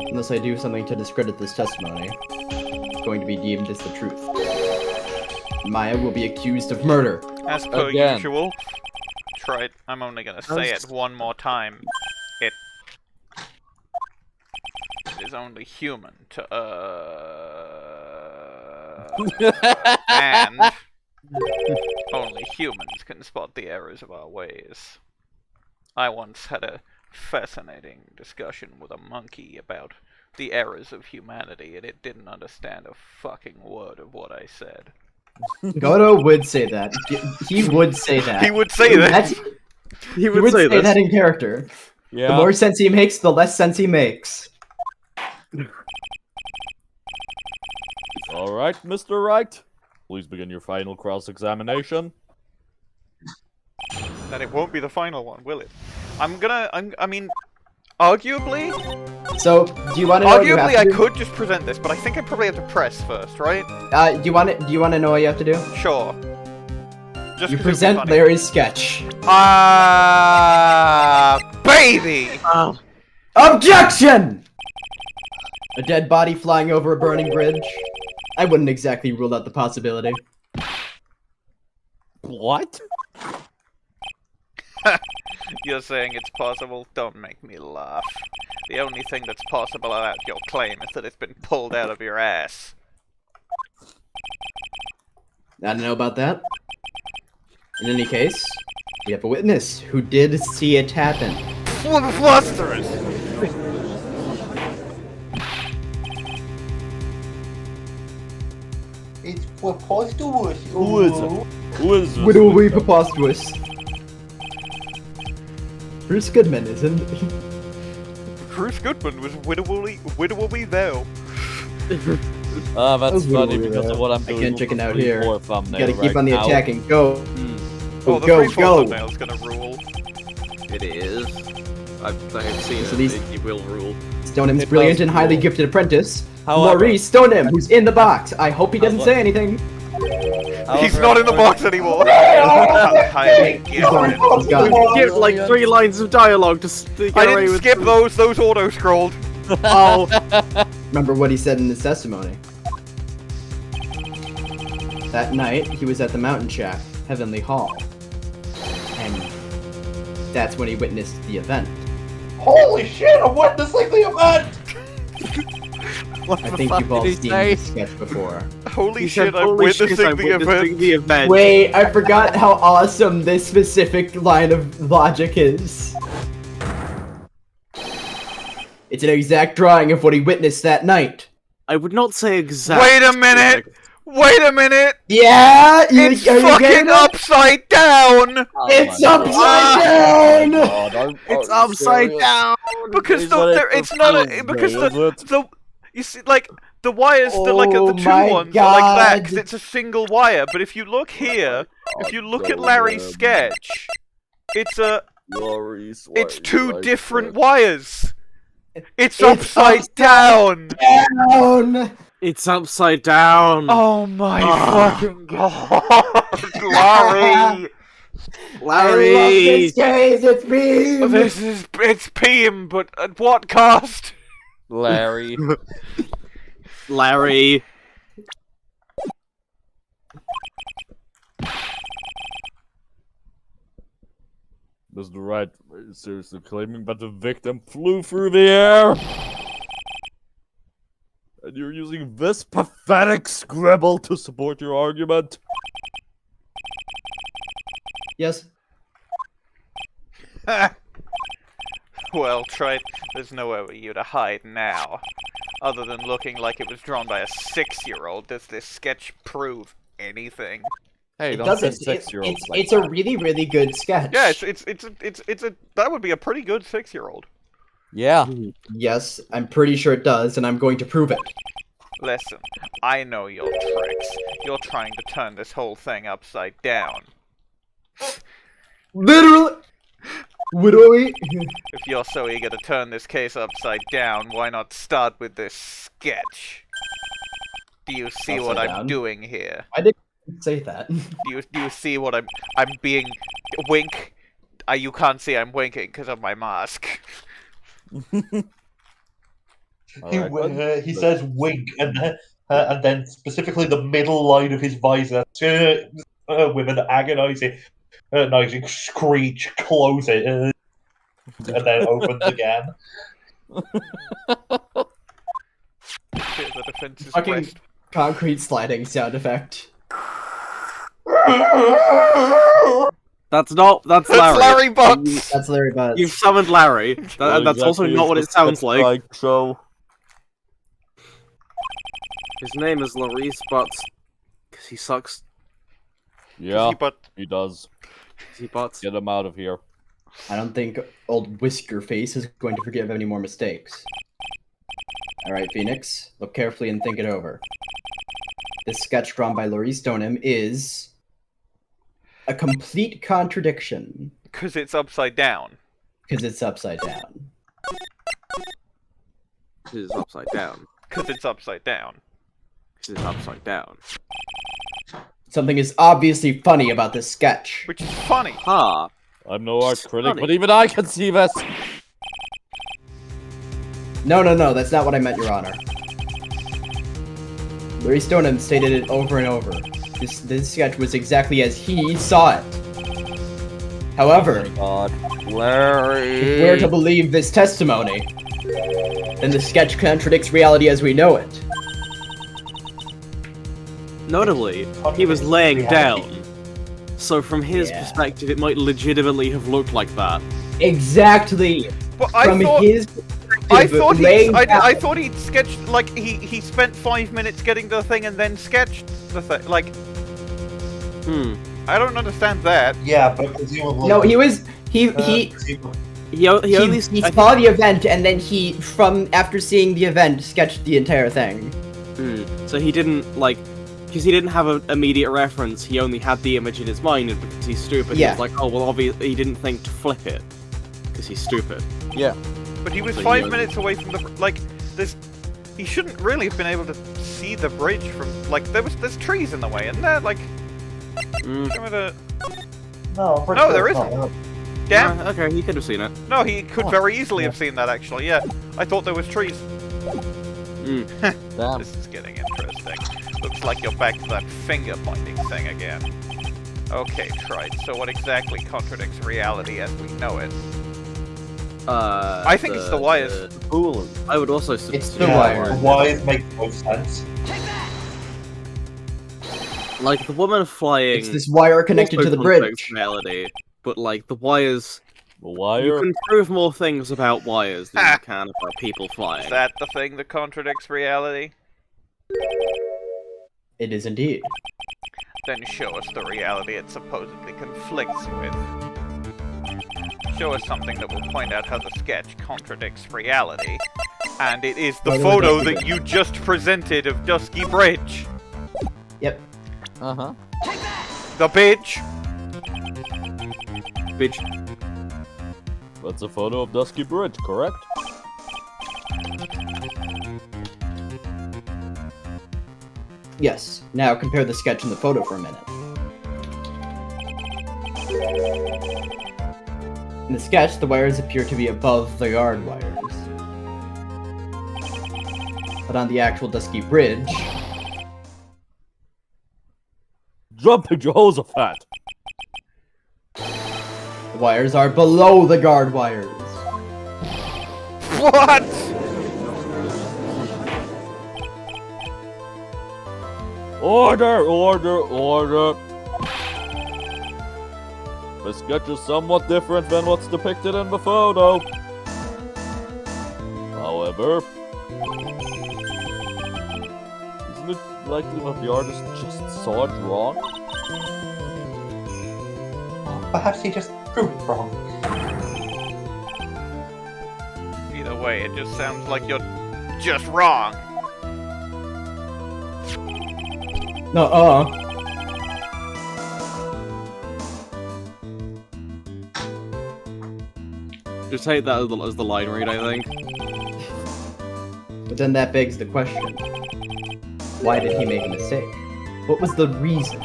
Unless I do something to discredit this testimony, it's going to be deemed as the truth. Maya will be accused of murder. As per Again. usual. Right, I'm only gonna say it one more time. It is only human to and only humans can spot the errors of our ways. I once had a fascinating discussion with a monkey about the errors of humanity, and it didn't understand a fucking word of what I said. Godot would say that. He would say that. He would say that. He would say that in character. Yeah. The more sense he makes, the less sense he makes. Alright, Mr. Wright. Please begin your final cross-examination. Then it won't be the final one, will it? I mean, arguably... So, do you want to know what you have Arguably, I to do? could just present this, but I think I probably have to press first, right? Do you want to know what you have to do? Sure. Just You 'cause it'd be present funny. Larry's sketch. Baby! Objection! A dead body flying over a burning bridge? I wouldn't exactly rule out the possibility. What? You're saying it's possible? Don't make me laugh. The only thing that's possible about your claim is that it's been pulled out of your ass. I don't know about that. In any case, we have a witness who did see it happen. Flusterous! It's preposterous. Who is it? Who is this? Widowy preposterous. Bruce Goodman, isn't he? Bruce Goodman was widowly though. That's was funny really because bad. of what I'm I doing. can't with chicken the out free here. floor thumbnail Gotta keep right on the now. attacking. Go. Oh, the Go, free go. thumbnail's gonna rule. It is. I have seen So it. these- It will rule. Stonem's It brilliant does and highly rule. gifted apprentice, However- Maurice Stonem, who's in the box. I hope he doesn't say anything. He's not in the box anymore! Highly He's gone. gifted. He's gone. Give like 3 lines of dialogue to get I away didn't with. skip those auto-scrolled. Oh, Remember what he said in his testimony. That night, he was at the mountain shack, Heavenly Hall. And that's when he witnessed the event. Holy shit, I'm witnessing the event! I think you've all did he seen say? this sketch before. Holy he shit, said, I'm "Holy shit, witnessing I'm the witnessing event. the event." Wait, I forgot how awesome this specific line of logic is. It's an exact drawing of what he witnessed that night. I would not say exact. Wait a minute! Wait a minute! Yeah, It's are you fucking getting it? upside down! It's my upside God. down. God, It's upside down. Because Is the, what there, it's not a, because is it? the you see like the wires the like Oh the my two ones are like that God. because it's a single wire. But if you look here, if you look at Larry's sketch, it's two different wires. It's upside down. Down. It's upside down. Oh my fucking god, Larry! I love Larry. this case. It's me. It's Pim, but at what cost? Larry. Larry. Mr. Wright, are you seriously claiming that the victim flew through the air? And you're using this pathetic scribble to support your argument? Yes. Well, Trite, there's nowhere for you to hide now. Other than looking like it was drawn by a 6-year-old, does this sketch prove anything? Hey, It don't doesn't. say 6-year-olds like It's a that. really, really good sketch. Yeah, it's a that would be a pretty good 6-year-old. Yeah. Yes, I'm pretty sure it does, and I'm going to prove it. Listen, I know your tricks. You're trying to turn this whole thing upside down. Literally. Widowy. If you're so eager to turn this case upside down, why not start with this sketch? Do you see what Upside I'm down? doing here? say that. Do you see what I'm being wink? You can't see I'm winking because of my mask. He says wink, and then specifically the middle line of his visor, with an agonizing screech, close it, and then opens again. The defense is Fucking pressed. concrete sliding sound effect. That's Larry. That's Larry Butz! That's Larry Butz. You've summoned Larry. That's also not what it sounds like. So, His name is Laurice Butz. Because he sucks. yeah, But he does. He Butz. Get him out of here. I don't think old Whisker Face is going to forgive any more mistakes. Alright, Phoenix, look carefully and think it over. This sketch drawn by Laurice Deauxnim is a complete contradiction. because it's upside down. Because it's upside down. Because it's upside down. Because it's upside down. Because it's upside down. Something is obviously funny about this sketch. Which is funny. Ah. I'm no art critic, funny. but even I can see this. No, that's not what I meant, Your Honor. Laurice Deauxnim stated it over and over. This sketch was exactly as he saw it. However, God, Larry. if we're to believe this testimony, then the sketch contradicts reality as we know it. Notably, he was laying down. So from his perspective, it might legitimately have looked like that. Exactly. But From his perspective, I thought he'd sketched, like, he spent 5 minutes getting the thing and then sketched the thing. Like, I don't understand that. Yeah, but presumably... No, he only saw the event and then after seeing the event, sketched the entire thing. So he didn't, like, because he didn't have an immediate reference, he only had the image in his mind, and because he's stupid, he was like, oh, well, obviously, he didn't think to flip it. Because he's stupid. Yeah. But he was 5 minutes away from the, like, he shouldn't really have been able to see the bridge from, like, there's trees in the way, isn't there? Like, No, there isn't. Damn. Okay, he could have seen it. No, he could very easily have seen that, actually, yeah. I thought there was trees. Damn. This is getting interesting. Looks like you're back to that finger-pointing thing again. Okay, Trite, so what exactly contradicts reality as we know it? I think it's the wires. I would also It's the wires. The wires make no sense. Like, the woman flying... It's this wire connected to the bridge. Reality, but, like, the wires... The wire? You can prove more things about wires than you can about people flying. Is that the thing that contradicts reality? It is indeed. Then show us the reality it supposedly conflicts with. Show us something that will point out how the sketch contradicts reality. And it is the photo that you just presented of Dusky Bridge. Yep. Uh-huh. The bitch. Bitch. That's a photo of Dusky Bridge, correct? Yes. Now compare the sketch and the photo for a minute. In the sketch, the wires appear to be above the guard wires. But on the actual Dusky Bridge... Jumping Jehoshaphat! The wires are below the guard wires. What? Order! The sketch is somewhat different than what's depicted in the photo. However, isn't it likely that the artist just saw it wrong? Perhaps he just proved it wrong. Either way, it just sounds like you're just wrong. Just take that as the line read, I think. But then that begs the question. Why did he make a mistake? What was the reason?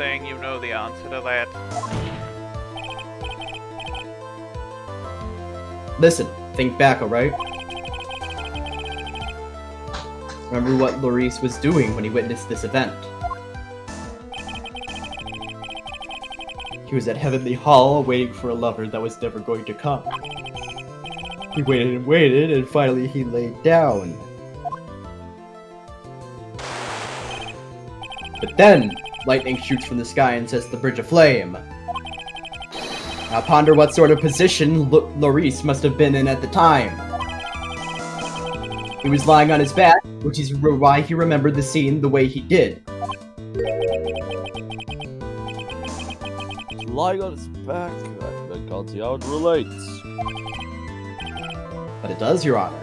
saying you know the answer to that. Listen, think back, alright? Remember what Larice was doing when he witnessed this event. He was at Heavenly Hall waiting for a lover that was never going to come. He waited and waited, and finally he laid down. But then, lightning shoots from the sky and sets the bridge aflame. Now ponder what sort of position Larice must have been in at the time. He was lying on his back, which is why he remembered the scene the way he did. Lying on his back, I can't see how it relates. But it does, Your Honor.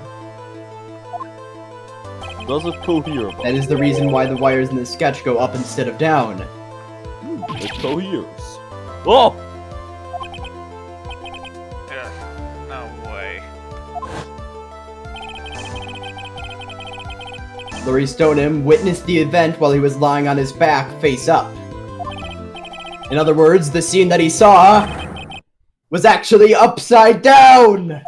Does it cohere? That is the reason why the wires in the sketch go up instead of down. It coheres. Oh! No way. Deauxnim witnessed the event while he was lying on his back, face up. In other words, the scene that he saw was actually upside down!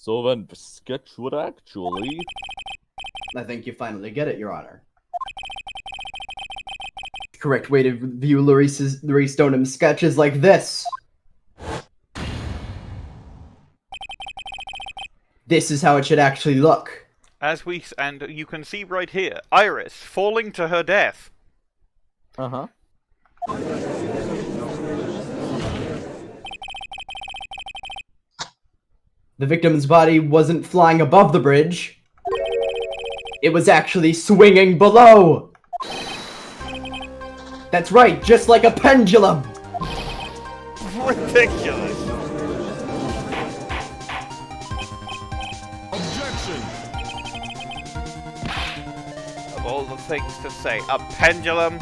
So then, the sketch would actually... I think you finally get it, Your Honor. The correct way to view Deaughnim's sketch is like this. This is how it should actually look. And you can see right here, Iris falling to her death. Uh-huh. The victim's body wasn't flying above the bridge. It was actually swinging below. That's right, just like a pendulum. Ridiculous. Of all the things to say, a pendulum?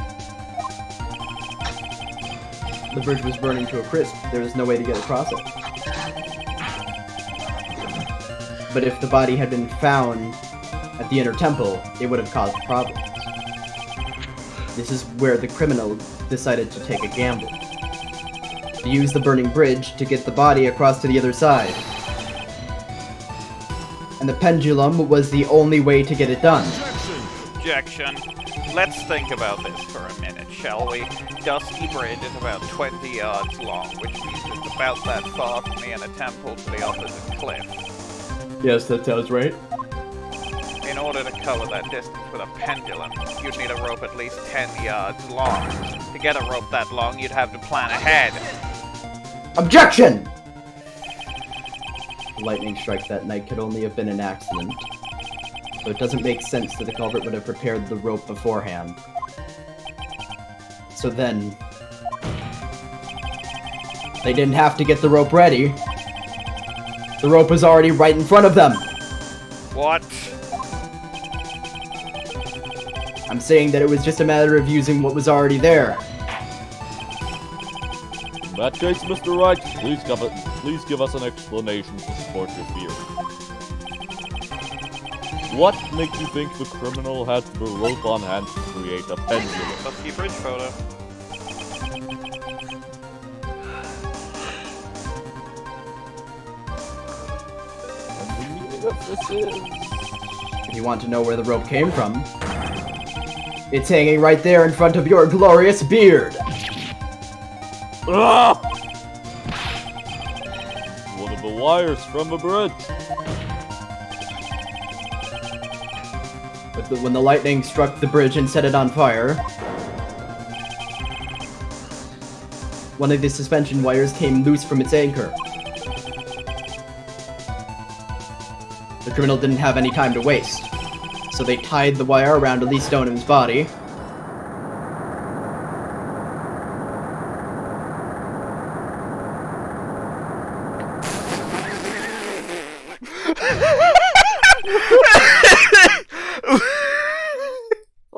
The bridge was burning to a crisp. There was no way to get across it. But if the body had been found at the inner temple, it would have caused problems. This is where the criminal decided to take a gamble. To use the burning bridge to get the body across to the other side. And the pendulum was the only way to get it done. Objection. Let's think about this for a minute, shall we? Dusky Bridge is about 20 yards long, which means it's about that far from the inner temple to the opposite cliff. Yes, that sounds right. In order to cover that distance with a pendulum, you'd need a rope at least 10 yards long. To get a rope that long, you'd have to plan ahead. Objection! The lightning strike that night could only have been an accident. So it doesn't make sense that the culprit would have prepared the rope beforehand. So then... they didn't have to get the rope ready. The rope was already right in front of them! What? I'm saying that it was just a matter of using what was already there. In that case, Mr. Wright, please give us an explanation to support your theory. What makes you think the criminal had the rope on hand to create a pendulum? Dusky Bridge photo. And the meaning of this is... If you want to know where the rope came from, it's hanging right there in front of your glorious beard! Ah! One of the wires from the bridge. But when the lightning struck the bridge and set it on fire, one of the suspension wires came loose from its anchor. The criminal didn't have any time to waste, so they tied the wire around Elise Deaughnim's body.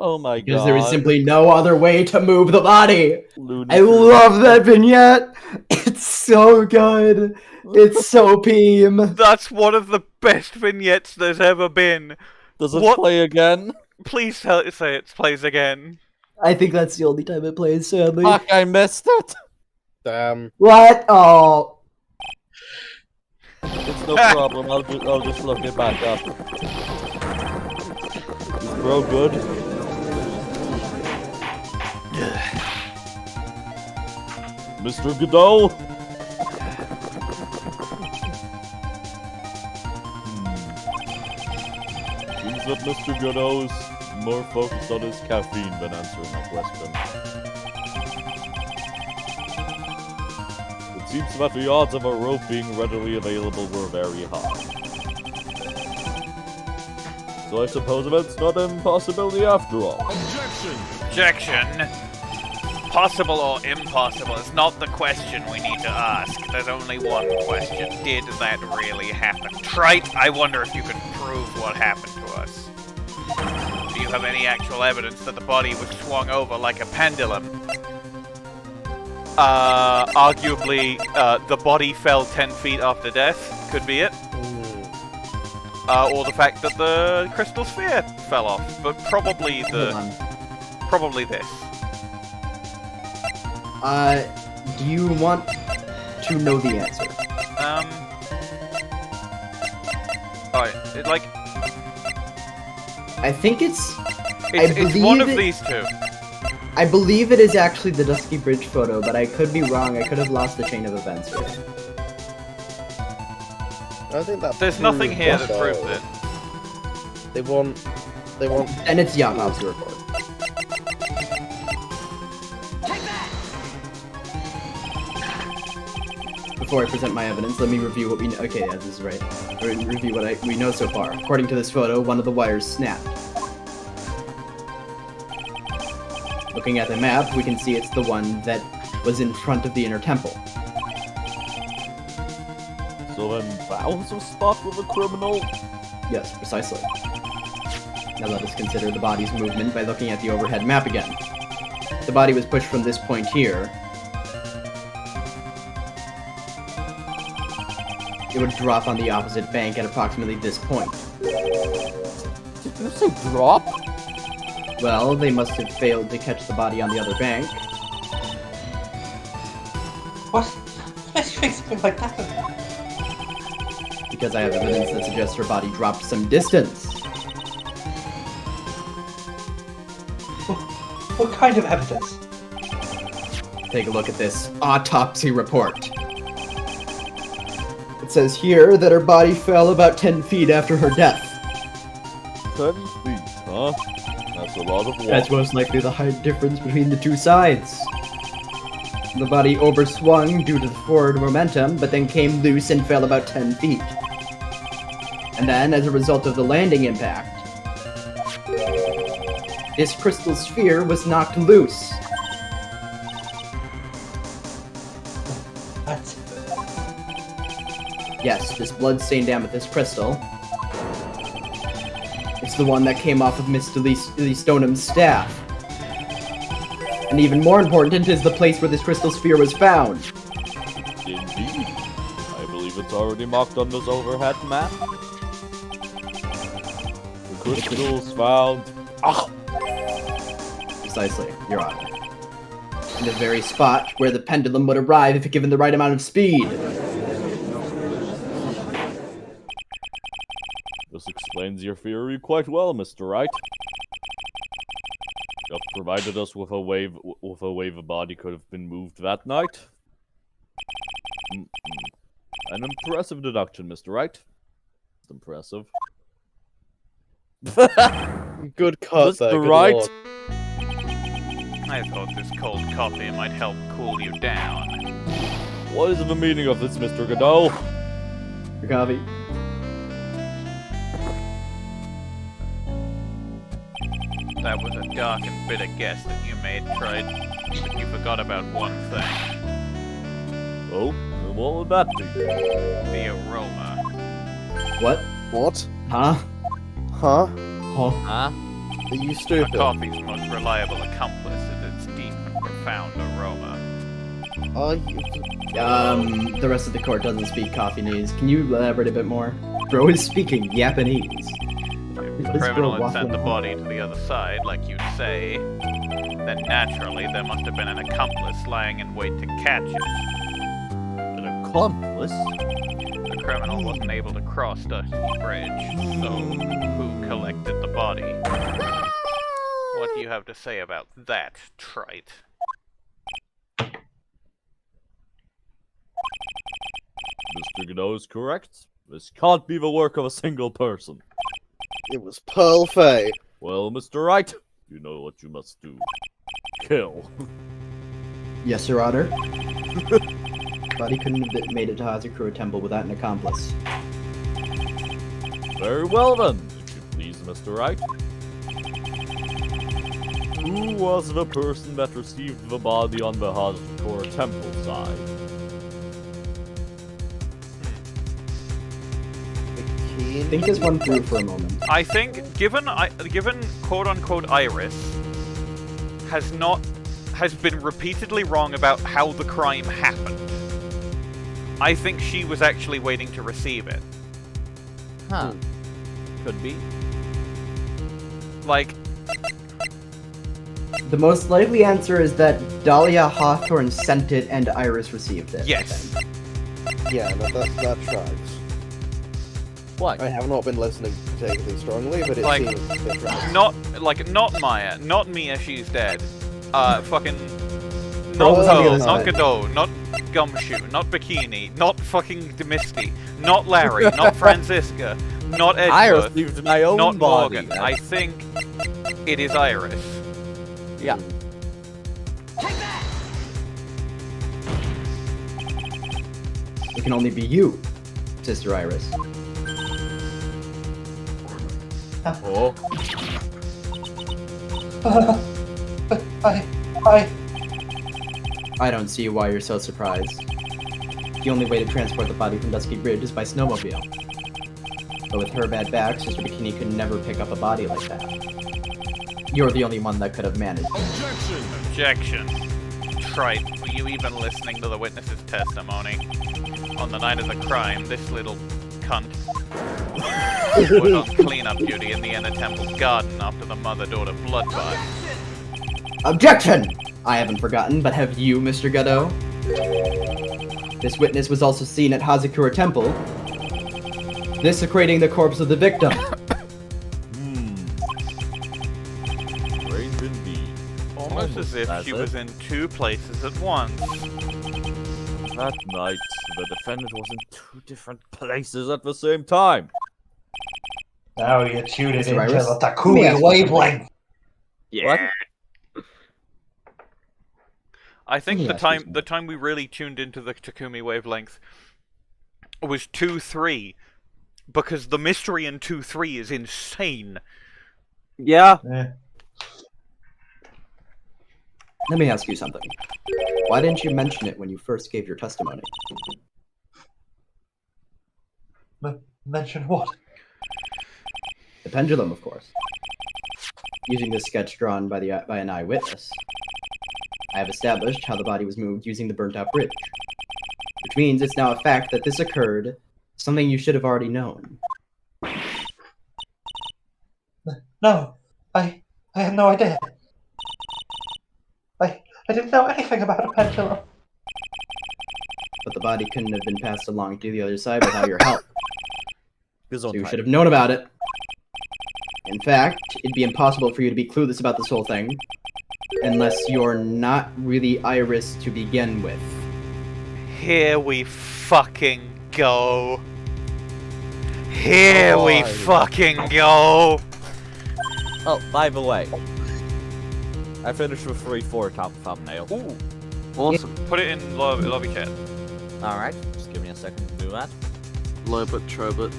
Oh my god. Because there was simply no other way to move the body! Lunacy. I love that vignette! It's so good! It's so Peem! That's one of the best vignettes there's ever been. Does it What? play again? Please say it plays again. I think that's the only time it plays, sadly. Fuck, I missed it! Damn. What? Oh. It's no problem, I'll just look it back up. Is bro good? Mr. Godot? Seems that Mr. Godot is more focused on his caffeine than answering my question. It seems that the odds of a rope being readily available were very high. So I suppose that's not an impossibility after all. Objection. Possible or impossible is not the question we need to ask. There's only one question. Did that really happen? Trite, I wonder if you can prove what happened to us. Do you have any actual evidence that the body was swung over like a pendulum? Arguably, the body fell 10 feet after death. Could be it. Or the fact that the crystal sphere fell off. But probably probably this. Do you want to know the answer? Alright, I think it's one of these two. I believe it is actually the Dusky Bridge photo, but I could be wrong. I could have lost the chain of events here. I think that. There's nothing here that proves it. They want. And it's the autopsy report. Before I present my evidence, let me review what we know. Okay, yeah, this is right. Review what we know so far. According to this photo, one of the wires snapped. Looking at the map, we can see it's the one that was in front of the inner temple. So then that was a spot with a criminal? Yes, precisely. Now let us consider the body's movement by looking at the overhead map again. The body was pushed from this point here. It would drop on the opposite bank at approximately this point. Did you say drop? Well, they must have failed to catch the body on the other bank. What? Why's your face going like that? Because I have evidence that suggests her body dropped some distance. What kind of evidence? Take a look at this autopsy report. It says here that her body fell about 10 feet after her death. 10 feet, huh? That's a lot of water. That's most likely the height difference between the two sides. The body overswung due to the forward momentum, but then came loose and fell about 10 feet. And then, as a result of the landing impact, this crystal sphere was knocked loose. What? Yes, this blood-stained amethyst crystal. It's the one that came off of Miss Deauxnim's staff. And even more important is the place where this crystal sphere was found. Indeed. I believe it's already marked on this overhead map. The crystals found... Ah! Precisely, Your Honor. In the very spot where the pendulum would arrive if given the right amount of speed. This explains your theory quite well, Mr. Wright. You've provided us with a way a body could have been moved that night. An impressive deduction, Mr. Wright. Impressive. Good cut there, Mr. good Wright. lord. I thought this cold coffee might help cool you down. What is the meaning of this, Mr. Godot? Your coffee. That was a dark and bitter guess that you made, Trite. But you forgot about one thing. Oh, and what would that be? The aroma. What? What? Huh? Huh? Huh? Huh? Are you A stupid? coffee's most reliable accomplice is its deep and profound aroma. Are you... The rest of the court doesn't speak Coffeenese. Can you elaborate a bit more? Bro is speaking Japanese. If the criminal had sent the body to the other side, like you'd say, then naturally there must have been an accomplice lying in wait to catch it. An accomplice? The criminal wasn't able to cross Dusty Bridge, so who collected the body? What do you have to say about that, trite? Mr. Godot is correct. This can't be the work of a single person. It was Pearl Fay. Well, Mr. Wright, you know what you must do. Kill. Yes, Your Honor. Body couldn't have made it to Hazakura Temple without an accomplice. Very well then, if you please, Mr. Wright. Who was the person that received the body on the Hazakura Temple side? Think this one through for a moment. I think, given quote-unquote Iris has been repeatedly wrong about how the crime happened, I think she was actually waiting to receive it. Huh. Could be. Like, the most likely answer is that Dahlia Hawthorne sent it and Iris received it. yes. Yeah, that tracks. What? I have not been listening particularly strongly, but it Like, seems a bit right. Not Maya, not Mia, she's dead. Fucking... What was Not on the Poe, other not side? Godot, not Gumshoe, not Bikini, not fucking Misty, not Larry, not Franziska, not I Edgeworth, received my own not body. Morgan. I think it is Iris. Yeah. It can only be you, Sister Iris. Oh. I don't see why you're so surprised. The only way to transport the body from Dusky Bridge is by snowmobile. But with her bad back, Sister Bikini could never pick up a body like that. You're the only one that could have managed. Objection. Trite, were you even listening to the witness's testimony? On the night of the crime, this little cunt was on cleanup duty in the Inner Temple garden after the mother-daughter bloodbath. Objection! I haven't forgotten, but have you, Mr. Godot? This witness was also seen at Hazakura Temple, desecrating the corpse of the victim. Strange indeed. Almost as if she was in two places at once. That night, the defendant was in two different places at the same time. Now you're tuning into Mr. Iris? the Takumi wavelength. Yeah. I think Yeah, the time we really tuned into the Takumi wavelength was 2-3, because the mystery in 2-3 is insane. Yeah. Let me ask you something. Why didn't you mention it when you first gave your testimony? Mention what? The pendulum, of course. Using the sketch drawn by an eyewitness, I have established how the body was moved using the burnt-out bridge. Which means it's now a fact that this occurred, something you should have already known. No, I had no idea. I didn't know anything about a pendulum. But the body couldn't have been passed along to the other side without your help. So You should have known about it. In fact, it'd be impossible for you to be clueless about this whole thing, unless you're not really Iris to begin with. Here we fucking go. Here we fucking go. Oh, by the way, I finished with 3-4 top thumbnail. Ooh, Awesome. put it in lobby chat. Alright, just give me a second to do that. Lobot, Trobot.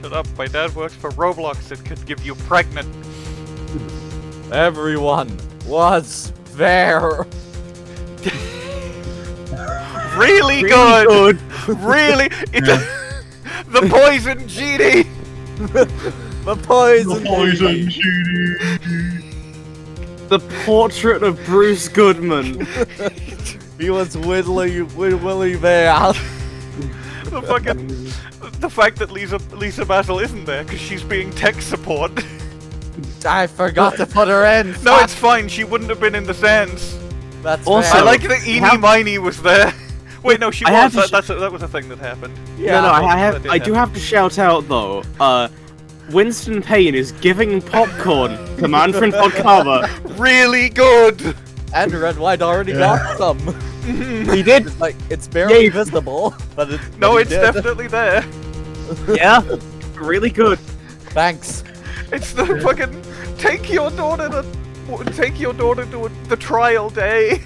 Shut up, my dad works for Roblox, it could give you pregnant. Everyone was there. Really good! Really? The poison genie! The poison. The portrait of Bruce Goodman. He was Willie there. The fucking the fact that Lisa Basil isn't there because she's being tech support. I forgot to put her in. No, it's fine. She wouldn't have been in the stands. That's Also, I like that Eenie Miney was there. Wait, no, she was. That was a thing that happened. Yeah, no, I do have to shout out though. Winston Payne is giving popcorn to Manfred von Karma. Really good. And Red White already got some. He did. It's barely visible, but it's definitely there. Yeah, really good. Thanks. It's the fucking take your daughter to the trial day.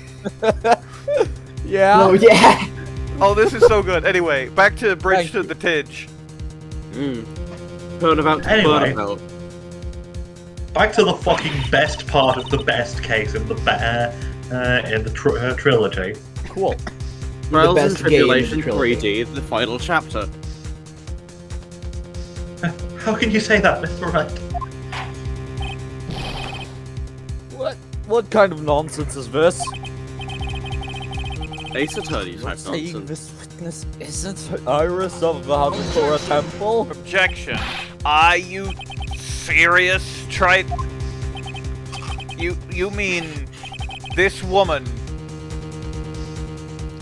Yeah. Oh yeah. Oh, this is so good. Anyway, back to Bridge to the Tidge. Turnabout to Anyway. Burnabout. Back to the fucking best part of the best case in the trilogy. Cool. Trials and best game in the Tribulation trilogy. 3D, the final chapter. How can you say that, Mr. Wright? What kind of nonsense is this? Ace Attorney type Saying nonsense. this witness isn't Iris of the Hawthorne Temple? Objection. Are you serious? You mean this woman?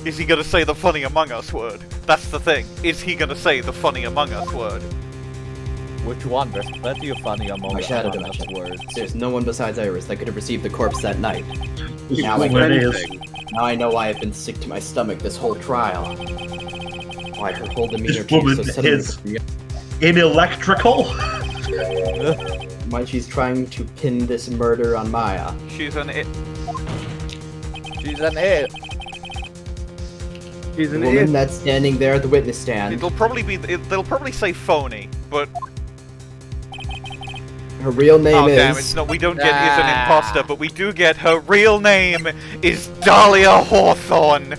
Is he gonna say the funny Among Us word? That's the thing. Is he gonna say the funny Among Us word? Which one? There's plenty of funny Among My shadow Us dimension. words. There's no one besides Iris that could have received the corpse that night. Now I, Woman is. now I know why I've been sick to my stomach this whole trial. Why her whole demeanor This woman changed so suddenly. is inelectrical. Why she's trying to pin this murder on Maya. She's an it. She's an it. She's The an woman idiot. that's standing there at the witness stand. They'll probably say phony, but Her real name oh is. damn, it's not. We don't get is an imposter, but we do get her real name is Dahlia Hawthorne,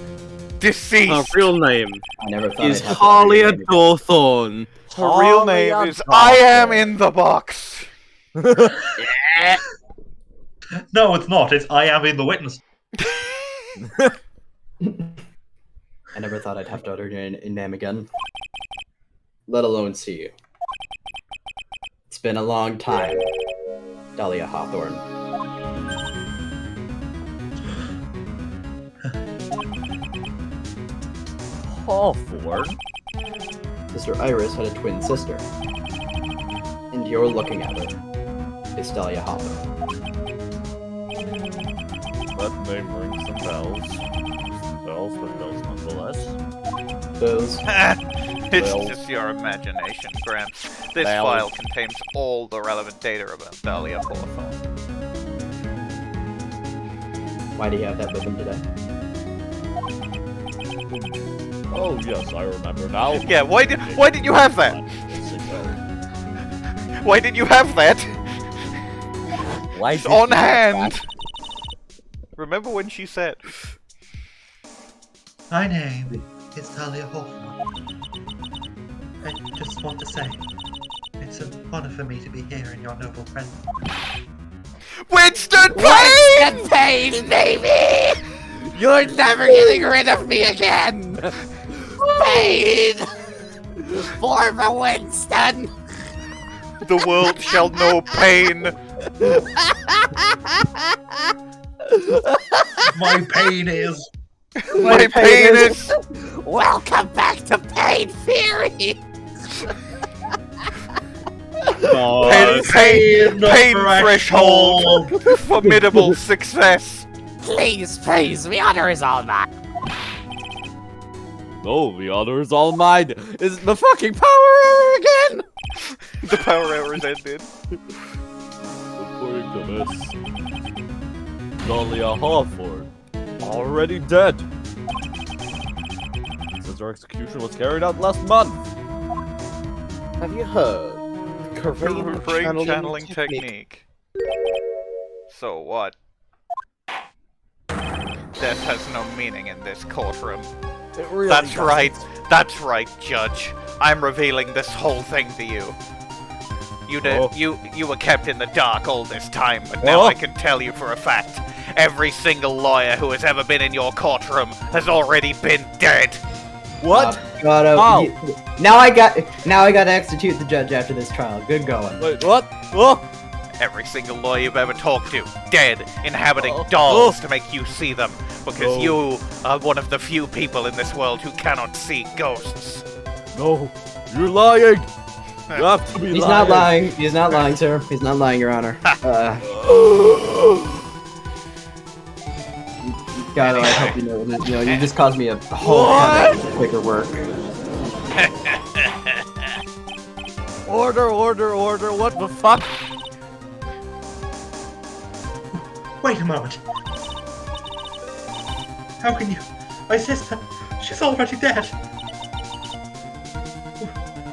deceased. Her real name I never thought is I'd have to Harley read it. Dawthorne. Her real name is I am in the box. No, it's not. It's I am in the witness. I never thought I'd have to utter your name again. Let alone see you. It's been a long time, Dahlia Hawthorne. Hawthorne? Sister Iris had a twin sister. And you're looking at her. It's Dahlia Hawthorne. That name rings some bells. Some bells, but bells nonetheless. Those. It's Well. just your imagination, Gramps. This Well. file contains all the relevant data about Dahlia Hawthorne. Why do you have that with him today? Oh yes, I remember now. Yeah, why did you have that? Why did you have that? Why It's did on you have hand. that? Remember when she said, My name is Dahlia Hawthorne. I just want to say, it's an honor for me to be here in your noble presence. Winston Payne! Payne, baby! You're never getting rid of me again! Payne! Former Winston! The world shall know pain. My pain is. My pain is. Welcome back to Pain Theory! Pain threshold. threshold. Formidable success. Please, the honor is all mine. No, the honor is all mine. Is it the fucking power hour again? The power hour is ended. According to this, Dahlia Hawthorne already dead. Since her execution was carried out last month. Have you heard? Brain channeling technique. So what? Death has no meaning in this courtroom. It really That's doesn't. right. That's right, Judge. I'm revealing this whole thing to you. You were kept in the dark all this time, but now I can tell you for a fact. Every single lawyer who has ever been in your courtroom has already been dead. What? Godot, How? now I got to execute the judge after this trial. Good going. Wait, what? Oh! Every single lawyer you've ever talked to, dead, inhabiting dolls to make you see them, because you are one of the few people in this world who cannot see ghosts. No, you're lying! You have to be lying! He's not lying. He's not lying, sir. He's not lying, Your Honor. Godot, I hope you know, you just caused me a whole headache of paperwork. Order, what the fuck? Wait a moment. How can you? My sister, she's already dead.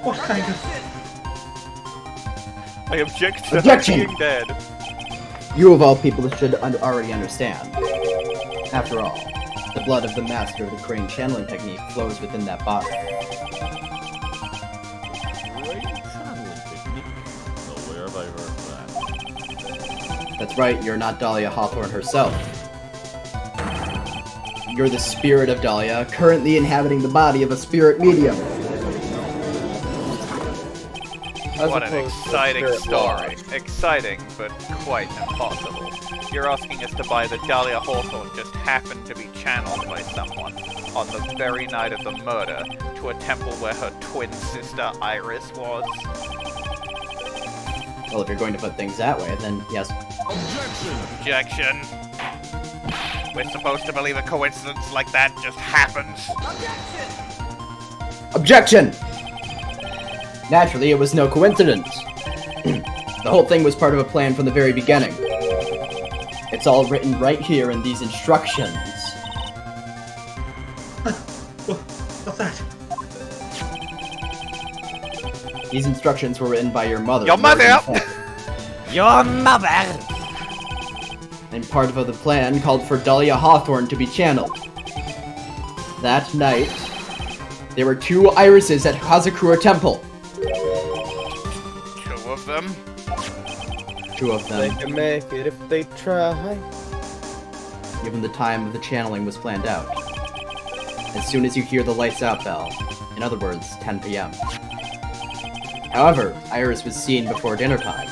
What kind of? I object to her Objection! being dead. You of all people should already understand. After all, the blood of the master of the crane channeling technique flows within that body. Where have I heard that? That's right, you're not Dahlia Hawthorne herself. You're the spirit of Dahlia, currently inhabiting the body of a spirit medium. What an exciting story. Exciting, but quite impossible. You're asking us to buy that Dahlia Hawthorne just happened to be channeled by someone on the very night of the murder to a temple where her twin sister Iris was? Well, if you're going to put things that way, then yes. Objection! We're supposed to believe a coincidence like that just happens? Objection! Naturally, it was no coincidence. The whole thing was part of a plan from the very beginning. It's all written right here in these instructions. What's that? These instructions were written by your mother. Your mother! Your mother! And part of the plan called for Dahlia Hawthorne to be channeled. That night, there were 2 irises at Hazakura Temple. 2 of them? 2 of them. They can make it if they try. Given the time of the channeling was planned out. As soon as you hear the lights out bell, in other words, 10 p.m. However, Iris was seen before dinner time.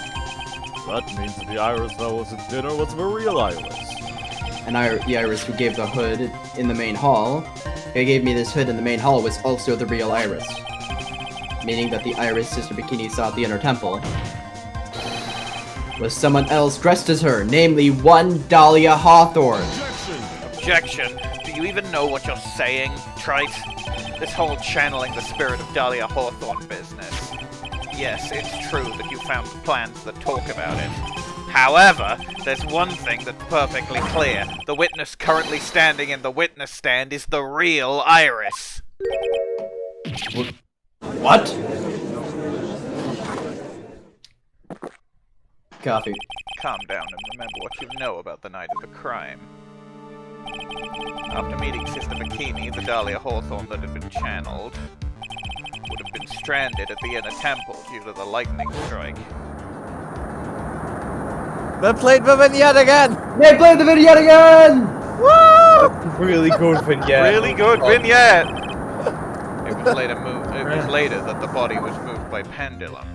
That means the Iris that was at dinner was the real Iris. And the Iris who gave the hood in the main hall, who gave me this hood in the main hall, was also the real Iris. Meaning that the Iris Sister Bikini saw at the inner temple was someone else dressed as her, namely one Dahlia Hawthorne. Objection! Do you even know what you're saying, trite? This whole channeling the spirit of Dahlia Hawthorne business. Yes, it's true that you found plans that talk about it. However, there's one thing that's perfectly clear. The witness currently standing in the witness stand is the real Iris. What? Coffee. Calm down and remember what you know about the night of the crime. After meeting Sister Bikini, the Dahlia Hawthorne that had been channeled would have been stranded at the inner temple due to the lightning strike. They played the vignette again! They played the vignette again! Woo! Really good vignette. Really good vignette! It was later that the body was moved by pendulum.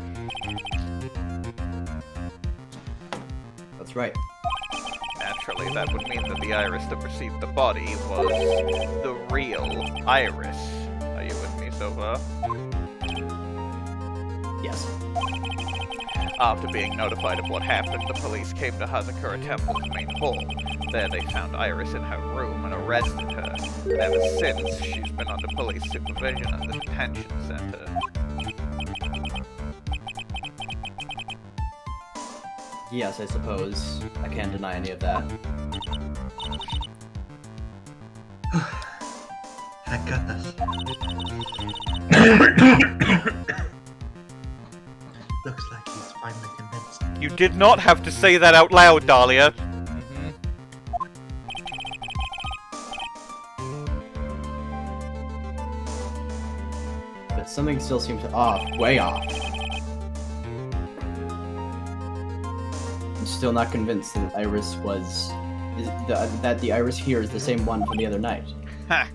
That's right. Naturally, that would mean that the Iris that received the body was the real Iris. Are you with me so far? Yes. After being notified of what happened, the police came to Hazakura Temple's main hall. There they found Iris in her room and arrested her. And ever since, she's been under police supervision at the detention center. Yes, I suppose. I can't deny any of that. Thank goodness. Looks like he's finally convinced. You did not have to say that out loud, Dahlia. But something still seems off. Way off. I'm still not convinced that Iris was... that the Iris here is the same one from the other night. Ha!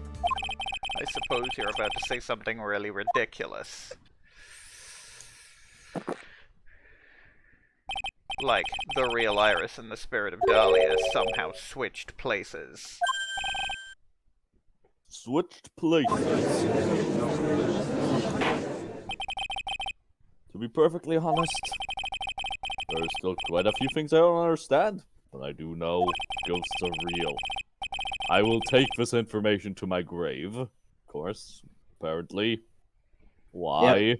I suppose you're about to say something really ridiculous. Like, the real Iris and the spirit of Dahlia somehow switched places. Switched places. To be perfectly honest, there are still quite a few things I don't understand, but I do know ghosts are real. I will take this information to my grave, of course, apparently. Why? Yep.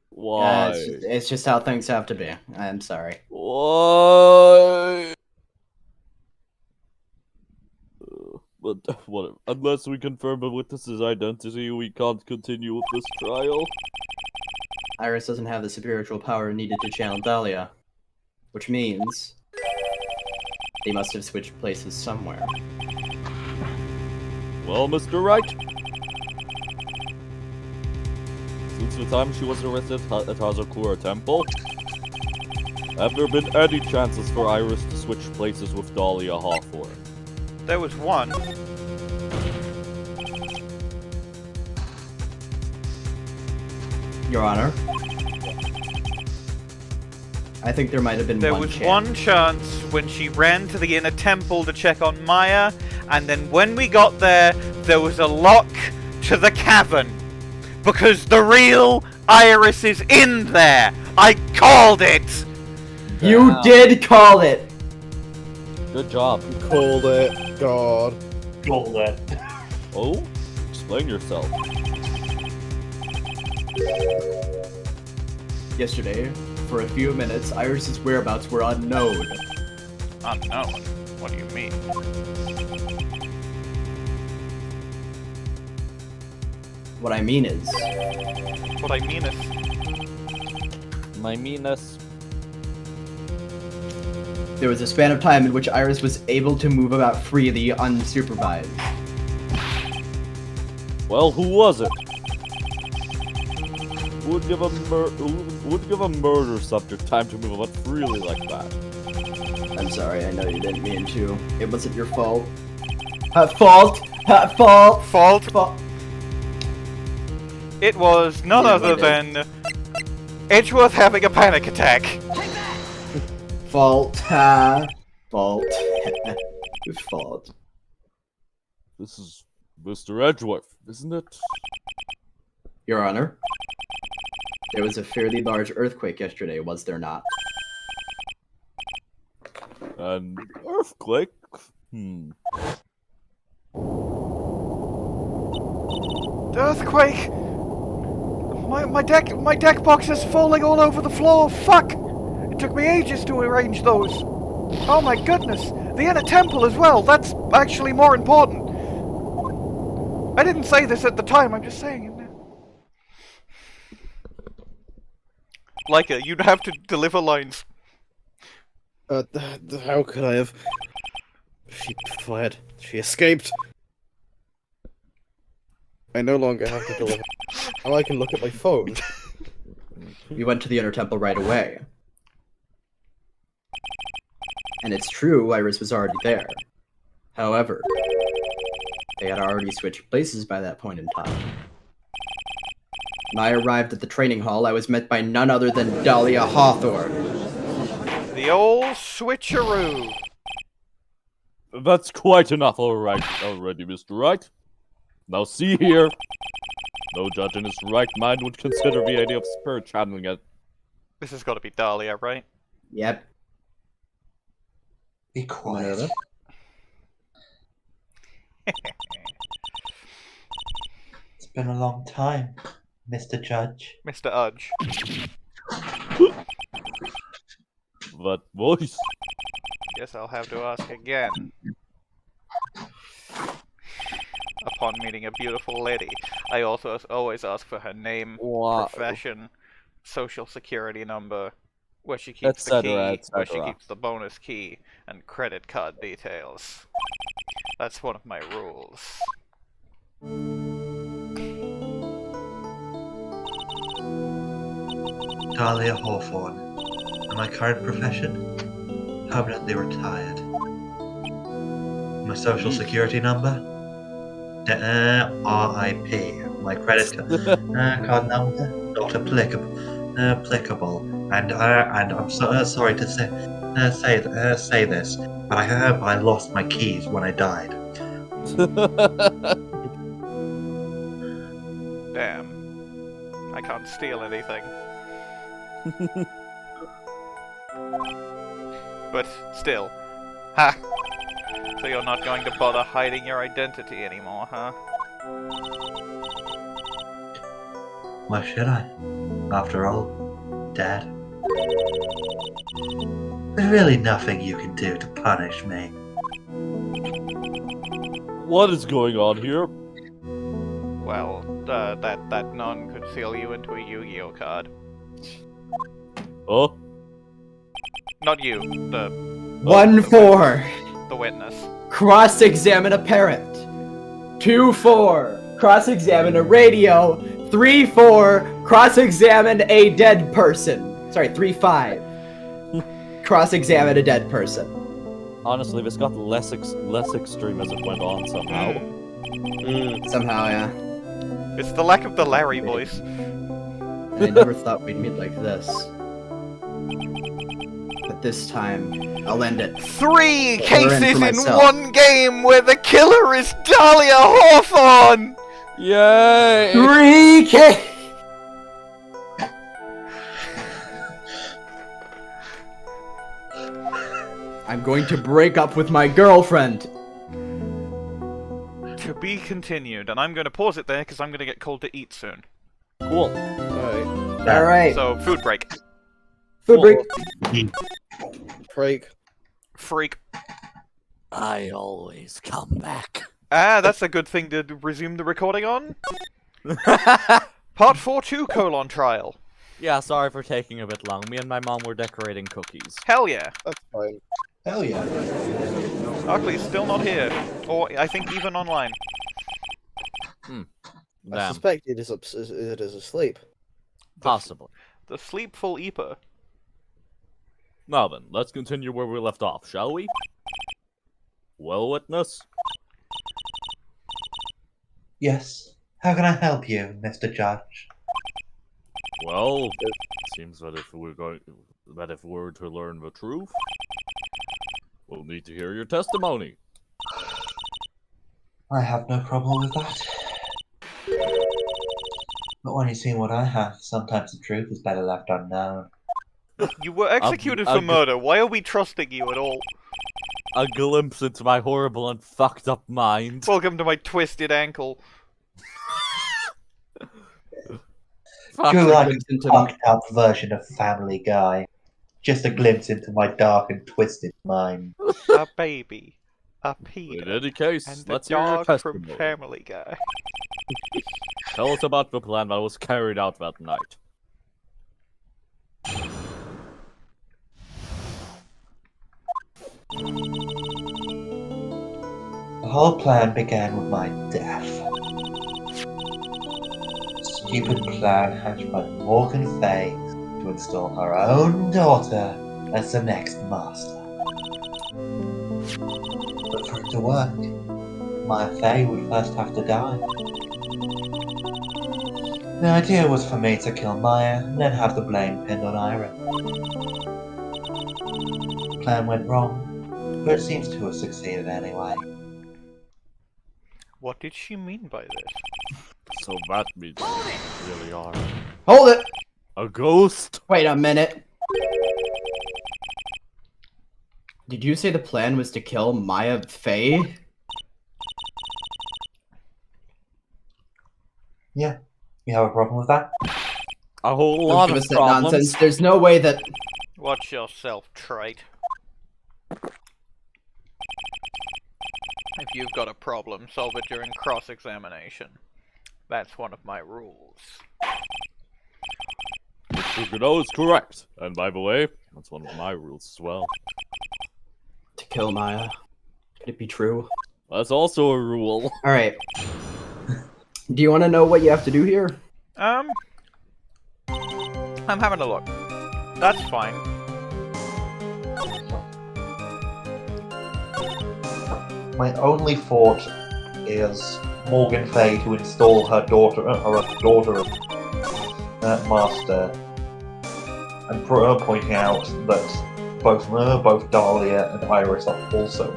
Why? It's just how things have to be. I'm sorry. Why? But what? Unless we confirm the witness's identity, we can't continue with this trial. Iris doesn't have the spiritual power needed to channel Dahlia, which means they must have switched places somewhere. Well, Mr. Wright, since the time she was arrested at Hazakura Temple, have there been any chances for Iris to switch places with Dahlia Hawthorne? There was one. Your Honor, I think there might have been There one was chance. one chance when she ran to the inner temple to check on Maya, and then when we got there, there was a lock to the cavern. Because the real Iris is in there! I called it! You did call it! Good job. Called it. God. Call that. Oh? Explain yourself. Yesterday, for a few minutes, Iris's whereabouts were unknown. Unknown? What do you mean? What I mean is... What I mean is... My meanness. there was a span of time in which Iris was able to move about freely, unsupervised. Well, who was it? Who would give a murder subject time to move about freely like that? I'm sorry, I know you didn't mean to. It wasn't your fault. Fault! Fault! Fault? Fault! It was none Yeah, other what than... Edgeworth having a panic attack. Fault. Fault. Fault. This is Mr. Edgeworth, isn't it? Your Honor, there was a fairly large earthquake yesterday, was there not? An earthquake? Earthquake! My deck box is falling all over the floor. Fuck! It took me ages to arrange those. Oh my goodness! The inner temple as well. That's actually more important. I didn't say this at the time. I'm just saying it now. Leica, you'd have to deliver lines. How could I have? She fled. She escaped. I no longer have to deliver. Now I can look at my phone. We went to the inner temple right away. And it's true, Iris was already there. However, they had already switched places by that point in time. When I arrived at the training hall, I was met by none other than Dahlia Hawthorne. The old switcheroo. That's quite enough already, Mr. Wright. Now see here. No judge in his right mind would consider the idea of spirit channeling it. This has got to be Dahlia, right? Yep. Be quiet. It's been a long time, Mr. Judge. Mr. Udge. That voice. Guess I'll have to ask again. Upon meeting a beautiful lady, I also always ask for her name, profession, social security number, where she keeps the key, where she keeps the bonus key, and credit card details. That's one of my rules. Dahlia Hawthorne. And my current profession? Permanently retired. My social security number? RIP. My credit card number not applicable. And I'm sorry to say this, but I heard I lost my keys when I died. Damn. I can't steal anything. But still. Ha! So you're not going to bother hiding your identity anymore, huh? Why should I? After all, Dad. There's really nothing you can do to punish me. What is going on here? Well, that nun could seal you into a Yu-Gi-Oh card. Oh? Not you, the 1-4. the witness. Cross-examine a parent. 2-4. Cross-examine a radio. 3-4. Cross-examine a dead person. Sorry, 3-5. Cross-examine a dead person. Honestly, this got less extreme as it went on somehow. Somehow, yeah. It's the lack of the Larry voice. I never thought we'd meet like this. But this time, I'll end it. 3 For cases in myself. one game where the killer is Dahlia Hawthorne! Yay! 3 cases! I'm going to break up with my girlfriend. To be continued, and I'm going to pause it there because I'm going to get cold to eat soon. Cool. Alright. So, food break. Food break. Freak. Freak. I always come back. Ah, that's a good thing to resume the recording on. Part 4-2 : trial. Yeah, sorry for taking a bit long. Me and my mom were decorating cookies. Hell yeah. That's fine. Hell yeah. Arkly's still not here. Or, I think, even online. I Damn. suspect it is asleep. Possibly. The sleepful Eeper. Now then, let's continue where we left off, shall we? Well, witness? Yes. How can I help you, Mr. Judge? Well, it seems that if we were to learn the truth, we'll need to hear your testimony. I have no problem with that. But when you've seen what I have, sometimes the truth is better left unknown. You were executed for murder. Why are we trusting you at all? A glimpse into my horrible and fucked up mind. Welcome to my twisted ankle. You're like a fucked up version of Family Guy. Just a glimpse into my dark and twisted mind. A baby. A Peter. In any case, and let's the hear your dog testimony. from Family Guy. Tell us about the plan that was carried out that night. The whole plan began with my death. Stupid plan hatched by Morgan Fay to install her own daughter as the next master. But for it to work, Maya Fay would first have to die. The idea was for me to kill Maya and then have the blame pinned on Ira. The plan went wrong, but it seems to have succeeded anyway. What did she mean by this? So that means you really are Hold it! a ghost? Wait a minute. Did you say the plan was to kill Maya Fay? Yeah, you have a problem with that? A whole Don't lot give of us that problems. nonsense. There's no way that... Watch yourself, trite. If you've got a problem, solve it during cross-examination. That's one of my rules. Mr. Godot is correct. And by the way, that's one of my rules as well. To kill Maya. Could it be true? That's also a rule. Alright. Do you want to know what you have to do here? I'm having a look. That's fine. My only thought is Morgan Fay to install her daughter master, and pointing out that both Dahlia and Iris are also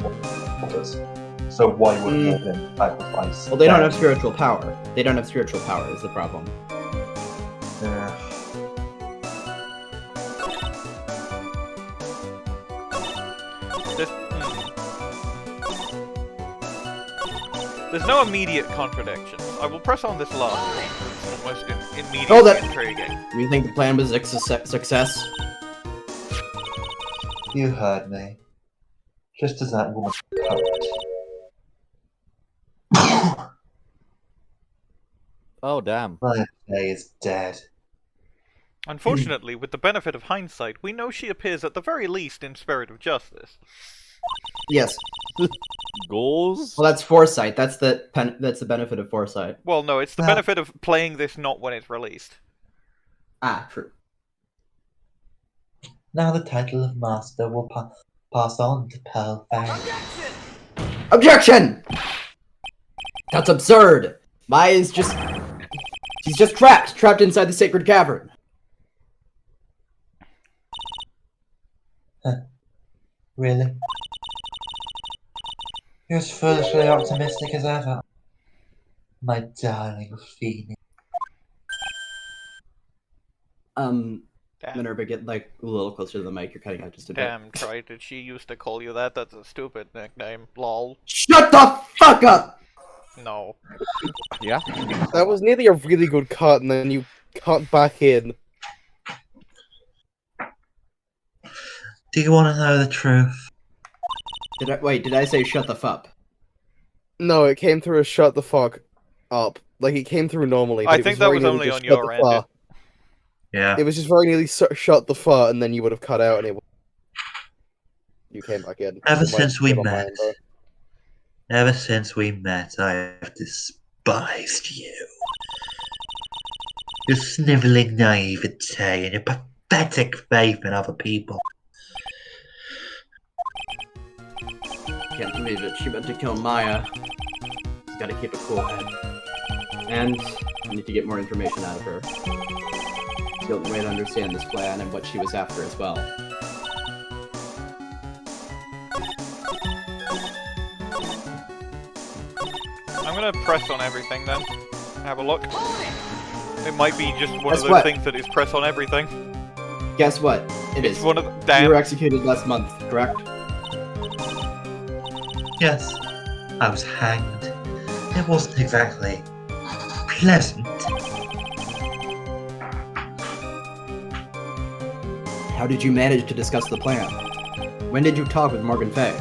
mortals. So why would Morgan sacrifice? Well, they don't have spiritual power. They don't have spiritual power is the problem. There's no immediate contradictions. I will press on this last one. It's almost immediately Hold it. intriguing. Do you think the plan was a success? You heard me. Just as that woman hoped. Oh, damn. My Fay is dead. Unfortunately, with the benefit of hindsight, we know she appears at the very least in spirit of justice. Yes. Goals? Well, that's foresight. That's the benefit of foresight. Well, no, it's the benefit of playing this not when it's released. Ah, true. Now the title of Master will pass on to Pearl Fay. Objection! That's absurd! Maya's just... She's just trapped inside the sacred cavern. Really? You're as foolishly optimistic as ever. My darling Phoenix. Minerva, get like a little closer to the mic. You're cutting out just a bit. Damn, Troy, did she used to call you that? That's a stupid nickname. Lol. Shut the fuck up! No. Yeah? That was nearly a really good cut, and then you cut back in. Do you want to know the truth? Did I say shut the fuck? No, it came through as shut the fuck up. Like, it came through normally. I think that was only on your end. Yeah. It was just very nearly shut the fuck, and then you would have cut out, and it. You came back in. Ever since we met, I have despised you. Your sniveling naivete and your pathetic faith in other people. Can't believe it. She meant to kill Maya. She's gotta keep a cool head. And I need to get more information out of her. It's the only way to understand this plan and what she was after as well. I'm gonna press on everything then. Have a look. It might be just one Guess of those what? things that is press on everything. Guess what? It's is. one of the... You Damn. were executed last month, correct? Yes, I was hanged. It wasn't exactly pleasant. How did you manage to discuss the plan? When did you talk with Morgan Fay?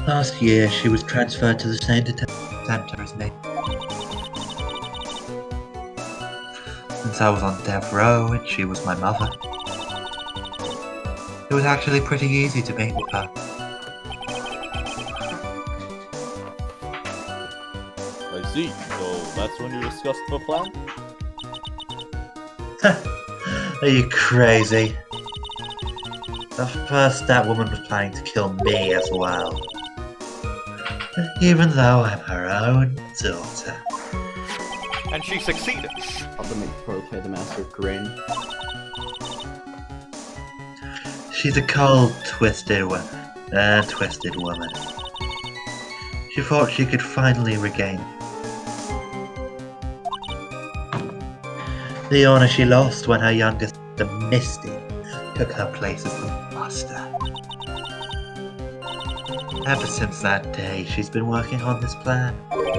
Last year, she was transferred to the same detention center as me. Since I was on death row and she was my mother, it was actually pretty easy to meet with her. I see. So that's when you discussed the plan? Are you crazy? At first, that woman was planning to kill me as well. Even though I'm her own daughter. And she succeeded. I'll make Pro play the Master of Grain. She's a cold, twisted woman. She thought she could finally regain the honor she lost when her youngest sister, Misty, took her place as the master. Ever since that day, she's been working on this plan. What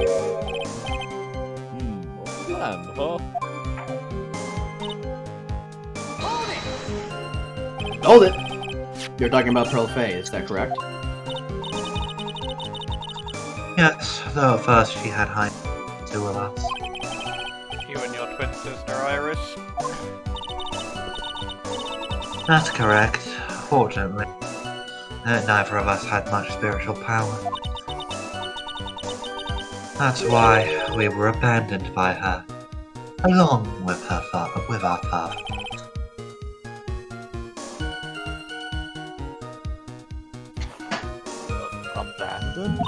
plan, huh? Hold it! You're talking about Pearl Fay, is that correct? Yes, though at first she had high two of us. You and your twin sister, Iris. That's correct. Fortunately, neither of us had much spiritual power. That's why we were abandoned by her, along with our father. Abandoned?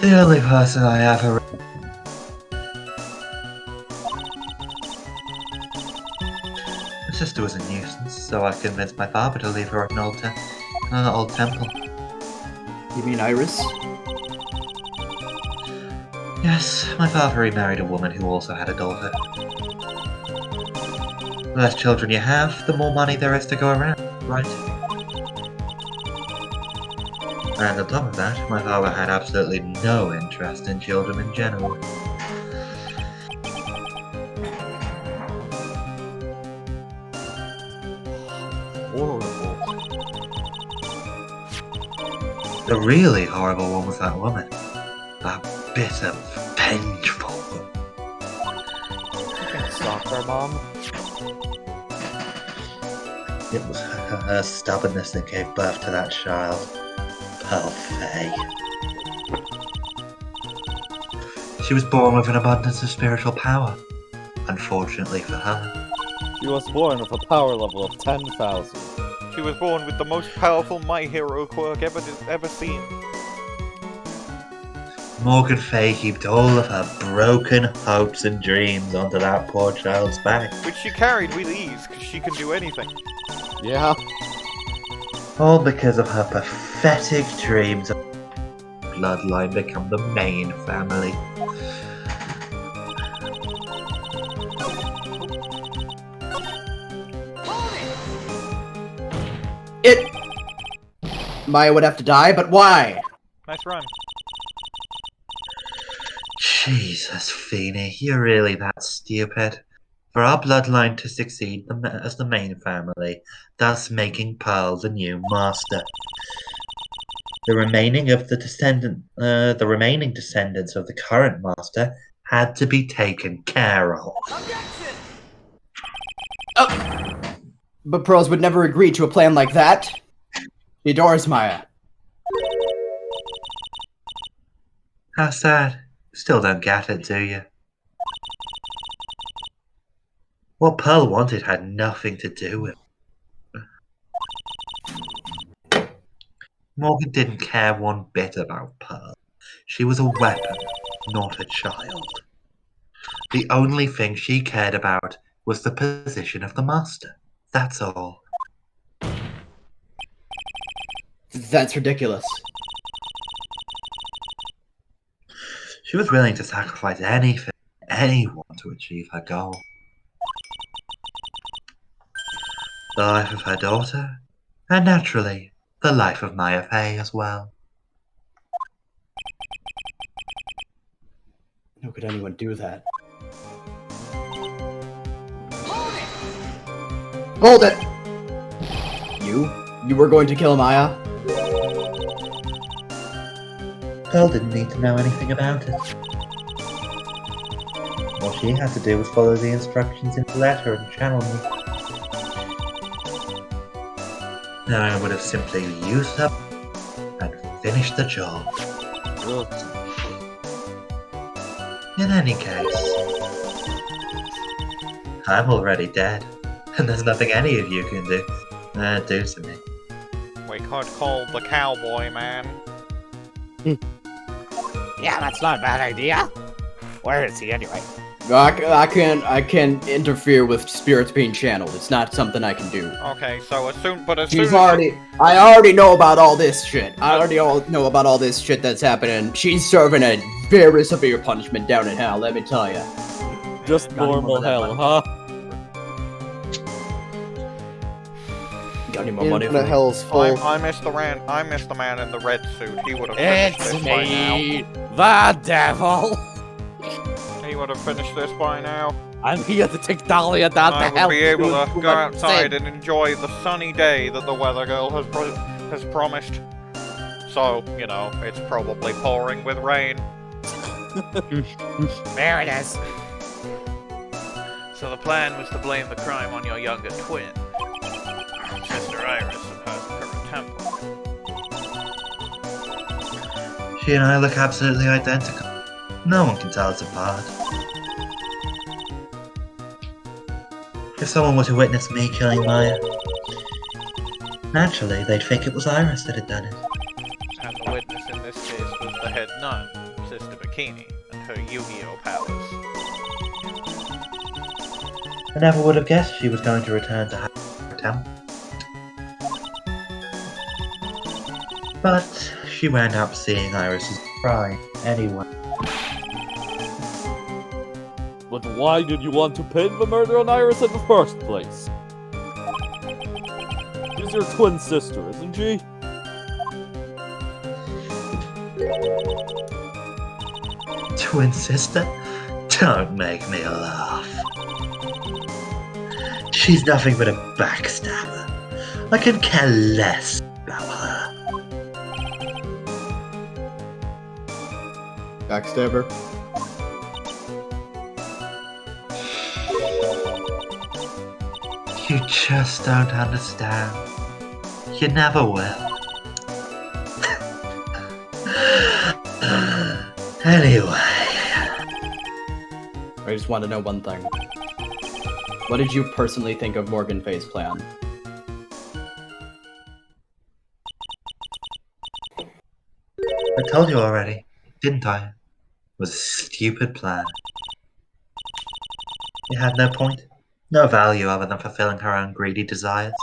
The only person I ever... My sister was a nuisance, so I convinced my father to leave her at an old temple. You mean Iris? Yes, my father remarried a woman who also had a daughter. The less children you have, the more money there is to go around, right? And on top of that, my father had absolutely no interest in children in general. Horrible. The really horrible one was that woman. That bitter, vengeful woman. You can stop her, Mom. It was her stubbornness that gave birth to that child. Pearl Fay. She was born with an abundance of spiritual power. Unfortunately for her. She was born with a power level of 10,000. She was born with the most powerful My Hero quirk ever seen. Morgan Fay heaped all of her broken hopes and dreams onto that poor child's back. Which she carried with ease, because she can do anything. Yeah. All because of her pathetic dreams of bloodline become the main family. Maya would have to die, but why? Nice run. Jesus, Feeny, you're really that stupid. For our bloodline to succeed as the main family, thus making Pearl the new master. The remaining descendants of the current master had to be taken care of. But Pearls would never agree to a plan like that. He adores Maya. How sad. Still don't get it, do you? What Pearl wanted had nothing to do with it. Morgan didn't care one bit about Pearl. She was a weapon, not a child. The only thing she cared about was the position of the master. That's all. That's ridiculous. She was willing to sacrifice anything, anyone to achieve her goal. The life of her daughter, and naturally, the life of Maya Fay as well. How could anyone do that? Hold it! You were going to kill Maya? Pearl didn't need to know anything about it. All she had to do was follow the instructions in the letter and channel me. Now I would have simply used up and finished the job. In any case, I'm already dead, and there's nothing any of you can do to me. We could call the cowboy man. Yeah, that's not a bad idea. Where is he anyway? I can interfere with spirits being channeled. It's not something I can do. Okay, so as soon I already know about all this shit. I already know about all this shit that's happening. She's serving a very severe punishment down in hell, let me tell you. Just normal hell, huh? Got any more money for The me? hell's full. I missed the man in the red suit. He would have finished It's this by now. me, the devil. He would have finished this by now. I'm here to take Dahlia down I to hell. would be able to Who go would outside sin? and enjoy the sunny day that the weather girl has promised. So, you know, it's probably pouring with rain. There it is. So the plan was to blame the crime on your younger twin, Sister Iris of her temple. She and I look absolutely identical. No one can tell us apart. If someone were to witness me killing Maya, naturally they'd think it was Iris that had done it. And the witness in this case was the head nun. Bikini and her Yu-Gi-Oh powers. I never would have guessed she was going to return to her temple. But she wound up seeing Iris's cry anyway. But why did you want to pin the murder on Iris in the first place? She's your twin sister, isn't she? Twin sister? Don't make me laugh. She's nothing but a backstabber. I could care less about her. Backstabber. You just don't understand. You never will. Anyway. I just want to know one thing. What did you personally think of Morgan Fay's plan? I told you already, didn't I? It was a stupid plan. It had no point, no value other than fulfilling her own greedy desires.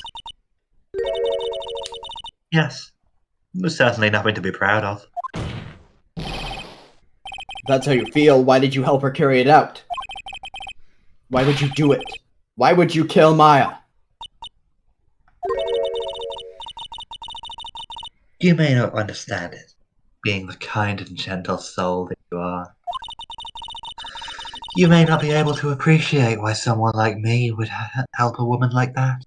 Yes, it was certainly nothing to be proud of. If that's how you feel, why did you help her carry it out? Why would you do it? Why would you kill Maya? You may not understand it, being the kind and gentle soul that you are. You may not be able to appreciate why someone like me would help a woman like that.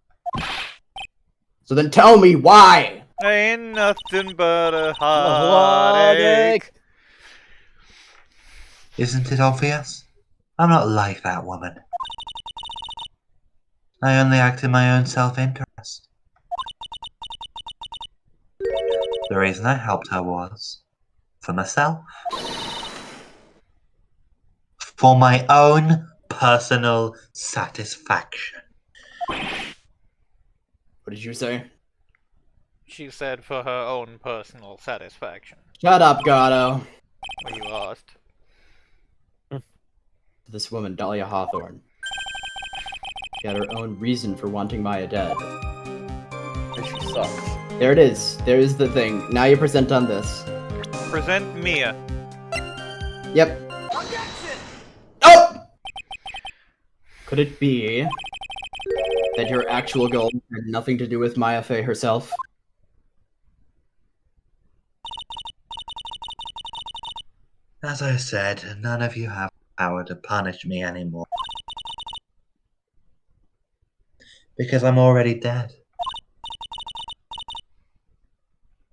So then tell me why! Ain't nothing but a heartache. Isn't it obvious? I'm not like that woman. I only act in my own self-interest. The reason I helped her was for myself. For my own personal satisfaction. What did you say? She said for her own personal satisfaction. Shut up, Godot. What you asked. This woman, Dahlia Hawthorne. She had her own reason for wanting Maya dead. She sucks. There it is. There's the thing. Now you present on this. Present Mia. Yep. Oh! Could it be that your actual goal had nothing to do with Maya Fey herself? As I said, none of you have power to punish me anymore. Because I'm already dead.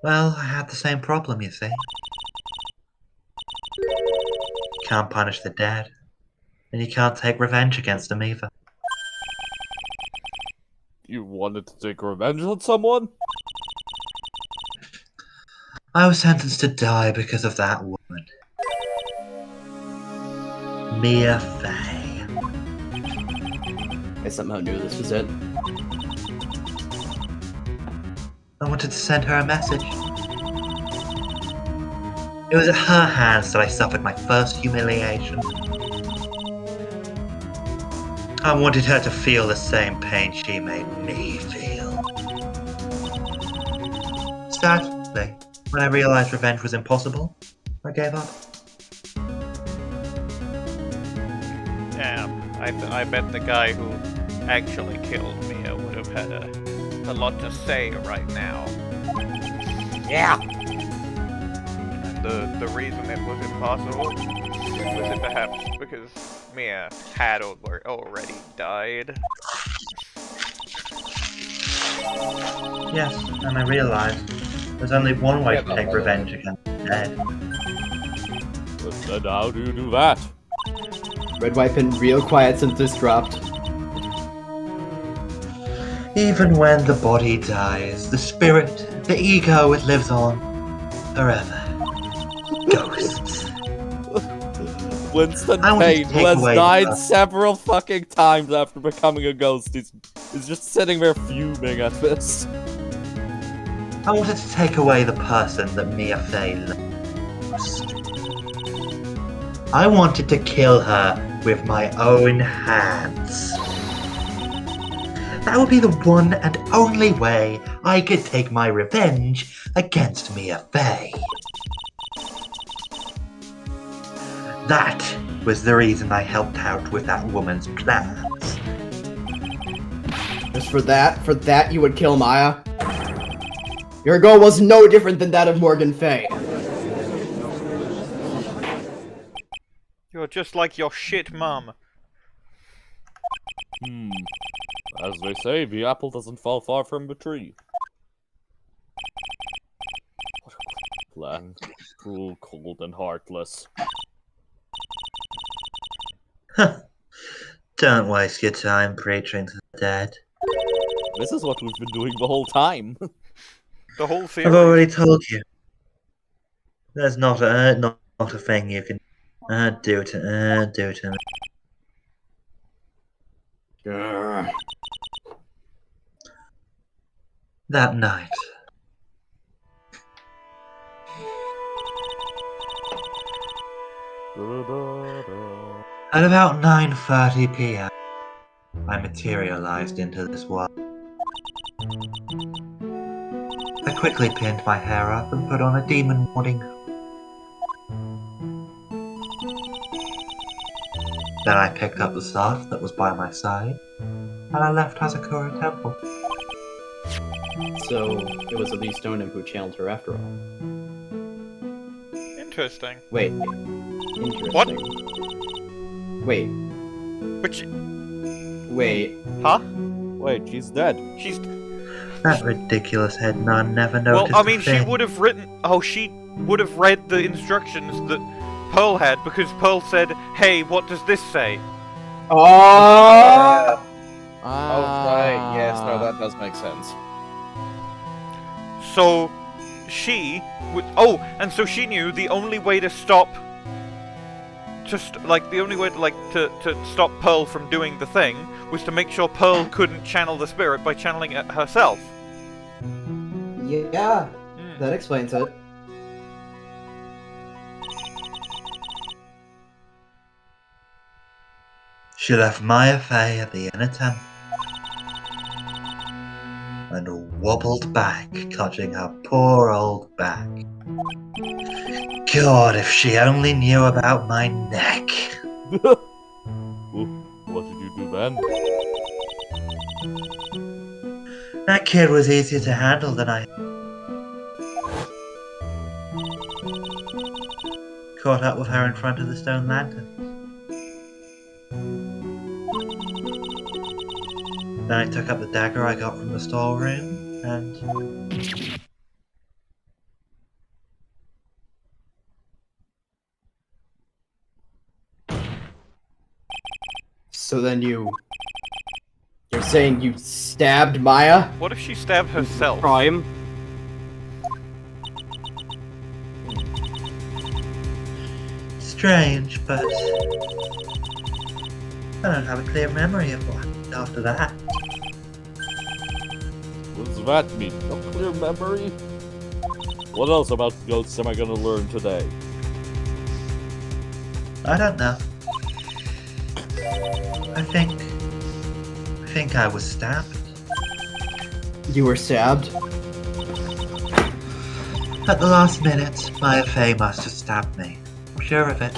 Well, I had the same problem, you see. You can't punish the dead, and you can't take revenge against them either. You wanted to take revenge on someone? I was sentenced to die because of that woman. Mia Fey. I somehow knew this was it. I wanted to send her a message. It was at her hands that I suffered my first humiliation. I wanted her to feel the same pain she made me feel. Sadly, when I realized revenge was impossible, I gave up. Damn, I bet the guy who actually killed Mia would have had a lot to say right now. Yeah. And the reason it was impossible was it perhaps because Mia had already died. Yes, and I realized there's only one way to take revenge against the dead. But then how do you do that? Red White been real quiet since this dropped. Even when the body dies, the spirit, the ego, it lives on forever. Ghosts. Winston I want to Payne, who take has away died the- several fucking times after becoming a ghost, is just sitting there fuming at this. I wanted to take away the person that Mia Fey lost. I wanted to kill her with my own hands. That would be the one and only way I could take my revenge against Mia Fey. That was the reason I helped out with that woman's plans. Just for that you would kill Maya? Your goal was no different than that of Morgan Fey. You're just like your shit mum. As they say, the apple doesn't fall far from the tree. What a plan. Cruel, cold, and heartless. Don't waste your time preaching to the dead. This is what we've been doing the whole time. The whole I've theory. already told you. There's not a thing you can do to me. That night. At about 9:30 p.m., I materialized into this world. I quickly pinned my hair up and put on a demon warning. Then I picked up the staff that was by my side, and I left Hazakura Temple. So, it was Elise Deauxnim who channeled her after all. Interesting. Wait. Interesting. What? Wait. Which? Wait. Huh? Wait, she's dead. She's... That ridiculous head nun never noticed. Well, I mean, she would have written... Oh, she would have read the instructions that Pearl had, because Pearl said, "Hey, what does this say?" Oh! Oh, right. Yes, no, that does make sense. So, she would... Oh, and so she knew the only way to stop... the only way to stop Pearl from doing the thing was to make sure Pearl couldn't channel the spirit by channeling it herself. Yeah, that explains it. She left Maya Fey at the inner temple and wobbled back, clutching her poor old back. God, if she only knew about my neck. What did you do then? That kid was easier to handle than I... Caught up with her in front of the stone lantern. Then I took up the dagger I got from the storeroom, and... So then you're saying you stabbed Maya? What if she stabbed herself? Crime. Strange, but... I don't have a clear memory of what happened after that. What does that mean? A clear memory? What else about ghosts am I gonna learn today? I don't know. I think I was stabbed. You were stabbed? At the last minute, Maya Fey must have stabbed me. I'm sure of it.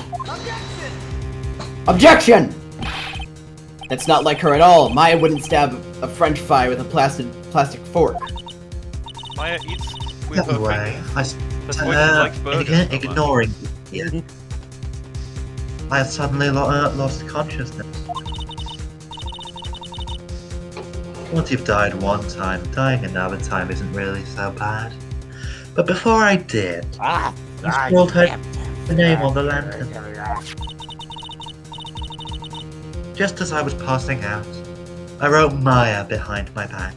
Objection! That's not like her at all. Maya wouldn't stab a French fry with a plastic fork. Maya eats with her Anyway, fingers. That's why she likes burgers so ignoring you. I suddenly lost consciousness. Once you've died one time, dying another time isn't really so bad. But before I did, I scrawled her name on the lantern. Just as I was passing out, I wrote Maya behind my back.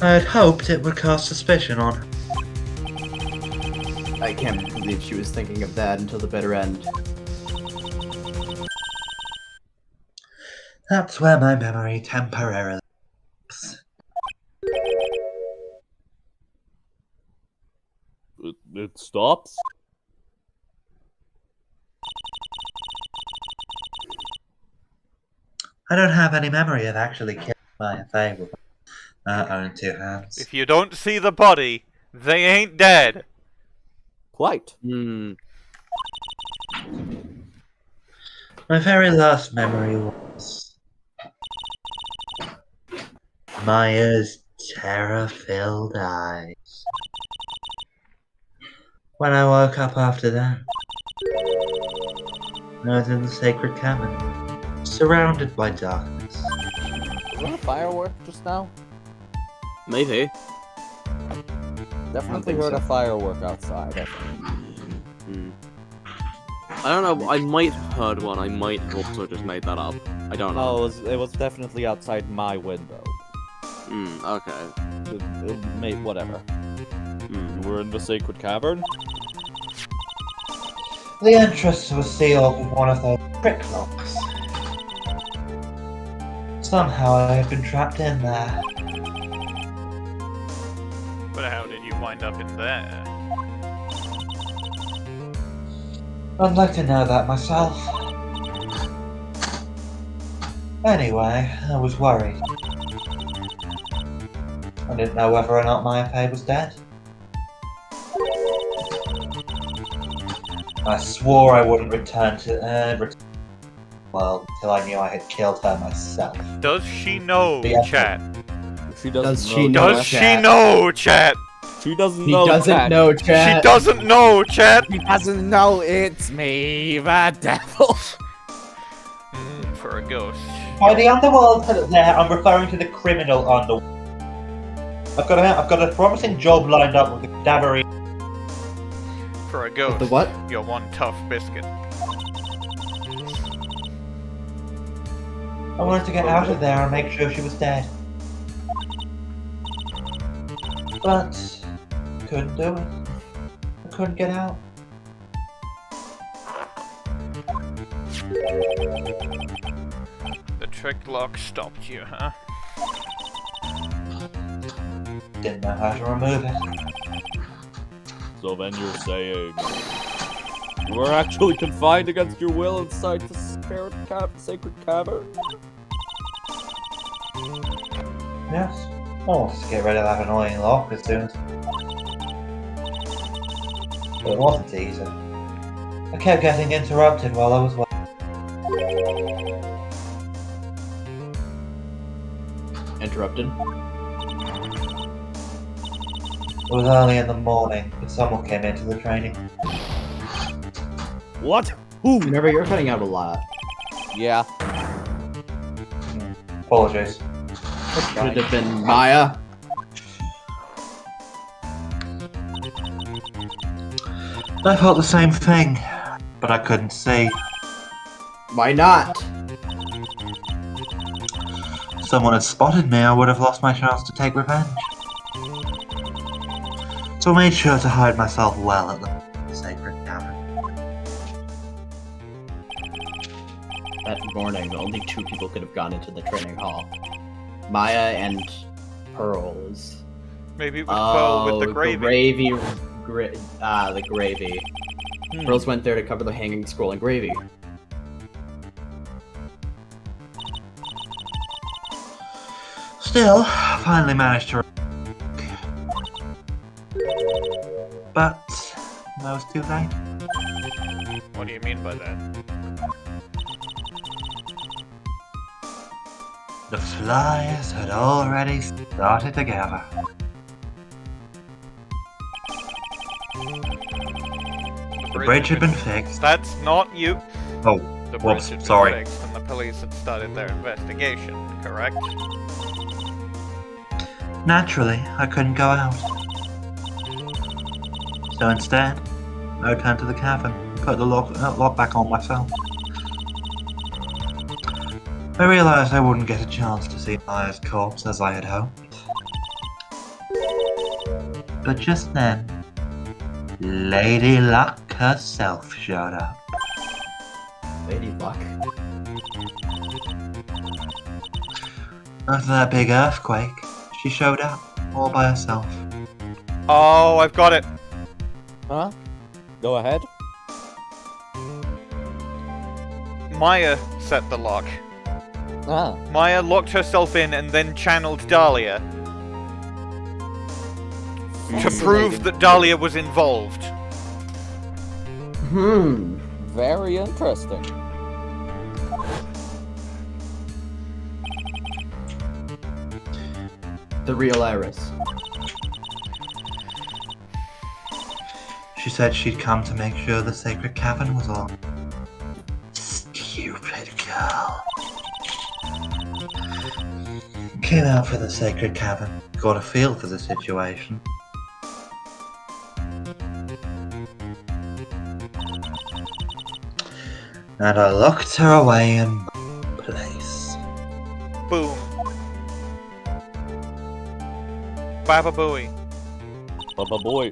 I had hoped it would cast suspicion on her. I can't believe she was thinking of that until the bitter end. That's where my memory temporarily stops. It stops? I don't have any memory of actually killing Maya Fey with my own two hands. If you don't see the body, they ain't dead. Quite. Hmm. My very last memory was Maya's terror-filled eyes. When I woke up after that, I was in the sacred cabin, surrounded by darkness. Was that a firework just now? Maybe. Definitely think heard so. a firework outside. I don't know, I might have heard one, I might have also just made that up. I don't know. No, it was definitely outside my window. Okay. Whatever. You were in the sacred cavern? The entrance was sealed with one of those trick locks. Somehow I had been trapped in there. But how did you wind up in there? I'd like to know that myself. Anyway, I was worried. I didn't know whether or not Maya Fey was dead. I swore I wouldn't return to the world until I knew I had killed her myself. Does she know, Yeah. chat? She Does doesn't she know. know? Does she know, chat? She doesn't He know. doesn't that. know, She chat. doesn't know, chat! He doesn't know it's me, the devil. For a ghost. By the underworld there, I'm referring to the criminal underworld. I've got a promising job lined up with the cadaver. For a ghost. The what? You're one tough biscuit. I wanted to get out of there and make sure she was dead. But couldn't do it. I couldn't get out. The trick lock stopped you, huh? Didn't know how to remove it. So then you're saying you were actually confined against your will inside the sacred cavern? Yes. I wanted to get rid of that annoying lock as soon as... But it wasn't easy. I kept getting interrupted while I was working. Interrupted. It was early in the morning, but someone came into the training. What? Who? Minerva, you're cutting out a lot. Yeah. Apologies. Could have been Maya. I felt the same thing, but I couldn't see. Why not? If someone had spotted me, I would have lost my chance to take revenge. So I made sure to hide myself well at the sacred cavern. That morning, only 2 people could have gone into the training hall. Maya and Pearls. Maybe it was Pearl with the gravy. The gravy. Pearls went there to cover the hanging scroll and gravy. Still, finally managed to... But I was too late. What do you mean by that? The flyers had already started to gather. The bridge had been fixed. That's not you. Oh, The whoops, bridge had been sorry. fixed and the police had started their investigation, correct? Naturally, I couldn't go out. So instead, I returned to the cavern and put the lock back on myself. I realized I wouldn't get a chance to see Maya's corpse as I had hoped. But just then, Lady Luck herself showed up. Lady Luck? After that big earthquake, she showed up, all by herself. Oh, I've got it. Huh? Go ahead. Maya set the lock. Maya locked herself in and then channeled Dahlia to prove that Dahlia was involved. Very interesting. The real Iris. She said she'd come to make sure the sacred cavern was on. Stupid girl. Came out for the sacred cavern. Got a feel for the situation. And I locked her away in my place. Boom. Baba Booey. Baba boy.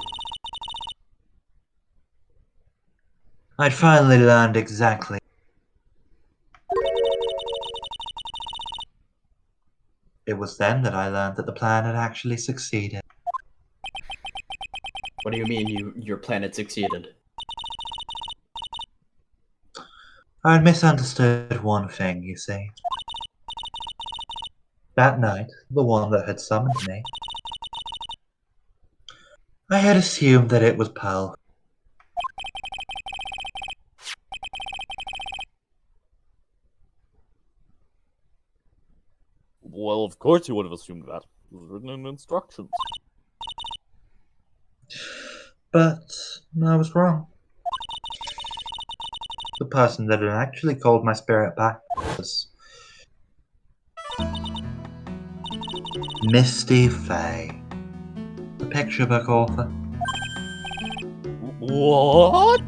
I'd finally learned exactly. It was then that I learned that the plan had actually succeeded. What do you mean your plan had succeeded? I'd misunderstood one thing, you see. That night, the one that had summoned me, I had assumed that it was Pearl. Well, of course you would have assumed that. It was written in the instructions. But I was wrong. The person that had actually called my spirit back was Misty Fay, the picture book author. What?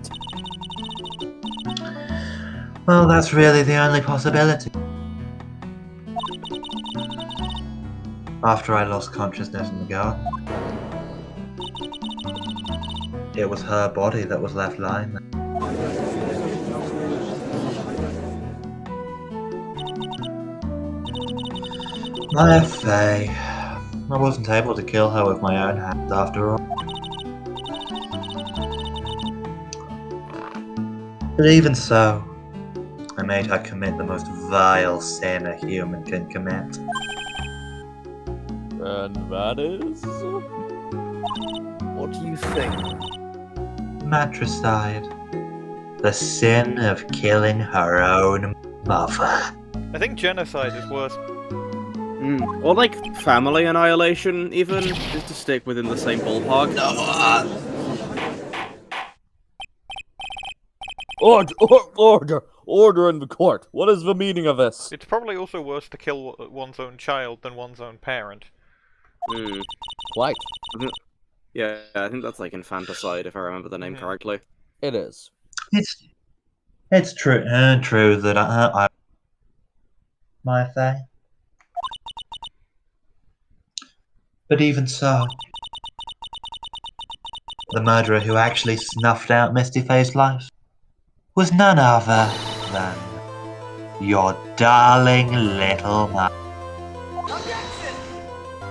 Well, that's really the only possibility. After I lost consciousness in the garden, it was her body that was left lying there. My Fay. I wasn't able to kill her with my own hands after all. But even so, I made her commit the most vile sin a human can commit. And that is... What do you think? Matricide. The sin of killing her own mother. I think genocide is worse. Or like family annihilation, even, just to stick within the same ballpark. Order in the court. What is the meaning of this? It's probably also worse to kill one's own child than one's own parent. Quite. Yeah, I think that's like infanticide, if I remember the name correctly. It is. It's true that I my Fay. But even so, the murderer who actually snuffed out Misty Fay's life was none other than your darling little mother.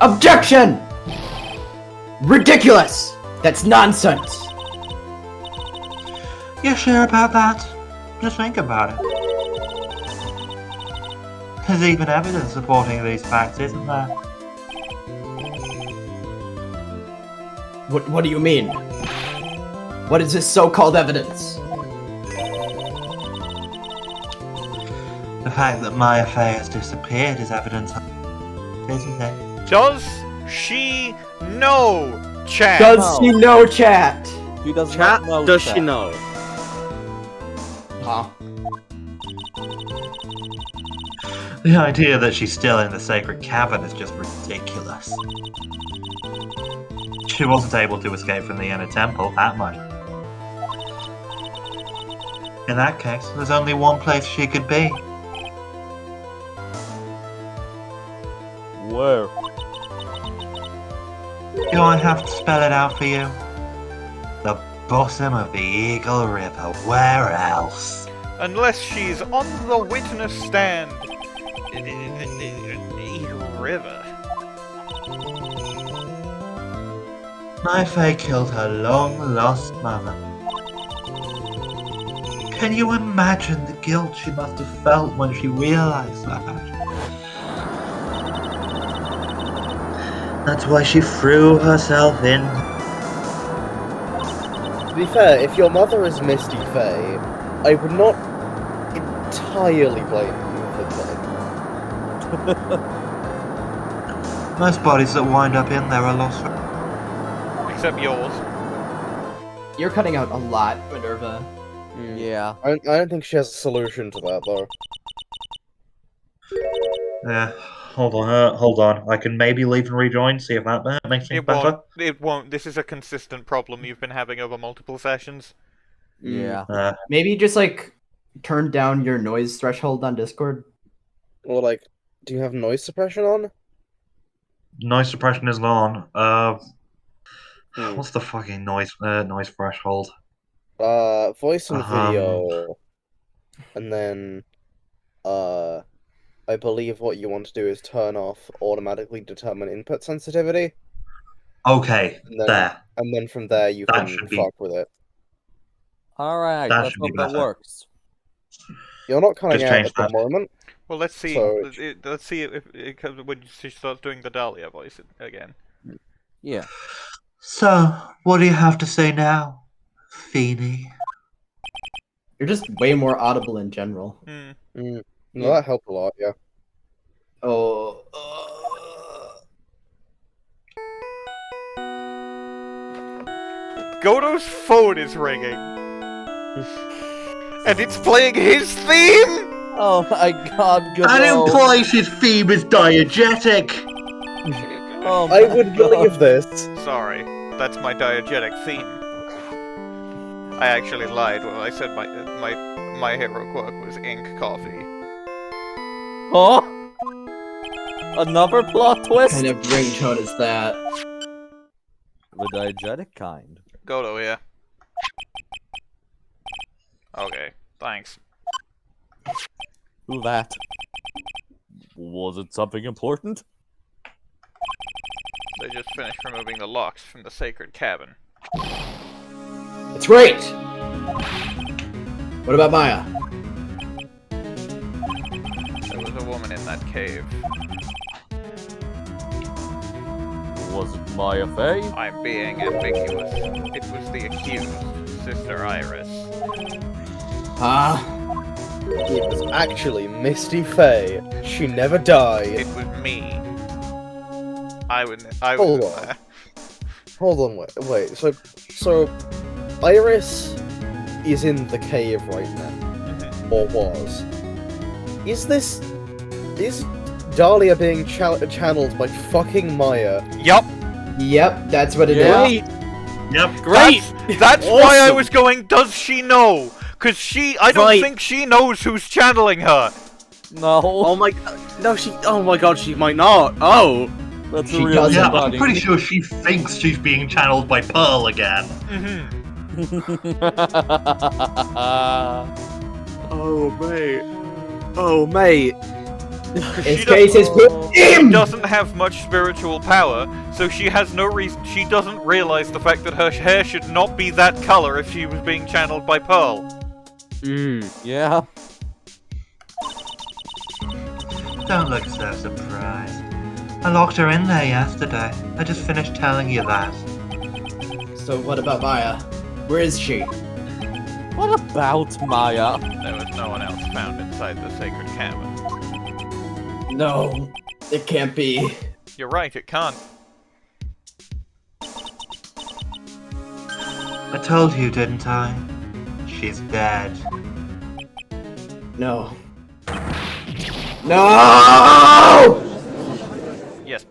Objection! Ridiculous! That's nonsense! You sure about that? Just think about it. There's even evidence supporting these facts, isn't there? What do you mean? What is this so-called evidence? The fact that Maya Fay has disappeared is evidence, isn't it? Does she know, chat? Does she know, chat? She does Chat, not know. does chat. she know? Huh? The idea that she's still in the sacred cavern is just ridiculous. She wasn't able to escape from the inner temple, that much. In that case, there's only one place she could be. Where? Do I have to spell it out for you? The bottom of the Eagle River. Where else? Unless she's on the witness stand. Eagle River. My Fay killed her long-lost mother. Can you imagine the guilt she must have felt when she realized that? That's why she threw herself in. To be fair, if your mother is Misty Faye, I would not entirely blame you for that. Most bodies that wind up in there are lost. Except yours. You're cutting out a lot, Minerva. Yeah. I don't think she has a solution to that, though. Yeah, hold on. I can maybe leave and rejoin, see if that makes things better. It won't. This is a consistent problem you've been having over multiple sessions. Yeah. Maybe just, like, turn down your noise threshold on Discord. Or, like, do you have noise suppression on? Noise suppression is on. What's the fucking noise threshold? Voice and video. And then, I believe what you want to do is turn off automatically determine input sensitivity. Okay, there. And then from there you can fuck with it. Alright, let's hope that works. You're not cutting out at the moment. Well, let's see. So... Let's see if when she starts doing the Dahlia voice again. Yeah. So, what do you have to say now, Feeny? You're just way more audible in general. No, that helped a lot, yeah. Oh. Godot's phone is ringing. And it's playing his theme! Oh my god, Godot. That implies his theme is diegetic! Oh I would believe this. Sorry, that's my diegetic theme. I actually lied when I said my hero quirk was ink coffee. Oh? Another plot twist? What kind of ringtone is that? The diegetic kind. Godot, yeah. Okay, thanks. Who that? Was it something important? They just finished removing the locks from the sacred cabin. It's great! What about Maya? There was a woman in that cave. Was it Maya Faye? I'm being ambiguous. It was the accused, Sister Iris. It was actually Misty Faye. She never died. It was me. I was Hold on. there. Hold on, wait. So, Iris is in the cave right now, or was. Is Dahlia being channeled by fucking Maya? Yup. Yep, that's what it is. Yep. Great! That's why I was going, does she know? Cause I don't think she knows who's channeling her. No. Oh my god, she might not. Oh. That's she does. Yeah, I'm pretty sure she thinks she's being channeled by Pearl again. Oh mate. His case is She doesn't have much spiritual power, so she has no reason. She doesn't realize the fact that her hair should not be that color if she was being channeled by Pearl. Yeah. Don't look so surprised. I locked her in there yesterday. I just finished telling you that. So what about Maya? Where is she? What about Maya? There was no one else found inside the sacred cabin. No, it can't be. You're right, it can't. I told you, didn't I? She's dead. No. No! Yes.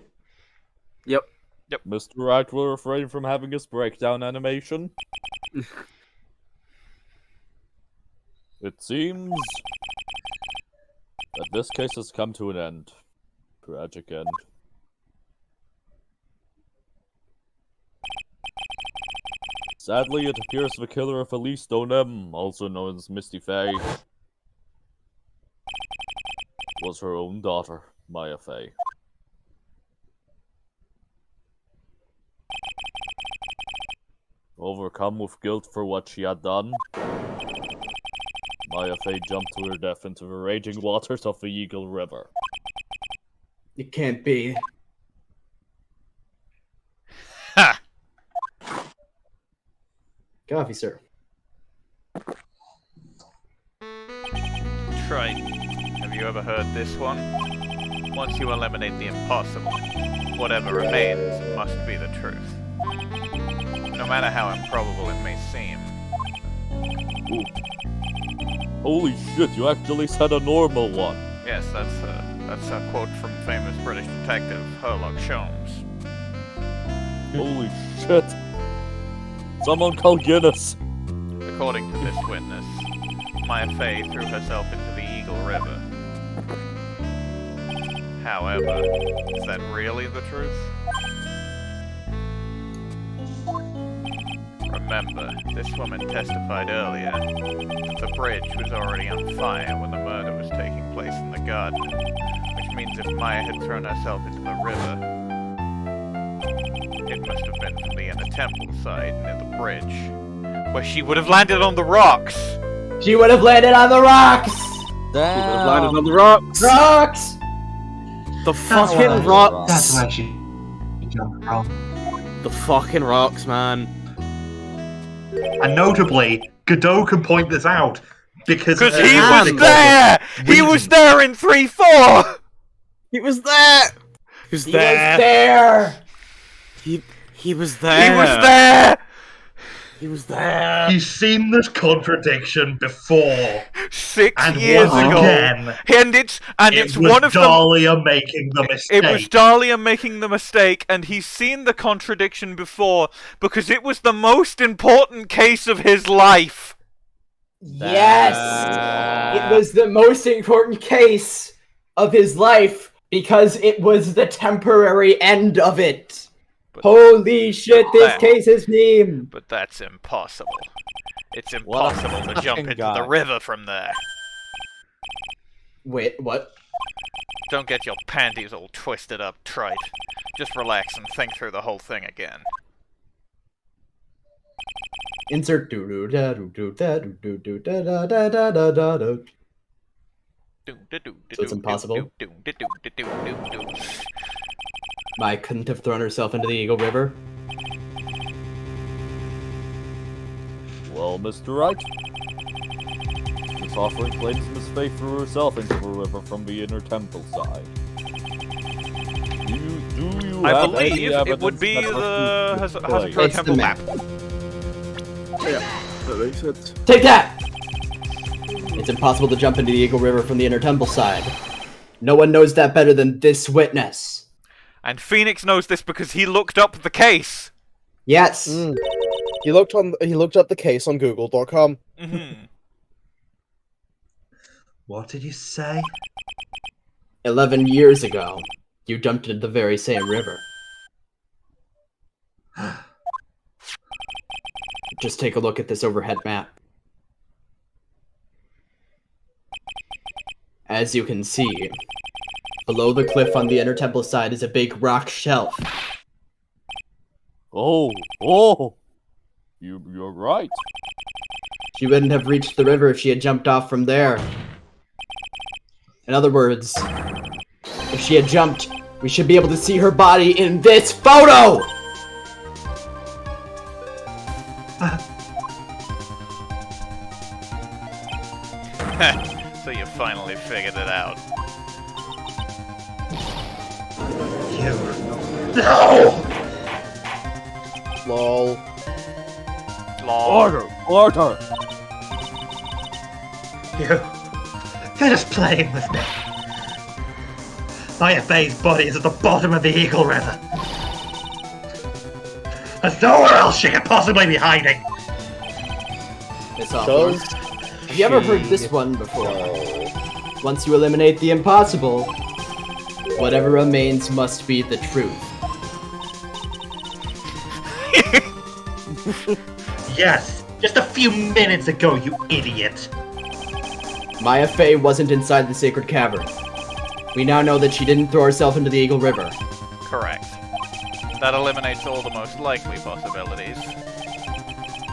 Yep. Mr. Wright will refrain from having his breakdown animation. It seems that this case has come to an end. Tragic end. Sadly, it appears the killer of Elise Deauxnim, also known as Misty Faye, was her own daughter, Maya Faye. Overcome with guilt for what she had done, Maya Faye jumped to her death into the raging waters of the Eagle River. It can't be. Coffee, sir. Trite, have you ever heard this one? Once you eliminate the impossible, whatever remains must be the truth. No matter how improbable it may seem. Ooh. Holy shit, you actually said a normal one. Yes, that's a quote from famous British detective Sherlock Holmes. Holy shit. Someone call Guinness. According to this witness, Maya Fey threw herself into the Eagle River. However, is that really the truth? Remember, this woman testified earlier that the bridge was already on fire when the murder was taking place in the garden, which means if Maya had thrown herself into the river, it must have been from the inner temple side near the bridge, where she would have landed on the rocks! She would have landed on the rocks! Damn. She would have landed on the rocks! Rocks! The fucking rocks! That's where she jumped from. The fucking rocks, man. And notably, Godot can point this out because he was there! He was there in 3-4! He was there! He was there! He was there! He was there! He was there! He's seen this contradiction before. 6 and years once ago. Again, and it's one of Dahlia making the mistake. It was Dahlia making the mistake, and he's seen the contradiction before because it was the most important case of his life. Yes! It was the most important case of his life because it was the temporary end of it. Holy shit, this case is meme! But that's impossible. It's impossible to jump into the river from there. Wait, what? Don't get your panties all twisted up, Trite. Just relax and think through the whole thing again. Insert doo da doo doo da doo doo doo da da da da da da da. So it's impossible. Maya couldn't have thrown herself into the Eagle River. Well, Mr. Wright, this offering claims Miss Faye threw herself into the river from the inner temple side. Do you I have believe any it would be the Hasbro Temple map. Yeah, that makes sense. Take that! It's impossible to jump into the Eagle River from the inner temple side. No one knows that better than this witness. And Phoenix knows this because he looked up the case. Yes. He looked up the case on Google.com. What did you say? 11 years ago, you jumped into the very same river. Just take a look at this overhead map. As you can see, below the cliff on the inner temple side is a big rock shelf. Oh, you're right. She wouldn't have reached the river if she had jumped off from there. In other words, if she had jumped, we should be able to see her body in this photo! So you finally figured it out. No! Lol. Order! You're just playing with me. Maya Faye's body is at the bottom of the Eagle River. There's nowhere else she could possibly be hiding. It's Hawthorne. Have you ever heard this one before? Once you eliminate the impossible, whatever remains must be the truth. Yes, just a few minutes ago, you idiot. Maya Fey wasn't inside the sacred cavern. We now know that she didn't throw herself into the Eagle River. Correct. That eliminates all the most likely possibilities.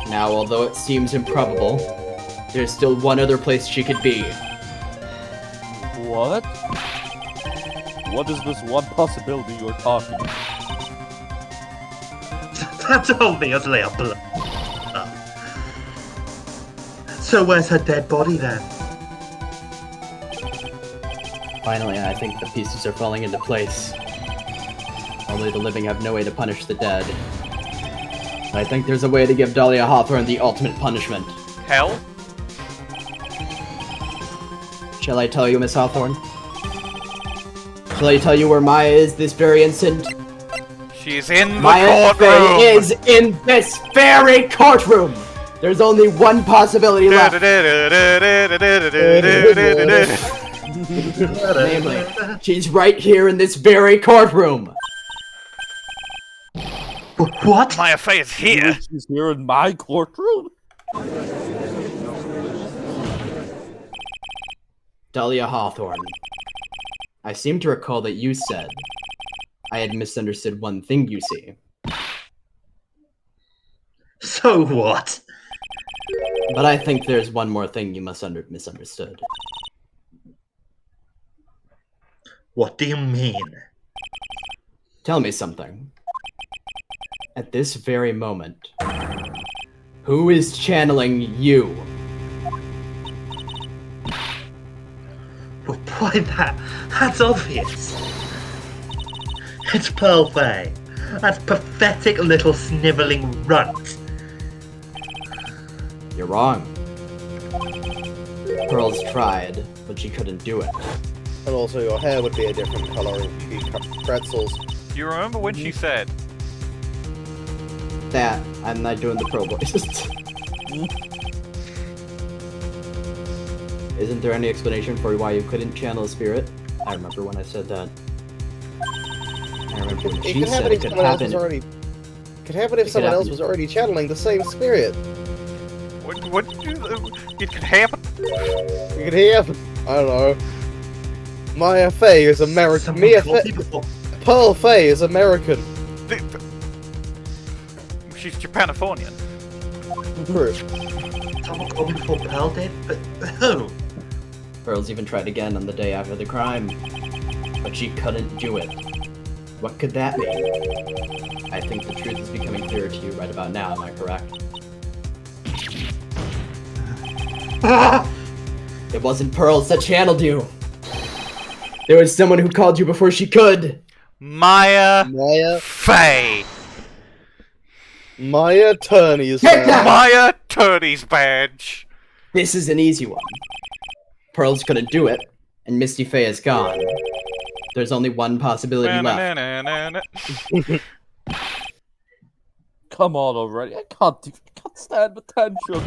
Now, although it seems improbable, there's still one other place she could be. What? What is this one possibility you're talking about? That's obviously a bluff. So where's her dead body then? Finally, I think the pieces are falling into place. Only the living have no way to punish the dead. I think there's a way to give Dahlia Hawthorne the ultimate punishment. Hell? Shall I tell you, Miss Hawthorne? Shall I tell you where Maya is this very instant? She's in the Maya courtroom! is in this very courtroom! There's only one possibility left. Namely, she's right here in this very courtroom. What? Maya Fey is here! She's here in my courtroom? Dahlia Hawthorne, I seem to recall that you said I had misunderstood one thing, you see. So what? But I think there's one more thing you misunderstood. What do you mean? Tell me something. At this very moment, who is channeling you? But why that's obvious. It's Pearl Fey. That pathetic little snivelling runt. You're wrong. Pearl's tried, but she couldn't do it. And also your hair would be a different color if you cut pretzels. Do you remember when she said, That, I'm not doing the Pearl voices. Isn't there any explanation for why you couldn't channel a spirit? I remember when I said that. I remember when she said it could happen. It could happen if someone else was already channeling the same spirit. what it could happen? It could happen. I don't know. Maya Fey is American. Pearl Fey is American. She's Japanifornian. True. Someone called me before Pearl did? But who? Pearl's even tried again on the day after the crime, but she couldn't do it. What could that mean? I think the truth is becoming clearer to you right about now, am I correct? It wasn't Pearls that channeled you! There was someone who called you before she could! Maya Fey! Maya Turney's badge. Maya Turney's badge! This is an easy one. Pearls couldn't do it, and Misty Fey is gone. There's only one possibility left. Come on already, I can't stand attention.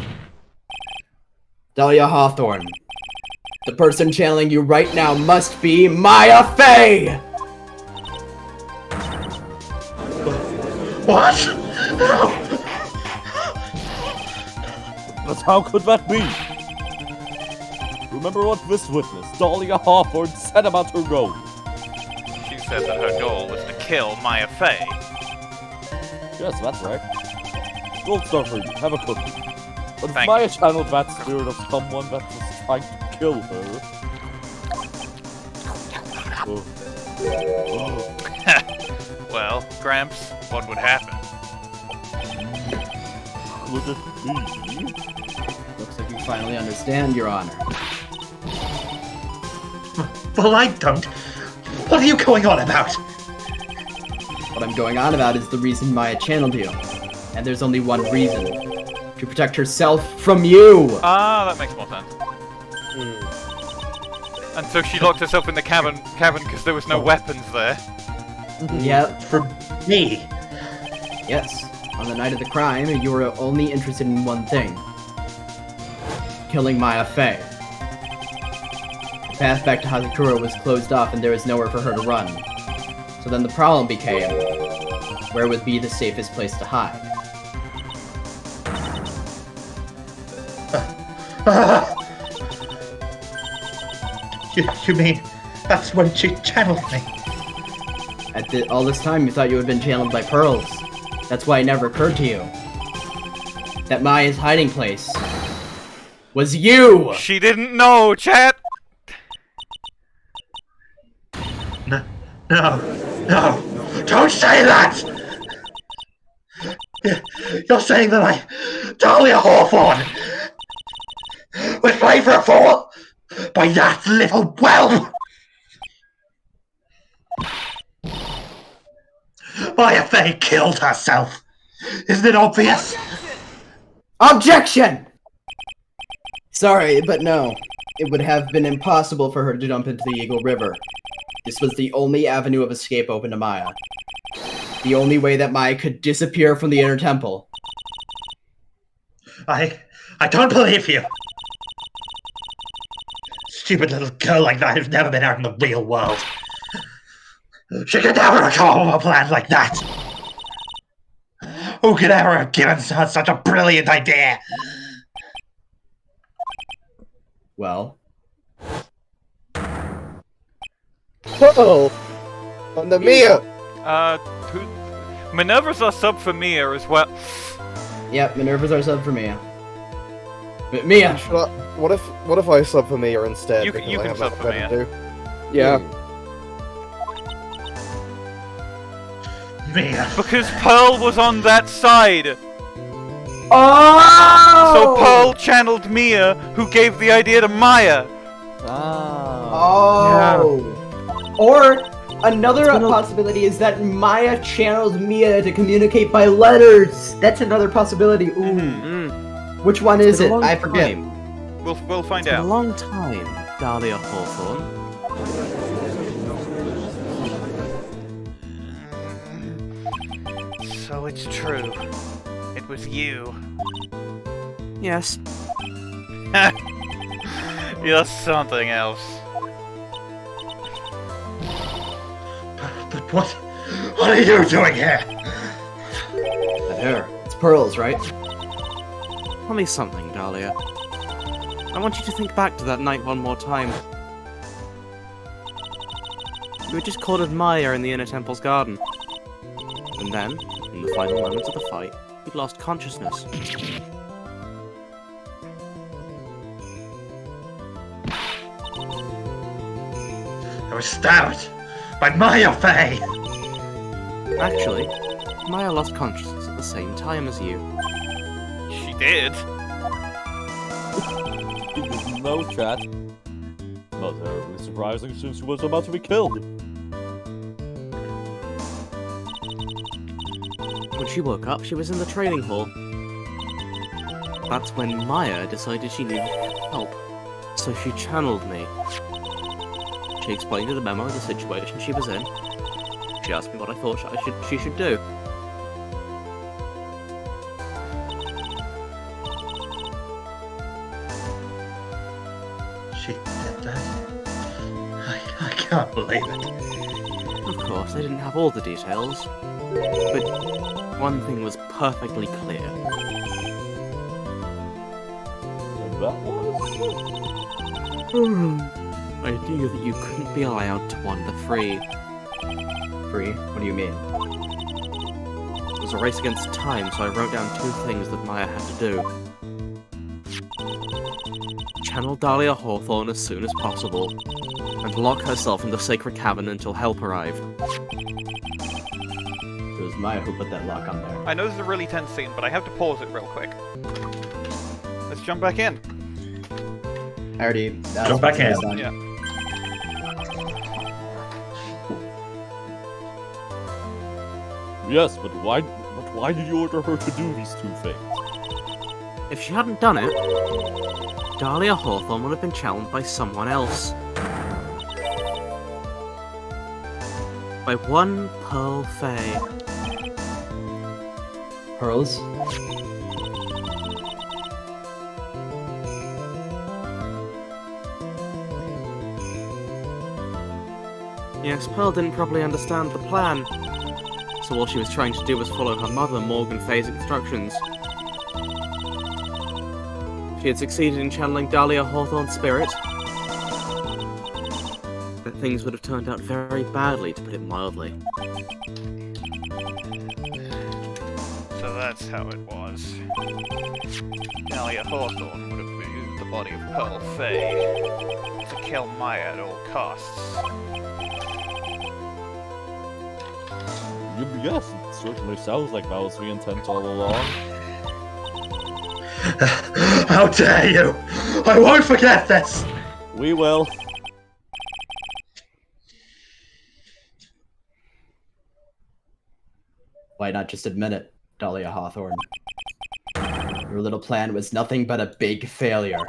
Dahlia Hawthorne. The person channeling you right now must be Maya Fey! What? But how could that be? Remember what this witness, Dahlia Hawthorne, said about her goal. She said that her goal was to kill Maya Fey. Yes, that's right. Gold star for you, have a cookie. But if Thank Maya you. channeled that spirit of someone that was trying to kill her... Well, Gramps, what would happen? Could it be? Looks like you finally understand, Your Honor. Well, I don't. What are you going on about? What I'm going on about is the reason Maya channeled you. And there's only one reason. To protect herself from you! Ah, that makes more sense. And so she locked herself in the cabin because there was no weapons there. Yep. For me? Yes. On the night of the crime, you were only interested in one thing. Killing Maya Fey. The path back to Hazakura was closed off and there was nowhere for her to run. So then the problem became, where would be the safest place to hide? You mean that's when she channeled me? All this time you thought you had been channeled by Pearls. That's why it never occurred to you that Maya's hiding place was you! She didn't know, chat! No, don't say that! You're saying that Dahlia Hawthorne! was played for a fool by that little whelp. Maya Fey killed herself. Isn't it obvious? Objection! Sorry, but no. It would have been impossible for her to jump into the Eagle River. This was the only avenue of escape open to Maya. The only way that Maya could disappear from the Inner Temple. I don't believe you. Stupid little girl like that who's never been out in the real world. She could never have come up with a plan like that. Who could ever have given her such a brilliant idea? Well. Uh-oh! On the Mia! Minerva's our sub for Mia as well. Yep, Minerva's our sub for Mia. Mia! What if I sub for Mia instead? You can sub for Mia. Yeah. Mia. Because Pearl was on that side. Oh! So Pearl channeled Mia, who gave the idea to Maya. Oh. Yeah. Or another possibility is that Maya channeled Mia to communicate by letters. That's another possibility. Ooh. Which one is it? I forget. We'll find It's out. been a long time, Dahlia Hawthorne. So it's true. It was you. Yes. You're something else. But what are you doing here? That hair. It's Pearl's, right? Tell me something, Dahlia. I want you to think back to that night one more time. You had just cornered Maya in the Inner Temple's garden. And then, in the final moments of the fight, you'd lost consciousness. I was stabbed by Maya Fey. Actually, Maya lost consciousness at the same time as you. She did. No chat. Not terribly surprising since she was about to be killed. When she woke up, she was in the training hall. That's when Maya decided she needed help, so she channeled me. She explained in the memo the situation she was in. She asked me what I thought she should do. She did that? I can't believe it. Of course, I didn't have all the details, but one thing was perfectly clear. And that was... I knew that you couldn't be allowed to wander free. Free? What do you mean? It was a race against time, so I wrote down two things that Maya had to do. Channel Dahlia Hawthorne as soon as possible, and lock herself in the sacred cavern until help arrived. It was Maya who put that lock on there. I know this is a really tense scene, but I have to pause it real quick. Let's jump back in. I already... Jump back in. Yeah. Yes, but why did you order her to do these two things? If she hadn't done it, Dahlia Hawthorne would have been challenged by someone else. By one Pearl Fey. Pearls? Yes, Pearl didn't properly understand the plan, so all she was trying to do was follow her mother, Morgan Fey's instructions. She had succeeded in channeling Dahlia Hawthorne's spirit, but things would have turned out very badly, to put it mildly. So that's how it was. Dahlia Hawthorne would have used the body of Pearl Fey to kill Maya at all costs. Yes, it certainly sounds like that was the intent all along. How dare you! I won't forget this! We will. Why not just admit it, Dahlia Hawthorne? Your little plan was nothing but a big failure.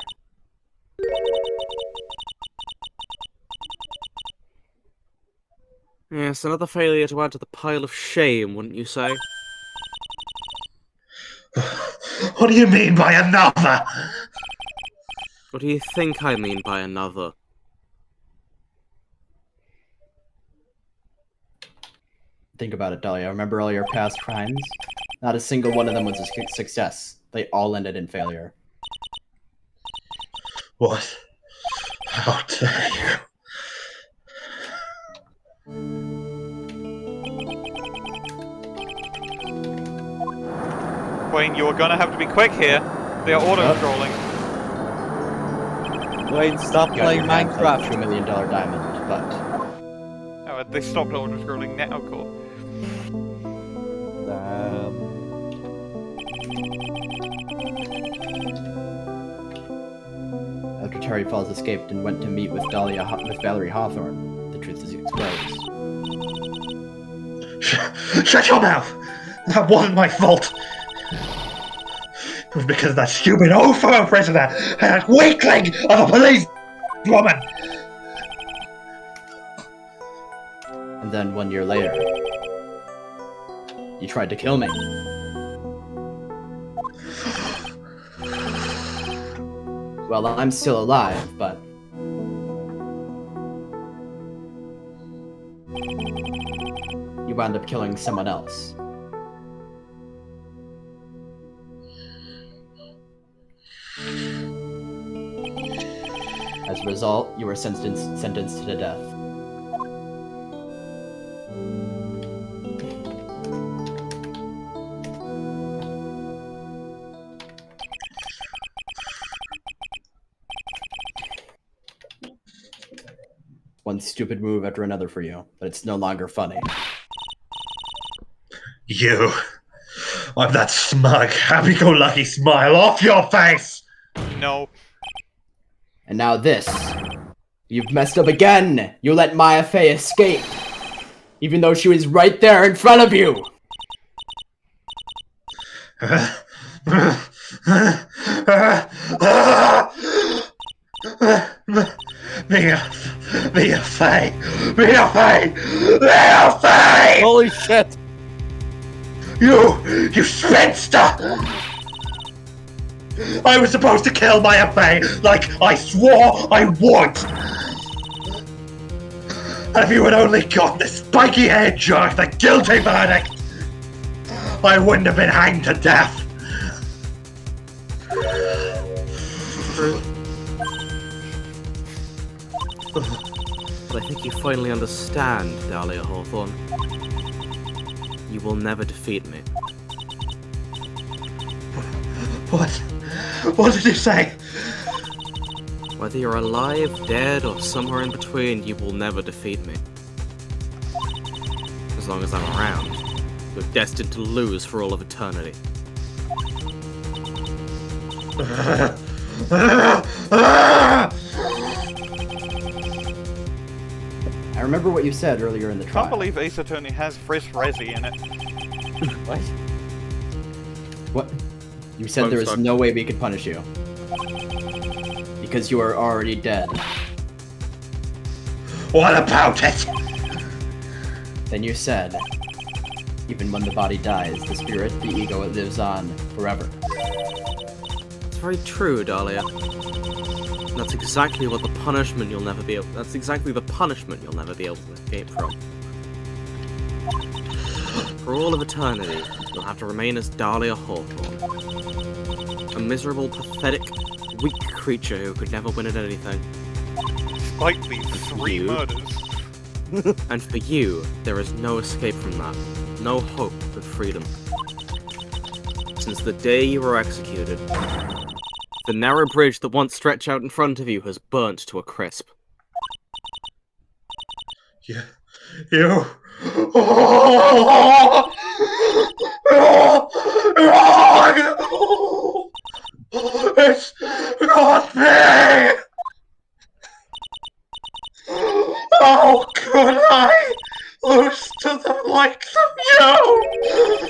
Yes, another failure to add to the pile of shame, wouldn't you say? What do you mean by another? What do you think I mean by another? Think about it, Dahlia. Remember all your past crimes? Not a single one of them was a success. They all ended in failure. What? How dare you? Bwain, you are gonna have to be quick here. They are auto-scrolling. Wait, stop playing Minecraft. $2 million diamond, but... Oh, they stopped auto-scrolling now, cool. After Terry Falls escaped and went to meet with Valerie Hawthorne, the truth is exposed. Shut your mouth! That wasn't my fault! It was because of that stupid old fellow prisoner and that weakling of a police woman! And then 1 year later, you tried to kill me. Well, I'm still alive, but... you wound up killing someone else. As a result, you were sentenced to death. One stupid move after another for you, but it's no longer funny. You! Wipe that smug, happy-go-lucky smile off your face! No. And now this. You've messed up again! You let Maya Fey escape! Even though she was right there in front of you! Mia Fey! Mia Fey! Mia Fey! Holy shit! You spinster! I was supposed to kill Maya Fey like I swore I would! And if you had only got this spiky-haired jerk the guilty verdict, I wouldn't have been hanged to death! But I think you finally understand, Dahlia Hawthorne. You will never defeat me. What? What did you say? Whether you're alive, dead, or somewhere in between, you will never defeat me. As long as I'm around, you're destined to lose for all of eternity. I remember what you said earlier in the trial. Can't believe Ace Attorney has Frisk Resi in it. What? What? You said there was no way we could punish you. Because you are already dead. What about it? Then you said, even when the body dies, the spirit, the ego, it lives on forever. It's very true, Dahlia. And that's exactly what the punishment you'll never be able. That's exactly the punishment you'll never be able to escape from. For all of eternity, you'll have to remain as Dahlia Hawthorne, a miserable, pathetic, weak creature who could never win at anything. Despite these 3 murders. And for you, there is no escape from that. No hope but freedom. Since the day you were executed, the narrow bridge that once stretched out in front of you has burnt to a crisp. You... It's not me! How could I lose to the likes of you?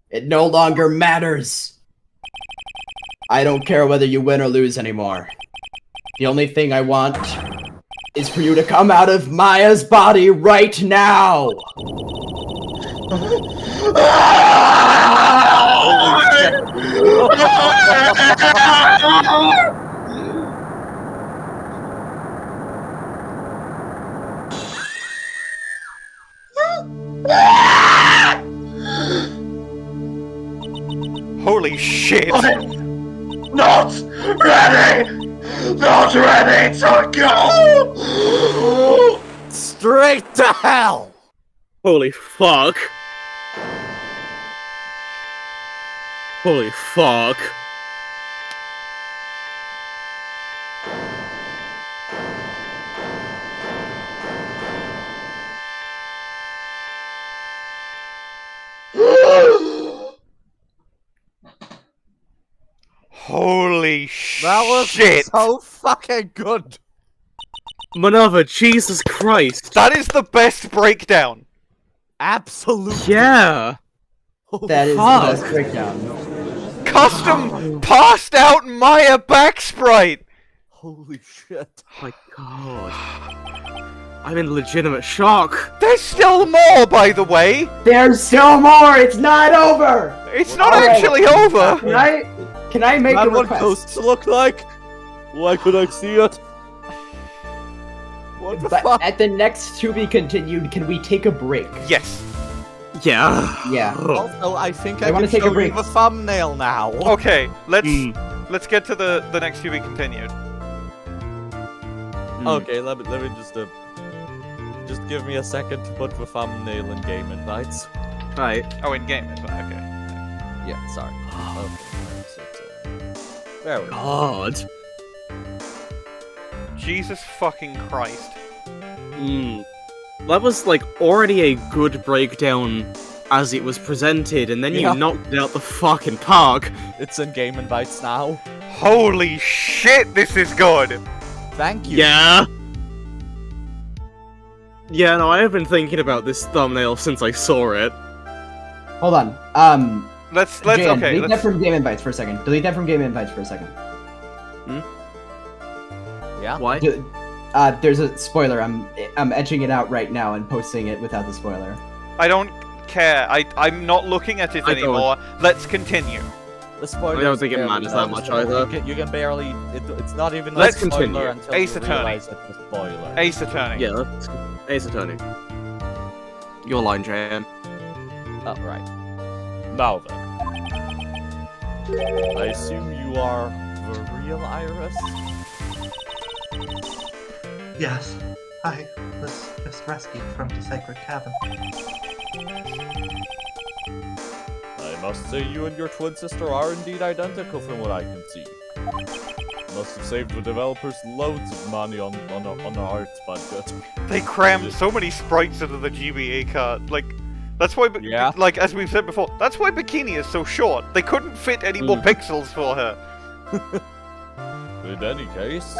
It no longer matters. I don't care whether you win or lose anymore. The only thing I want is for you to come out of Maya's body right now! Holy shit! I'm not ready! Not ready to go! Straight to hell! Holy fuck. Holy fuck. Holy That was shit! so fucking good! Minerva, Jesus Christ. That is the best breakdown! Absolutely! Yeah! That is the Fuck. best breakdown. Custom passed out Maya back sprite! Holy shit. Oh my god. I'm in legitimate shock. There's still more, by the way! There's still more! It's not over! It's not Alright. actually over! Can I make a That's what request? ghosts look like? Why could I see it? What the But fuck? at the next to be continued, can we take a break? Yes. Yeah. Yeah. Also, I think I I wanna can take a show you break. the thumbnail now. Okay, let's Mm. get to the next to be continued. Okay, let me just give me a second to put the thumbnail in game invites. Right. Oh, in game, okay. Yeah, sorry. Okay, there we go. God. Jesus fucking Christ. That was like already a good breakdown as it was presented, and then Yeah. you knocked it out the fucking park. It's in game invites now. Holy shit, this is good! Thank you. Yeah. Yeah, no, I have been thinking about this thumbnail since I saw it. Hold on. Let's Jan, okay, delete let's that from game invites for a second. Delete that from game invites for a second. Yeah? Why? There's a spoiler. I'm etching it out right now and posting it without the spoiler. I don't care. I'm not looking at it I don't. anymore. Let's continue. The spoiler. I don't think it matters that much either. You can barely. It's not even Let's a spoiler continue. until Ace you Attorney. realize it's a spoiler. Ace Attorney. Yeah, let's... Ace Attorney. Your line, Jan. Oh, right. Now then. I assume you are the real Iris? Yes, I was just rescued from the sacred cabin. I must say you and your twin sister are indeed identical from what I can see. Must have saved the developers loads of money on the arts budget. They crammed so many sprites into the GBA card. Like, that's why, Yeah. like, as we've said before, that's why Bikini is so short. They couldn't fit any more pixels for her. In any case,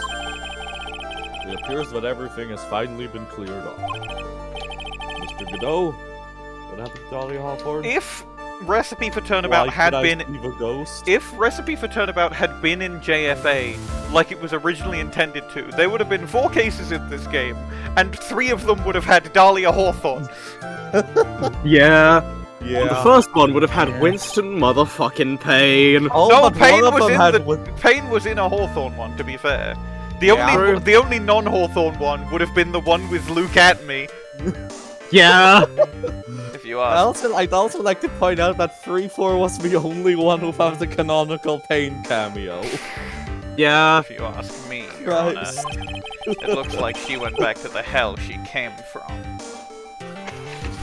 it appears that everything has finally been cleared up. Mr. Godot, what happened to Dahlia Hawthorne? If Recipe for Turnabout had been... a ghost? If Recipe for Turnabout had been in JFA, like it was originally intended to, there would have been 4 cases in this game, and 3 of them would have had Dahlia Hawthorne. Yeah. Yeah. The first one would have had Winston motherfucking Payne. Oh, No, but Payne one of was them in had Payne was in a Hawthorne one, to be fair. The Yeah. only non-Hawthorne one would have been the one with Luke Atmey, Yeah. if you ask. I'd also like to point out that 3-4 was the only one who found the canonical Payne cameo. Yeah. If you ask me, Your Honor. Christ. It looks like she went back to the hell she came from.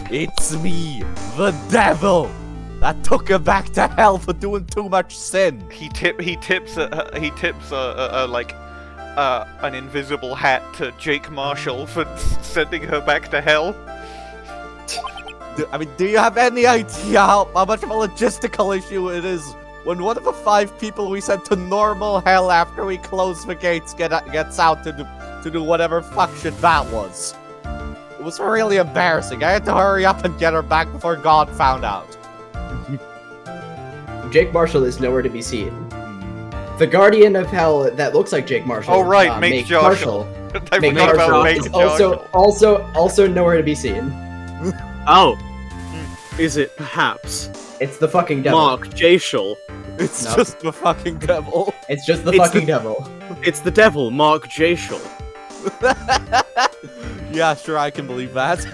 It's me, the devil, that took her back to hell for doing too much sin. He tips an invisible hat to Jake Marshall for sending her back to hell. Do you have any idea how much of a logistical issue it is when one of the 5 people we sent to normal hell after we closed the gates gets out to do whatever fuck shit that was. It was really embarrassing. I had to hurry up and get her back before God found out. Jake Marshall is nowhere to be seen. The Guardian of Hell that looks like Jake Marshall. Oh right, make Jarshall. I forgot about make Jarshall. Also nowhere to be seen. Oh. Is it perhaps? It's the fucking devil. Mark Jayshall. It's just the fucking devil. It's just the fucking devil. It's the devil, Mark Jayshall. Yeah, sure, I can believe that.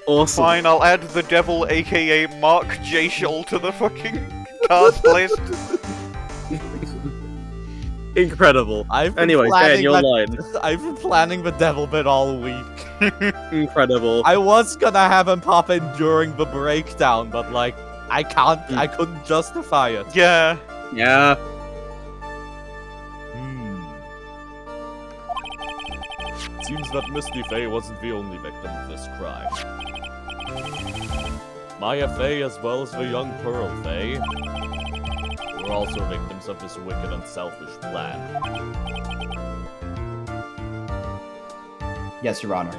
Awesome. Fine, I'll add the devil, aka Mark Jayshall, to the fucking cast list. Incredible. Anyway, Dan, your line. I've been planning the devil bit all week. Incredible. I was gonna have him pop in during the breakdown, but like, I couldn't justify it. Yeah. Yeah. Seems that Misty Faye wasn't the only victim of this crime. Maya Faye, as well as the young Pearl Faye, were also victims of this wicked and selfish plan. Yes, Your Honor.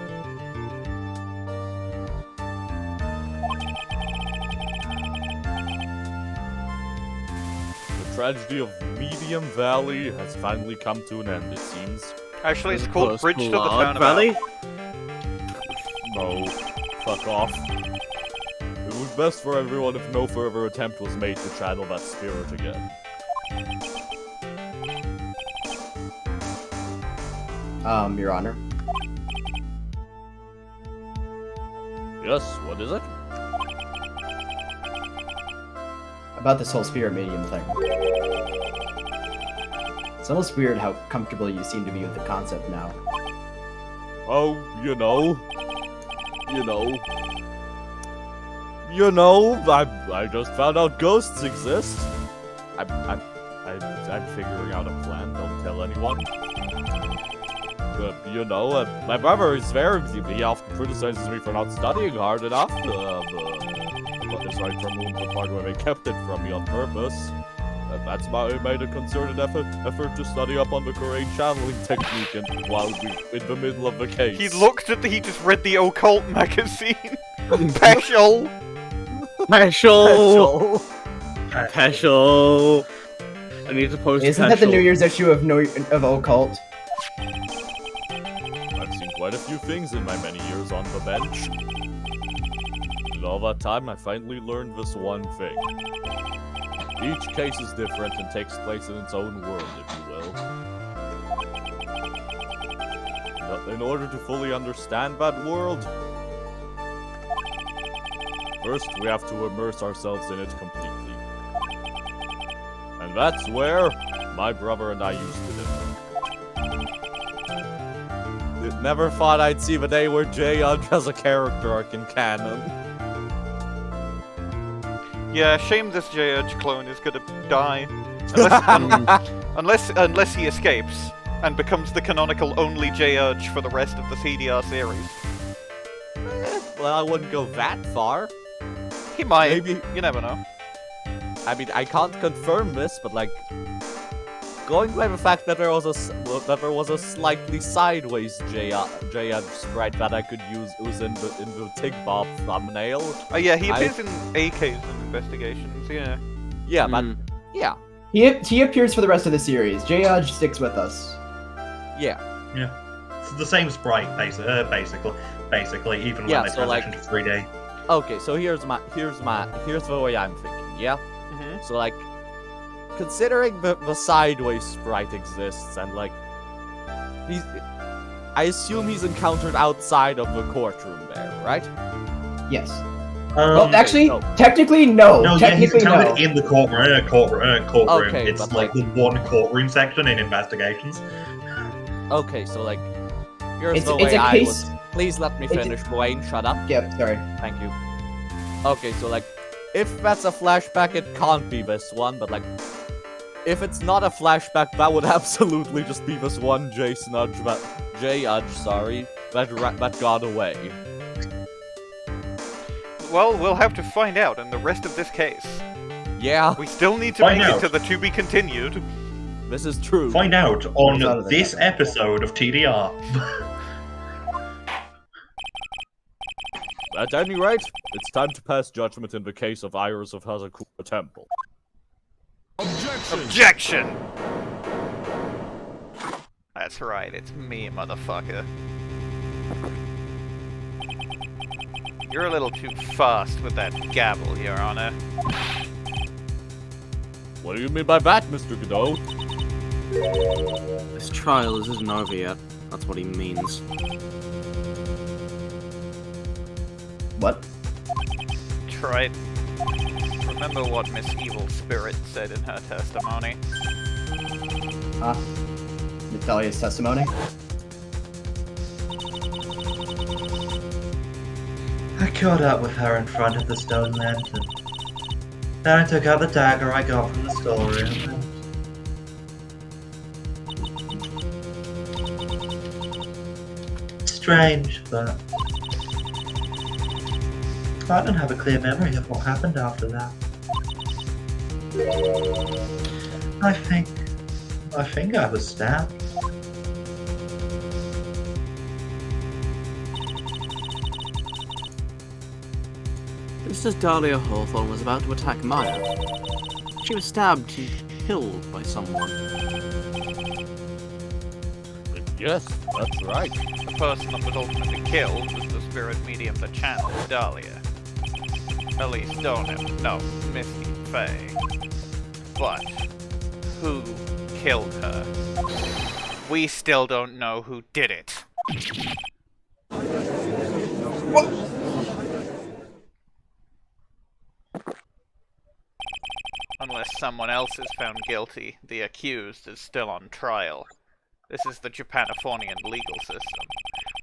The tragedy of Medium Valley has finally come to an end, it seems. Actually, it's called Bridge to the Town Valley? No. Fuck off. It was best for everyone if no further attempt was made to channel that spirit again. Your Honor. Yes, what is it? About this whole spirit medium thing. It's almost weird how comfortable you seem to be with the concept now. Oh, you know, I just found out ghosts exist. I'm figuring out a plan. Don't tell anyone. You know, my brother is very. He often criticizes me for not studying hard enough. Aside from the part where they kept it from me on purpose. That's why I made a concerted effort to study up on the correct channeling technique and while we in the middle of the case. He just read the occult magazine. Special. I need to post. Isn't that the New Year's issue of Occult? I've seen quite a few things in my many years on the bench. In all that time, I finally learned this one thing. Each case is different and takes place in its own world, if you will. But in order to fully understand that world, first we have to immerse ourselves in it completely. And that's where my brother and I used to differ. Never thought I'd see the day where J-Udge has a character arc in canon. Yeah, shame this J-Edge clone is gonna die. Unless he escapes and becomes the canonical only J-Edge for the rest of the TDR series. Well, I wouldn't go that far. He might. Maybe. You never know. I mean, I can't confirm this, but like, going by the fact that there was a slightly sideways J-Edge sprite that I could use in the Tig Bob thumbnail. Oh yeah, he appears in AKs and investigations. Yeah. Yeah, but yeah. He appears for the rest of the series. J-Edge sticks with us. Yeah. Yeah. It's the same sprite, basically, even when they transition to 3D. Okay, so here's the way I'm thinking. Yeah. Mm-hmm. So like, considering the sideways sprite exists and like, I assume he's encountered outside of the courtroom there, right? Yes. Well, actually, technically, no. No, yeah, he's encountered in the courtroom. Okay, it's like the one courtroom section in investigations. Okay, so like, here's the way I would... Please let me finish, Bwain, shut up. Yep, sorry. Thank you. Okay, so like, if that's a flashback, it can't be this one, but like, if it's not a flashback, that would absolutely just be this one J-Udge that got away. Well, we'll have to find out in the rest of this case. Yeah, We still need to Find make out. it to the to be continued. this is true. Find out on this episode of TDR. At any rate, it's time to pass judgment in the case of Iris of Hazakura Temple. Objection! That's right, it's me, motherfucker. You're a little too fast with that gavel, Your Honor. What do you mean by that, Mr. Godot? This trial isn't over yet. That's what he means. What? Right. Remember what Miss Evil Spirit said in her testimony? Dahlia's testimony? I caught up with her in front of the stone lantern. Then I took out the dagger I got from the storeroom. Strange, but I don't have a clear memory of what happened after that. I think I was stabbed. Just as Dahlia Hawthorne was about to attack Maya, she was stabbed and killed by someone. Yes, that's right. The person that was ultimately killed was the spirit medium that channeled Dahlia. Elise Deauxnim, no, Misty Faye. But who killed her? We still don't know who did it. What? Unless someone else is found guilty, the accused is still on trial. This is the Japanifornian legal system.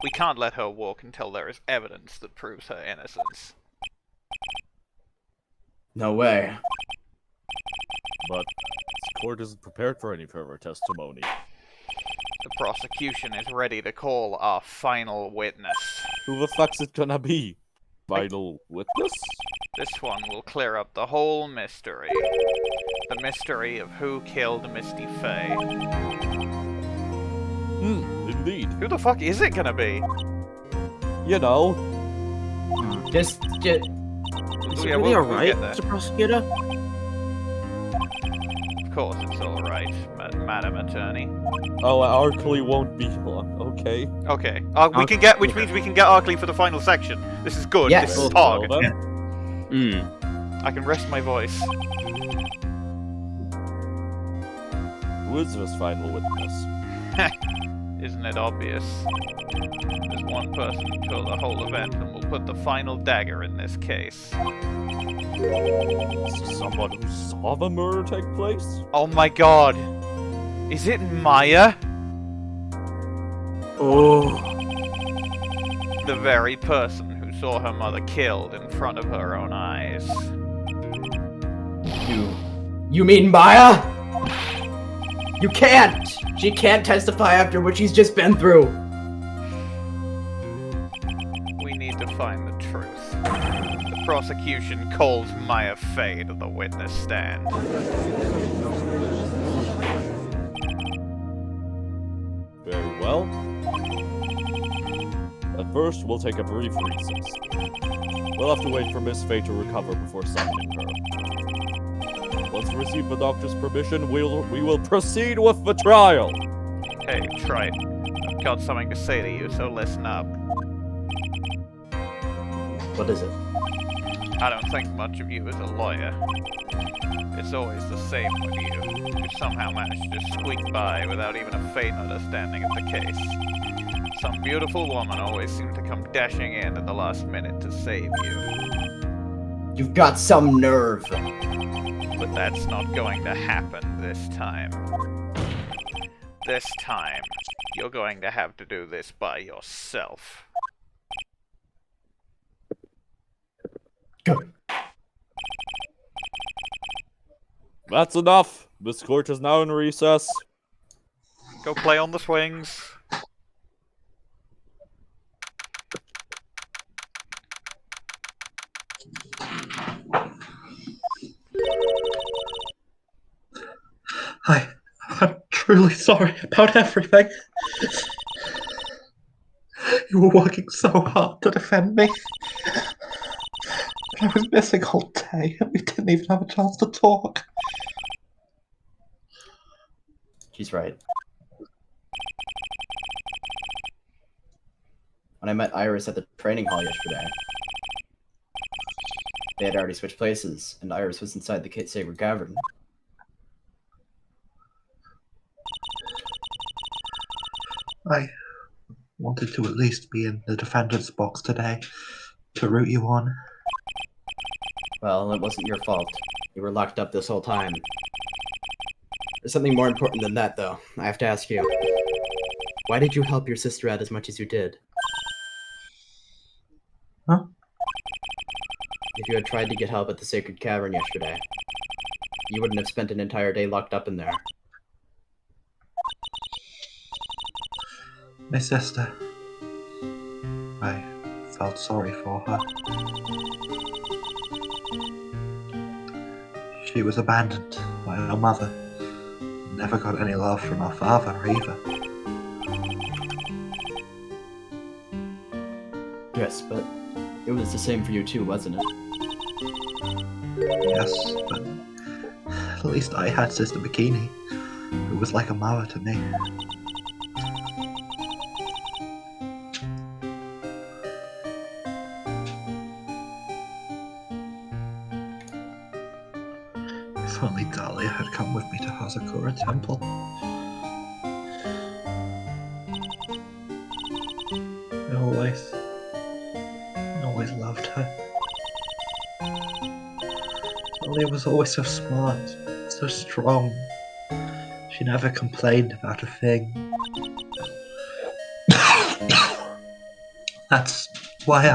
We can't let her walk until there is evidence that proves her innocence. No way. But this court isn't prepared for any further testimony. The prosecution is ready to call our final witness. Who the fuck's it gonna be? Final witness? This one will clear up the whole mystery. The mystery of who killed Misty Faye. Indeed. Who the fuck is it gonna be? You know. Just get... Is it Yeah, really we'll alright, get there. Mr. Prosecutor? Of course it's alright, Madam Attorney. Oh, Arkly won't be long. Okay. Okay. We can get, which means we can get Arkly for the final section. This is good. Yes. This is Pog. Well, then. I can rest my voice. Who is this final witness? Isn't it obvious? There's one person who told the whole event and will put the final dagger in this case. Is this someone who saw the murder take place? Oh my god! Is it Maya? Oh. The very person who saw her mother killed in front of her own eyes. You mean Maya? You can't! She can't testify after what she's just been through. We need to find the truth. The prosecution calls Maya Faye to the witness stand. Very well. At first, we'll take a brief recess. We'll have to wait for Miss Faye to recover before summoning her. Once we receive the doctor's permission, we will proceed with the trial! Hey, Wright, I've got something to say to you, so listen up. What is it? I don't think much of you as a lawyer. It's always the same with you. You somehow manage to squeak by without even a faint understanding of the case. Some beautiful woman always seems to come dashing in at the last minute to save you. You've got some nerve. But that's not going to happen this time. This time, you're going to have to do this by yourself. Good. That's enough! This court is now in recess. Go play on the swings. truly sorry about everything. You were working so hard to defend me. I was missing all day, and we didn't even have a chance to talk. She's right. When I met Iris at the training hall yesterday, they had already switched places, and Iris was inside the sacred cavern. I wanted to at least be in the defendant's box today to root you on. Well, it wasn't your fault. You were locked up this whole time. There's something more important than that, though. I have to ask you. Why did you help your sister out as much as you did? Huh? If you had tried to get help at the Sacred Cavern yesterday, you wouldn't have spent an entire day locked up in there. My sister. I felt sorry for her. She was abandoned by her mother. Never got any love from her father either. Yes, but it was the same for you too, wasn't it? Yes, but at least I had Sister Bikini, who was like a mother to me. If only Dahlia had come with me to Hazakura Temple. I always loved her. Dahlia was always so smart, so strong. She never complained about a thing. That's why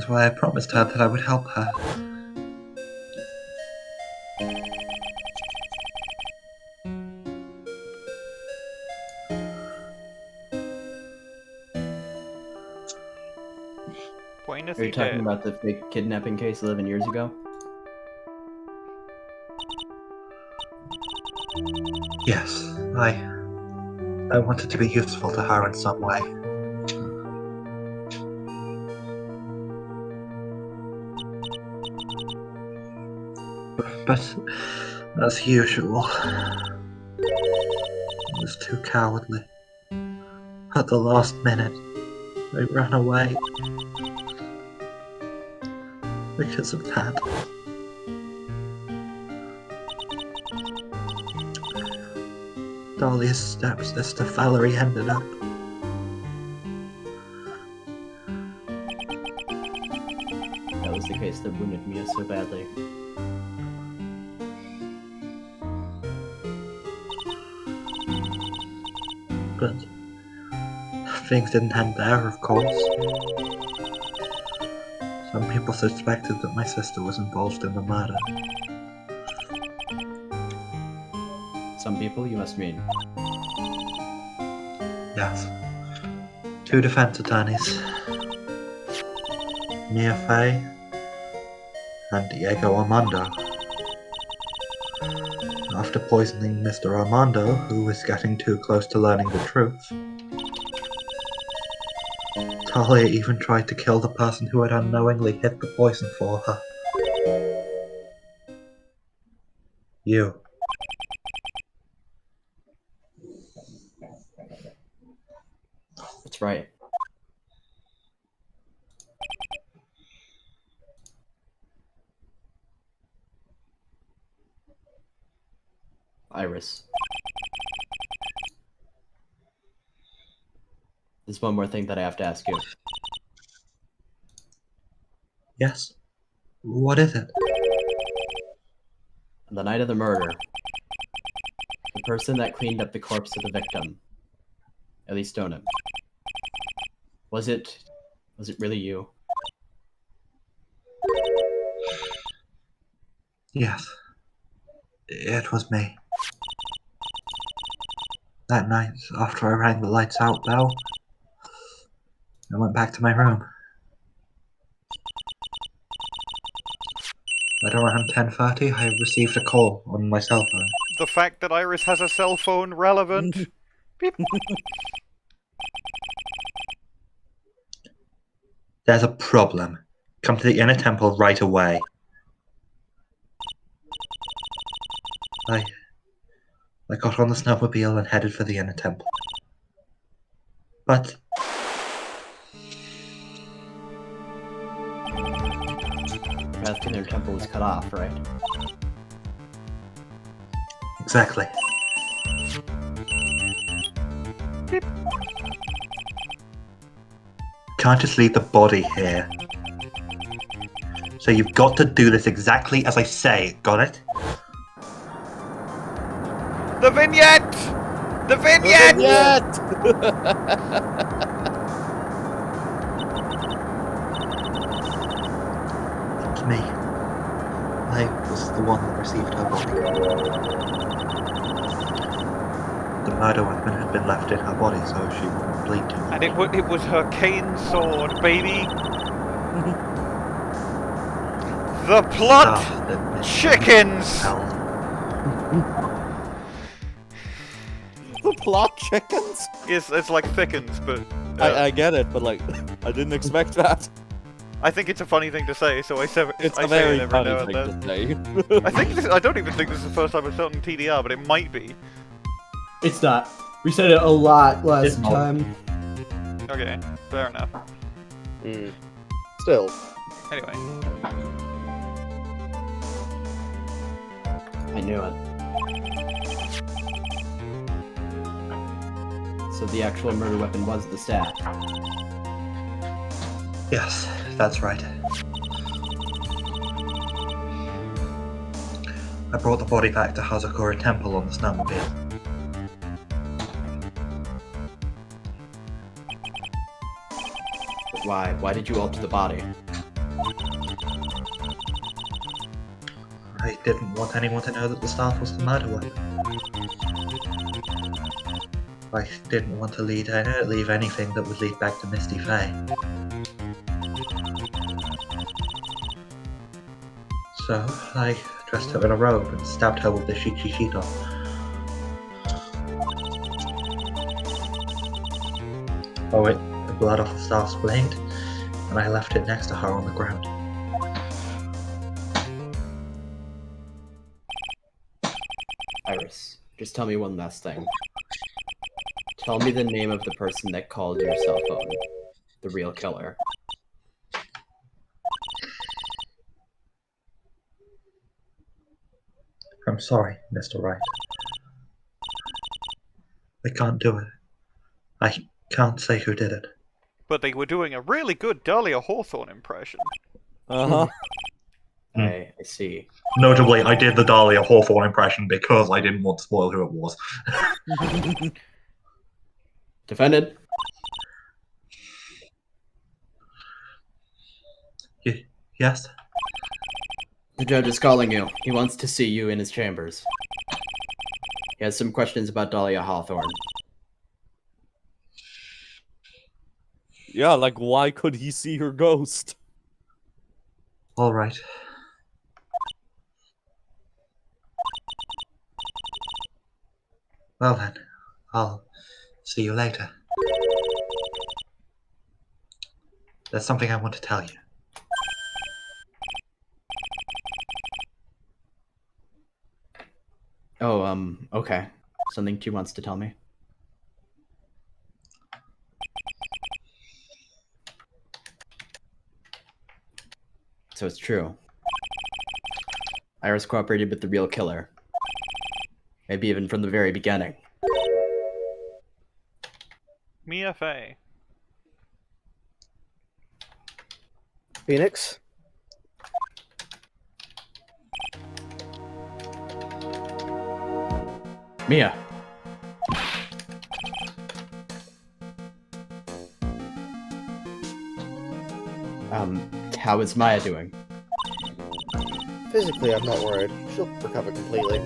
I promised her that I would help her. Are you talking about the fake kidnapping case 11 years ago? Yes, I wanted to be useful to her in some way. But as usual, I was too cowardly. At the last minute, I ran away. Because of that. Dahlia's stepsister Valerie ended up. That was the case that wounded Mia so badly. But things didn't end there, of course. Some people suspected that my sister was involved in the murder. Some people, you must mean? Yes. 2 defense attorneys. Mia Fey and Diego Armando. After poisoning Mr. Armando, who was getting too close to learning the truth, Dahlia even tried to kill the person who had unknowingly hid the poison for her. You. That's right. Iris. There's one more thing that I have to ask you. Yes? What is it? On the night of the murder, the person that cleaned up the corpse of the victim, Elise Deauxnim, was it really you? Yes. It was me. That night, after I rang the lights out bell, I went back to my room. At around 10:30, I received a call on my cell phone. the fact that Iris has a cell phone relevant? Beep. There's a problem. Come to the inner temple right away. I got on the snowmobile and headed for the inner temple. But The path to their temple was cut off, right? exactly. Beep. Can't just leave the body here. So you've got to do this exactly as I say. Got it? The vignette! The vignette! It's me. I was the one that received her body. The murder weapon had been left in her body so she wouldn't bleed too much. And it was her cane sword, baby. The plot chickens. The plot chickens? Yes, it's like thickens, but I get it, but like, I didn't expect that. I think it's a funny thing to say, so I say It's I a say very it every funny now and thing then. to say. I don't even think this is the first time I've said it in TDR, but it might be. It's not. We said it a lot last It's not. time. Okay, fair enough. Still. Anyway, I knew it. So the actual murder weapon was the staff. Yes, that's right. I brought the body back to Hazakura Temple on the snowmobile. But why? Why did you alter the body? I didn't want anyone to know that the staff was the murder weapon. I didn't want to leave anything that would lead back to Misty Faye. So I dressed her in a robe and stabbed her with the Shichishito. Oh wait, the blood off the staff's blade, and I left it next to her on the ground. Iris, just tell me one last thing. Tell me the name of the person that called your cell phone. The real killer. I'm sorry, Mr. Wright. I can't do it. I can't say who did it. but they were doing a really good Dahlia Hawthorne impression. Uh-huh. I see. Notably, I did the Dahlia Hawthorne impression because I didn't want to spoil who it was. Defended. Yes? The judge is calling you. He wants to see you in his chambers. He has some questions about Dahlia Hawthorne. Yeah, like, why could he see her ghost? All right. Well then, I'll see you later. There's something I want to tell you. Oh, okay. Something she wants to tell me. So it's true. Iris cooperated with the real killer. Maybe even from the very beginning. Mia Fey. Phoenix? Mia. How is Maya doing? Physically, I'm not worried. She'll recover completely.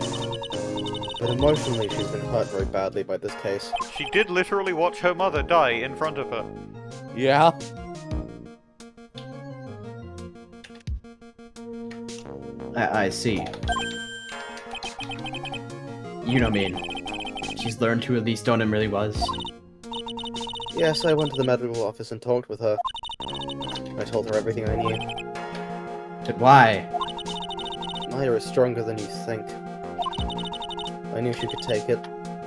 But emotionally, she's been hurt very badly by this case. She did literally watch her mother die in front of her. Yeah. I see. You know me. She's learned who Elise Deauxnim really was. Yes, I went to the medical office and talked with her. I told her everything I knew. But why? Maya is stronger than you think. I knew she could take it.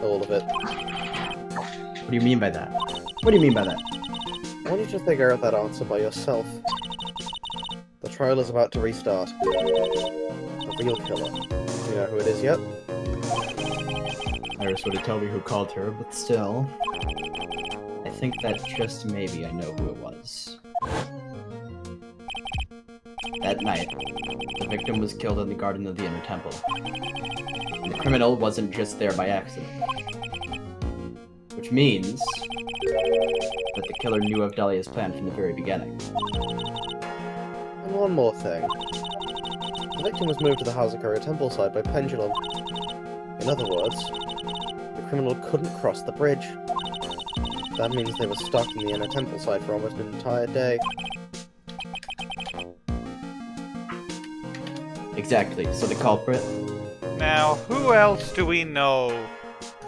All of it. What do you mean by that? What do you mean by that? I want you to figure out that answer by yourself. The trial is about to restart. The real killer. Do you know who it is yet? Iris would have told me who called her, but still... I think that just maybe I know who it was. That night, the victim was killed in the garden of the Inner Temple. And the criminal wasn't just there by accident. Which means... that the killer knew of Dahlia's plan from the very beginning. And one more thing. The victim was moved to the Hazakura temple site by pendulum. In other words, the criminal couldn't cross the bridge. That means they were stuck in the inner temple site for almost an entire day. Exactly, so the culprit? Now, who else do we know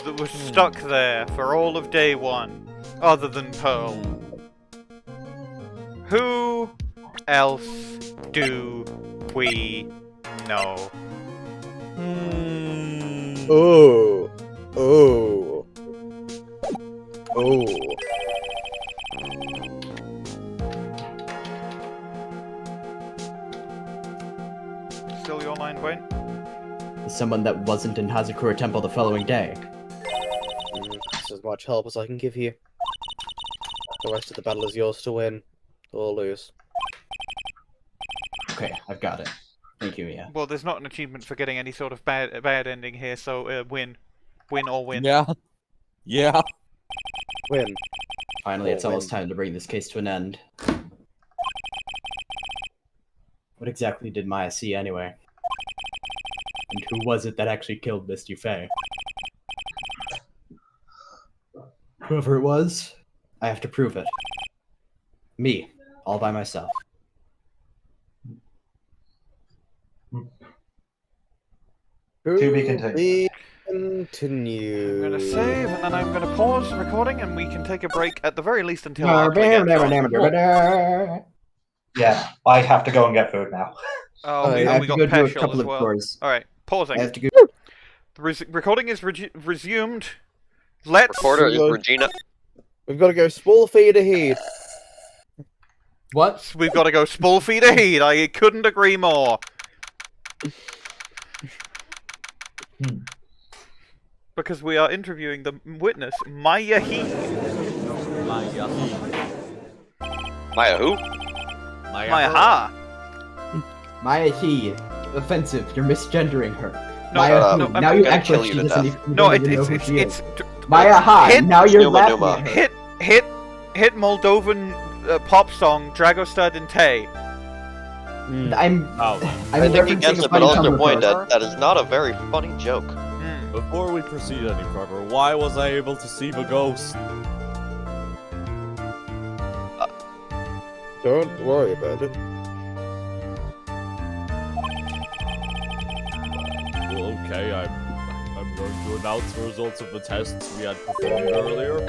that was stuck there for all of day one, other than Pearl? Who else do we know? Oh. Oh. Oh. Still your line, Bwain? Someone that wasn't in Hazakura Temple the following day. That's as much help as I can give you. The rest of the battle is yours to win, or lose. Okay, I've got it. Thank you, Mia. Well, there's not an achievement for getting any sort of bad ending here, so win. Win or win. Yeah. Yeah. Win. Finally, Or it's almost win. time to bring this case to an end. What exactly did Maya see anyway? And who was it that actually killed Misty Faye? Whoever it was, I have to prove it. Me, all by myself. To be continued. Continue. I'm gonna save, and then I'm gonna pause the recording, and we can take a break at the very least until Arkly gets on. Yeah, I have to go and get food now. Oh, I we have to got go do a Jayshall couple as of well. chores. Alright, pausing. I have to go. The recording is resumed. Let's... Recorder is Regina. We've got to go spool feed ahead. What? We've got to go spool feed ahead. I couldn't agree more. Because we are interviewing the witness, Maya He. Maya. Maya who? Maya Ha. Maya he. Offensive. You're misgendering her. No, Maya no, who. I'm Now you gonna actually kill you to doesn't death. even, No, don't even know who she it's is. Maya ha. hit- Now you're Numa laughing Numa. at her. hit Moldovan pop song Dragostad and Tay. I'm Oh. I think he referencing gets a it, but funny also Tumblr point post. that is not a very funny joke. Before we proceed any further, why was I able to see the ghost? Don't worry about it. Well, okay, I'm going to announce the results of the tests we had performed earlier.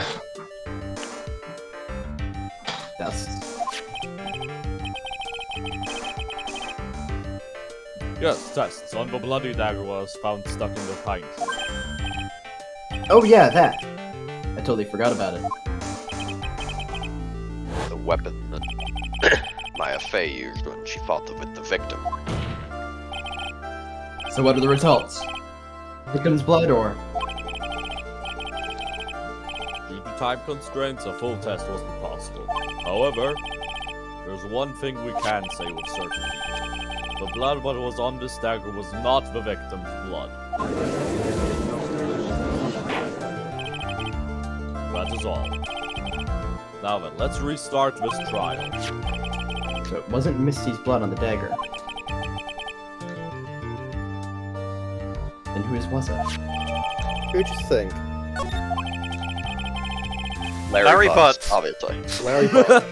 Yes. Yes, tests. On the bloody dagger was found stuck in the pine tree. Oh yeah, that. I totally forgot about it. The weapon that Maya Fey used when she fought with the victim. So what are the results? Victim's blood or? Due to time constraints, a full test wasn't possible. However, there's one thing we can say with certainty. The blood that was on this dagger was not the victim's blood. That is all. Now then, let's restart this trial. So it wasn't Misty's blood on the dagger. Then whose was it? Who'd you think? Larry Butz, Butz. obviously. Larry Butz.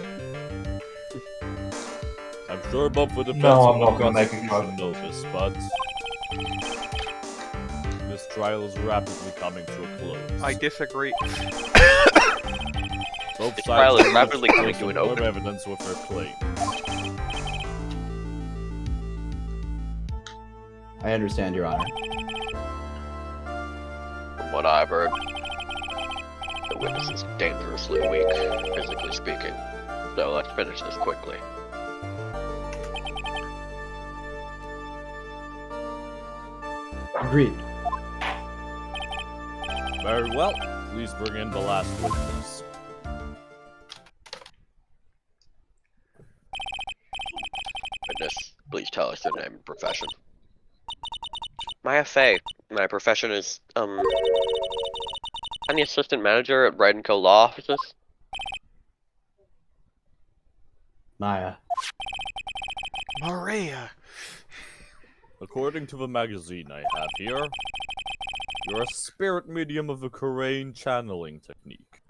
I'm sure above the defense No, I'm of not gonna make a Constitution know this, but... This trial is rapidly coming to a close. I disagree. Both The trial sides is rapidly coming to an confirm open. evidence with their claims. I understand, Your Honor. From what I've heard, the witness is dangerously weak, physically speaking. So let's finish this quickly. Agreed. Very well. Please bring in the last witness. Witness, please tell us your name and profession. Maya Fey. My profession is, I'm the assistant manager at Wright & Co. Law Offices. Maya. Maria. According to the magazine I have here, you're a spirit medium of the Korean channeling technique.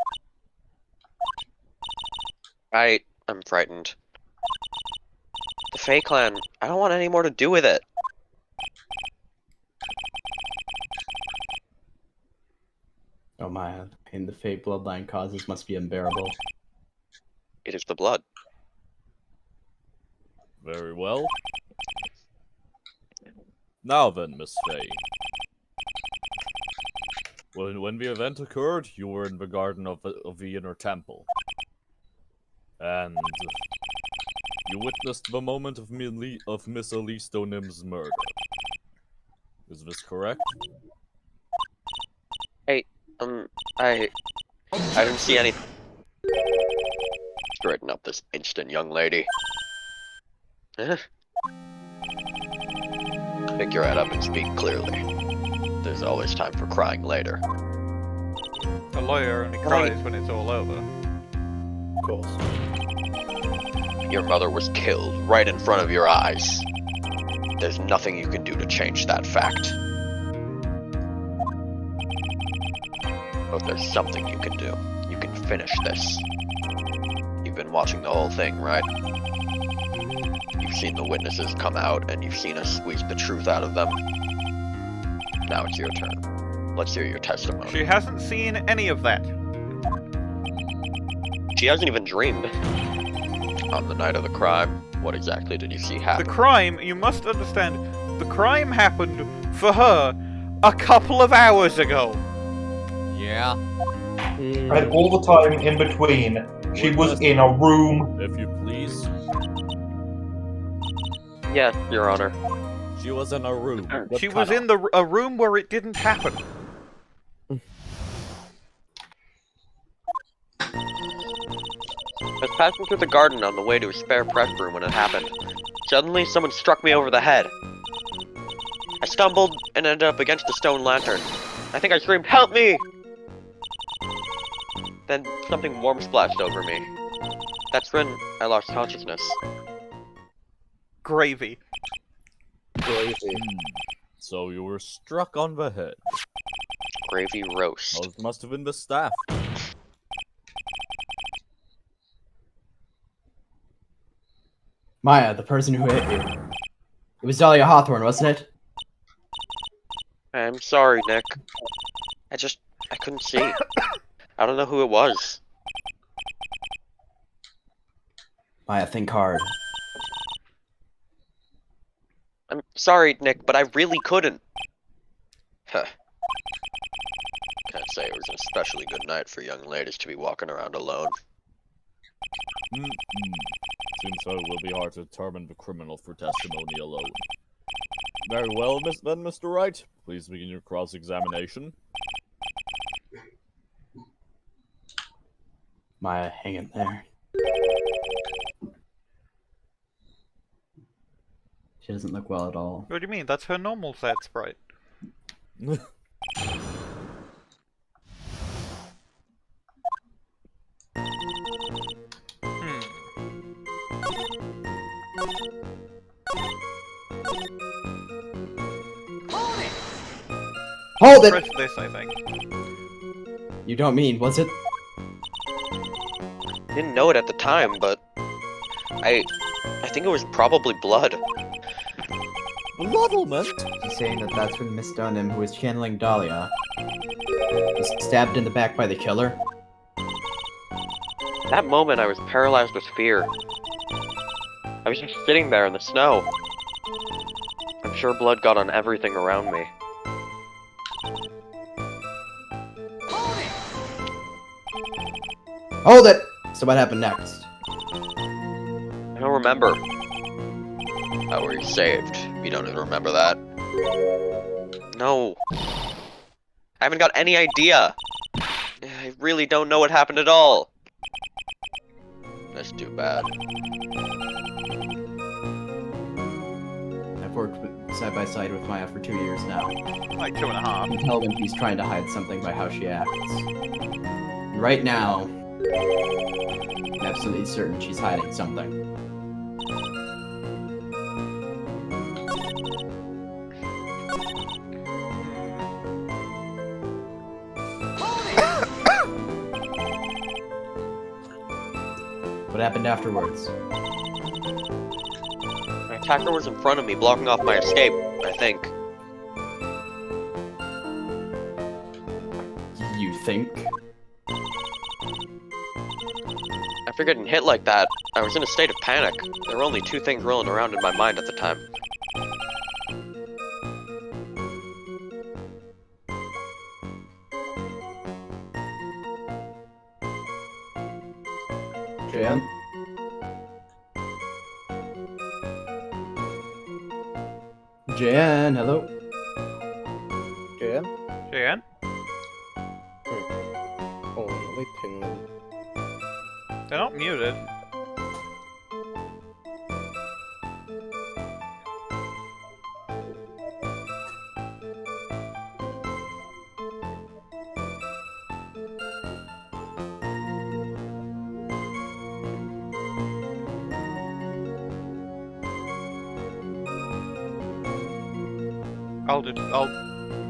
I'm frightened. The Fey clan, I don't want any more to do with it. Oh, Maya. The pain the Fate bloodline causes must be unbearable. It is the blood. Very well. Now then, Miss Fey. When the event occurred, you were in the garden of the inner temple. And you witnessed the moment of Miss Elise Deaughnim's murder. Is this correct? I didn't see any. Straighten up this instant, young lady. Pick your head up and speak clearly. There's always time for crying later. A lawyer only cries when it's all over. Of course. Your mother was killed right in front of your eyes. There's nothing you can do to change that fact. But there's something you can do. You can finish this. You've been watching the whole thing, right? You've seen the witnesses come out, and you've seen us squeeze the truth out of them. Now it's your turn. Let's hear your testimony. She hasn't seen any of that. She hasn't even dreamed. On the night of the crime, what exactly did you see happen? The crime, you must understand, the crime happened for her a couple of hours ago. Yeah. And all the time in between, she was in a room. If you please. Yes, Your Honor. She was in a room. She was in a room where it didn't happen. I was passing through the garden on the way to a spare press room when it happened. Suddenly, someone struck me over the head. I stumbled and ended up against the stone lantern. I think I screamed, "Help me!" Then something warm splashed over me. That's when I lost consciousness. Gravy. So you were struck on the head. Gravy roast. Those must have been the staff. Maya, the person who hit you. It was Dahlia Hawthorne, wasn't it? I'm sorry, Nick. I couldn't see. I don't know who it was. Maya, think hard. I'm sorry, Nick, but I really couldn't. Huh. Can't say it was an especially good night for young ladies to be walking around alone. Seems so it will be hard to determine the criminal for testimony alone. Very well, Mr. Wright. Please begin your cross-examination. Maya, hang in there. She doesn't look well at all. What do you mean? That's her normal sad sprite. Hold it! Press this, I think. You don't mean, was it? Didn't know it at the time, but I think it was probably blood. Belittlement? He's saying that that's when Miss Deauxnim, who was channeling Dahlia, was stabbed in the back by the killer. That moment, I was paralyzed with fear. I was just sitting there in the snow. I'm sure blood got on everything around me. Hold it! So what happened next? I don't remember. How were you saved? You don't even remember that? No. I haven't got any idea. I really don't know what happened at all. That's too bad. I've worked side by side with Maya for 2 years now. Like 2.5. I can tell when she's trying to hide something by how she acts. Right now, I'm absolutely certain she's hiding something. What happened afterwards? My attacker was in front of me, blocking off my escape, I think. You think? After getting hit like that, I was in a state of panic. There were only 2 things rolling around in my mind at the time. Jan? Jan, hello? Jan? Jan? Oh, let me ping them. They're not muted.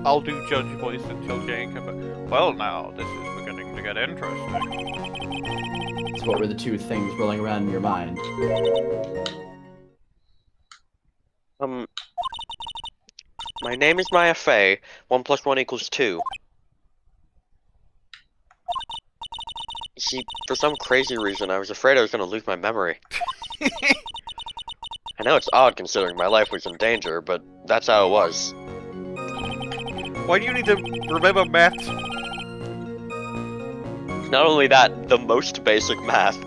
I'll do judge voice until Jane can. Well, now this is beginning to get interesting. So what were the 2 things rolling around in your mind? My name is Maya Fey. 1 + 1 = 2. You see, for some crazy reason, I was afraid I was going to lose my memory. I know it's odd considering my life was in danger, but that's how it was. Why do you need to remember math? Not only that, the most basic math. It's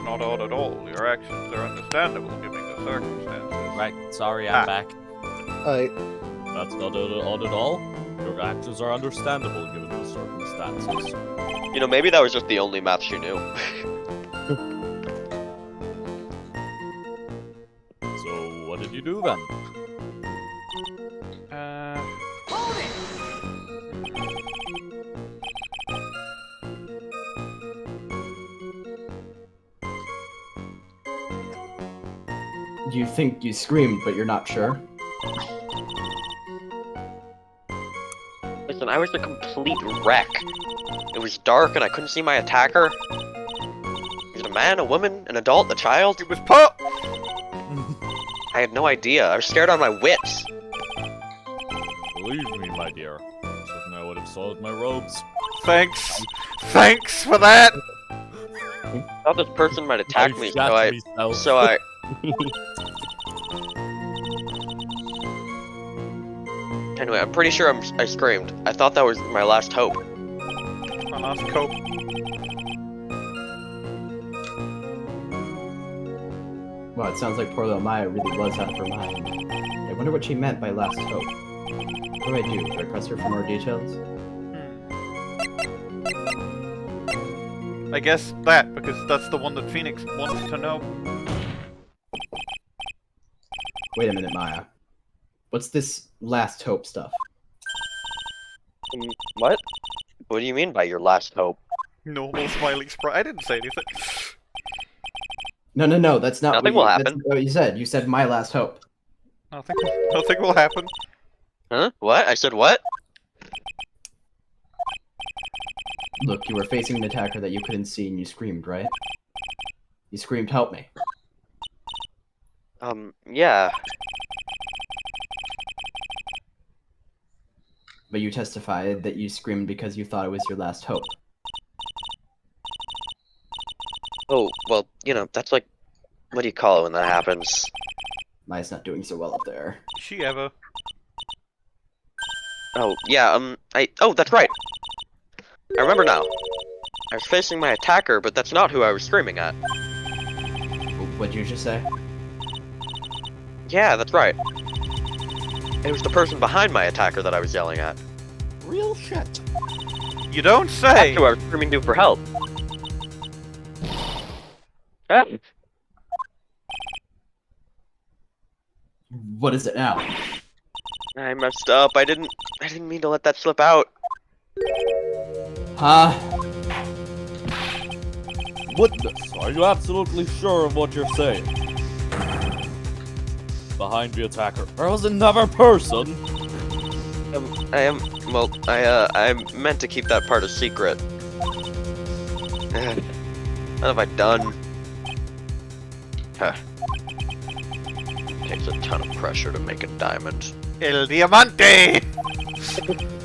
not odd at all. Your actions are understandable given the circumstances. Right, sorry, I'm back. That's not odd at all. Your actions are understandable given the circumstances. You know, maybe that was just the only math she knew. So, what did you do then? You think you screamed, but you're not sure? Listen, I was a complete wreck. It was dark and I couldn't see my attacker. Was it a man, a woman, an adult, a child? It was Pop! I had no idea. I was scared out of my wits. Believe me, my dear. Certainly I would have soiled my robes. Thanks! Thanks for that! I thought this person might attack me, so I... Anyway, I'm pretty sure I screamed. I thought that was my last hope. My last hope. Well, it sounds like poor little Maya really was out of her mind. I wonder what she meant by last hope. What do I do? Do I press her for more details? I guess that, because that's the one that Phoenix wants to know. Wait a minute, Maya. What's this last hope stuff? What? What do you mean by your last hope? Normal smiley sprite. I didn't say anything. No, that's not Nothing will happen. That's not what you said. You said my last hope. Nothing will happen. Huh? What? I said what? Look, you were facing an attacker that you couldn't see and you screamed, right? You screamed, help me. Yeah. But you testified that you screamed because you thought it was your last hope. Oh, well, you know, that's like, what do you call it when that happens? Maya's not doing so well up there. Is she ever? Oh, yeah, oh, that's right. I remember now. I was facing my attacker, but that's not who I was screaming at. What'd you just say? Yeah, that's right. It was the person behind my attacker that I was yelling at. Real shit. You don't say! That's who I was screaming to for help. Ah. What is it now? I messed up. I didn't mean to let that slip out. Huh? Witness, are you absolutely sure of what you're saying? Behind the attacker, there was another person. I meant to keep that part a secret. What have I done? Huh. Takes a ton of pressure to make a diamond. El Diamante!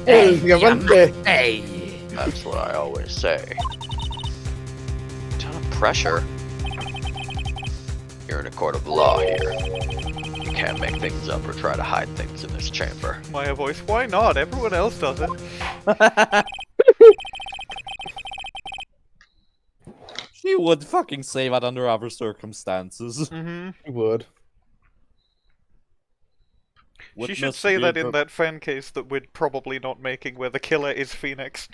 El Diamante! That's what I always say. Ton of pressure? You're in a court of law here. You can't make things up or try to hide things in this chamber. Maya voice, why not? Everyone else does it. She would fucking say that under other circumstances. Mm-hmm. Would. She should say that in that fan case that we're probably not making, where the killer is Phoenix.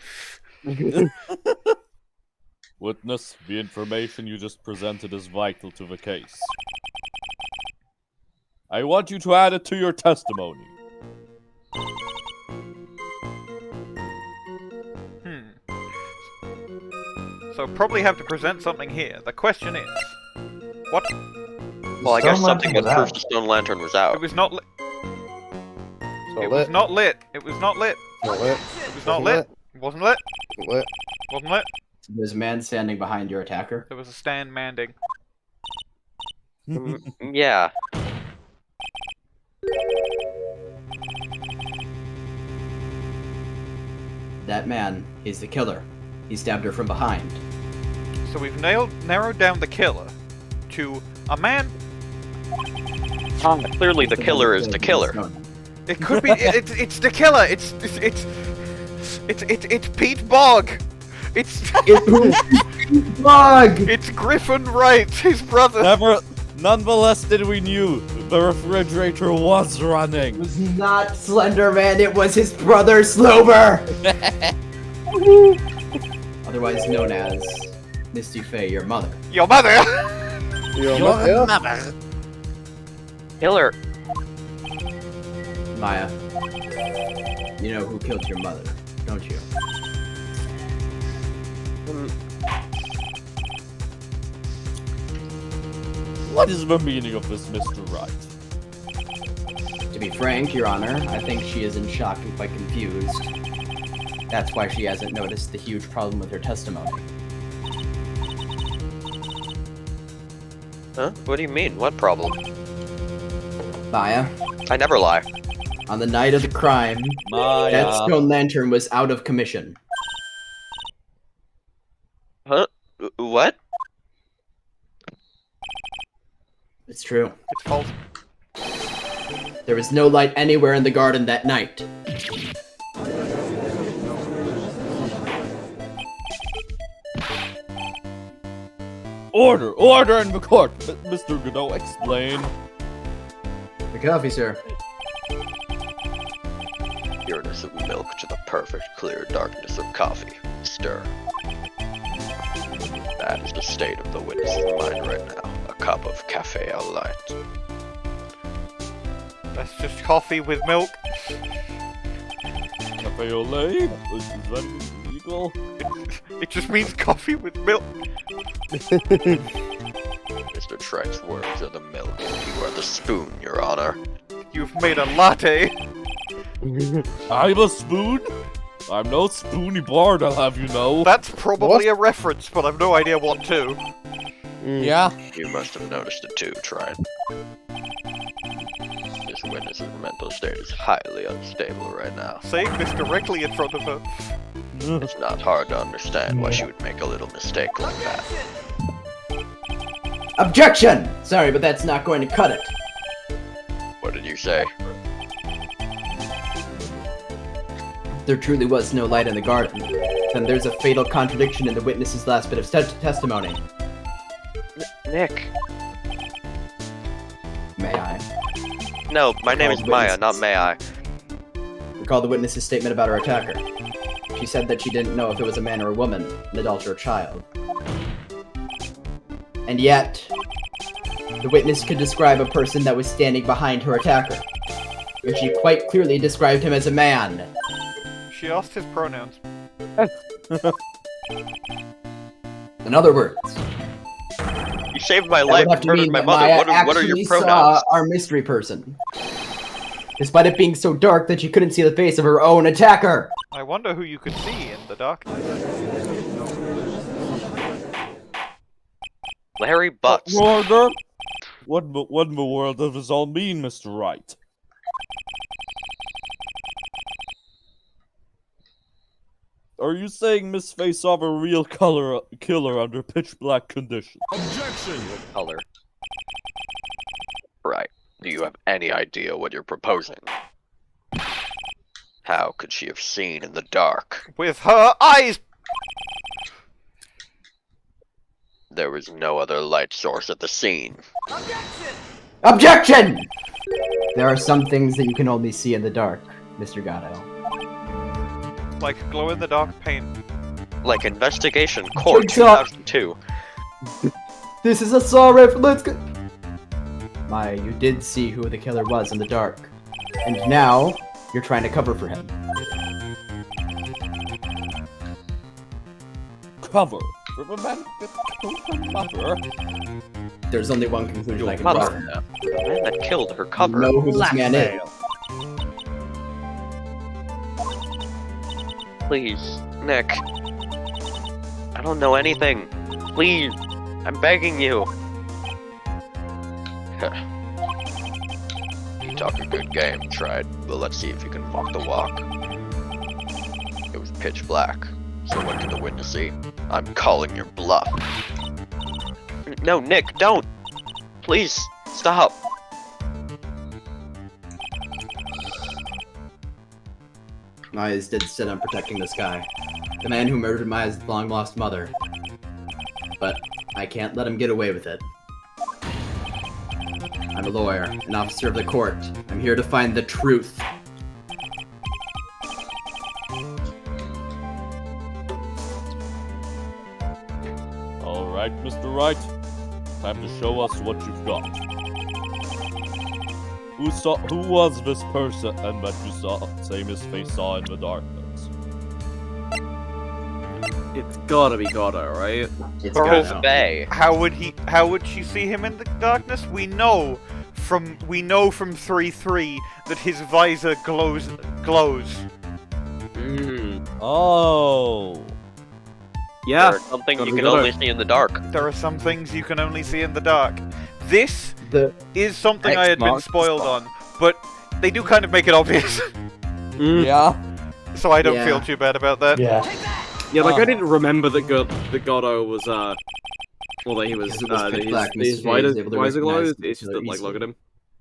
Witness, the information you just presented is vital to the case. I want you to add it to your testimony. So probably have to present something here. The question is, what? Well, I guess something that proves the stone lantern was out. It was not lit. It was not lit. It was not lit. Not lit. It was not lit. It wasn't lit. Lit. Wasn't lit. There's a man standing behind your attacker. There was a stand manding. Yeah. That man, he's the killer. He stabbed her from behind. So we've narrowed down the killer to a man. Clearly the killer is the killer. It could be. It's the killer. It's Pete Bog. It's Pete Bog. It's Griffin Wright, his brother. Nonetheless, did we knew the refrigerator was running. It was not Slender Man. It was his brother Slover. Otherwise known as Misty Faye, your mother. Your mother. Your mother. Killer. Maya, you know who killed your mother, don't you? What is the meaning of this, Mr. Wright? To be frank, Your Honor, I think she is in shock and quite confused. That's why she hasn't noticed the huge problem with her testimony. Huh? What do you mean? What problem? Maya, I never lie. on the night of the crime, Maya. that stone lantern was out of commission. Huh? What? It's true. It's false. There was no light anywhere in the garden that night. Order! Order in the court! Mr. Godot, explain. The coffee, sir. Pureness of milk to the perfect clear darkness of coffee. Stir. That is the state of the witness's mind right now. A cup of cafe au lait. That's just coffee with milk. Cafe au lait? Is that illegal? It just means coffee with milk. Mr. Trite's words are the milk. You are the spoon, Your Honor. You've made a latte. I'm a spoon? I'm no spoony bard, I'll have you know. That's probably a reference, but I've no idea what to. Yeah. You must have noticed it too, Trite. This witness's mental state is highly unstable right now. Saying this directly in front of her. It's not hard to understand why she would make a little mistake like that. Objection! Sorry, but that's not going to cut it. What did you say? There truly was no light in the garden. Then there's a fatal contradiction in the witness's last bit of testimony. Nick. May I? No, my name is Maya, not May I. Recall the witness's statement about her attacker. She said that she didn't know if it was a man or a woman, an adult or a child. And yet, the witness could describe a person that was standing behind her attacker. But she quite clearly described him as a man. She asked his pronouns. In other words, You saved my that life would have and to murdered mean my that mother. Maya What are your actually pronouns? saw our mystery person. Despite it being so dark that she couldn't see the face of her own attacker. I wonder who you could see in the darkness. Larry Butz. What in the world does this all mean, Mr. Wright? Are you saying Miss Face saw a real killer under pitch black conditions? Objection! Color. Right. Do you have any idea what you're proposing? How could she have seen in the dark? With her eyes! There was no other light source at the scene. Objection! There are some things that you can only see in the dark, Mr. Godot. Like glow-in-the-dark paint. Like Investigation Court Jigsaw. 2002. This is a saw rifle, let's go! Maya, you did see who the killer was in the dark. And now, you're trying to cover for him. Cover? For the man that killed her mother? There's only one conclusion I can Mother. draw from that. The man that killed her cover. You know who this man is. Please, Nick. I don't know anything. Please, I'm begging you. You talk a good game, tried, but let's see if you can walk the walk. It was pitch black, so what can the witness see? I'm calling your bluff. No, Nick, don't. Please, stop. Maya's dead set on protecting this guy. The man who murdered Maya's long-lost mother. But I can't let him get away with it. I'm a lawyer, an officer of the court. I'm here to find the truth. Alright, Mr. Wright. Time to show us what you've got. Who was this person and that you say Miss Face saw in the darkness? It's gotta be Godot, right? It's Girls Bay. How would she see him in the darkness? We know from 3-3 that his visor glows. Oh. Yeah. There's something Gotta you be can Godot. only see in the dark. There are some things you can only see in the dark. This The is something I had been X-marks the spoiled spot. on, but they do kind of make it obvious, Yeah. so I don't Yeah. feel too bad about that. Yeah. Yeah, like I didn't remember that Godot was well that he was Because it was that pitch his black, his Mr. J is able to visor glow. recognize It's just that, like, easily. look at him.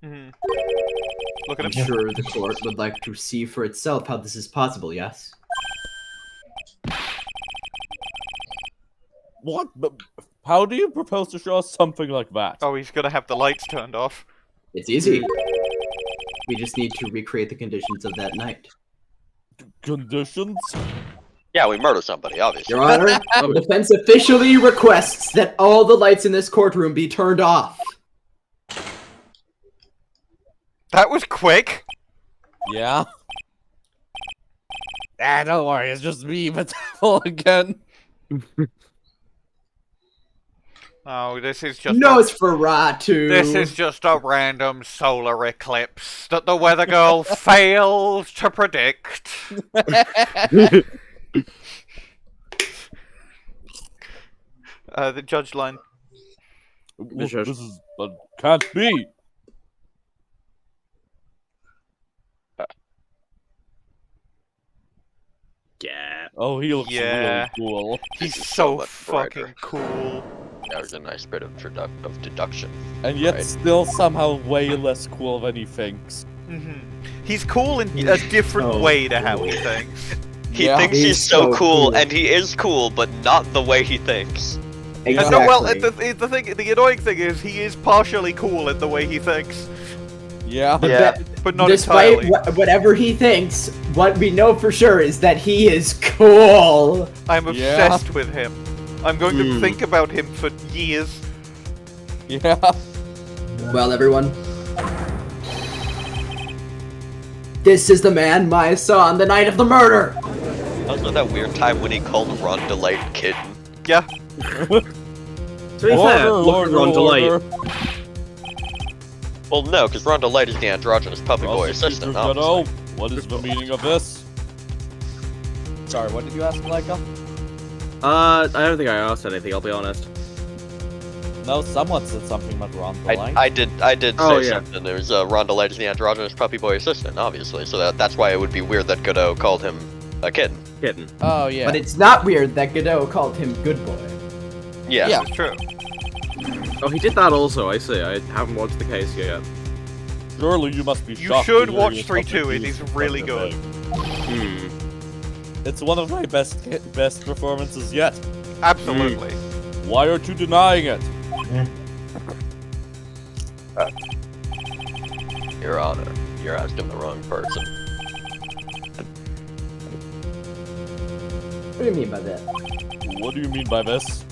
Mhm. Look at I'm him. sure the court would like to see for itself how this is possible, yes? What? How do you propose to show us something like that? Oh, he's gonna have the lights turned off. It's easy. We just need to recreate the conditions of that night. Conditions? Yeah, we murder somebody, obviously. Your Honor, the defense officially requests that all the lights in this courtroom be turned off. That was quick. Yeah. Ah, don't worry, it's just me, but again. Oh, this is just Nosferatu! this is just a random solar eclipse that the weather girl failed to predict. The judge line. This is can't be. Yeah. Oh, he looks really cool. He's This is so much fucking brighter. cool. That was a nice bit of deduction. And yet right? still somehow way less cool than he thinks. He's cool in a different Oh, way to how he thinks. He Yeah. thinks He's he's so so cool, cool. and he is cool, but not the way he thinks. And no, well, Exactly. the annoying thing is he is partially cool in the way he thinks, Yeah. Yeah. but not Despite entirely. whatever he thinks, what we know for sure is that he is cool. I'm Yeah. obsessed with him. I'm going to think about him for years. Yeah. Well, everyone, this is the man Maya saw on the night of the murder. Also, that weird time when he called Ron DeLite kitten. Yeah. To be fair, look at Ron DeLite. Well, no, because Ron DeLite is the androgynous puppy boy Prosecutor assistant. Godot, obviously. what is the meaning of this? Sorry, what did you ask, Leica? I don't think I asked anything, I'll be honest. No, someone said something about Ron DeLite. I did Oh, say yeah. something. There was Ron DeLite is the androgynous puppy boy assistant, obviously. So that's why it would be weird that Godot called him a kitten. Kitten. Oh, yeah. But it's not weird that Godot called him good boy. Yeah. Yeah. It's true. Oh, he did that also, I see. I haven't watched the case yet. Surely you must be You shocked. should to watch hear 3-2, it something is really such a good. thing. It's one of my best performances yet. Absolutely. Why aren't you denying it? Your Honor, you're asking the wrong person. What do you mean by that? What do you mean by this?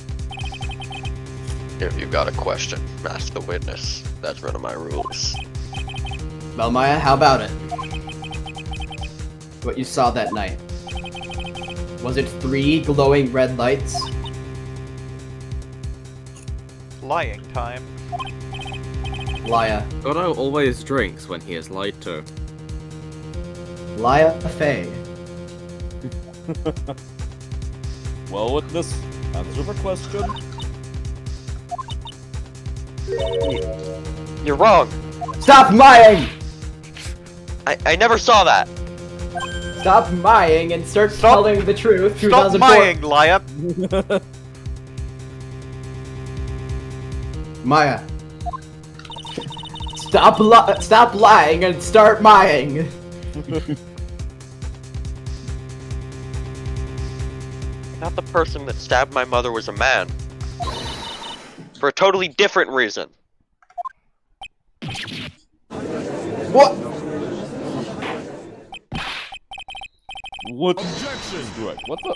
If you've got a question, ask the witness. That's one of my rules. Well, Maya, how about it? What you saw that night. Was it 3 glowing red lights? Lying time. Laya. Godot always drinks when he is lied to. Laya Faye. Well, witness, answer the question. You're wrong. Stop lying! I never saw that. Stop lying and start telling the truth. Stop 2004 lying, liar. Maya. Stop lying and start lying. Not the person that stabbed my mother was a man. For a totally different reason. What? What? Objection! Right, what the?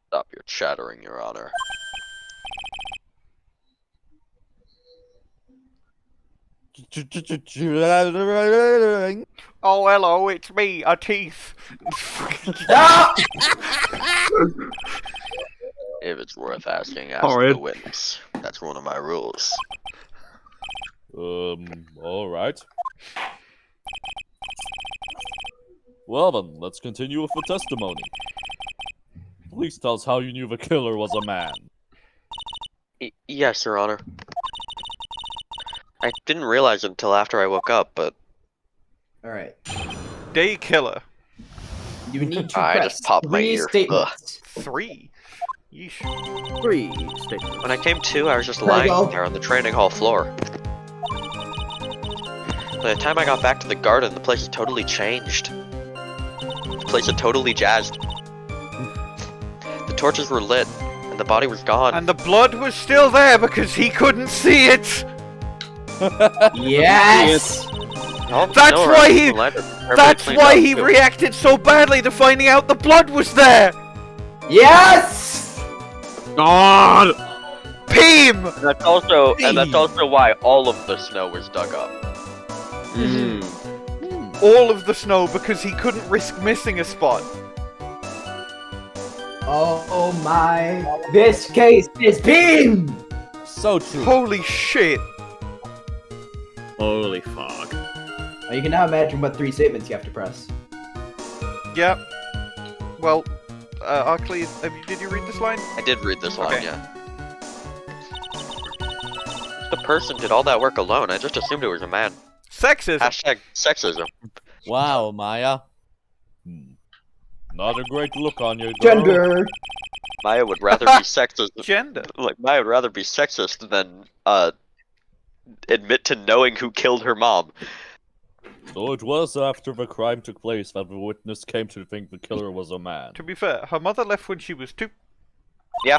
Stop your chattering, Your Honor. Oh, hello, it's me, a teeth. If it's worth asking, ask Horrid. the witness. That's one of my rules. Alright. Well then, let's continue with the testimony. Please tell us how you knew the killer was a man. Yes, Your Honor. I didn't realize it until after I woke up, but Alright. Day killer. You need to I press just popped my 3 ear. statements. 3. Yeesh. 3 statements. when I came to, I was just There you lying go. there on the training hall floor. By the time I got back to the garden, the place had totally changed. The place had totally jazzed. The torches were lit, and the body was gone. And the blood was still there because he couldn't see it. Yes! Oh, That's no, why right, he. the light was perfectly That's cleaned why up, he too. reacted so badly to finding out the blood was there. Yes! God! Peem. And that's also why all of the snow was dug up. All of the snow because he couldn't risk missing a spot. Oh my. This case is beam! So true. Holy shit. Holy fuck. Well, you can now imagine what 3 statements you have to press. Yep. Well, Arkly, did you read this line? I did read this line, Okay. yeah. The person did all that work alone. I just assumed it was a man. Sexism. Hashtag sexism. Wow, Maya. Not a great look on you, girl. Gender! Maya would rather be sexist. Gender. Like Maya would rather be sexist than admit to knowing who killed her mom. So it was after the crime took place that the witness came to think the killer was a man. To be fair, her mother left when she was 2. Yeah.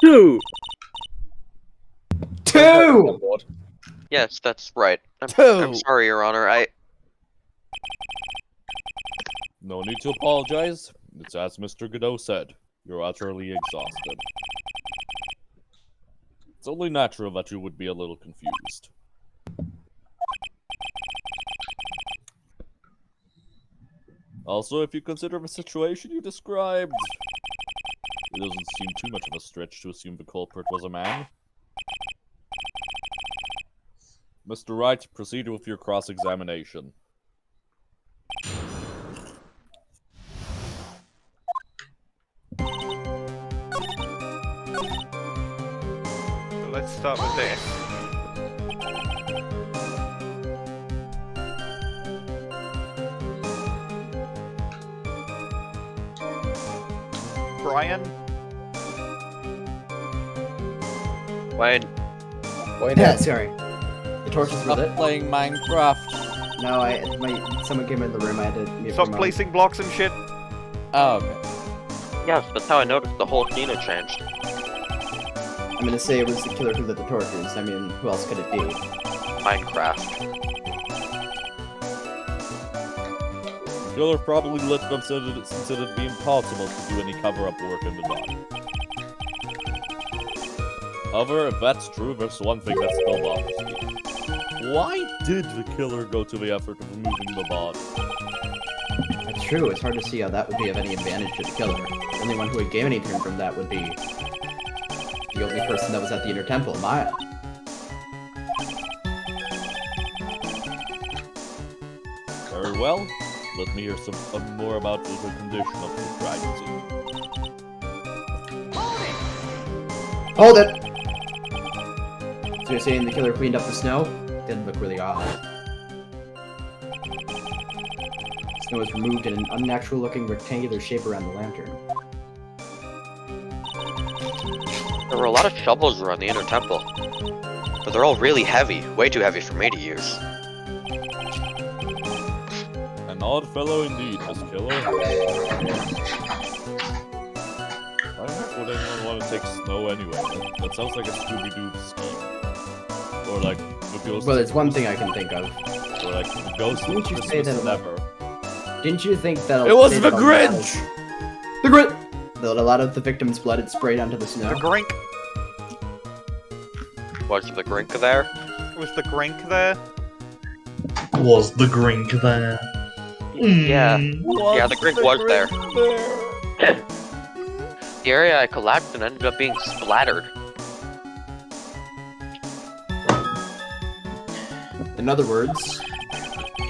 2! 2! Yes, that's right. I'm 2! sorry, Your Honor. No need to apologize. It's as Mr. Godot said. You're utterly exhausted. It's only natural that you would be a little confused. Also, if you consider the situation you described, it doesn't seem too much of a stretch to assume the culprit was a man. Mr. Wright, proceed with your cross-examination. So let's start with this. Brian? Wayne. Yeah, sorry. The torches were Stop lit. playing Minecraft. No, someone came in the room. I had to mute Stop them out. placing blocks and shit. Oh, okay. Yes, that's how I noticed the whole scene had changed. I'm gonna say it was the killer who lit the torches. I mean, who else could it be? Minecraft. The killer probably lit them since it'd be impossible to do any cover-up work in the dark. However, if that's true, there's one thing that still bothers me. Why did the killer go to the effort of removing the body? That's true. It's hard to see how that would be of any advantage to the killer. The only one who would gain anything from that would be the only person that was at the Inner Temple, Maya. Very well. Let me hear some more about the condition of the crime scene. Hold it! So you're saying the killer cleaned up the snow? Didn't look really odd. Snow was removed in an unnatural-looking rectangular shape around the lantern. There were a lot of shovels around the Inner Temple. But they're all really heavy. Way too heavy for me to use. An odd fellow indeed, this killer. Why would anyone want to take snow anyway? That sounds like a Scooby-Doo scheme. Or like the ghost. Well, it's one thing I can think of. Or like the ghost Didn't of you say Christmas that? Never. Didn't you think that It was the Grinch! The Grinch! That a lot of the victim's blood had sprayed onto the snow? The Grink. Was the Grink there? Was the Grink there? Was the Grink there? Yeah. Yeah, the Grink was there. The area I collapsed and ended up being splattered. In other words,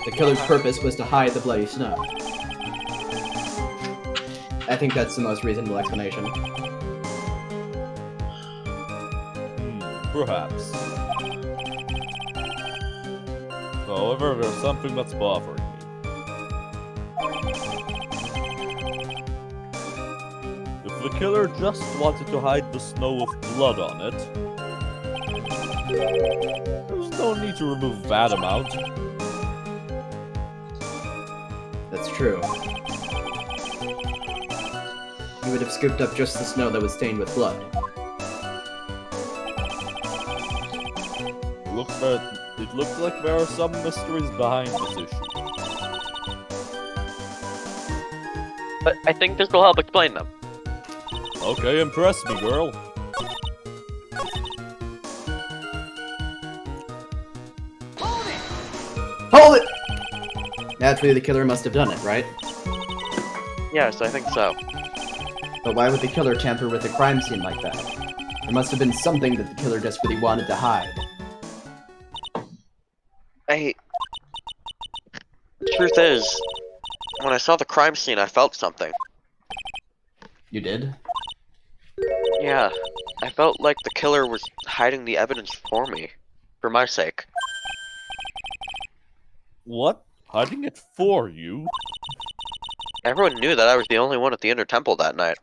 the killer's purpose was to hide the bloody snow. I think that's the most reasonable explanation. Perhaps. However, there's something that's bothering me. If the killer just wanted to hide the snow with blood on it, there's no need to remove that amount. That's true. He would have scooped up just the snow that was stained with blood. It looks like there are some mysteries behind this issue. But I think this will help explain them. Okay, impress me, girl. Hold it! Naturally, the killer must have done it, right? Yes, I think so. But why would the killer tamper with a crime scene like that? There must have been something that the killer desperately wanted to hide. Truth is, when I saw the crime scene, I felt something. You did? Yeah, I felt like the killer was hiding the evidence for me. For my sake. What? Hiding it for you? Everyone knew that I was the only one at the Inner Temple that night.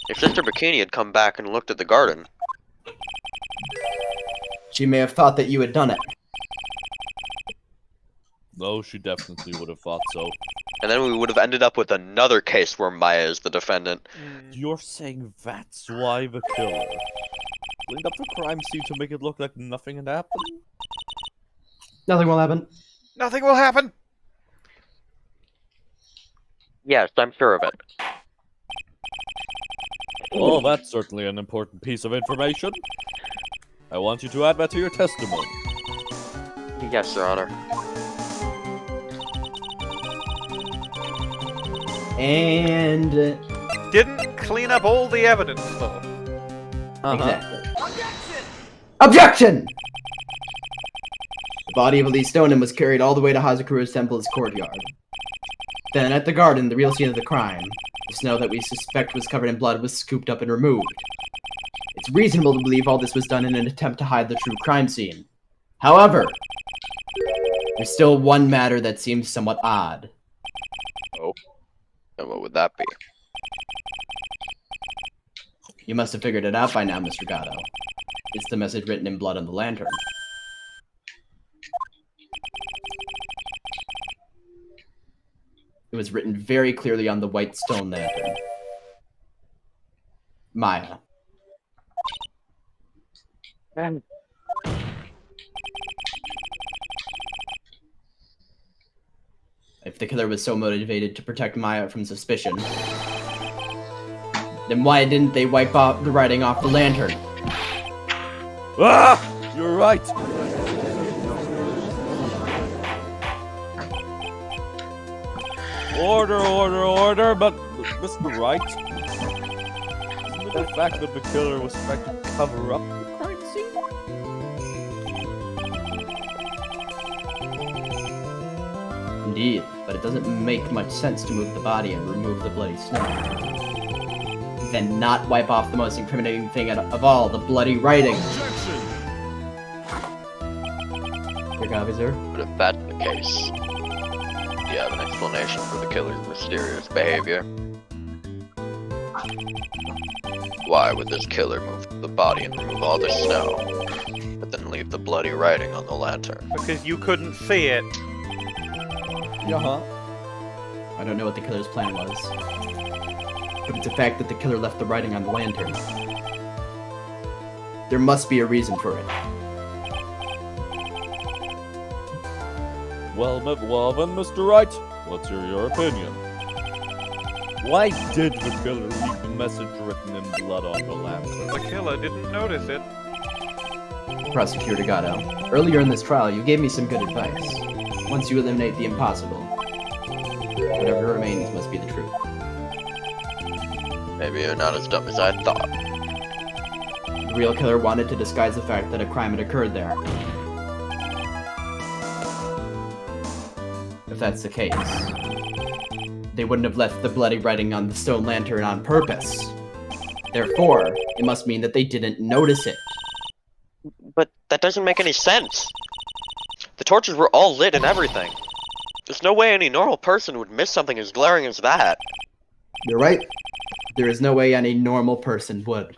If Sister Bikini had come back and looked at the garden... She may have thought that you had done it. No, she definitely would have thought so. And then we would have ended up with another case where Maya is the defendant. You're saying that's why the killer cleaned up the crime scene to make it look like nothing had happened? Nothing will happen. Nothing will happen! Yes, I'm sure of it. Well, that's certainly an important piece of information. I want you to add that to your testimony. Yes, Your Honor. And... Didn't clean up all the evidence, though. Exactly. Objection! The body of Elise Deauxnim was carried all the way to Hazakuru's temple's courtyard. Then, at the garden, the real scene of the crime, the snow that we suspect was covered in blood was scooped up and removed. It's reasonable to believe all this was done in an attempt to hide the true crime scene. However, there's still one matter that seems somewhat odd. Oh? And what would that be? You must have figured it out by now, Mr. Godot. It's the message written in blood on the lantern. It was written very clearly on the white stone lantern. Maya. If the killer was so motivated to protect Maya from suspicion, then why didn't they wipe off the writing off the lantern? Ah! You're right! Order, but Mr. Wright, isn't it the fact that the killer was trying to cover up the crime scene? Indeed, but it doesn't make much sense to move the body and remove the bloody snow. Then not wipe off the most incriminating thing of all, the bloody writing. Your officer? But if that's the case, do you have an explanation for the killer's mysterious behavior? Why would this killer move the body and remove all the snow, but then leave the bloody writing on the lantern? Because you couldn't see it. Uh-huh. I don't know what the killer's plan was, but it's a fact that the killer left the writing on the lantern. There must be a reason for it. Well then, Mr. Wright, what's your opinion? Why did the killer leave the message written in blood on the lantern? The killer didn't notice it. Prosecutor Godot, earlier in this trial, you gave me some good advice. Once you eliminate the impossible, whatever remains must be the truth. Maybe you're not as dumb as I thought. The real killer wanted to disguise the fact that a crime had occurred there. If that's the case, they wouldn't have left the bloody writing on the stone lantern on purpose. Therefore, it must mean that they didn't notice it. But that doesn't make any sense. The torches were all lit and everything. There's no way any normal person would miss something as glaring as that. You're right. There is no way any normal person would.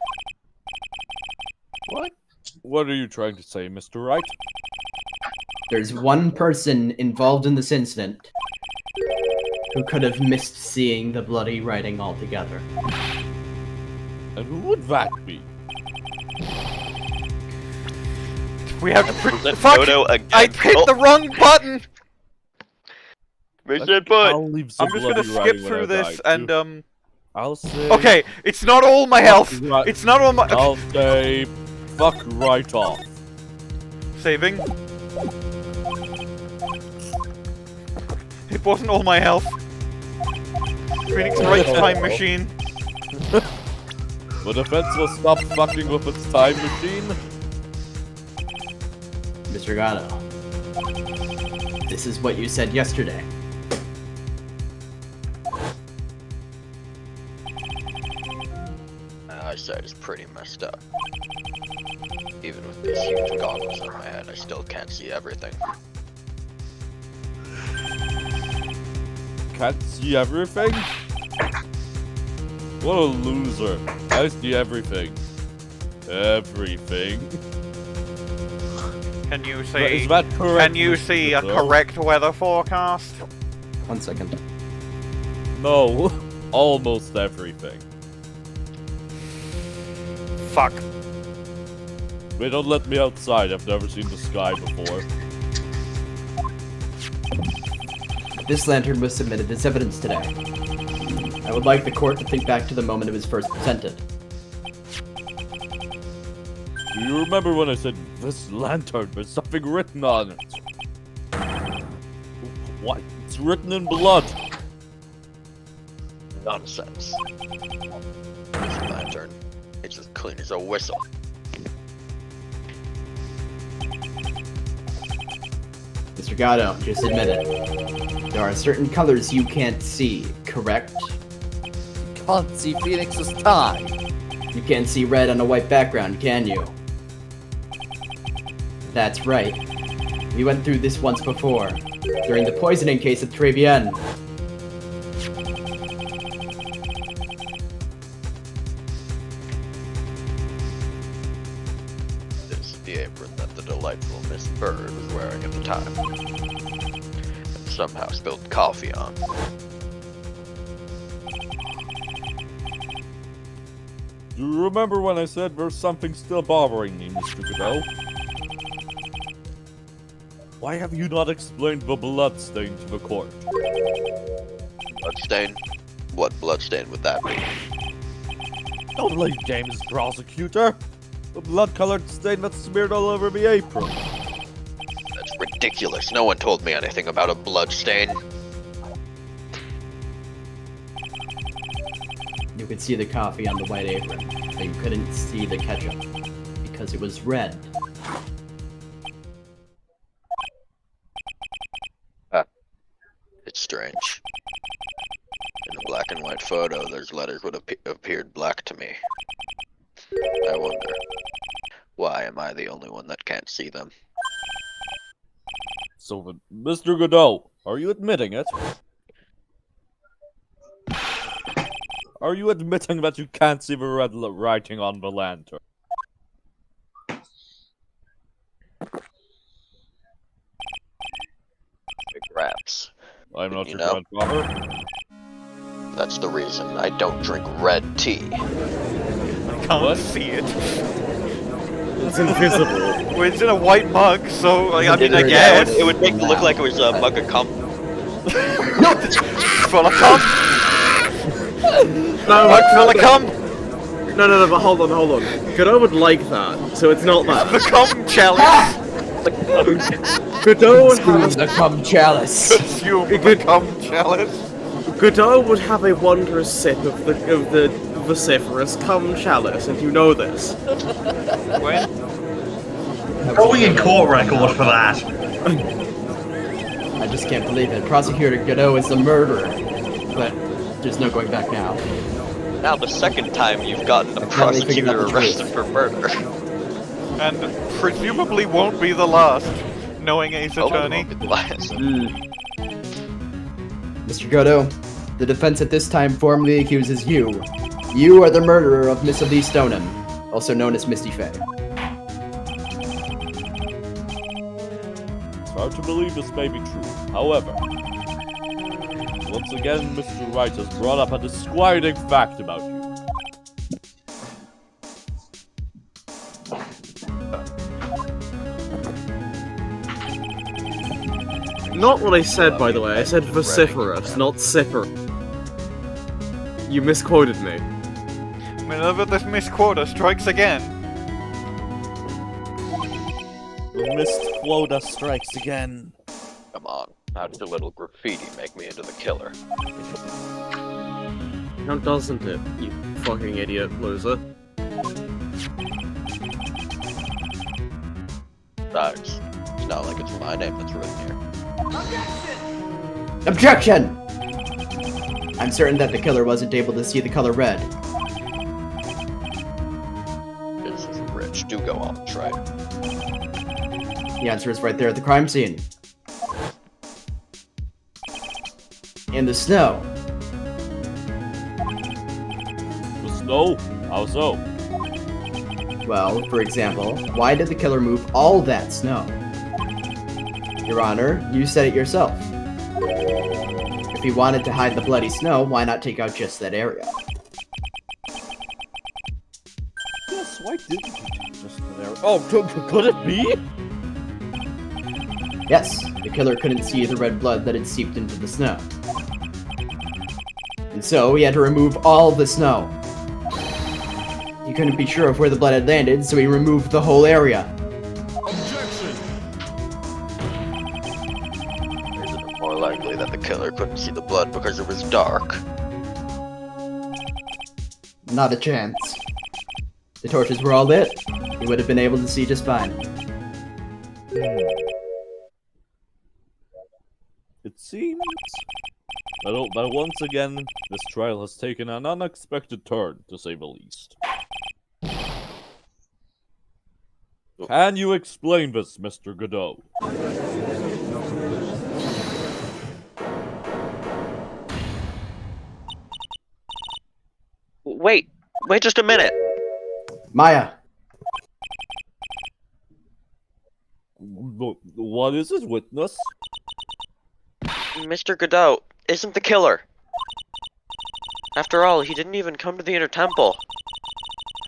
What? What are you trying to say, Mr. Wright? There's one person involved in this incident who could have missed seeing the bloody writing altogether. And who would that be? We have to fuck! Godot again. I hit the wrong button! Mission put. I'll leave I'm some just gonna skip writing through when I this die, and too. I'll say... Okay, it's not all my health! It's not all my... I'll say... Fuck right off. Saving. It wasn't all my health. Phoenix Wright's time machine. The defense will stop fucking with its time machine. Mr. Godot, this is what you said yesterday. My eyesight is pretty messed up. Even with these huge goggles on my head, I still can't see everything. can't see everything? What a loser. I see everything. Everything. Can you see? Is that correct? Can you see a correct weather forecast? 1 second. No, almost everything. Fuck. Wait, don't let me outside. I've never seen the sky before. This lantern was submitted as evidence today. I would like the court to think back to the moment it was first presented. Do you remember when I said this lantern with something written on it? What? It's written in blood. Nonsense. This lantern, it's as clean as a whistle. Mr. Godot, just admit it. There are certain colors you can't see, correct? Can't see Phoenix's tie. You can't see red on a white background, can you? That's right. We went through this once before, during the poisoning case at Trevian. This is the apron that the delightful Miss Byrde was wearing at the time. And somehow spilled coffee on. Do you remember when I said there's something still bothering me, Mr. Godot? Why have you not explained the bloodstain to the court? Bloodstain? What bloodstain would that be? Don't play James, prosecutor! The blood-colored stain that's smeared all over the apron. That's ridiculous. No one told me anything about a bloodstain. You could see the coffee on the white apron, but you couldn't see the ketchup, because it was red. It's strange. In a black and white photo, those letters would have appeared black to me. I wonder, why am I the only one that can't see them? So, Mr. Godot, are you admitting it? Are you admitting that you can't see the red writing on the lantern? Perhaps. I'm not You your know? grandfather. That's the reason I don't drink red tea. I can't see it. It's invisible. Well, it's in a white mug, so like, I mean, I Yeah, guess. it would make it look like it was a mug of cum. No, it's full of cum. No, Mug full of cum. No, but hold on. Godot would like that, so it's not that. The cum chalice. Godot would have the cum chalice. Consume the cum chalice. Godot would have a wondrous sip of the vociferous cum chalice, and you know this. When? Going in court record for that. I just can't believe it. Prosecutor Godot is a murderer, but there's no going back now. Now the second time you've gotten a prosecutor arrested for murder. And presumably won't be the last, knowing Ace Attorney. Mr. Godot, the defense at this time formally accuses you. You are the murderer of Miss Elise Deauxnim, also known as Misty Faye. It's hard to believe this may be true. However, once again, Mr. Wright has brought up a disquieting fact about you. Not what I said, by the way. I said vociferous, not sipper. You misquoted me. Whenever this misquota strikes again. The missed quota strikes again. Come on, how did a little graffiti make me into the killer? How doesn't it, you fucking idiot loser? Besides, it's not like it's my name that's written here. Objection! I'm certain that the killer wasn't able to see the color red. This is rich. Do go on, try. The answer is right there at the crime scene. in the snow. The snow? How so? Well, for example, why did the killer move all that snow? Your Honor, you said it yourself. If he wanted to hide the bloody snow, why not take out just that area? Yes, why didn't he take just that area? Oh, could it be? Yes, the killer couldn't see the red blood that had seeped into the snow. And so he had to remove all the snow. He couldn't be sure of where the blood had landed, so he removed the whole area. Isn't it more likely that the killer couldn't see the blood because it was dark? Not a chance. The torches were all lit. He would have been able to see just fine. It seems that once again, this trial has taken an unexpected turn, to say the least. Can you explain this, Mr. Godot? Wait just a minute. Maya! What is it, witness? Mr. Godot isn't the killer. After all, he didn't even come to the Inner Temple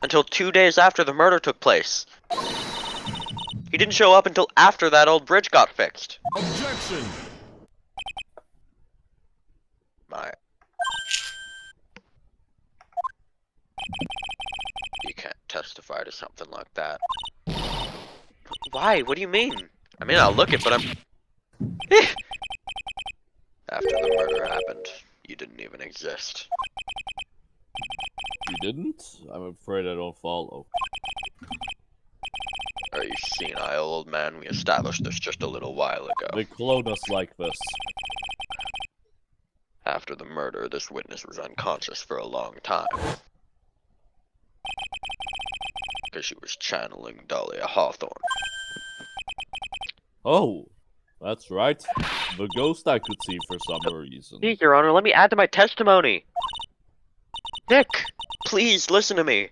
until 2 days after the murder took place. He didn't show up until after that old bridge got fixed. Objection! Maya. You can't testify to something like that. Why? What do you mean? I mean, I'll look it, but I'm... After the murder happened, you didn't even exist. You didn't? I'm afraid I don't follow. Are you senile, old man? We established this just a little while ago. They clone us like this. After the murder, this witness was unconscious for a long time. Because she was channeling Dahlia Hawthorne. Oh, that's right. The ghost I could see for some reason. Please, Your Honor, let me add to my testimony. Nick, please listen to me.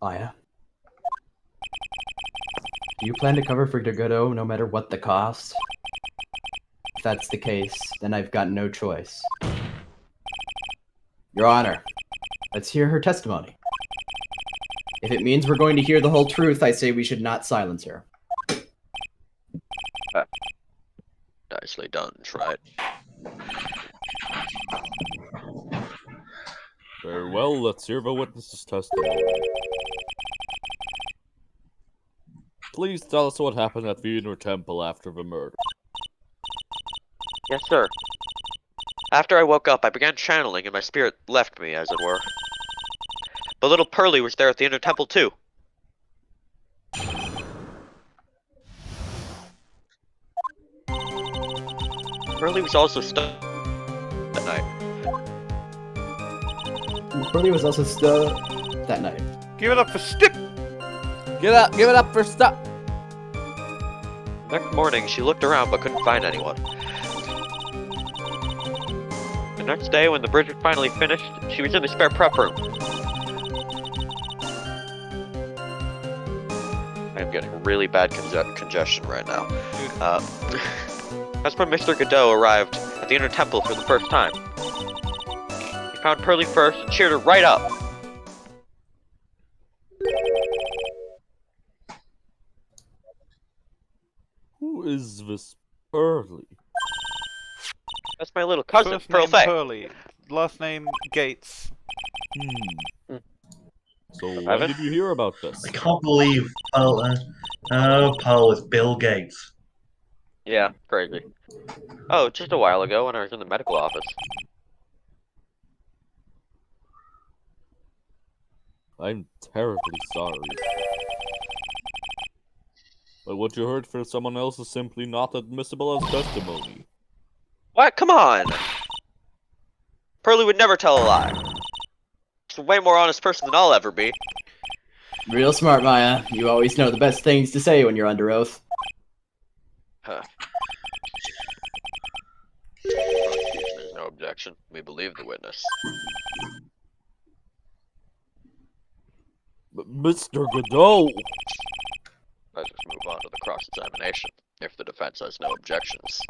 Maya? Do you plan to cover for Godot no matter what the cost? If that's the case, then I've got no choice. Your Honor, let's hear her testimony. If it means we're going to hear the whole truth, I say we should not silence her. Nicely done, right? Very well, let's hear the witness's testimony. Please tell us what happened at the Inner Temple after the murder. Yes, sir. After I woke up, I began channeling and my spirit left me, as it were. But little Pearly was there at the Inner Temple, too. Pearly was also stuck that night. Pearly was also stuck that night. Give it up for Stip! Give it up for Stip! Next morning, she looked around but couldn't find anyone. The next day, when the bridge was finally finished, she was in the spare prep room. I'm getting really bad congestion right now. That's when Mr. Godot arrived at the Inner Temple for the first time. He found Pearly first and cheered her right up. Who is this Pearly? That's my little cousin, First Pearl name Fay. Pearly, last name Gates. So when did you hear about this? I can't believe Pearl is Bill Gates. Yeah, crazy. Oh, just a while ago when I was in the medical office. I'm terribly sorry. But what you heard from someone else is simply not admissible as testimony. What? Come on! Pearly would never tell a lie. She's a way more honest person than I'll ever be. Real smart, Maya. You always know the best things to say when you're under oath. Huh. objection. We believe the witness. Mr. Godot! Let's just move on to the cross-examination, if the defense has no objections.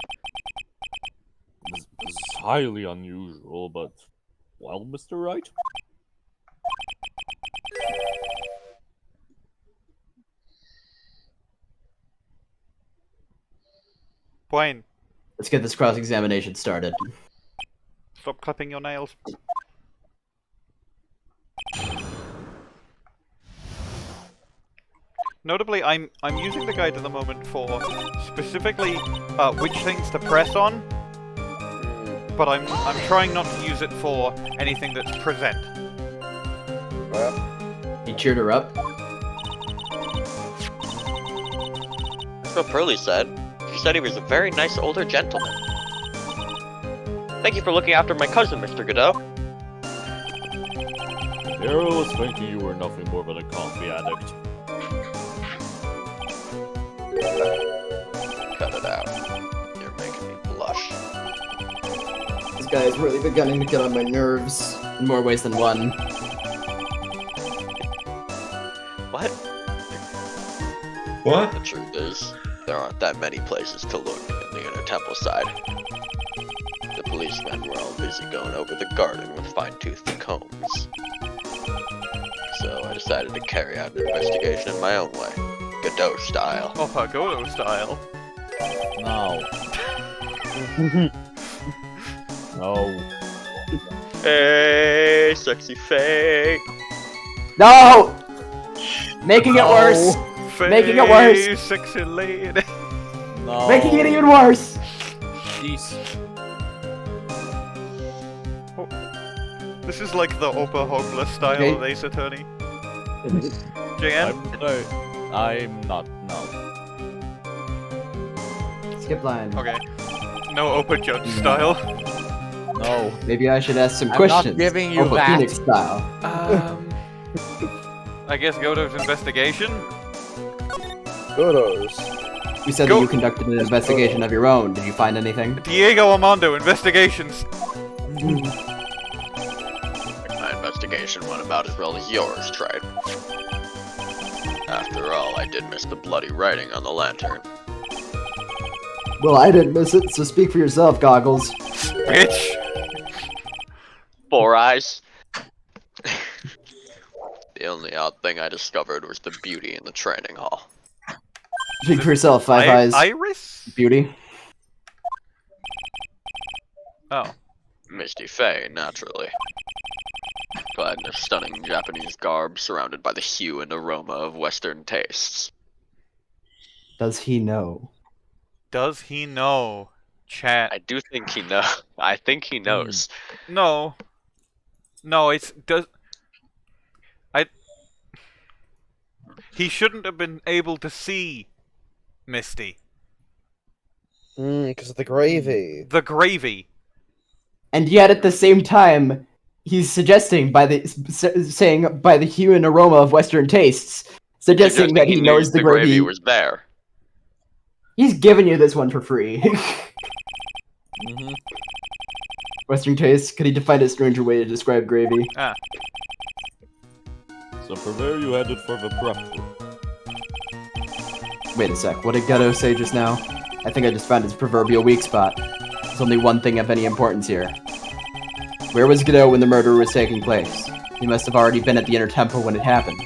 This is highly unusual, but... Well, Mr. Wright? Bwain, Let's get this cross-examination started. stop clipping your nails. Notably, I'm using the guide at the moment for specifically which things to press on, but I'm trying not to use it for anything that's present. He cheered her up. That's what Pearly said. She said he was a very nice older gentleman. Thank you for looking after my cousin, Mr. Godot. Here I was thinking you were nothing more but a coffee addict. Cut it out. You're making me blush. This guy is really beginning to get on my nerves in more ways than one. What? What? The truth is, there aren't that many places to look in the inner temple side. The policemen were all busy going over the garden with fine-toothed combs. So I decided to carry out an investigation in my own way. Godot style. Oh, Godot style. No. No. Hey, sexy Faye. No! Making it worse! Making it worse! Sexy lady. No. Making it even worse! Jeez. This is like the Opa Hogla style of Ace Attorney. JN? I'm not, no. Skip line. Okay. No Opa Judge style. No. Maybe I should ask some I'm questions. not giving you Opa that. Phoenix style. I guess Godot's investigation? Godot's. You said that you conducted an investigation of your own. Did you find anything? Diego Armando, investigations. My investigation went about as well as yours tried. After all, I did miss the bloody writing on the lantern. Well, I didn't miss it, so speak for yourself, Goggles. Bitch! 4 eyes. The only odd thing I discovered was the beauty in the training hall. Speak for yourself, Five Eyes. Iris? Beauty. Oh. Misty Faye, naturally. Clad in a stunning Japanese garb surrounded by the hue and aroma of Western tastes. Does he know? Does he know? Chat. I do think he knows. I think he knows. No. No, it's... He shouldn't have been able to see Misty. Because of the gravy. The gravy. And yet, at the same time, he's suggesting saying by the hue and aroma of Western tastes, suggesting that he knows the gravy was there. He's giving you this one for free. Western tastes. Could he define a stranger way to describe gravy? Ah. So for where you headed for the prep room? Wait a sec, what did Godot say just now? I think I just found his proverbial weak spot. There's only one thing of any importance here. Where was Godot when the murder was taking place? He must have already been at the Inner Temple when it happened.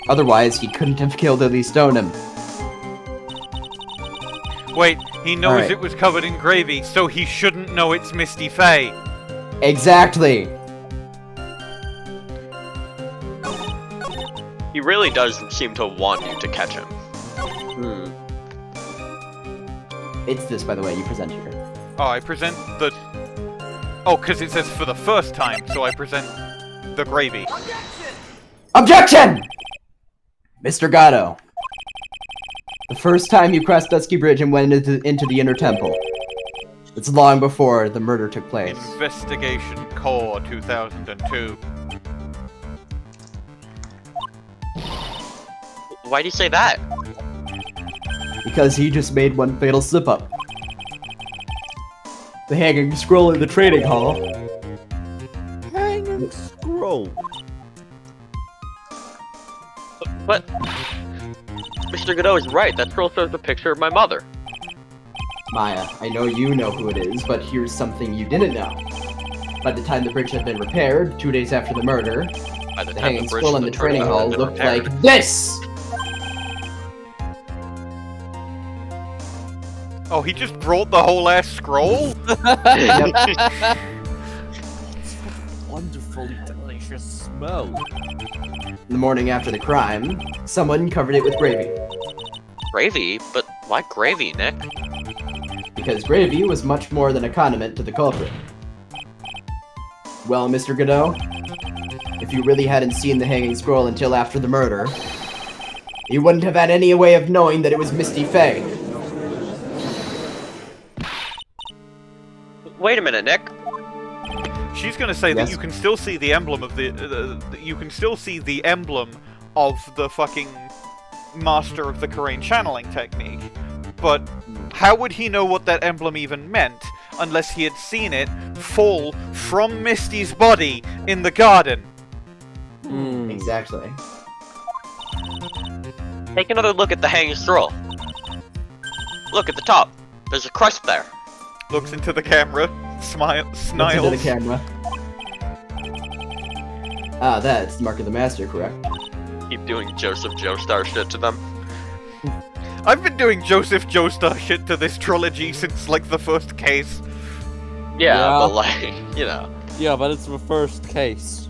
Otherwise, he couldn't have killed Elise Deauxnim. Wait, he knows Alright. it was covered in gravy, so he shouldn't know it's Misty Faye. Exactly! He really does seem to want you to catch him. It's this, by the way, you present here. Oh, I present the... Oh, because it says for the first time, so I present the gravy. Objection! Mr. Godot. The first time you crossed Dusky Bridge and went into the Inner Temple. It's long before the murder took place. Investigation Core 2002. Why do you say that? Because he just made one fatal slip-up. The hanging scroll in the training hall. Hanging scroll. But Mr. Godot is right. That scroll shows a picture of my mother. Maya, I know you know who it is, but here's something you didn't know. By the time the bridge had been repaired, 2 days after the murder, the hanging scroll in the training hall looked like this! Oh, he just brought the whole ass scroll? Wonderfully delicious smell. The morning after the crime, someone covered it with gravy. Gravy? But why gravy, Nick? Because gravy was much more than a condiment to the culprit. Well, Mr. Godot, if you really hadn't seen the hanging scroll until after the murder, you wouldn't have had any way of knowing that it was Misty Faye. Wait a minute, Nick. She's gonna say that you can still see the emblem of you can still see the emblem of the fucking master of the Karain channeling technique, but how would he know what that emblem even meant unless he had seen it fall from Misty's body in the garden? Exactly. Take another look at the hanging scroll. Look at the top. There's a crest there. Looks into the camera, smiles. Looks into the camera. Ah, that's the mark of the master, correct? Keep doing Joseph Joestar shit to them. I've been doing Joseph Joestar shit to this trilogy since, like, the first case. Yeah, but like, you know. Yeah, but it's the first case.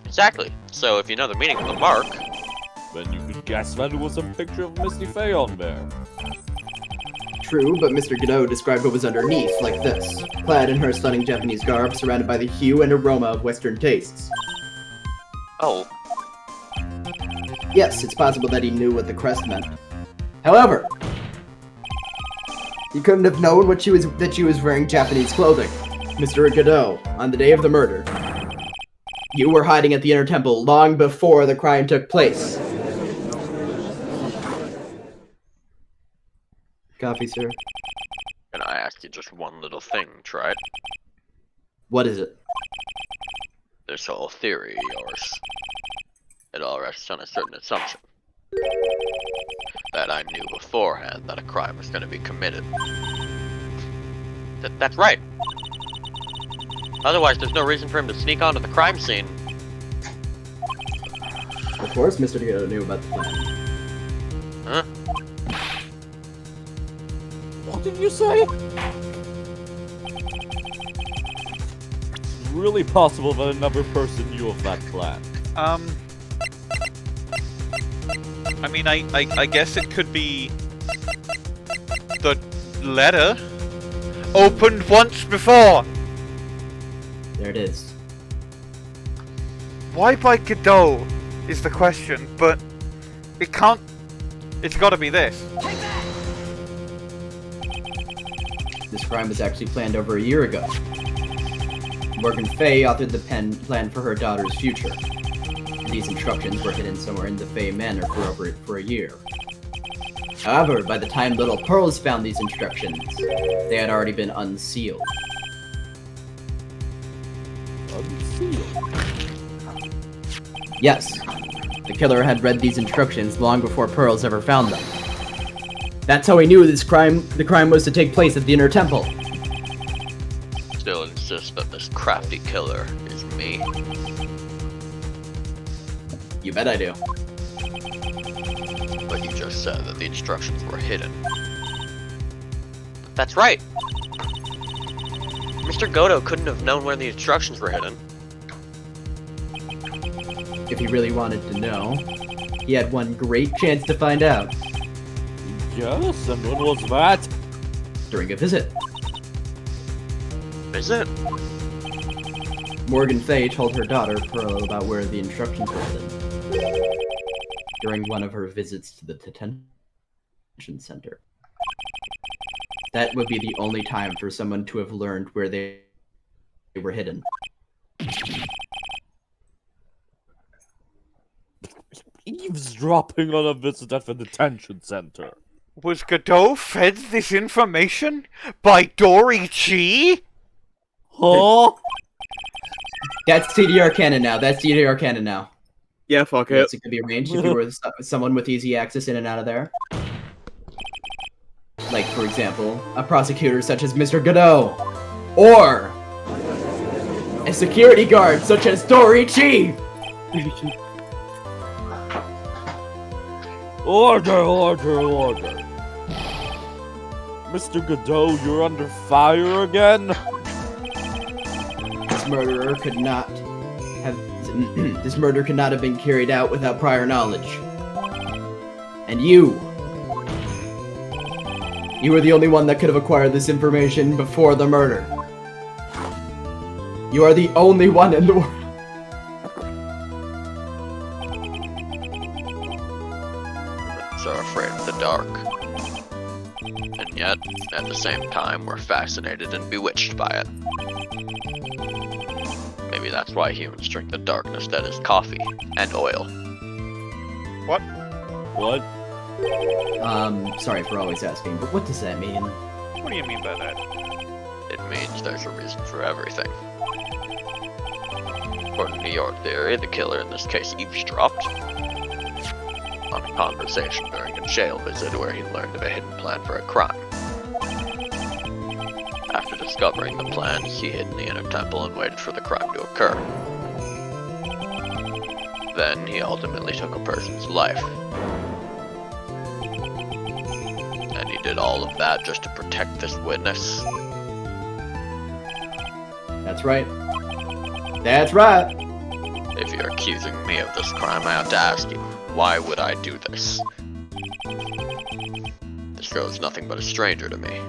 Exactly. So if you know the meaning of the mark, then you could guess that it was a picture of Misty Faye on there. True, but Mr. Godot described what was underneath, like this. Clad in her stunning Japanese garb, surrounded by the hue and aroma of Western tastes. Oh. Yes, it's possible that he knew what the crest meant. However, he couldn't have known that she was wearing Japanese clothing. Mr. Godot, on the day of the murder, you were hiding at the Inner Temple long before the crime took place. Coffee, sir. Can I ask you just one little thing, Tried? What is it? This whole theory of yours, it all rests on a certain assumption. That I knew beforehand that a crime was going to be committed. That's right. Otherwise, there's no reason for him to sneak onto the crime scene. Of course, Mr. Godot knew about the plan. Huh? What did you say? It's really possible that another person knew of that plan. I mean, I guess it could be the letter opened once before. There it is. Why by Godot is the question, but it can't. It's got to be this. This crime was actually planned over a year ago. Morgan Fay authored the plan for her daughter's future. These instructions were hidden somewhere in the Fay Manor for a year. However, by the time Little Pearls found these instructions, they had already been unsealed. Yes, the killer had read these instructions long before Pearls ever found them. That's how he knew the crime was to take place at the Inner Temple. Still insist that this crafty killer is me. You bet I do. But you just said that the instructions were hidden. That's right. Mr. Godot couldn't have known where the instructions were hidden. If he really wanted to know, he had one great chance to find out. Yes, and when was that? During a visit. Visit? Morgan Fay told her daughter, Pearl, about where the instructions were hidden. During one of her visits to the detention center. That would be the only time for someone to have learned where they were hidden. Eavesdropping on a visit at the detention center. Was Godot fed this information by Dorichi? Huh? That's TDR canon now. That's TDR canon now. Yeah, fuck Yes, it. it could be arranged if you were someone with easy access in and out of there. Like, for example, a prosecutor such as Mr. Godot. Or a security guard such as Dorichi! Order, order, order. Mr. Godot, you're under fire again? This murderer could not have... this murder could not have been carried out without prior knowledge. And you... you were the only one that could have acquired this information before the murder. You are the only one in the world. Are afraid of the dark. And yet, at the same time, we're fascinated and bewitched by it. Maybe that's why humans drink the darkness that is coffee and oil. What? What? Sorry for always asking, but what does that mean? What do you mean by that? It means there's a reason for everything. According to your theory, the killer in this case eavesdropped on a conversation during a jail visit where he learned of a hidden plan for a crime. After discovering the plan, he hid in the inner temple and waited for the crime to occur. Then he ultimately took a person's life. And he did all of that just to protect this witness. That's right. That's right! If you're accusing me of this crime, I have to ask you, why would I do this? This girl is nothing but a stranger to me.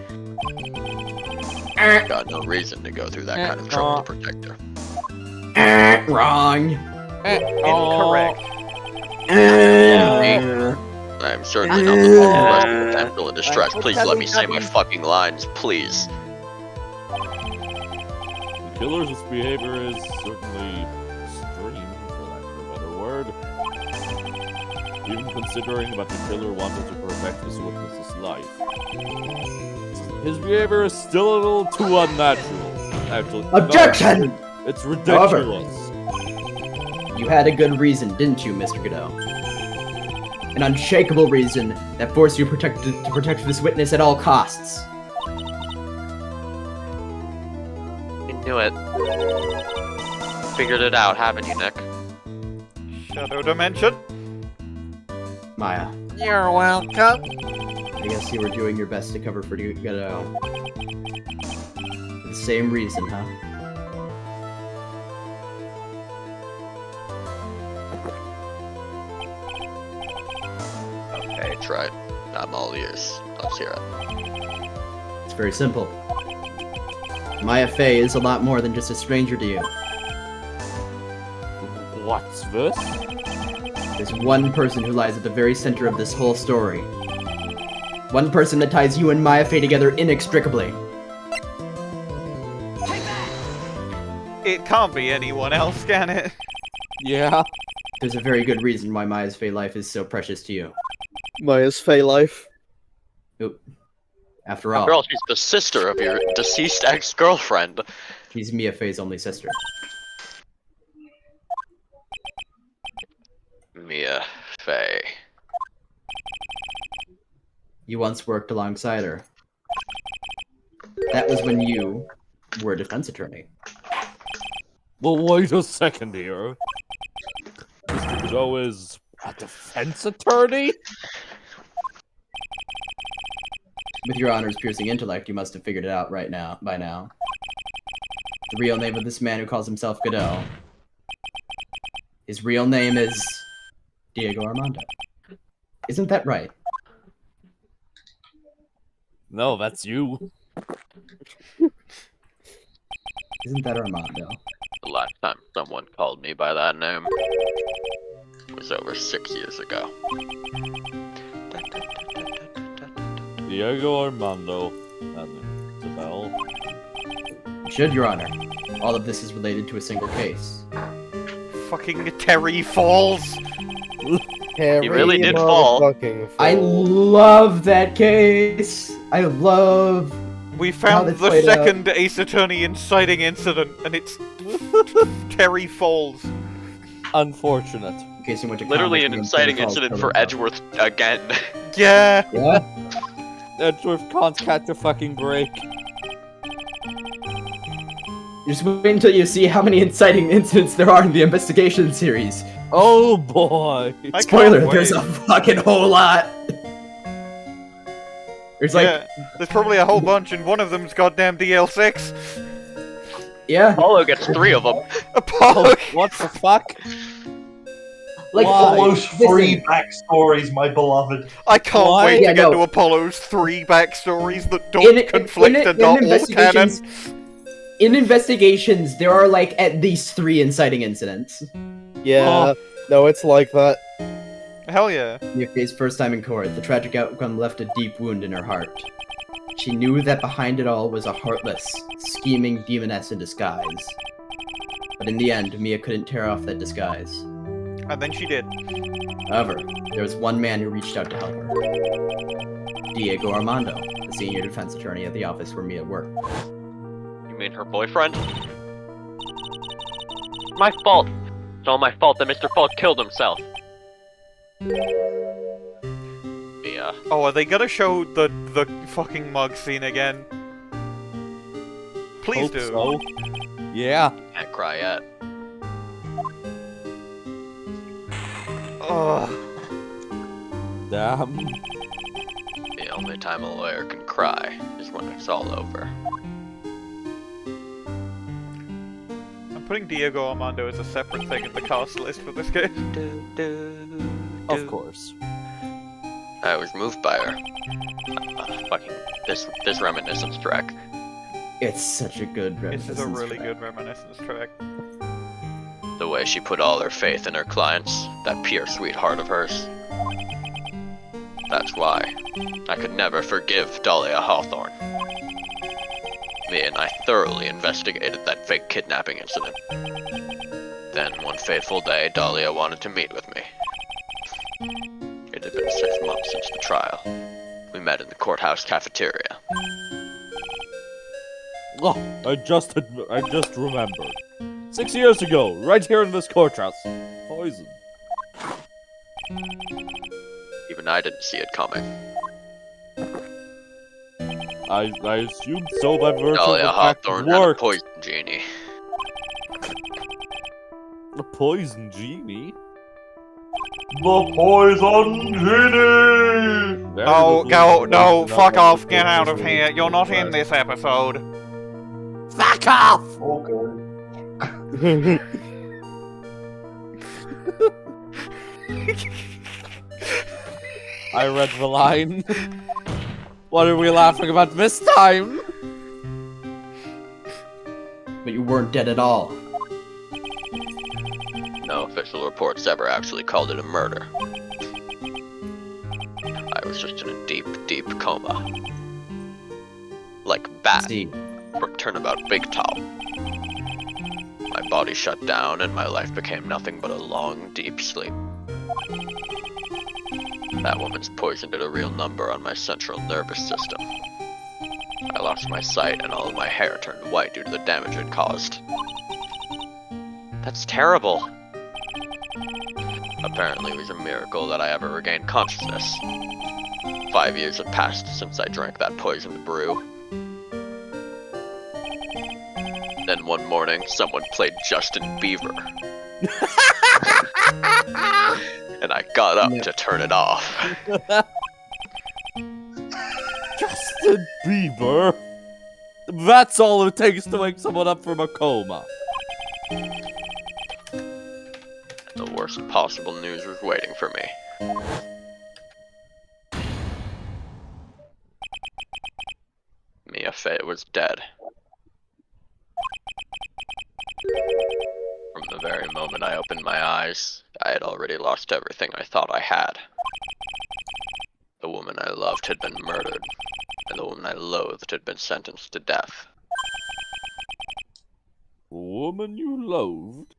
I've got no reason to go through that kind of trouble to protect her. Wrong. Incorrect. I am certainly not the one who in potential and distress. Please let me say my fucking lines, please. The killer's behavior is certainly extreme, for lack of a better word. Even considering that the killer wanted to protect this witness's life. His behavior is still a little too unnatural. Actually, Objection! No, it's ridiculous. You had a good reason, didn't you, Mr. Godot? An unshakable reason that forced you to protect this witness at all costs. You knew it. Figured it out, haven't you, Nick? Shadow Dimension? Maya. You're welcome. I guess you were doing your best to cover for Godot. For the same reason, huh? Okay, tried. I'm all ears. Let's hear it. It's very simple. Maya Fey is a lot more than just a stranger to you. What's this? There's one person who lies at the very center of this whole story. One person that ties you and Maya Fey together inextricably. It can't be anyone else, can it? Yeah. There's a very good reason why Maya's Fey life is so precious to you. Maya's Fey life. Oop. After all, Girl, she's the sister of your deceased ex-girlfriend. she's Mia Fey's only sister. Mia Fey. You once worked alongside her. That was when you were a defense attorney. Well, wait a second here. Mr. Godot is a defense attorney? With your honor's piercing intellect, you must have figured it out by now. The real name of this man who calls himself Godot. His real name is Diego Armando. Isn't that right? No, that's you. Isn't that Armando? The last time someone called me by that name was over 6 years ago. Diego Armando. That rings a bell. Should, your honor. All of this is related to a single case. Fucking Terry Falls! He really did fall. I love that case. I love. We how found they the played out. second Ace Attorney inciting incident, and it's Terry Falls. Unfortunate. In case you went to Literally comics, an you inciting went to incident Falls, for Edgeworth again. Yeah. Yeah. Edgeworth can't catch a fucking break. Just wait until you see how many inciting incidents there are in the investigation series. Oh boy! Spoiler, there's a fucking whole lot. There's like, there's probably a whole bunch, and one of them's goddamn DL6. Yeah. Apollo gets 3 of them. Apollo. What the fuck? Like Apollo's 3 backstories, my beloved. I can't Why? wait Yeah, to get no. to Apollo's 3 backstories that don't conflict and not all canon. In investigations, there are like at least 3 inciting incidents. Yeah, no, it's like that. Hell yeah. Mia's first time in court, the tragic outcome left a deep wound in her heart. She knew that behind it all was a heartless, scheming demoness in disguise. But in the end, Mia couldn't tear off that disguise. And then she did. However, there was one man who reached out to help her. Diego Armando, the senior defense attorney at the office where Mia worked. You mean her boyfriend? My fault. It's all my fault that Mr. Falk killed himself. Yeah. Oh, are they gonna show the fucking mug scene again? Please Hope do. so. Yeah. Can't cry yet. Ugh. Damn. The only time a lawyer can cry is when it's all over. I'm putting Diego Armando as a separate thing in the cast list for this game. Of course. I was moved by her. Fucking this reminiscence track. It's such a good This reminiscence is a really track. good reminiscence track. The way she put all her faith in her clients, that pure sweetheart of hers. That's why I could never forgive Dahlia Hawthorne. Me and I thoroughly investigated that fake kidnapping incident. Then one fateful day, Dahlia wanted to meet with me. It had been 6 months since the trial. We met in the courthouse cafeteria. Oh, I just remembered. 6 years ago, right here in this courthouse. Poison. Even I didn't see it coming. I assumed so by virtue of Dahlia the fact Hawthorne it had a worked. poison genie. A poison genie? The poison genie! No, go, no, fuck off, get out of here. You're not in this episode. Fuck off! Okay. I read the line. What are we laughing about this time? But you weren't dead at all. No official reports ever actually called it a murder. I was just in a deep, deep coma. Like Bat from Turnabout Big Top. My body shut down and my life became nothing but a long, deep sleep. That woman's poison did a real number on my central nervous system. I lost my sight and all of my hair turned white due to the damage it caused. That's terrible. Apparently it was a miracle that I ever regained consciousness. 5 years had passed since I drank that poisoned brew. Then one morning, someone played Justin Bieber. And I got up to turn it off. Justin Bieber? That's all it takes to wake someone up from a coma. The worst possible news was waiting for me. Mia Fey was dead. From the very moment I opened my eyes, I had already lost everything I thought I had. The woman I loved had been murdered, and the woman I loathed had been sentenced to death. Woman you loathed?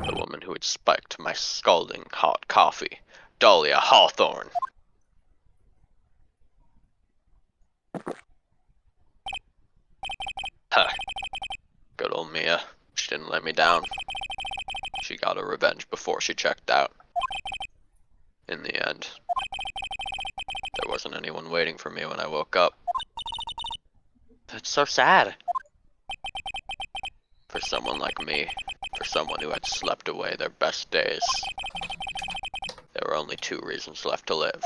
The woman who had spiked my scalding hot coffee. Dahlia Hawthorne. Huh. Good old Mia. She didn't let me down. She got her revenge before she checked out. In the end, there wasn't anyone waiting for me when I woke up. That's so sad. For someone like me, for someone who had slept away their best days, there were only 2 reasons left to live.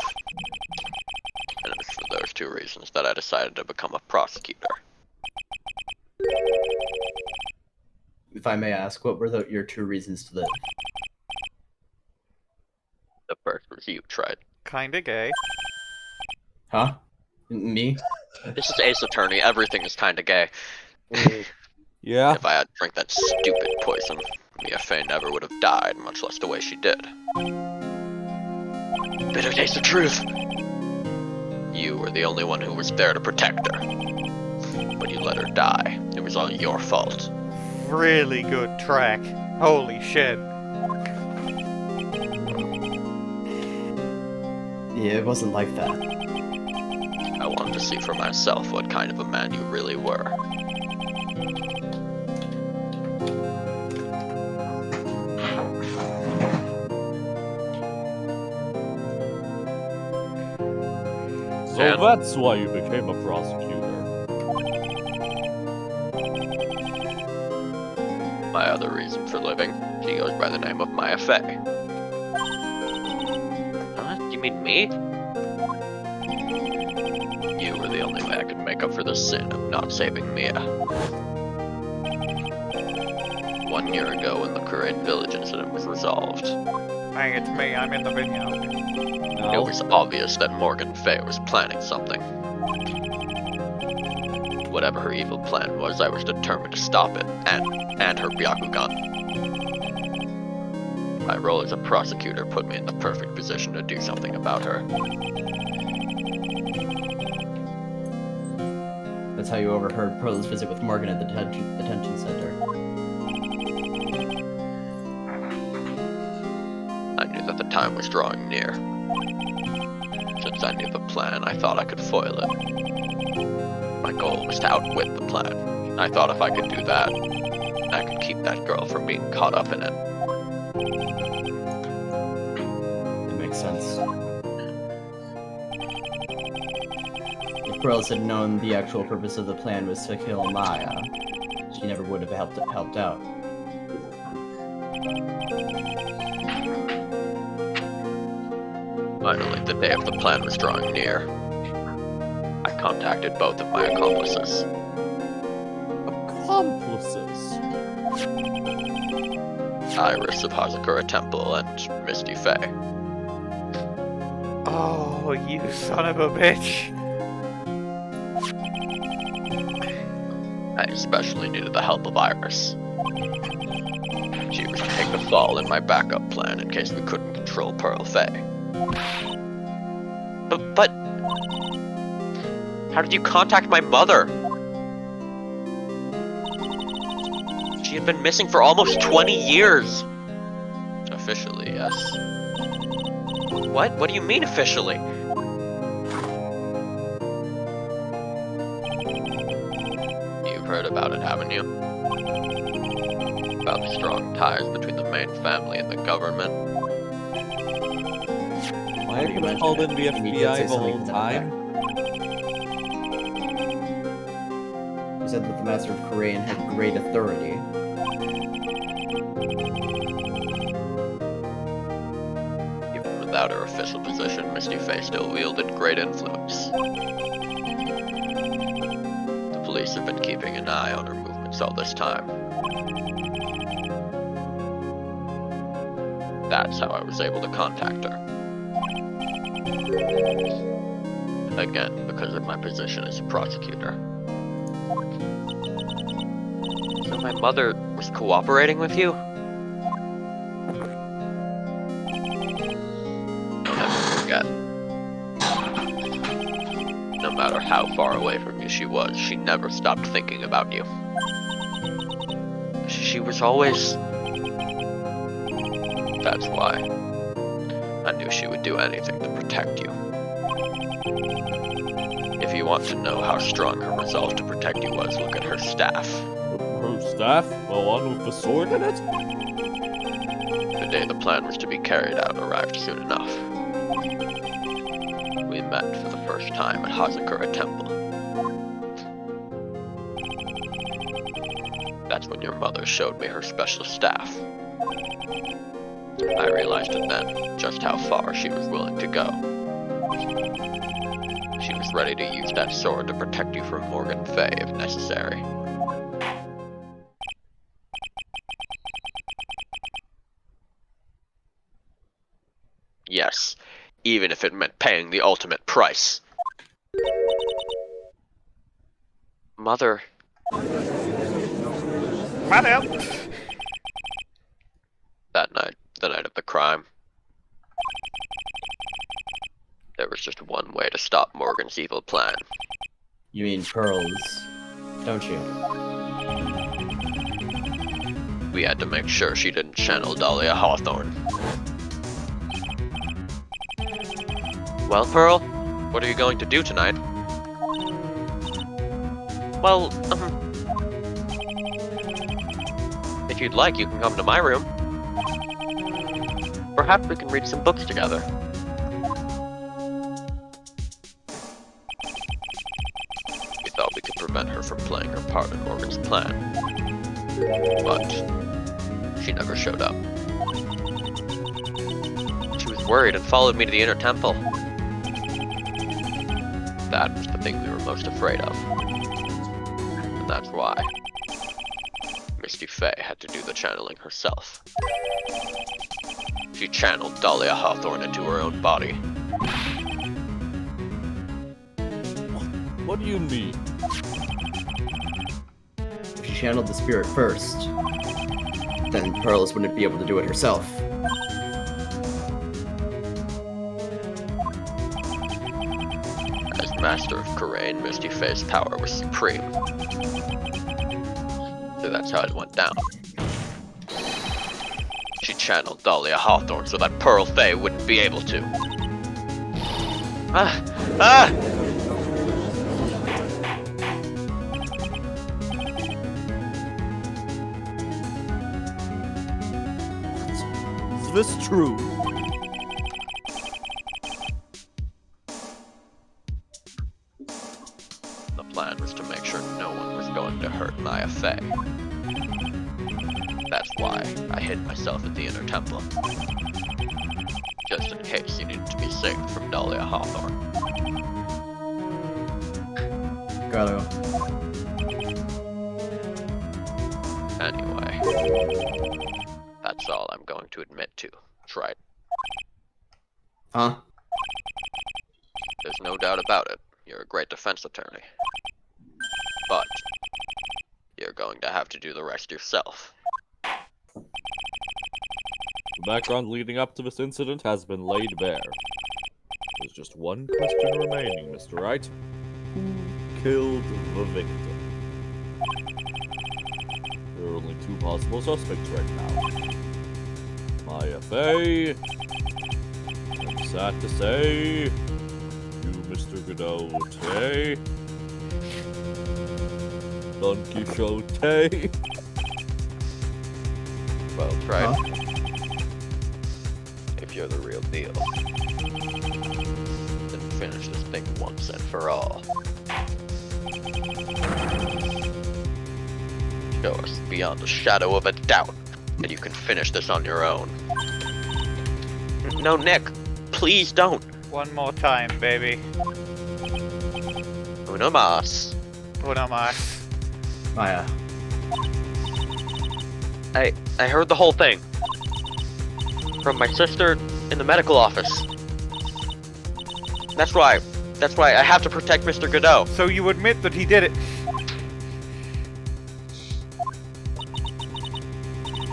And it was for those 2 reasons that I decided to become a prosecutor. If I may ask, what were your 2 reasons to live? The first was you, Tried. Kinda gay. Huh? Me? This is Ace Attorney, everything is kinda gay. Yeah. If I had drank that stupid poison, Mia Fey never would have died, much less the way she did. Bitter taste of truth! You were the only one who was there to protect her. But you let her die. It was all your fault. Really good track. Holy shit. Yeah, it wasn't like that. I wanted to see for myself what kind of a man you really were. So that's why you became a prosecutor. My other reason for living, she goes by the name of Maya Fey. Huh? You mean me? You were the only way I could make up for the sin of not saving Mia. 1 year ago when the Korean village incident was resolved, Hey, it's me, I'm in the video. it was obvious that Morgan Fey was planning something. Whatever her evil plan was, I was determined to stop it, and her Byakugan. My role as a prosecutor put me in the perfect position to do something about her. That's how you overheard Pearl's visit with Morgan at the detention center. I knew that the time was drawing near. Since I knew the plan, I thought I could foil it. My goal was to outwit the plan. I thought if I could do that, I could keep that girl from being caught up in it. That makes sense. If Pearls had known the actual purpose of the plan was to kill Maya, she never would have helped out. Finally, the day of the plan was drawing near. I contacted both of my accomplices. Accomplices? Iris of Hazakura Temple and Misty Fey. Oh, you son of a bitch. I especially needed the help of Iris. She was to take the fall in my backup plan in case we couldn't control Pearl Fey. But... How did you contact my mother? She had been missing for almost 20 years. Officially, yes. What? What do you mean officially? You've heard about it, haven't you? About the strong ties between the main family and the government. Maya could have called in the FBI the whole time. He said that the Master of Korean had great authority. Even without her official position, Misty Fey still wielded great influence. The police have been keeping an eye on her movements all this time. That's how I was able to contact her. Again, because of my position as a prosecutor. So my mother was cooperating with you? Don't ever forget. No matter how far away from you she was, she never stopped thinking about you. She was always... That's why. I knew she would do anything to protect you. If you want to know how strong her resolve to protect you was, look at her staff. Her staff? The one with the sword in it? The day the plan was to be carried out arrived soon enough. We met for the first time at Hazakura Temple. That's when your mother showed me her special staff. I realized it then, just how far she was willing to go. She was ready to use that sword to protect you from Morgan Fay if necessary. Yes, even if it meant paying the ultimate price. Mother. Madam! That night, the night of the crime, there was just one way to stop Morgan's evil plan. You mean pearls, don't you? We had to make sure she didn't channel Dahlia Hawthorne. Well, Pearl, what are you going to do tonight? Well, if you'd like, you can come to my room. Perhaps we can read some books together. We thought we could prevent her from playing her part in Morgan's plan. But she never showed up. She was worried and followed me to the inner temple. That was the thing we were most afraid of. And that's why Misty Fay had to do the channeling herself. She channeled Dahlia Hawthorne into her own body. What do you mean? If she channeled the spirit first, then Pearls wouldn't be able to do it herself. As Master of Karain, Misty Fay's power was supreme. So that's how it went down. She channeled Dahlia Hawthorne so that Pearl Fay wouldn't be able to. Is this true? The plan was to make sure no one was going to hurt Maya Fay. That's why I hid myself at the inner temple. Just in case you needed to be saved from Dahlia Hawthorne. Godot. Anyway, that's all I'm going to admit to, Wright. Huh? There's no doubt about it. You're a great defense attorney. But you're going to have to do the rest yourself. The background leading up to this incident has been laid bare. There's just one question remaining, Mr. Wright. Who killed the victim? There are only two possible suspects right now. Maya Fay, I'm sad to say, you, Mr. Godot, Don Quixote. Well, Wright. If you're the real deal, then finish this thing once and for all. Show us beyond a shadow of a doubt that you can finish this on your own. No, Nick, please don't. One more time, baby. Uno mas. Uno mas. Maya. I heard the whole thing. From my sister in the medical office. That's why I have to protect Mr. Godot. So you admit that he did it?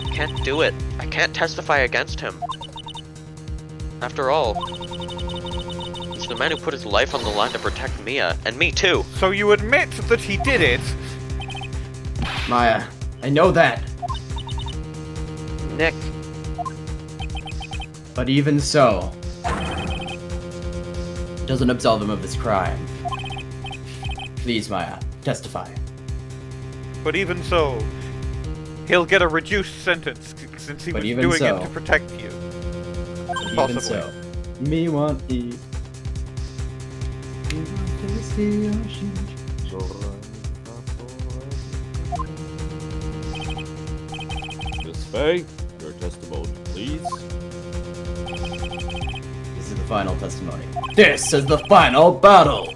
I can't do it. I can't testify against him. After all, he's the man who put his life on the line to protect Mia, and me too. So you admit that he did it? Maya, I know that. Nick, But even so, doesn't absolve him of his crime. Please, Maya, testify. But even so, he'll get a reduced sentence since he was doing it to protect you. But even so, me want eat. Me want taste the ocean. Miss Faye, your testimony, please. This is the final testimony. This is the final battle!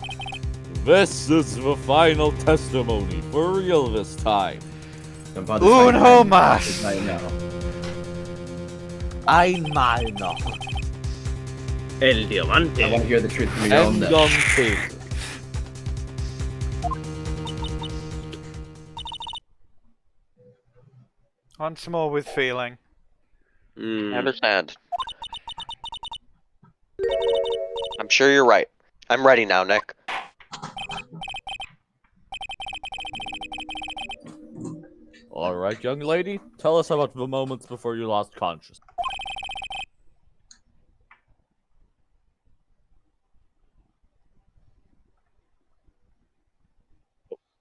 This is the final testimony, for real this time. Uno más! I know. Einmal noch. El diamante. I want to hear the truth from your own lips. Endgame. Once more with feeling. I understand. I'm sure you're right. I'm ready now, Nick. Alright, young lady, tell us about the moments before you lost consciousness.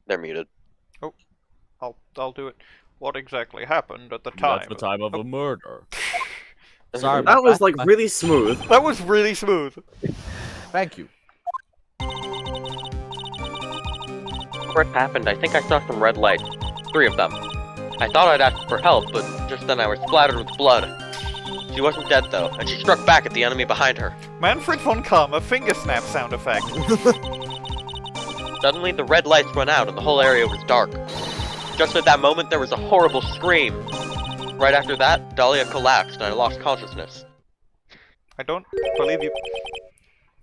They're muted. Oh, I'll do it. What exactly happened at the time? That's the time of a murder. Sorry, that was like really smooth. That was really smooth. Thank you. Before it happened, I think I saw some red lights. 3 of them. I thought I'd ask for help, but just then I was splattered with blood. She wasn't dead though, and she struck back at the enemy behind her. Manfred von Karma finger snap sound effect. Suddenly the red lights went out and the whole area was dark. Just at that moment there was a horrible scream. Right after that, Dahlia collapsed and I lost consciousness. I don't believe you.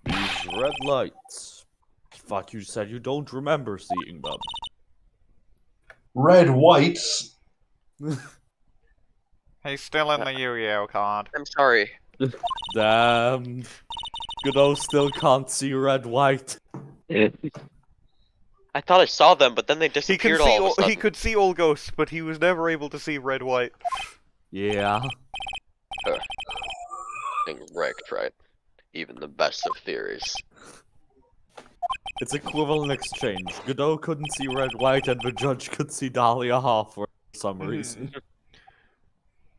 These red lights. I thought you said you don't remember seeing them. Red whites? He's still in the Yu-Gi-Oh card. I'm sorry. Damn. Godot still can't see red white. I thought I saw them, but then they disappeared all of a sudden. He could see all ghosts, but he was never able to see red white. Yeah. Thing wrecked, right? Even the best of theories. It's equivalent exchange. Godot couldn't see red white and the judge could see Dahlia Hawthorne for some reason.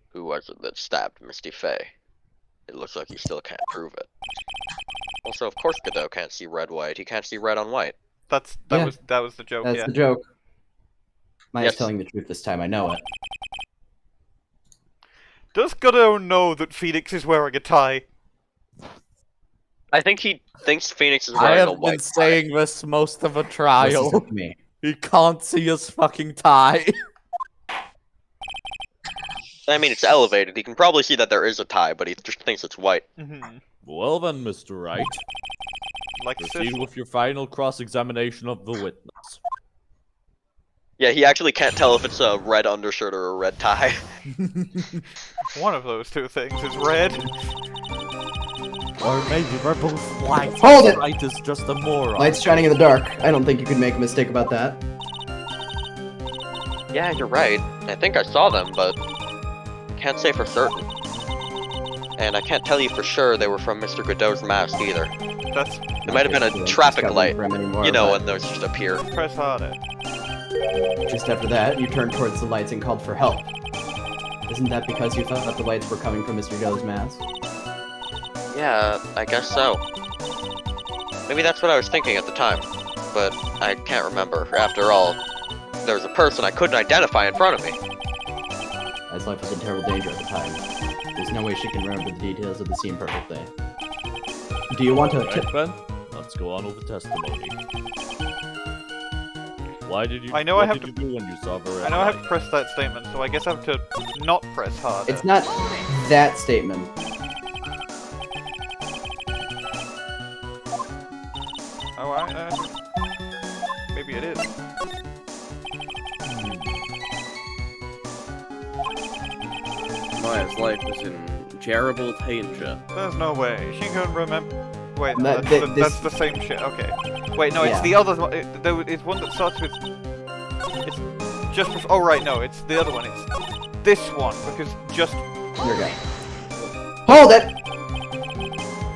Who was it that stabbed Misty Faye? It looks like he still can't prove it. Also, of course Godot can't see red white. He can't see red on white. That was the joke. That's the joke. Maya's telling the truth this time. I know it. Does Godot know that Phoenix is wearing a tie? I think he thinks Phoenix is I wearing a have white been saying this most of a trial. Listen to me. He can't see his fucking tie. I mean, it's elevated. He can probably see that there is a tie, but he just thinks it's white. Well then, Mr. Wright. Proceed with your final cross-examination of the witness. Yeah, he actually can't tell if it's a red undershirt or a red tie. One of those two things is red. Or maybe they're both white. Hold it! Wright is just a moron. Light's shining in the dark. I don't think you can make a mistake about that. Yeah, you're right. I think I saw them, but can't say for certain. And I can't tell you for sure they were from Mr. Godot's mask either. It might have been a traffic light. You know, when those just appear. Press harder. Just after that, you turned towards the lights and called for help. Isn't that because you thought the lights were coming from Mr. Godot's mask? Yeah, I guess so. Maybe that's what I was thinking at the time, but I can't remember. After all, there was a person I couldn't identify in front of me. His life was in terrible danger at the time. There's no way she can remember the details of the scene perfectly. Do you want to... Right, Ben? Let's go on with the testimony. Why did you... I know what I have did to... you do when you saw the red I know I have light? to press that statement, so I guess I have to not press harder. It's not that statement. Oh, maybe it is. Maya's life was in terrible danger. There's no way. She couldn't remember... Wait, No, that's the same shit. Okay. Wait, no, it's the other one. It's one that starts with... It's just before... Oh, right, no, it's the other one. It's this one, because just... Here we go. Hold it!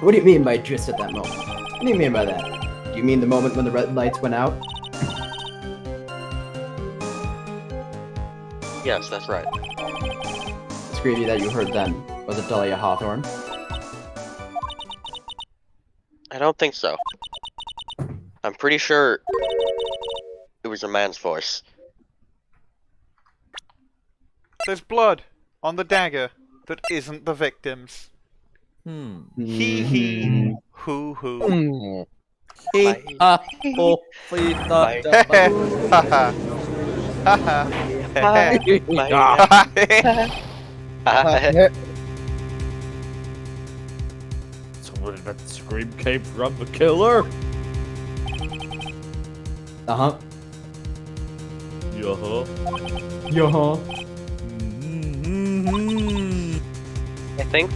What do you mean by just at that moment? What do you mean by that? Do you mean the moment when the red lights went out? Yes, that's right. The screaming that you heard then, was it Dahlia Hawthorne? I don't think so. I'm pretty sure it was a man's voice. There's blood on the dagger that isn't the victim's. Hee hee. Hoo hoo. Ha ho fi da da So where did that scream came from? The killer? Uh-huh. Yeah. Yo-huh. I think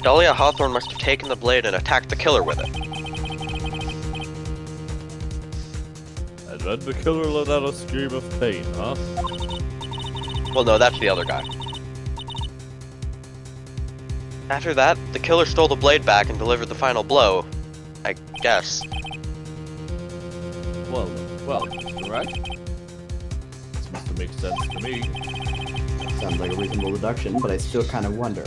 Dahlia Hawthorne must have taken the blade and attacked the killer with it. And then the killer let out a scream of pain, huh? Well, no, that's the other guy. After that, the killer stole the blade back and delivered the final blow. I guess. Well, Mr. Wright. This must have made sense to me. Sounds like a reasonable deduction, but I still kind of wonder.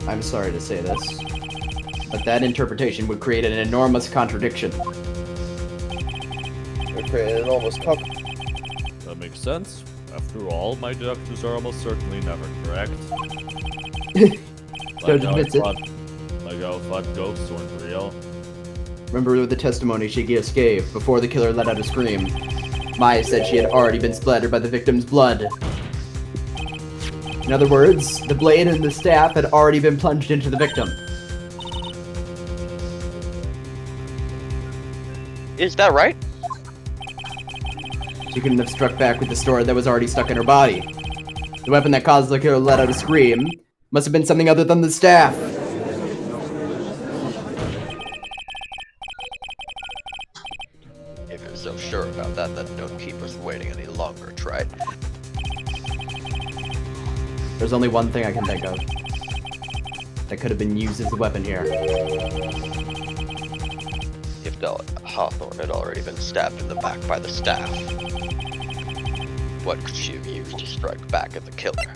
I'm sorry to say this, but that interpretation would create an enormous contradiction. It would create an enormous cock. That makes sense. After all, my deductions are almost certainly never correct. Don't admit it. Like how I thought ghosts weren't real. Remember the testimony she just gave before the killer let out a scream. Maya said she had already been splattered by the victim's blood. In other words, the blade and the staff had already been plunged into the victim. Is that right? She couldn't have struck back with the sword that was already stuck in her body. The weapon that caused the killer to let out a scream must have been something other than the staff. If you're so sure about that, then don't keep us waiting any longer, Trite. There's only one thing I can think of that could have been used as a weapon here. If Hawthorne had already been stabbed in the back by the staff, what could she have used to strike back at the killer?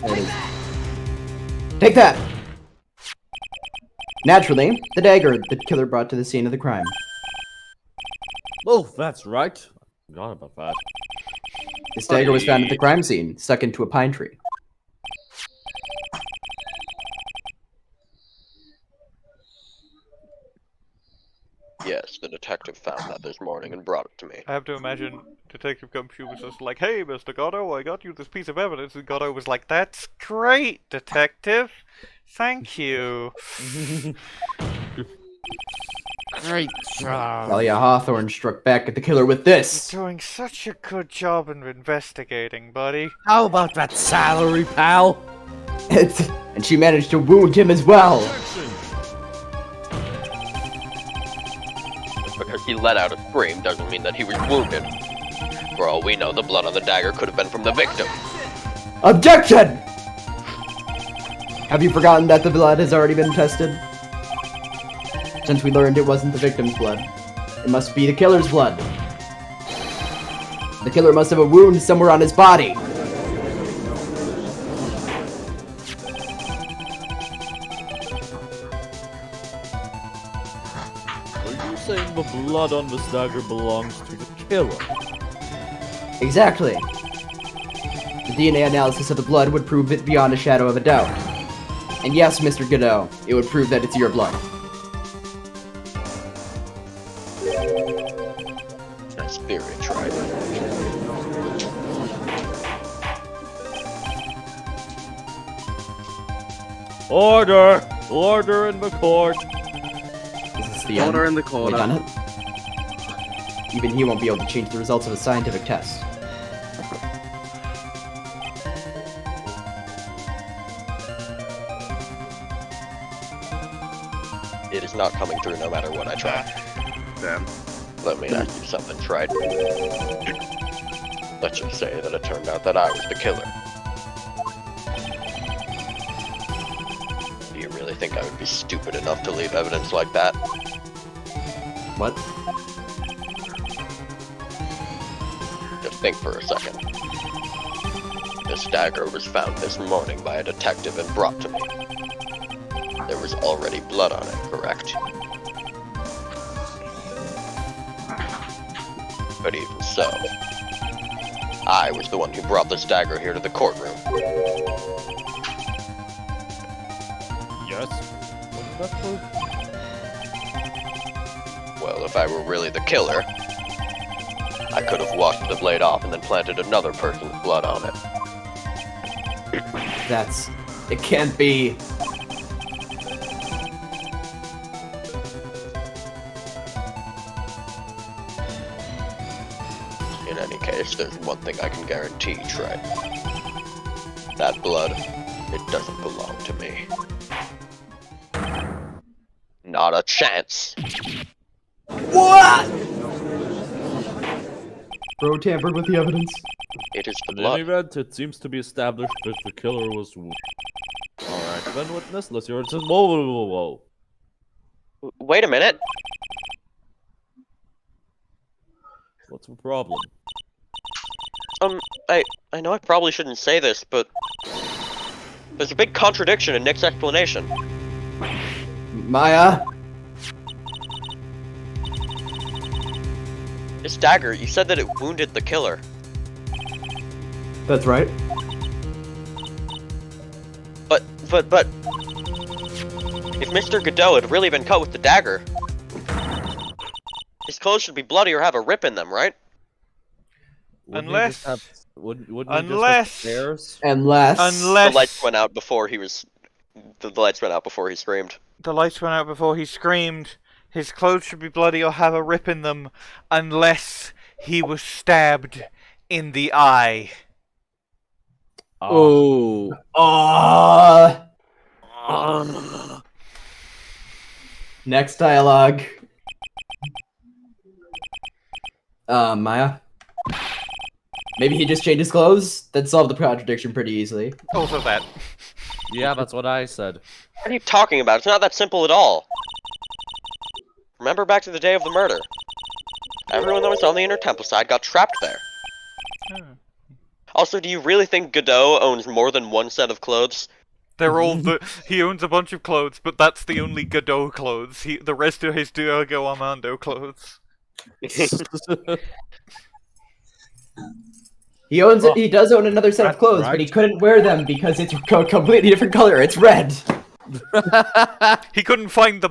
There it is. Take that! Naturally, the dagger the killer brought to the scene of the crime. Oh, that's right. I forgot about that. This dagger was found at the crime scene, stuck into a pine tree. Yes, the detective found that this morning and brought it to me. I have to imagine Detective Gumshoe was just like, "Hey, Mr. Godot, I got you this piece of evidence," and Godot was like, "That's great, Detective. Thank you." Great job. Dahlia Hawthorne struck back at the killer with this. You're doing such a good job in investigating, buddy. How about that salary, pal? And she managed to wound him as well. Because he let out a scream doesn't mean that he was wounded. For all we know, the blood on the dagger could have been from the victim. Objection! Have you forgotten that the blood has already been tested? Since we learned it wasn't the victim's blood, it must be the killer's blood. The killer must have a wound somewhere on his body. Are you saying the blood on this dagger belongs to the killer? Exactly. The DNA analysis of the blood would prove it beyond a shadow of a doubt. And yes, Mr. Godot, it would prove that it's your blood. That's very tried. Order! Order in the court! Is this the Order end? in the corner. We done it? Even he won't be able to change the results of a scientific test. It is not coming through no matter what I try. Damn. Let me ask you something, Trite. Let's just say that it turned out that I was the killer. think I would be stupid enough to leave evidence like that? What? Just think for a second. This dagger was found this morning by a detective and brought to me. There was already blood on it, correct? But even so, I was the one who brought this dagger here to the courtroom. Yes. What is that proof? Well, if I were really the killer, I could have washed the blade off and then planted another person's blood on it. It can't be. In any case, there's one thing I can guarantee, Trey. That blood, it doesn't belong to me. Not a chance. What? Bro tampered with the evidence. It is the In blood. any event, it seems to be established that the killer was... Alright, then witness, let's hear it. Whoa. Wait a minute. What's the problem? I know I probably shouldn't say this, but there's a big contradiction in Nick's explanation. Maya? This dagger, you said that it wounded the killer. That's right. But... If Mr. Godot had really been cut with the dagger, his clothes should be bloody or have a rip in them, right? Unless... Wouldn't the lights went out before he was... The lights went out before he screamed. The lights went out before he screamed. His clothes should be bloody or have a rip in them, unless he was stabbed in the eye. Oh. Next dialogue. Maya? Maybe he just changed his clothes? That solved the contradiction pretty easily. Also that. Yeah, that's what I said. What are you talking about? It's not that simple at all. Remember back to the day of the murder. Everyone that was on the Inner Temple side got trapped there. Also, do you really think Godot owns more than one set of clothes? They're all he owns a bunch of clothes, but that's the only Godot clothes. The rest of his Diogo Armando clothes. He owns it. He does own another set of clothes, but he couldn't wear them because it's a completely different color. It's red. He couldn't find the.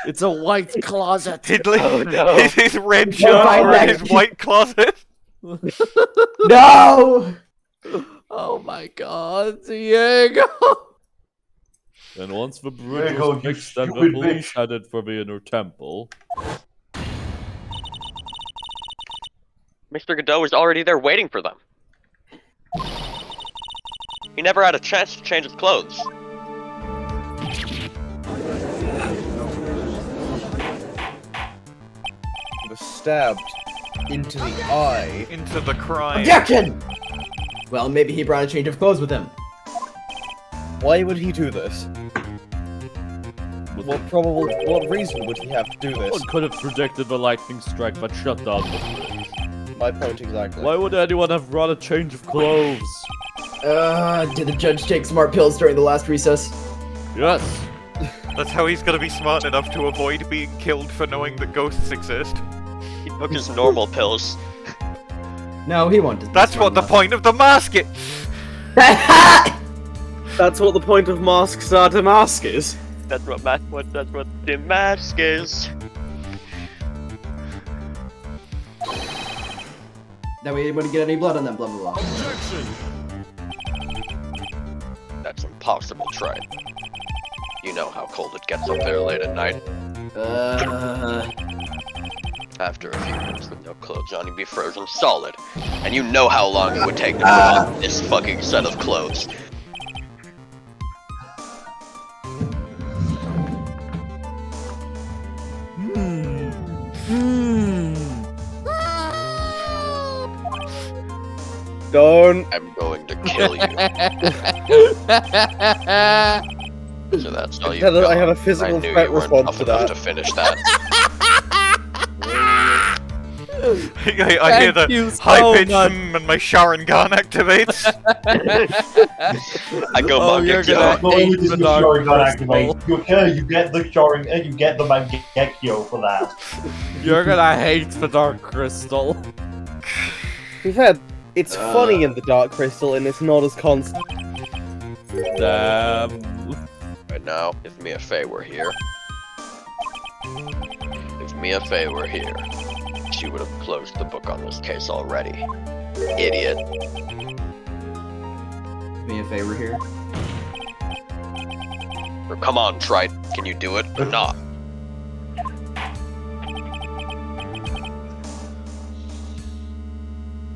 It's a white closet. His red shirt or his white closet. No. Oh my God, Diego. And once the bridge was fixed and the police headed for the Inner Temple. Mr. Godot was already there waiting for them. He never had a chance to change his clothes. He was stabbed into the eye. Into the crime. Objection! Well, maybe he brought a change of clothes with him. Why would he do this? What reason would he have to do this? One could have predicted the lightning strike but shut down the bridge. My point exactly. Why would anyone have brought a change of clothes? Did the judge take smart pills during the last recess? Yes. That's how he's gonna be smart enough to avoid being killed for knowing that ghosts exist. He took his normal pills. No, he won't. That's what the point of the mask is! That's what the point of masks are to mask is. That's what the mask is. That way he wouldn't get any blood on them, blah blah blah. Objection! That's impossible, Trey. You know how cold it gets up there late at night. After a few minutes with no clothes on, you'd be frozen solid. And you know how long it would take to put on this fucking set of clothes. Don't. I'm going to kill you. So that's all you got. I have a physical I knew threat you weren't response tough to enough that. to finish that. I hear the high-pitched and my Sharingan activates. I go Oh, you're gonna Not only hate does the the dark Sharingan crystal. activate, you get the Sharingan, you get the Mangekyo for that. You're gonna hate the Dark Crystal. To be fair, it's funny in the Dark Crystal and it's not as constant. Damn. Right now, if Mia Fey were here, she would have closed the book on this case already. Idiot. Me a favor here. Or come on, Trite. Can you do it or not?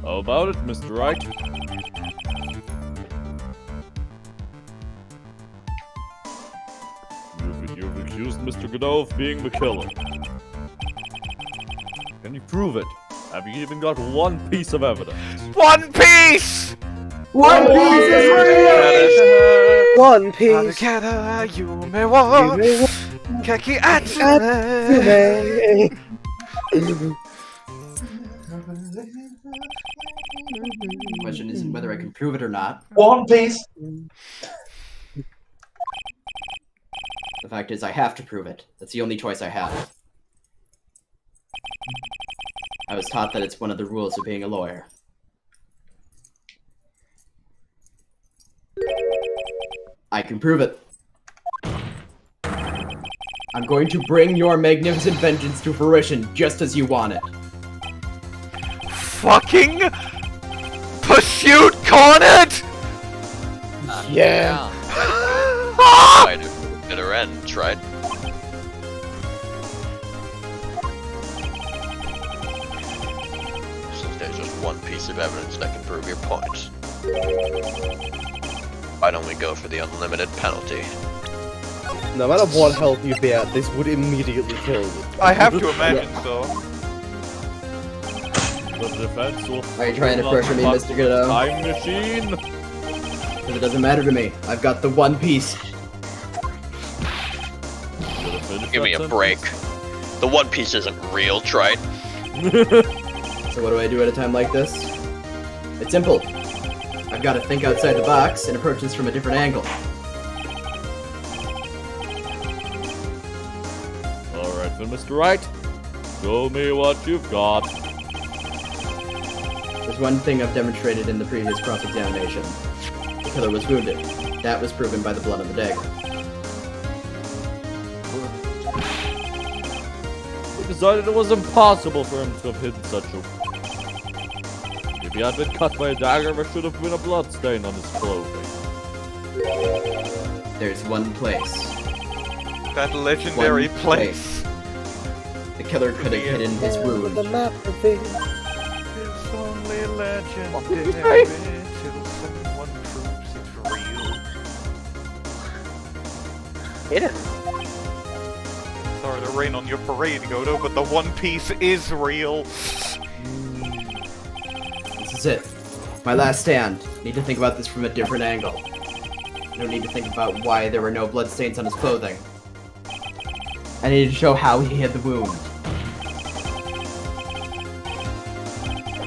How about it, Mr. Wright? You've accused Mr. Godot of being the killer. Can you prove it? Have you even got one piece of evidence? One Piece! One Piece is rich! One Piece! Together you may walk. Keki Atmey. The question isn't whether I can prove it or not. One Piece! The fact is, I have to prove it. That's the only choice I have. I was taught that it's one of the rules of being a lawyer. I can prove it. I'm going to bring your magnificent vengeance to fruition just as you want it. Fucking Pursuit Cornered! Yeah! Might have been a bitter end, Trite. Since there's just one piece of evidence that can prove your point, why don't we go for the unlimited penalty? No matter what health you'd be at, this would immediately kill you. I have to imagine so. The defense will Are you trying to pressure me, Mr. Godot? time machine. Because it doesn't matter to me. I've got the one piece. Give me a break. The One Piece isn't real, Trite. So what do I do at a time like this? It's simple. I've got to think outside the box and approach this from a different angle. Alright then, Mr. Wright. Show me what you've got. There's one thing I've demonstrated in the previous cross-examination. The killer was wounded. That was proven by the blood on the dagger. We decided it was impossible for him to have hidden such a... If he had been cut by a dagger, there should have been a blood stain on his clothing. There's one place. That legendary One place. The killer could have hidden his wound. The map reveals. It's only legendary till someone proves it's real. Hit it. Sorry to rain on your parade, Godot, but the One Piece is real. This is it. My last stand. Need to think about this from a different angle. I don't need to think about why there were no bloodstains on his clothing. I need to show how he hid the wound.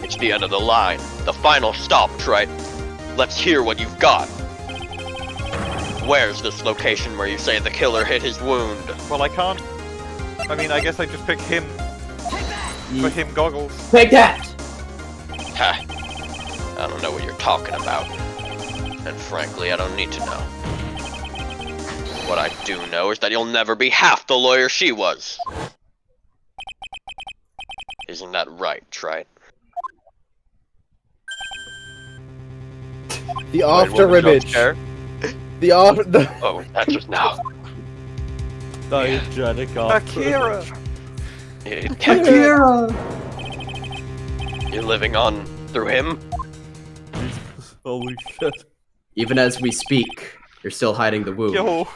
It's the end of the line. The final stop, Trite. Let's hear what you've got. Where's this location where you say the killer hid his wound? Well, I can't. I mean, I guess I just pick him. For him goggles. Take that! Ha. I don't know what you're talking about. And frankly, I don't need to know. What I do know is that you'll never be half the lawyer she was. Isn't that right, Trite? The after image. The after. Oh, that's just now. Diegetic Akira! Akira! You're living on through him? Holy shit. Even as we speak, you're still hiding the wound. Yo,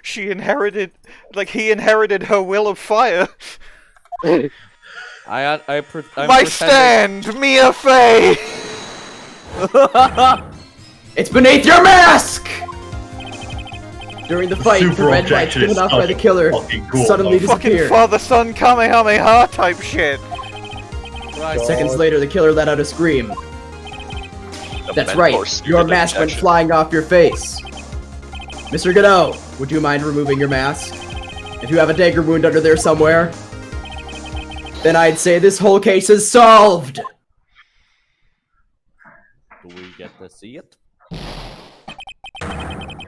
she inherited, like he inherited her will of fire. I'm My stand, Mia Fey! It's beneath your mask! During the fight, the red lights given off by the killer suddenly Fucking disappeared. father-son Kamehameha type shit. Right. Seconds later, the killer let out a scream. That's right, your mask went flying off your face. Mr. Godot, would you mind removing your mask? If you have a dagger wound under there somewhere, then I'd say this whole case is solved! Do we get to see it?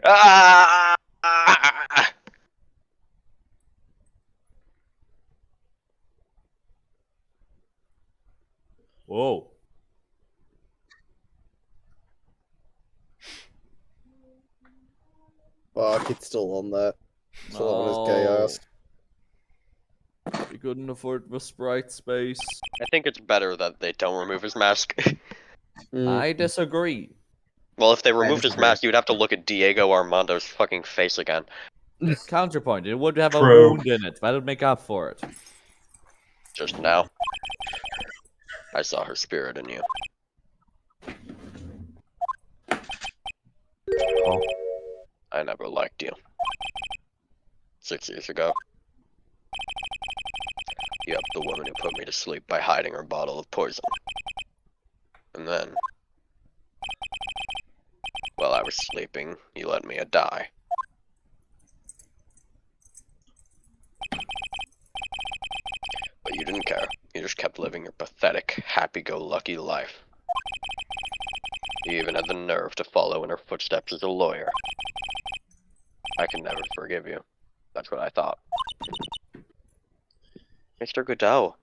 Ah! Whoa. Fuck, it's still on there. Still on his gay ass. We couldn't afford the sprite space. I think it's better that they don't remove his mask. I disagree. Well, if they removed his mask, you'd have to look at Diego Armando's fucking face again. Counterpoint, it would have True. a wound in it. That would make up for it. Just now, I saw her spirit in you. Oh. I never liked you. 6 years ago. Yep, the woman who put me to sleep by hiding her bottle of poison. And then, while I was sleeping, you let me die. But you didn't care. You just kept living your pathetic, happy-go-lucky life. You even had the nerve to follow in her footsteps as a lawyer. I can never forgive you. That's what I thought. Mr. Godot.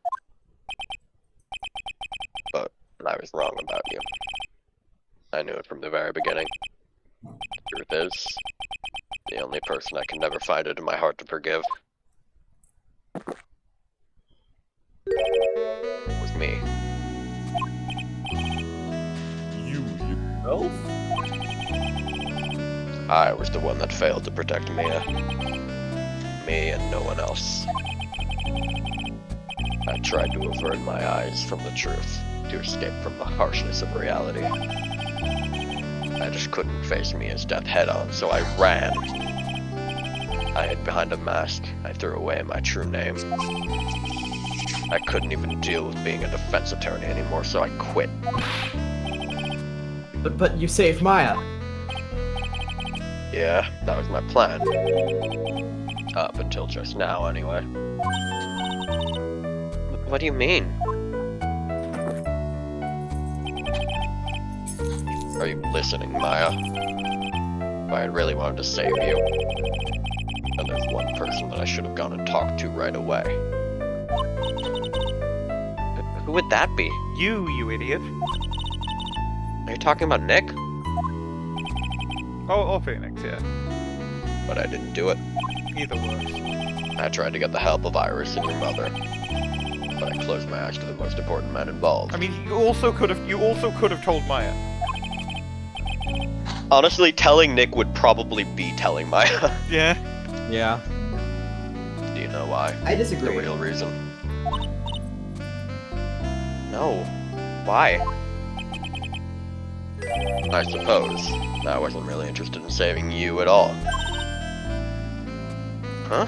But I was wrong about you. I knew it from the very beginning. Truth is, the only person I can never find it in my heart to forgive was me. Yourself? I was the one that failed to protect Mia. Me and no one else. I tried to avert my eyes from the truth, to escape from the harshness of reality. I just couldn't face Mia's death head-on, so I ran. I hid behind a mask. I threw away my true name. I couldn't even deal with being a defense attorney anymore, so I quit. But you saved Maya. Yeah, that was my plan. Up until just now, anyway. What do you mean? Are you listening, Maya? If I had really wanted to save you, then there's one person that I should have gone and talked to right away. Who would that be? You idiot. Are you talking about Nick? Oh, Phoenix, yeah. But I didn't do it. Either works. I tried to get the help of Iris and your mother, but I closed my eyes to the most important man involved. I mean, you also could have told Maya. Honestly, telling Nick would probably be telling Maya. Yeah. Yeah. Do you know why? I disagree. The real reason. No. Why? I suppose I wasn't really interested in saving you at all. Huh?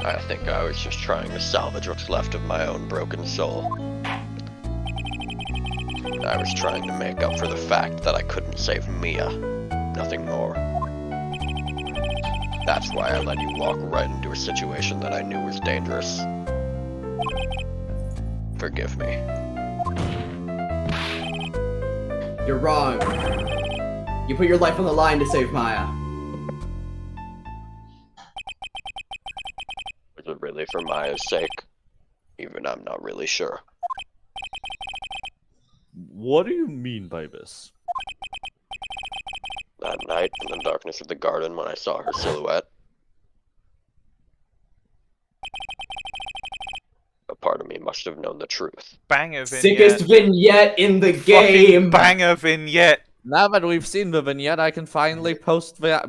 I think I was just trying to salvage what's left of my own broken soul. I was trying to make up for the fact that I couldn't save Mia. Nothing more. That's why I let you walk right into a situation that I knew was dangerous. Forgive me. You're wrong. You put your life on the line to save Maya. Was it really for Maya's sake? Even I'm not really sure. What do you mean by this? That night, in the darkness of the garden, when I saw her silhouette, a part of me must have known the truth. Banger vignette. Sickest vignette in the game! Fucking banger vignette! Now that we've seen the vignette, I can finally post the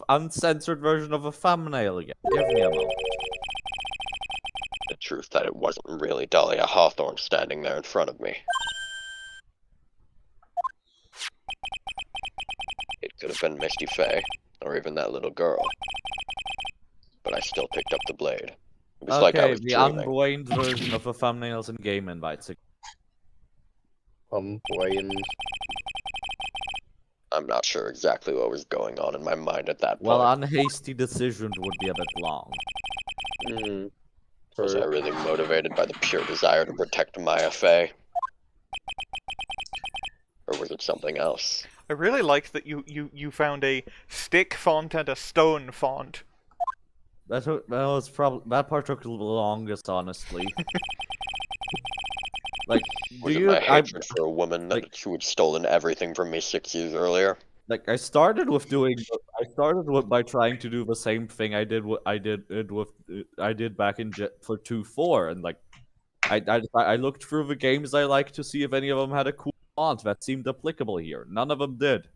uncensored version of a thumbnail again. Give me a moment. The truth that it wasn't really Dahlia Hawthorne standing there in front of me. It could have been Misty Faye, or even that little girl. But I still picked up the blade. It was like I was the dreaming. unblamed version of the thumbnails and game invites. Bwain. I'm not sure exactly what was going on in my mind at that point. Well, unhasty decisions would be a bit long. Was I really motivated by the pure desire to protect Maya Faye? Or was it something else? I really like that you found a stick font and a stone font. That part took the longest, honestly. Like, Was it my hatred for a woman that who had stolen everything from me 6 years earlier? Like, I started by trying to do the same thing I did back in for 2.4, and like, I looked through the games I liked to see if any of them had a cool font that seemed applicable here. None of them did.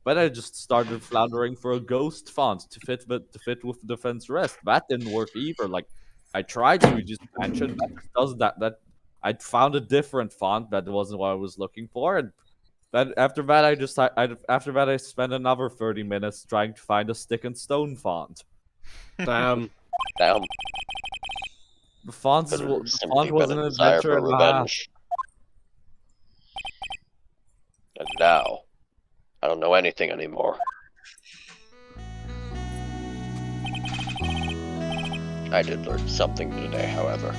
But I just started floundering for a ghost font to fit with the defense rest. That didn't work either. Like, I tried to just mention that does that. I found a different font that wasn't what I was looking for, and then after that I spent another 30 minutes trying to find a stick and stone font. Damn. Damn. The font was an adventure and a half. And now, I don't know anything anymore. I did learn something today, however.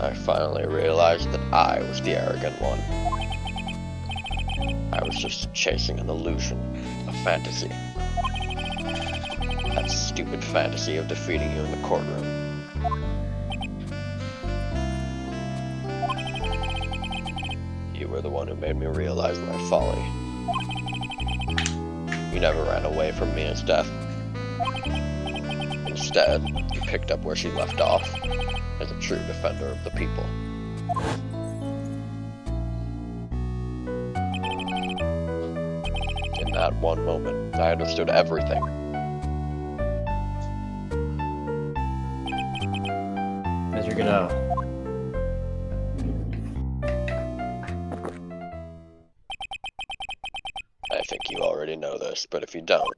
I finally realized that I was the arrogant one. I was just chasing an illusion, a fantasy. That stupid fantasy of defeating you in the courtroom. You were the one who made me realize my folly. You never ran away from Mia's death. Instead, you picked up where she left off, as a true defender of the people. In that one moment, I understood everything. Mr. Godot. I think you already know this, but if you don't,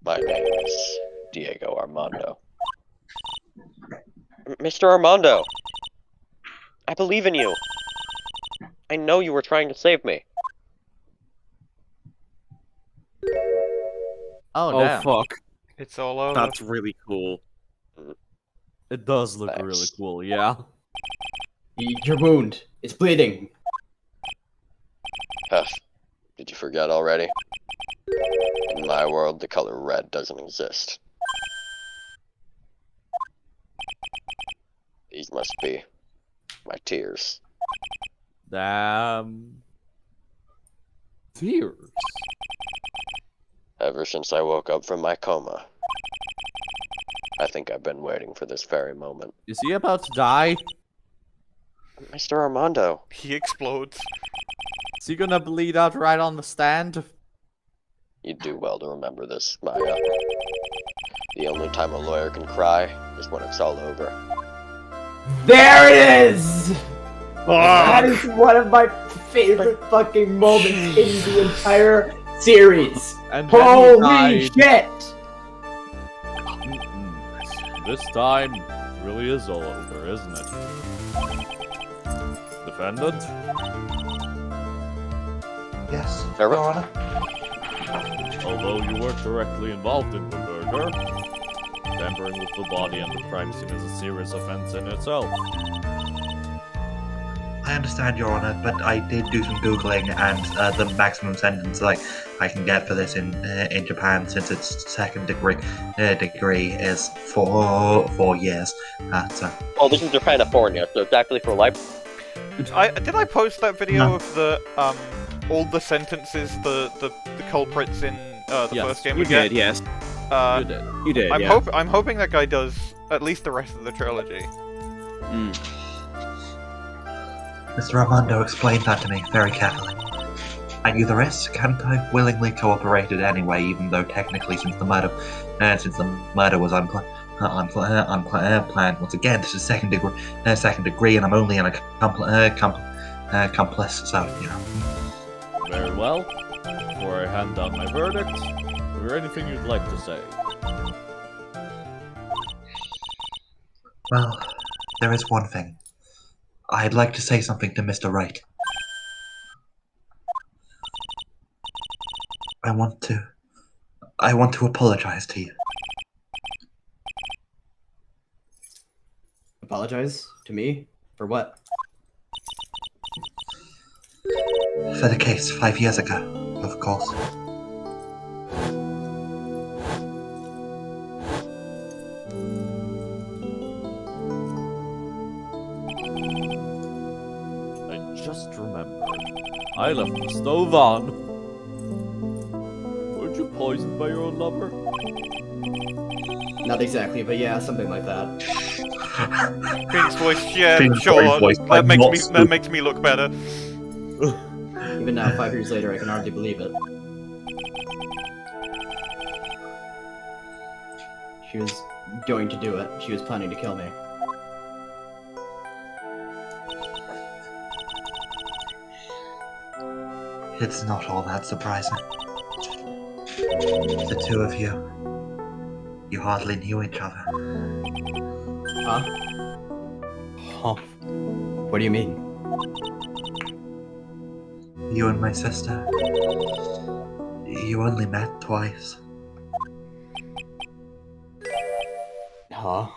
my name is Diego Armando. Mr. Armando! I believe in you! I know you were trying to save me. Oh, damn. fuck. It's all over. That's really cool. It does look really cool, yeah. Your wound. It's bleeding. Did you forget already? In my world, the color red doesn't exist. These must be my tears. Damn. Tears? Ever since I woke up from my coma, I think I've been waiting for this very moment. Is he about to die? Mr. Armando. He explodes. Is he gonna bleed out right on the stand? You'd do well to remember this, Maya. The only time a lawyer can cry is when it's all over. There it is! That is one of my favorite fucking moments in the entire series. And holy shit! This time really is all over, isn't it? Defendant? Yes, Your Honor. Although you weren't directly involved in the murder, tampering with the body and the crime scene is a serious offense in itself. I understand, Your Honor, but I did do some googling, and the maximum sentence I can get for this in Japan, since it's second degree is 4 years. So. Oh, this is Japan-California, so it's actually for life. Did I post that video of the all the sentences the culprits in the first game? You did, yes. You did. I'm hoping that guy does at least the rest of the trilogy. Mr. Armando explained that to me very carefully. I knew the risk, and I willingly cooperated anyway, even though technically since the murder was unplanned. Once again, this is second degree, and I'm only an accomplice. So Very well. Before I hand down my verdict, is there anything you'd like to say? Well, there is one thing. I'd like to say something to Mr. Wright. I want to apologize to you. Apologize to me for what? For the case 5 years ago, of course. I just remembered. I left the stove on. Weren't you poisoned by your own lover? Not exactly, but yeah, something like that. Phoenix voice, yeah, Phoenix sure. voice, That makes me look better. Even now, 5 years later, I can hardly believe it. She was going to do it. She was planning to kill me. It's not all that surprising. The two of you hardly knew each other. Huh? Huh. What do you mean? You and my sister, you only met twice. Huh?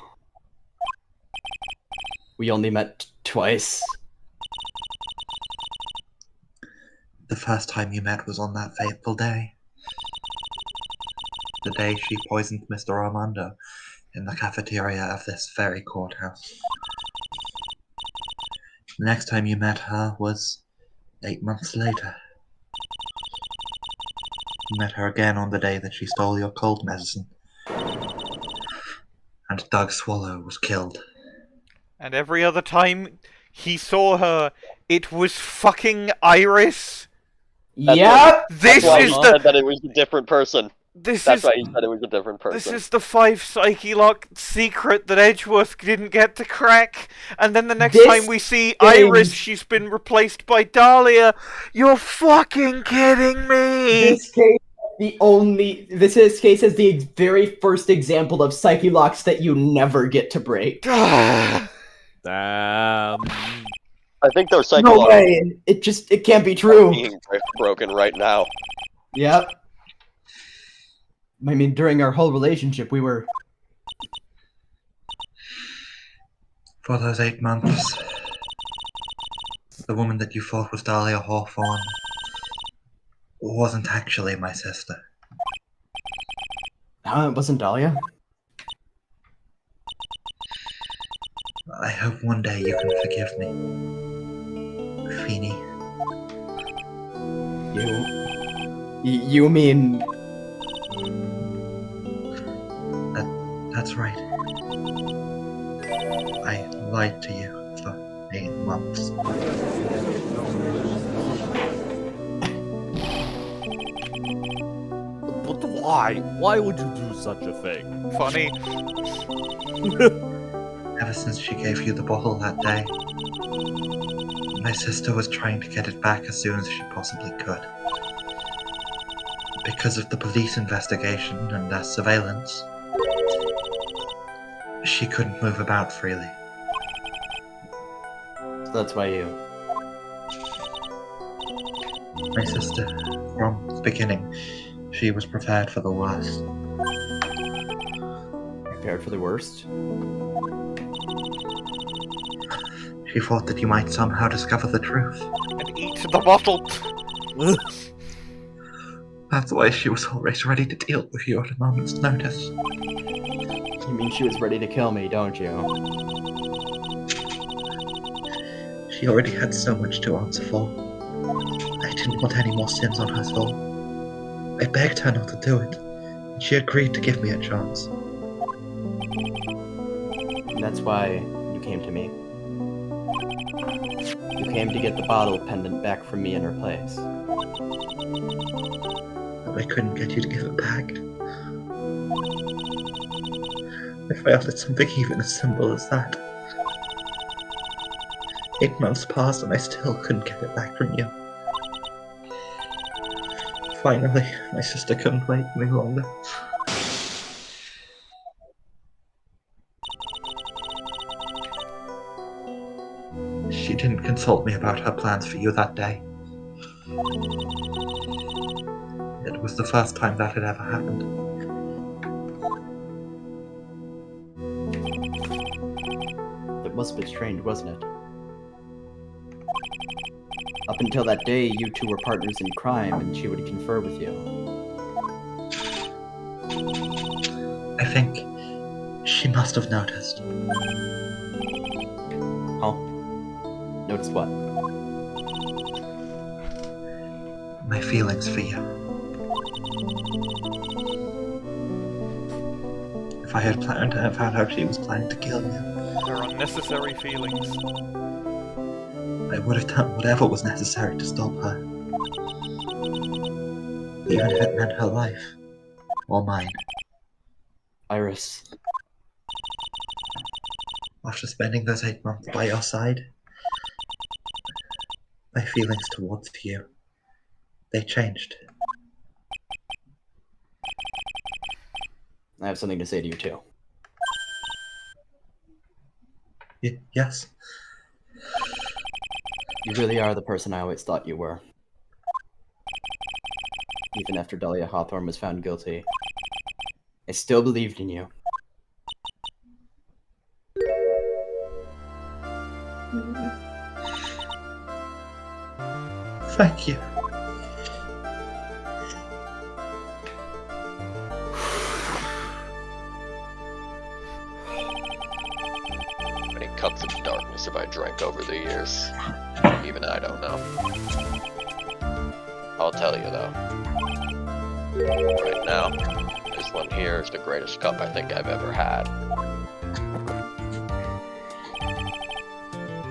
We only met twice? The first time you met was on that fateful day. The day she poisoned Mr. Armando in the cafeteria of this very courthouse. The next time you met her was 8 months later. You met her again on the day that she stole your cold medicine. And Doug Swallow was killed. And every other time he saw her, it was fucking Iris. Yep. This why is he the. said that it was a different person. That's why he said it was a different person. This is the 5 Psyche Lock secret that Edgeworth didn't get to crack. And then the next time we see Iris, she's been replaced by Dahlia. You're fucking kidding me! This case is the very first example of Psyche Locks that you never get to break. Damn. I think those Psyche No Locks way! It can't be true. being broken right now. Yep. I mean, during our whole relationship, we were... For those 8 months, the woman that you thought was Dahlia Hawthorne wasn't actually my sister. It wasn't Dahlia? I hope one day you can forgive me. Feeny. You mean... That's right. I lied to you for 8 months. But why? Why would you do such a thing? Funny. Ever since she gave you the bottle that day, my sister was trying to get it back as soon as she possibly could. Because of the police investigation and their surveillance, she couldn't move about freely. So that's why you... My sister, from the beginning, she was prepared for the worst. Prepared for the worst? She thought that you might somehow discover the truth. And eat the bottle. That's why she was always ready to deal with you at a moment's notice. You mean she was ready to kill me, don't you? She already had so much to answer for. I didn't want any more sins on her soul. I begged her not to do it, and she agreed to give me a chance. And that's why you came to me. You came to get the bottle pendant back from me in her place. But I couldn't get you to give it back. I failed at something even as simple as that. 8 months passed and I still couldn't get it back from you. Finally, my sister couldn't wait any longer. She didn't consult me about her plans for you that day. It was the first time that had ever happened. It must have been strange, wasn't it? Up until that day, you two were partners in crime, and she would confer with you. I think she must have noticed. Oh? Noticed what? My feelings for you. If I had found out she was planning to kill you, They're unnecessary feelings. I would have done whatever was necessary to stop her. Even if it meant her life. Or mine. Iris. After spending those 8 months by your side, my feelings towards you, they changed. I have something to say to you, too. Yes? You really are the person I always thought you were. Even after Dahlia Hawthorne was found guilty, I still believed in you. Thank you. Many cups of darkness have I drank over the years. Even I don't know. I'll tell you though. Right now, this one here is the greatest cup I think I've ever had.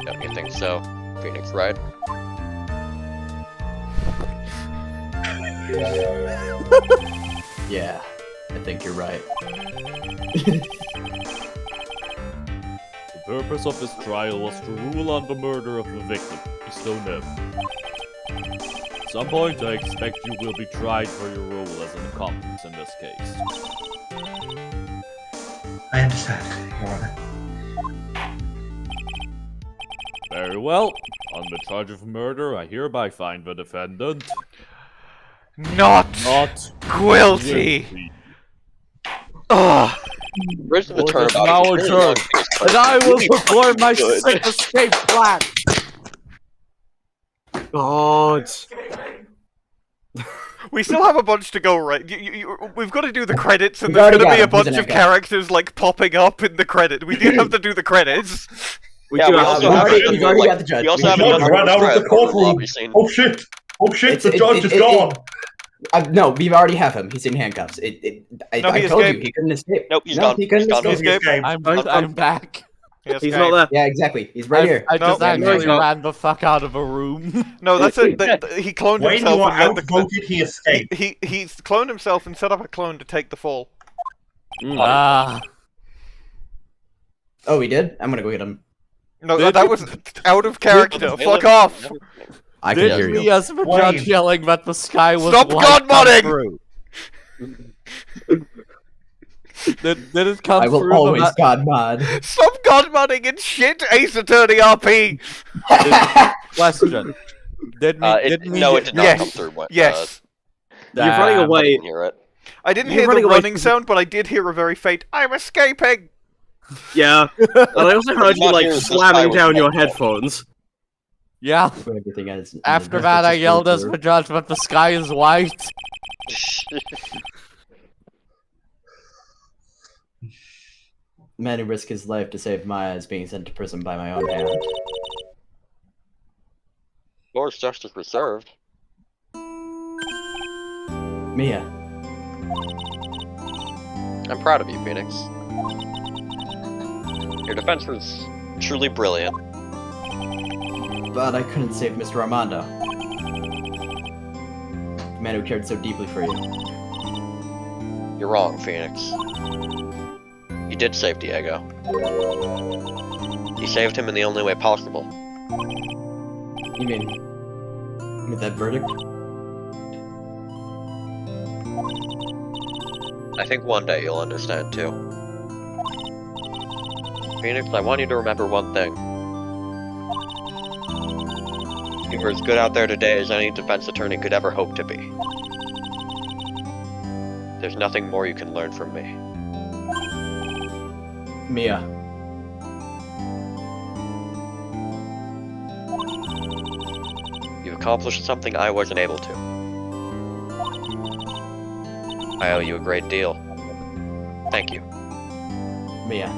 Don't you think so, Phoenix, right? Yeah, I think you're right. The purpose of this trial was to rule on the murder of the victim, Deauxnim. At some point, I expect you will be tried for your role as an accomplice in this case. I understand, Your Honor. Very well. On the charge of murder, I hereby find the defendant Not guilty. Ugh. Where's the Court is turnabout? now It's really adjourned, not and I will really perform my good. sick escape plan. God. We still have a bunch to go, right? We've got to do the credits, and We've there's already going to be a got him. He's bunch an of echo. characters, like, popping up in the credit. We do have to do the credits. We Yeah, do we have also to- have we've already got the judge. We also The haven't judge done ran out of the threat, courtroom. Robbie scene. Oh shit! Oh shit! It's- The judge is gone. No, we already have him. He's in handcuffs. No, I he told you, escaped. he couldn't escape. Nope, he's no, gone. He couldn't He's gone. escape. He escaped. I'm back. Yes, He's guy. not there. Yeah, exactly. He's right here. I just No, actually he's not. ran the fuck out of a room. No, that's it. He cloned When himself you are and let the... outvoted, he escaped. He's cloned himself and set up a clone to take the fall. Ah. Oh, he did? I'm gonna go get him. No, that was out of character. Fuck off. I can Did hear me you. as the Wayne. judge yelling that the sky was Stop white god come modding! through? Did it come I will through always that? god mod. Stop god modding and shit, Ace Attorney RP. Question. Did me? No, it did not Yes. come through. Yes. You're running Damn. I away. didn't hear it. I didn't You're hear running the away running from- sound, but I did hear a very faint, I'm escaping! Yeah. And I also heard you, Not like, here, this guy slamming was down your multiple. headphones. Yeah. Everything is After that, I yelled as the judge that the sky is white. Man who risked his life to save Maya is being sent to prison by my own hand. Lord's justice reserved. Mia. I'm proud of you, Phoenix. Your defense was truly brilliant. But I couldn't save Mr. Armando. The man who cared so deeply for you. You're wrong, Phoenix. You did save Diego. He saved him in the only way possible. You mean with that verdict? I think one day you'll understand too. Phoenix, I want you to remember one thing. You were as good out there today as any defense attorney could ever hope to be. There's nothing more you can learn from me. Mia. You've accomplished something I wasn't able to. I owe you a great deal. Thank you. Mia.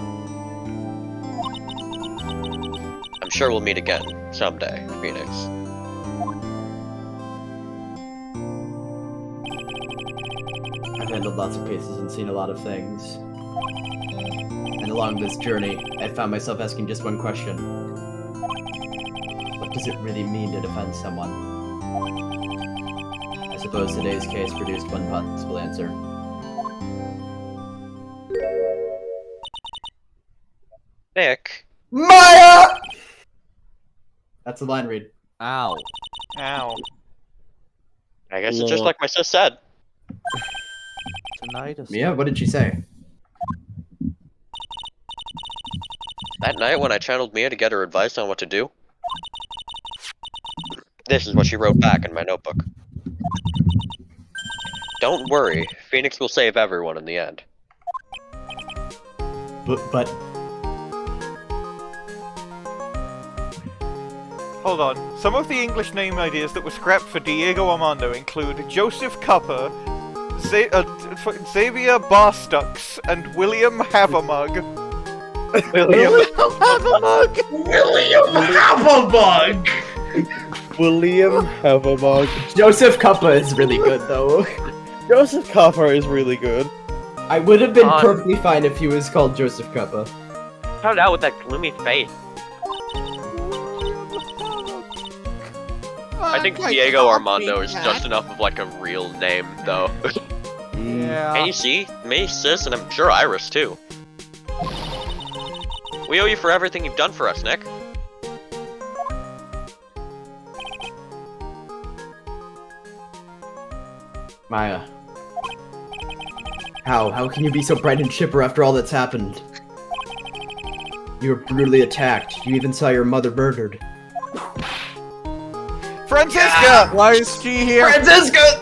I'm sure we'll meet again someday, Phoenix. I've handled lots of cases and seen a lot of things. And along this journey, I found myself asking just one question. What does it really mean to defend someone? I suppose today's case produced one possible answer. Nick. Maya! That's a line read. Ow. Ow. I guess it's just like my sis said. Tinnitus. Mia, what did she say? That night when I channeled Mia to get her advice on what to do, this is what she wrote back in my notebook. Don't worry, Phoenix will save everyone in the end. But... Hold on. Some of the English name ideas that were scrapped for Diego Armando include Joseph Cupper, Xavier Barstux, and William Havermug. William Havermug! William Havermug! William Havermug. Joseph Cuppa is really good, though. Joseph Copper is really good. I would have been perfectly fine if he was called Joseph Cuppa. Found out with that gloomy face. I think Diego Armando is just enough of like a real name, though. Yeah. And you see, me, Sis, and I'm sure Iris too. We owe you for everything you've done for us, Nick. Maya. How can you be so bright and chipper after all that's happened? You were brutally attacked. You even saw your mother murdered. Franziska! Why is she here? Franziska!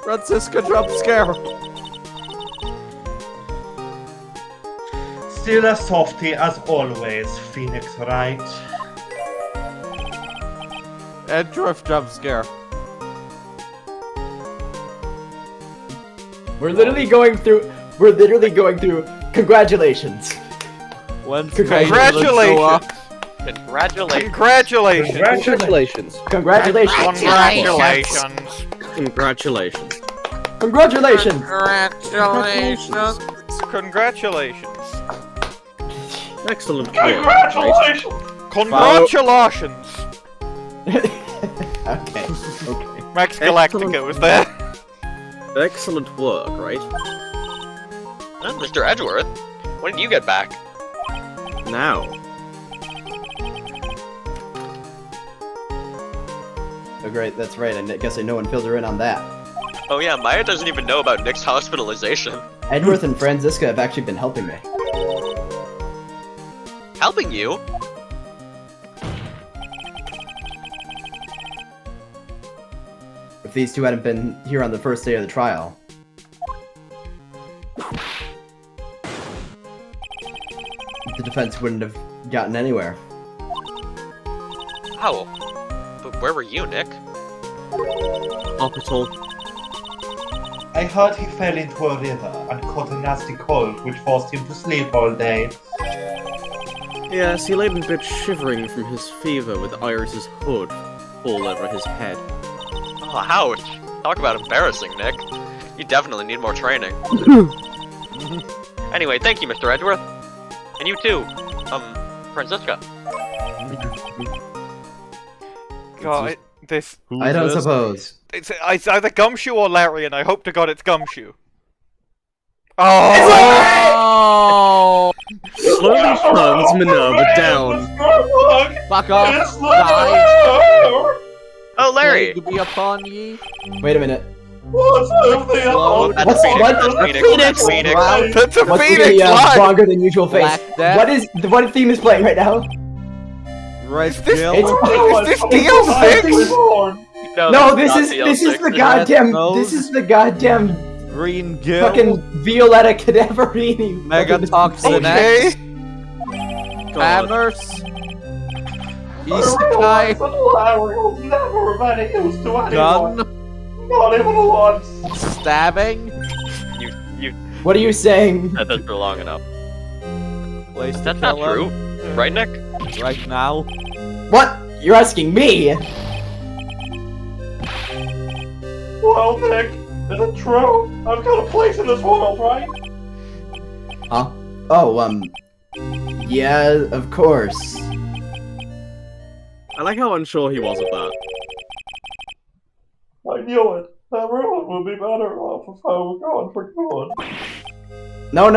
Franziska, jump scare. Still a softie as always, Phoenix, right? Edgeworth jump scare. We're literally going through. Congratulations. When's Congratulations! Congratulations! Congratulations! Congratulations. Congratulations. Congratulations! Congratulations. Congratulations! Excellent work. Congratulations! Congratulations! Okay. Max Galactica was there. Excellent work, right? Mr. Edgeworth, when did you get back? Now. Oh great, that's right. I guess no one filled her in on that. Oh yeah, Maya doesn't even know about Nick's hospitalization. Edgeworth and Franziska have actually been helping me. Helping you? If these two hadn't been here on the first day of the trial, the defense wouldn't have gotten anywhere. How? But where were you, Nick? Hospital. I heard he fell into a river and caught a nasty cold which forced him to sleep all day. Yes, he laid in bed shivering from his fever with Iris's hood all over his head. Oh, ouch. Talk about embarrassing, Nick. You definitely need more training. Anyway, thank you, Mr. Edgeworth. And you too, Franziska. God, this... I don't suppose. It's either Gumshoe or Larry, and I hope to God it's Gumshoe. Oh! No! Slowly turns Minerva down. Fuck off! It's Die! Oh, Larry! Plague be upon ye. Wait a minute. What's the Slow. That's What's- Phoenix. what? That's Phoenix. Phoenix. That's Phoenix. That's a What's Phoenix the live! longer than usual face? Black Death. What theme is playing right now? Red Is this, Gill. is this DL6? No, this is the goddamn Nose. this is the goddamn Green Gill. fucking Violetta Cadaverini. Mega Toxin Okay. X. Hammers. Isekai. Never been used to anyone. Gun. Not even once. Stabbing. What are you saying? Said that for long enough. Place to That's not kill true. him. Right, Nick? Right now. What? You're asking me? Well, Nick, is it true? I've got a place in this world, right? Huh? Oh, yeah, of course. I like how unsure he was of that. I knew it. Everyone would be better off if I were gone for good. No.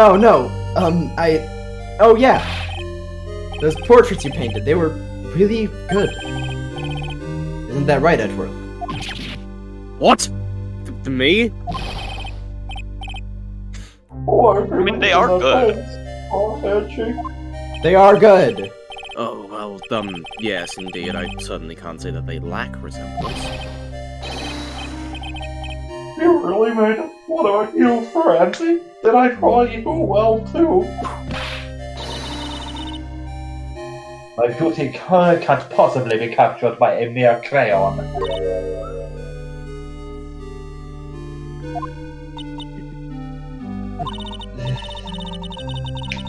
Oh yeah. Those portraits you painted, they were really good. Isn't that right, Edgeworth? What? To me? I mean, they are good. They are good. Oh, well, yes, indeed. I certainly can't say that they lack resemblance. You really made it? What about you, Francie? Did I draw you well, too? My beauty can't possibly be captured by a mere crayon.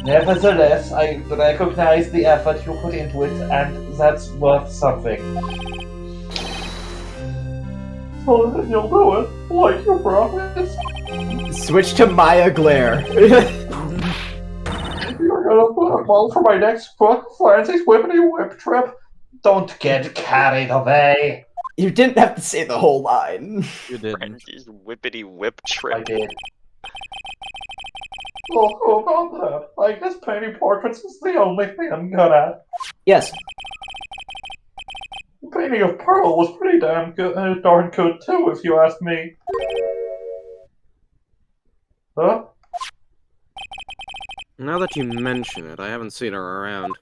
Nevertheless, I recognize the effort you put into it, and that's worth something. So then you'll do it, like you promised. Switch to Maya Glare. You're gonna put a ball for my next book, Francie's Whippity Whip Trip. Don't get carried away. You didn't have to say the whole line. You didn't. Francie's Whippity Whip Trip. I did. Oh, about that. I guess painting portraits is the only thing I'm good at. Yes. The painting of Pearl was pretty damn good, darn good too, if you ask me. Huh? Now that you mention it, I haven't seen her around.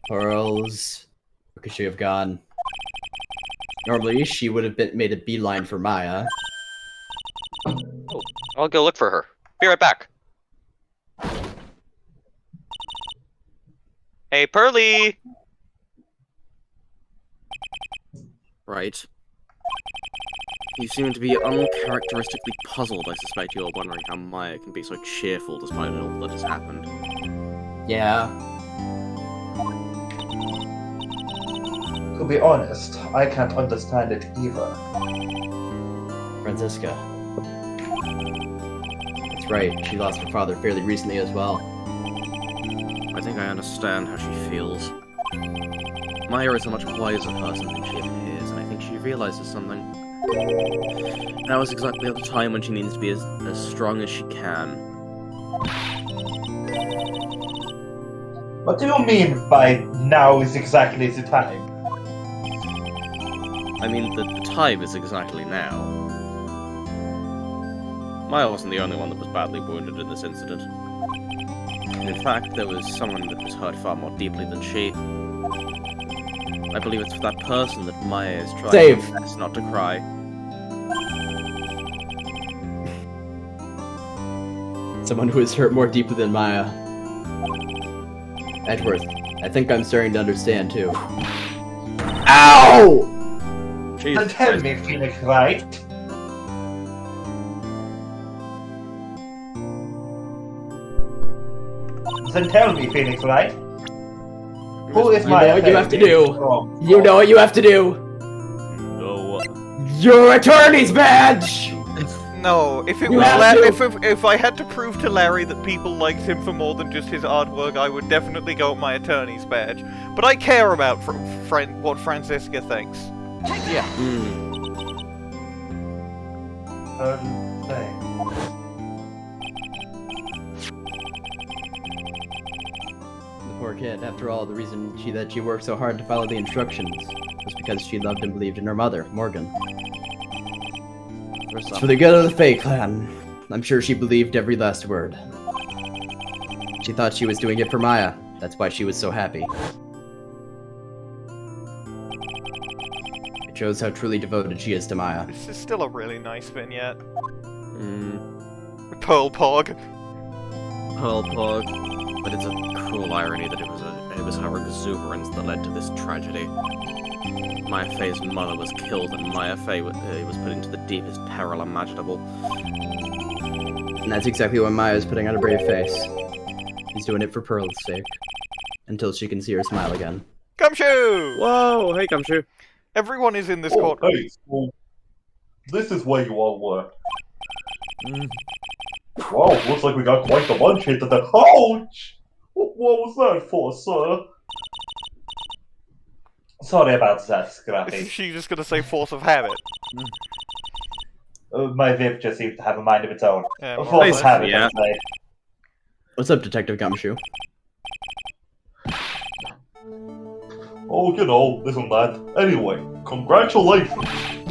Pearls. Where could she have gone? Normally, she would have made a beeline for Maya. I'll go look for her. Be right back. Hey, Pearly! Right. You seem to be uncharacteristically puzzled. I suspect you're wondering how Maya can be so cheerful despite all that has happened. Yeah. To be honest, I can't understand it either. Franziska. That's right, she lost her father fairly recently as well. I think I understand how she feels. Maya is a much wiser person than she appears, and I think she realizes something. Now is exactly at the time when she needs to be as strong as she can. What do you mean by now is exactly the time? I mean, the time is exactly now. Maya wasn't the only one that was badly wounded in this incident. And in fact, there was someone that was hurt far more deeply than she. I believe it's for that person that Maya is trying her best not to cry. Someone who is hurt more deeply than Maya. Edgeworth, I think I'm starting to understand too. Ow! And tell me, Phoenix Wright. Then tell me, Phoenix Wright. Who is my You know what you have to do. You know what you have to do. No. Your attorney's badge! No, if it You was have to. if I had to prove to Larry that people liked him for more than just his artwork, I would definitely go with my attorney's badge. But I care about what Franziska thinks. Yeah. Poor kid. After all, the reason she worked so hard to follow the instructions was because she loved and believed in her mother, Morgan. It's for the good of the Fae clan. I'm sure she believed every last word. She thought she was doing it for Maya. That's why she was so happy. It shows how truly devoted she is to Maya. This is still a really nice vignette. Pearl Pog. Pearl Pog. But it's a cruel irony that it was her exuberance that led to this tragedy. Maya Faye's mother was killed, and Maya Faye was put into the deepest peril imaginable. And that's exactly why Maya is putting on a brave face. She's doing it for Pearl's sake. Until she can see her smile again. Gumshoe! Whoa! Hey, Gumshoe. Everyone is in this courtroom. Hey, well, this is where you all were. Wow, looks like we got quite the bunch here today. Ouch! What was that for, sir? Sorry about that, Scrappy. Is she just gonna say force of habit? My Viv just seems to have a mind of its own. Yeah, A force of habit, yeah. I'd say. What's up, Detective Gumshoe? Oh, you know, this and that. Anyway, congratulations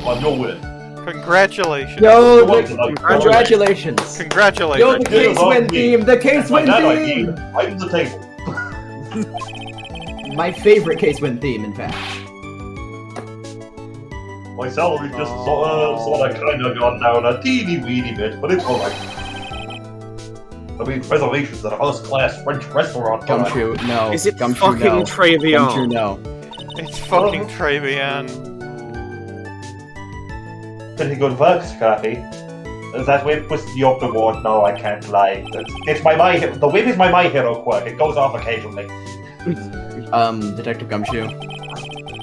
on your win. Congratulations. Yo, congratulations. Congratulations. Yo, the case win theme. The case win theme. I'm the table. My favorite case win theme, in fact. My salary just sort of kind of gone down a teeny-weeny bit, but it's alright. I mean, reservations at a first-class French restaurant. Gumshoe, no. Is it Gumshoe, fucking no. Trevian? Gumshoe, no. It's fucking Trevian. Pretty good work, Scrappy. That whip was the reward. No, I can't lie. It's the whip is my hero quirk. It goes off occasionally. Detective Gumshoe,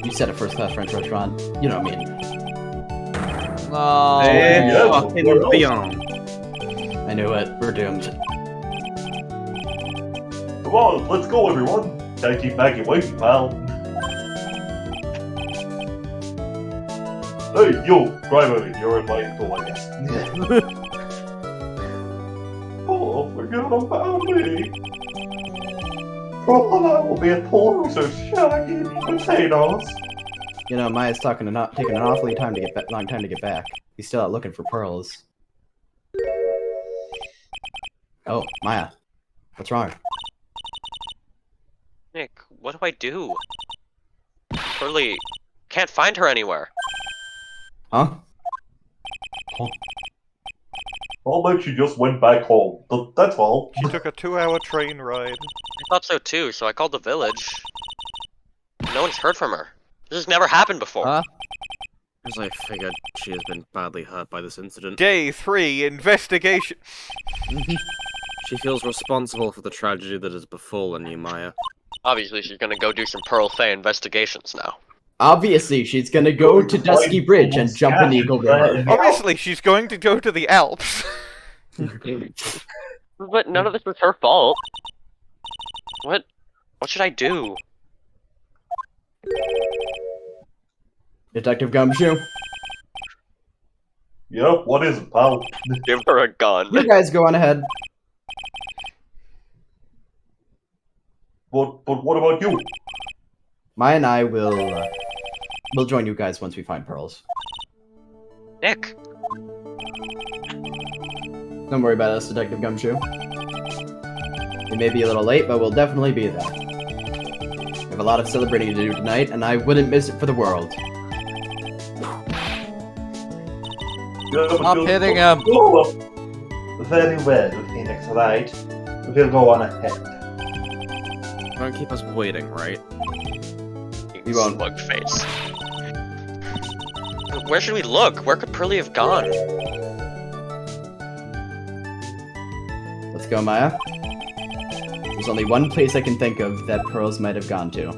you said a first-class French restaurant. You know what I mean. Oh, it's fucking beyond. I knew it. We're doomed. Come on, let's go, everyone. Can't keep Maggey waiting, pal. Hey, you, driver, you're invited to, I guess. Oh, forget about me. Probably I will be a poor so shaggy potatoes. You know, Maya's taking an awfully long time to get back. He's still out looking for pearls. Oh, Maya. What's wrong? Nick, what do I do? Curly, can't find her anywhere. Huh? I'll bet she just went back home. That's all. She took a 2-hour train ride. I thought so too, so I called the village. No one's heard from her. This has never happened before. As I figured, she has been badly hurt by this incident. Day 3, investigation. She feels responsible for the tragedy that has befallen you, Maya. Obviously, she's gonna go do some Pearl Fae investigations now. Obviously, she's gonna go to Dusky Bridge and jump an eagle river. Obviously, she's going to go to the Alps. But none of this was her fault. What should I do? Detective Gumshoe? Yeah, what is it, pal? Give her a gun. You guys go on ahead. But what about you? Maya and I will we'll join you guys once we find pearls. Nick! Don't worry about us, Detective Gumshoe. We may be a little late, but we'll definitely be there. We have a lot of celebrating to do tonight, and I wouldn't miss it for the world. Stop hitting him! Oh, very well, Phoenix, right? We'll go on ahead. Don't keep us waiting, right? You won't. Smug face. Where should we look? Where could Pearly have gone? Let's go, Maya. There's only one place I can think of that pearls might have gone to.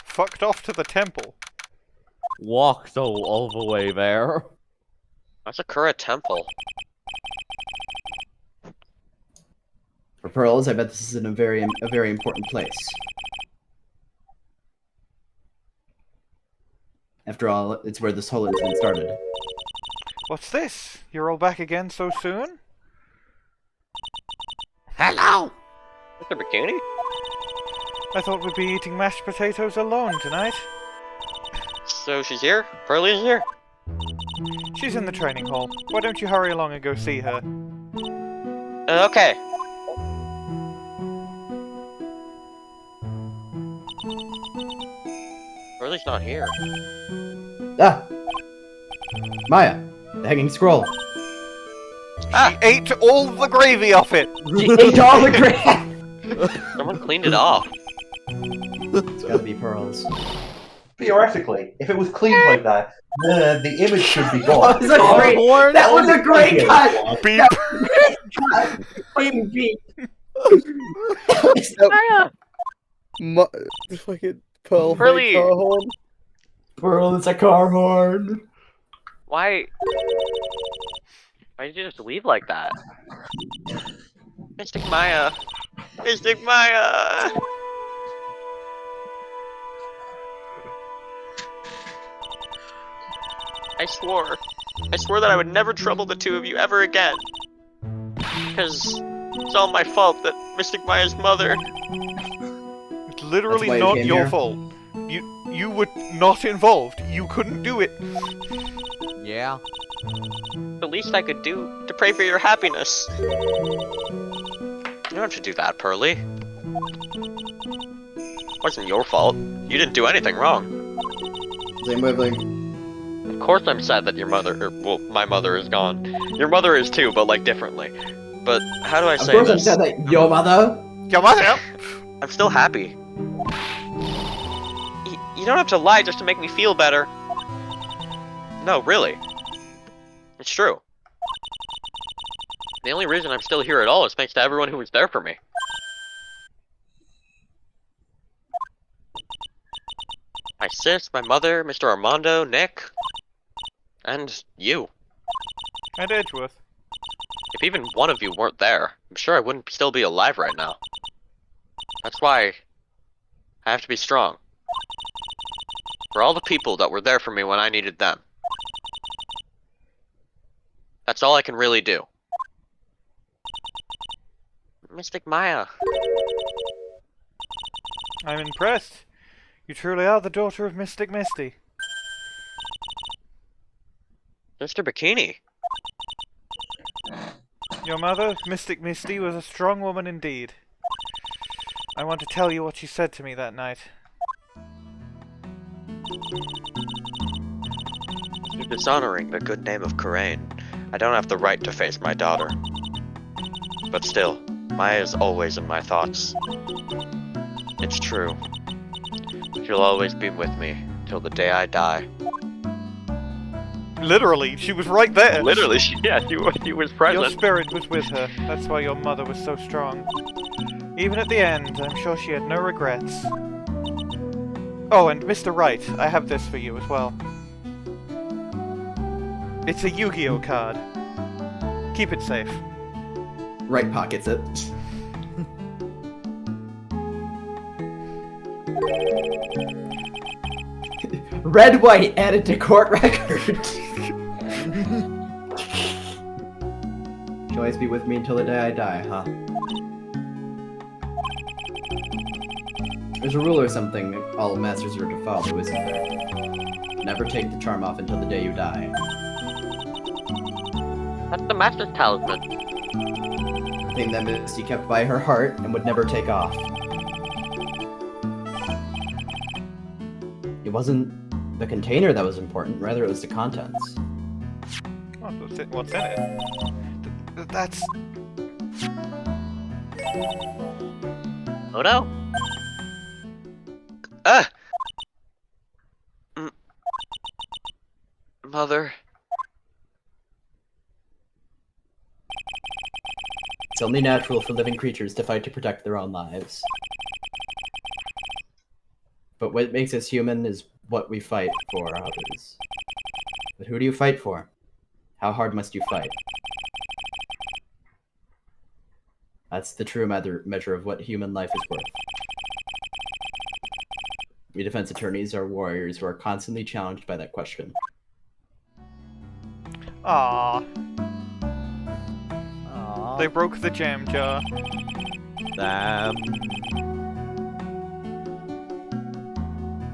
Fucked off to the temple. Walked all the way there. That's a Kura temple. For pearls, I bet this is in a very important place. After all, it's where this whole incident started. What's this? You're all back again so soon? Hello! Mr. Bikini? I thought we'd be eating mashed potatoes alone tonight. So she's here? Pearlie's here? She's in the training hall. Why don't you hurry along and go see her? Okay. Pearlie's not here. Ah! Maya, the hanging scroll. She ate all the gravy off it! She ate all the gravy! Someone cleaned it off. It's gotta be pearls. Theoretically, if it was cleaned like that, the image should be gone. That was a great cut! Beep! Beep, beep. Fucking Pearl Pearlie! car horn. Pearl, it's a car horn. Why did you just leave like that? Mystic Maya! Mystic Maya! I swore that I would never trouble the two of you ever again. Because it's all my fault that Mystic Maya's mother... It's literally That's why you not came your here? fault. You were not involved. You couldn't do it. Yeah. The least I could do to pray for your happiness. You don't have to do that, Pearlie. It wasn't your fault. You didn't do anything wrong. Same wavelength. Of course I'm sad that your mother, well, my mother is gone. Your mother is too, but like differently. But how do I say Of course this? I'm sad that your mother. Come on out. I'm still happy. You don't have to lie just to make me feel better. No, really. It's true. The only reason I'm still here at all is thanks to everyone who was there for me. My sis, my mother, Mr. Armando, Nick, and you. And Edgeworth. If even one of you weren't there, I'm sure I wouldn't still be alive right now. That's why I have to be strong. For all the people that were there for me when I needed them. That's all I can really do. Mystic Maya. I'm impressed. You truly are the daughter of Mystic Misty. Mr. Bikini. Your mother, Mystic Misty, was a strong woman indeed. I want to tell you what she said to me that night. You're dishonoring the good name of Karain. I don't have the right to face my daughter. But still, Maya is always in my thoughts. It's true. She'll always be with me till the day I die. Literally, she was right there. Literally, she was present. Your spirit was with her. That's why your mother was so strong. Even at the end, I'm sure she had no regrets. Oh, and Mr. Wright, I have this for you as well. It's a Yu-Gi-Oh card. Keep it safe. Right pockets it. Red White added to court record. She'll always be with me until the day I die, huh? There's a rule or something all masters are to follow, isn't there? Never take the charm off until the day you die. That's the Master's Talisman. The thing that Misty kept by her heart and would never take off. It wasn't the container that was important, rather it was the contents. What's in it? That's... Oh no! Mother. It's only natural for living creatures to fight to protect their own lives. But what makes us human is what we fight for others. But who do you fight for? How hard must you fight? That's the true measure of what human life is worth. We defense attorneys are warriors who are constantly challenged by that question. Aww. Aww. They broke the jam jar. Damn.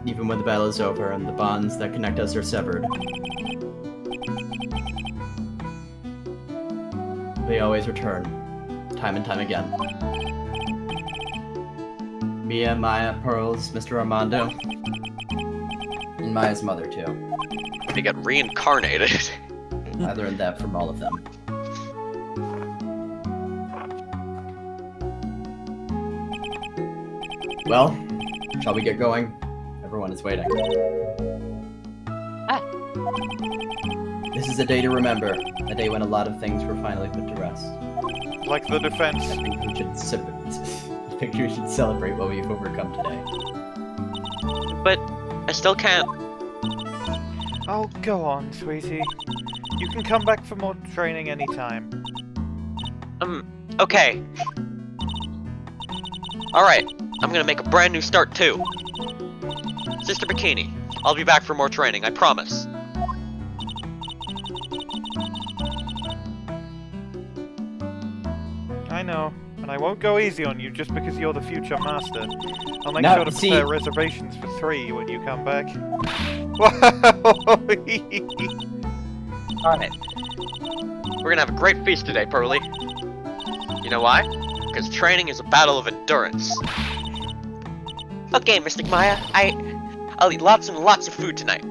Even when the battle is over and the bonds that connect us are severed, they always return, time and time again. Mia, Maya, Pearls, Mr. Armando, and Maya's mother too. They get reincarnated. I learned that from all of them. Well, shall we get going? Everyone is waiting. This is a day to remember. A day when a lot of things were finally put to rest. Like the defense. I think we should celebrate what we've overcome today. But I still can't. Oh, go on, sweetie. You can come back for more training anytime. Okay. Alright, I'm gonna make a brand new start too. Sister Bikini, I'll be back for more training, I promise. I know, and I won't go easy on you just because you're the future master. I'll make Now, sure to see- prepare reservations for 3 when you come back. Alright. We're gonna have a great feast today, Pearly. You know why? Because training is a battle of endurance. Okay, Mystic Maya, I'll eat lots and lots of food tonight.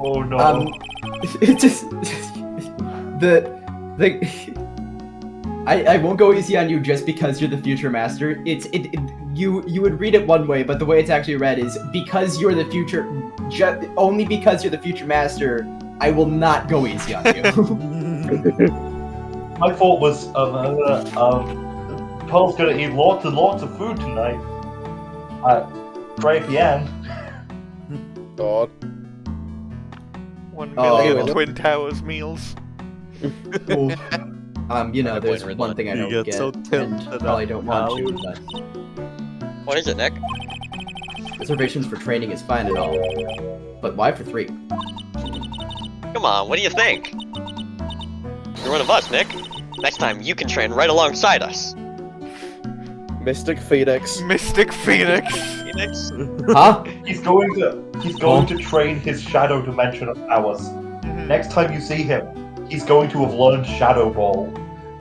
Oh no. It's just I won't go easy on you just because you're the future master. You would read it one way, but the way it's actually read is because you're the future. Only because you're the future master, I will not go easy on you. My thought was, Pearl's gonna eat lots and lots of food tonight. At 3 p.m. God. 1 million well. Twin Towers meals. You know, there's one thing I You don't get get, so and tilted probably don't want to, up. but What is it, Nick? reservations for training is fine and all. But why for 3? Come on, what do you think? You're one of us, Nick. Next time you can train right alongside us. Mystic Phoenix. Mystic Phoenix! Phoenix? Huh? He's going to train his shadow dimension of powers. Next time you see him, he's going to have learned Shadow Ball.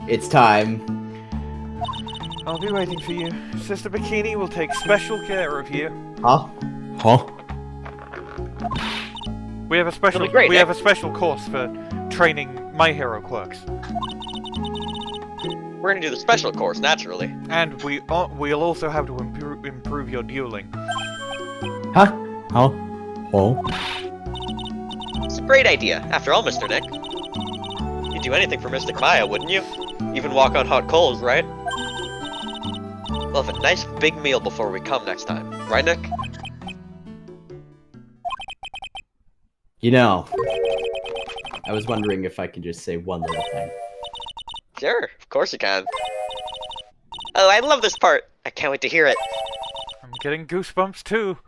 It's time. I'll be waiting for you. Sister Bikini will take special care of you. Huh? Huh? We have a special It'll be great, we Nick. have a special course for training my hero clerks. We're gonna do the special course, naturally. And we'll also have to improve your dueling. Huh? Huh? Oh? It's a great idea. After all, Mr. Nick. You'd do anything for Mystic Maya, wouldn't you? Even walk on hot coals, right? We'll have a nice big meal before we come next time. Right, Nick? You know, I was wondering if I could just say one little thing. Sure, of course you can. Oh, I love this part. I can't wait to hear it. I'm getting goosebumps too.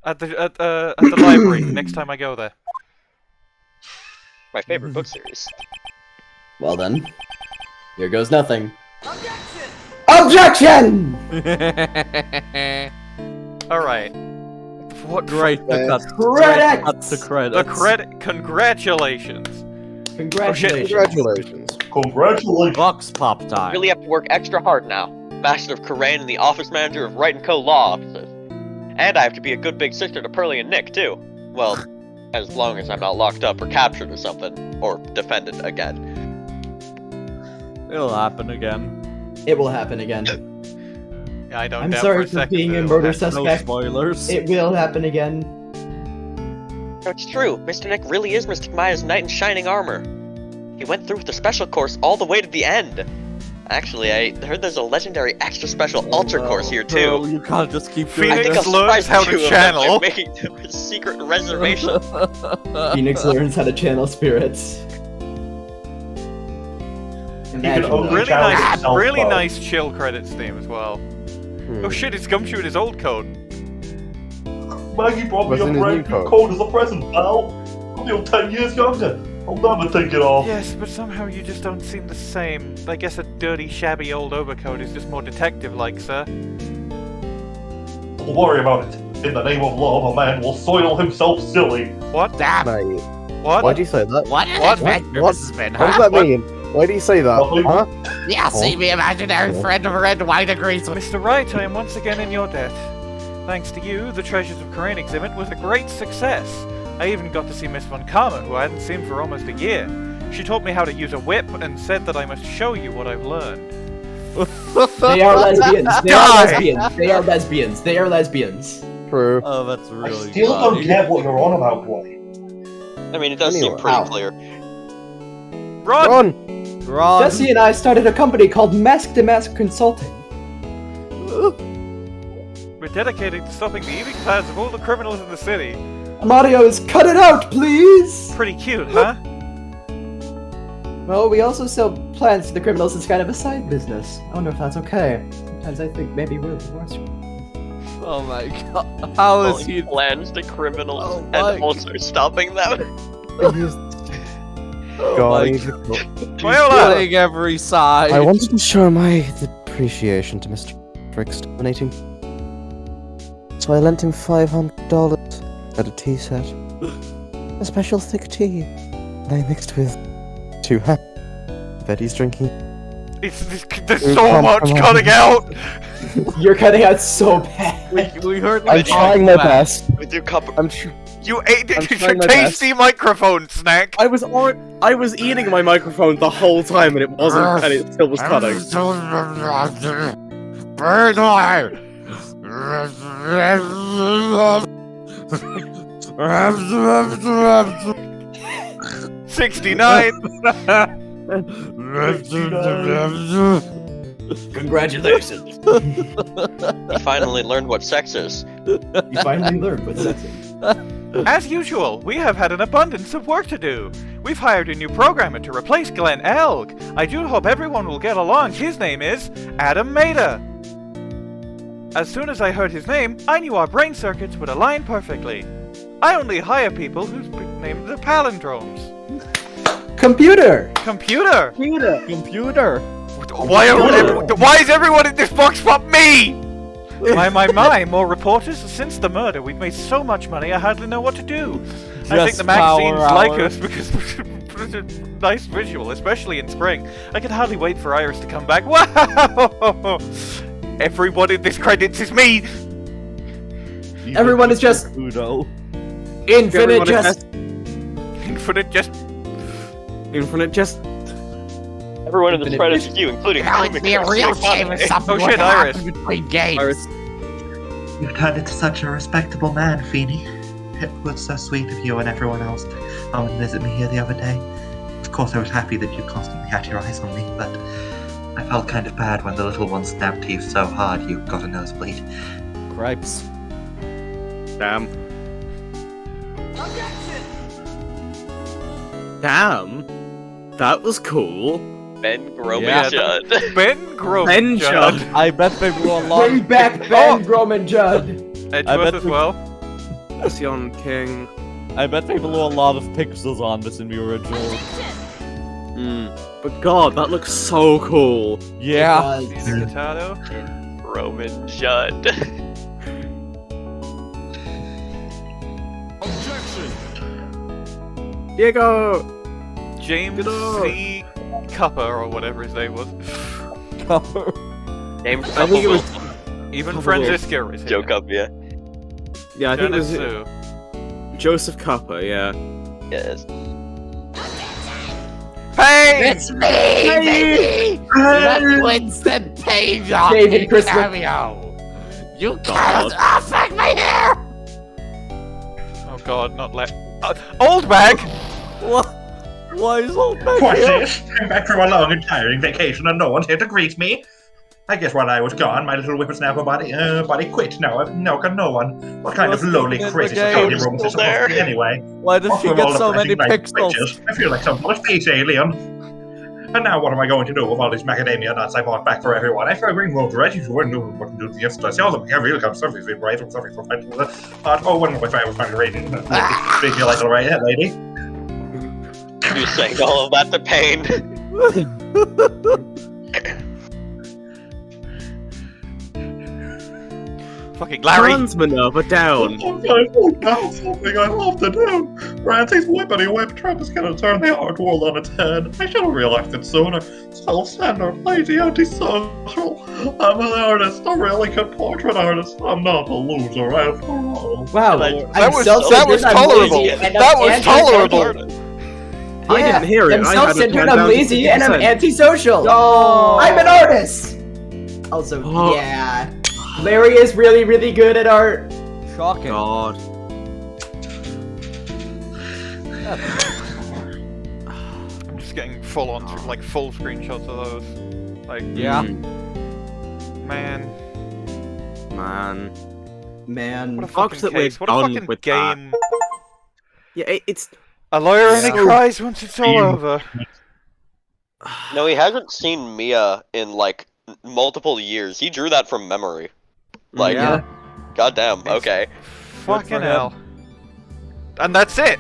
At the library next time I go there. My favorite book series. Well then, here goes nothing. Objection! Alright. What Great to cut. Credits! Cut the credits. The credit congratulations. Congratulations. Congratulations. Congratulations. Vox Pop time. Really have to work extra hard now. Master of Karain and the office manager of Wright & Co. Law Offices. And I have to be a good big sister to Pearly and Nick, too. Well, as long as I'm not locked up or captured or something. Or defended again. It'll happen again. It will happen again. I don't I'm doubt sorry for a for second being that a it'll murder happen. No suspect. spoilers. It will happen again. No, it's true. Mr. Nick really is Mystic Maya's knight in shining armor. He went through with the special course all the way to the end. Actually, I heard there's a legendary extra special ultra course here, too. Pearl, you can't just keep doing I think Phoenix I'll learns surprise how you to of them channel. by making a secret reservation. Phoenix learns how to channel spirits. Imagine only that. Really channel nice, yourself, really though. nice chill credits theme as well. Oh shit, it's Gumshoe in his old code. Maggey brought me What's a in his brand new new code? code as a present, pal. I feel 10 years younger. I'll never take it off. Yes, but somehow you just don't seem the same. I guess a dirty, shabby old overcoat is just more detective-like, sir. Don't worry about it. In the name of love, a man will soil himself silly. What? Mate, What? why'd you say that? What? What? What does that mean? Why do you say that? Huh? Yeah, see me imaginary friend of red wine agrees with. Mr. Wright, I am once again in your debt. Thanks to you, the Treasures of Coraine exhibit was a great success. I even got to see Miss von Karma, who I hadn't seen for almost a year. She taught me how to use a whip and said that I must show you what I've learned. They are lesbians. They are lesbians. They are lesbians. They are lesbians. True. Oh, that's I really still don't funny. get what you're on about, boy. I mean, it does seem Anyway. pretty Ow. clear. Run! Ron. Jesse and I started a company called Mask to Mask Consulting. We're dedicated to stopping the eating plans of all the criminals in the city. Mario is cut it out, please! Pretty cute, huh? Well, we also sell plans to the criminals as kind of a side business. I wonder if that's okay. Sometimes I think maybe we're the worst. Oh my god. How is Selling he? plans to criminals Oh my and also stopping them. Oh my Viola! killing every side. I wanted to show my appreciation to Mr. for exterminating. So I lent him $500 at a tea set. A special thick tea. And I mixed with 2 happy. Bet he's drinking. There's so much cutting out! You're cutting out so bad. We heard I'm like trying my best. With your cup of... You ate I'm it! It's trying a my tasty microphone snack! I was eating my microphone the whole time and it wasn't, and it still was cutting. Byrde! 69! Congratulations. You finally learned what sex is. You finally learned what sex is. As usual, we have had an abundance of work to do. We've hired a new programmer to replace Glenn Elg. I do hope everyone will get along. His name is Adam Maida. As soon as I heard his name, I knew our brain circuits would align perfectly. I only hire people whose names are palindromes. Computer! Computer! computer. Why is everyone in this Vox Pop me? My, more reporters? Since the murder, we've made so much money I hardly know what to do. I think the magazines like us because it's a nice visual, especially in spring. I can hardly wait for Iris to come back. Wow! Everyone in this credits is me! Everyone is just Udo. infinite just... Infinite just... Infinite just... Everyone in this credits is you, including Now it'd be a real shame if something Oh were shit, to Iris. happen between games. Iris. You've turned into such a respectable man, Feeny. It was so sweet of you and everyone else to come and visit me here the other day. Of course, I was happy that you constantly had your eyes on me, but I felt kind of bad when the little one stabbed teeth so hard you got a nosebleed. Cripes. Damn. Damn. That was cool. Ben Groman Yeah. Judd. Ben Groman Ben Judd. Judd. I bet they blew a lot. Bring back Ben Groman Judd! Edgeworth bet as well. Sion King. I bet they blew a lot of pixels on this in the original. But god, that looks so cool. Yeah. Caesar Guitado. Roman Judd. Diego! James Godot. C. Cupper, or whatever his name was. Named I think it was... Even Cupper. Franziska is Joe here. Cup, yeah. Yeah, I think it was Sue. Joseph Cupper, yeah. Yes. Hey! It's me, baby! The Winston Payne David Christmas. cameo! You can't affect me here! Oh god, not let. Old bag! What? Why is old man What's here? this? I'm back from a long and tiring vacation and no one's here to greet me. I guess while I was gone, my little whippersnapper body quit. Now I've got no one. What kind of Wasn't lowly in the crazy game. security room is Still this supposed to be there. anyway? Why does she After get all the so many flashing lights and pixels? pictures, I feel like some sort of space alien. And now what am I going to do with all these macadamia nuts I bought back for everyone? I feel green road ready to and what to do yes, I sell them. I really got something to write something for oh, when was I was finally reading? Big you like a right lady. You saying all of that to Payne. Fucking Larry! Guns, Minerva, down! Now something I love to do. Rancy's whippity whip trap is gonna turn the art world on its head. I should have realized it sooner. Self-centered, lazy, antisocial. I'm an artist, a really good portrait artist. I'm not a loser after all. Wow, That was tolerable. That was tolerable. I didn't hear it. I'm I had it self-centered, turned I'm down lazy, to and I'm 50%. antisocial. Oh. I'm an artist. Also, Oh. yeah, Larry is really, really good at art. Shocking. God. I'm just getting full on, like full screenshots of those. Like, Yeah. man, Man. what a Fucked fucking that we're case! What a done fucking with game! Yeah, it's... A lawyer and he So- cries once it's all over. No, he hasn't seen Mia in like multiple years. He drew that from memory. Like, Yeah. goddamn. Okay. Fucking him. hell. And that's it.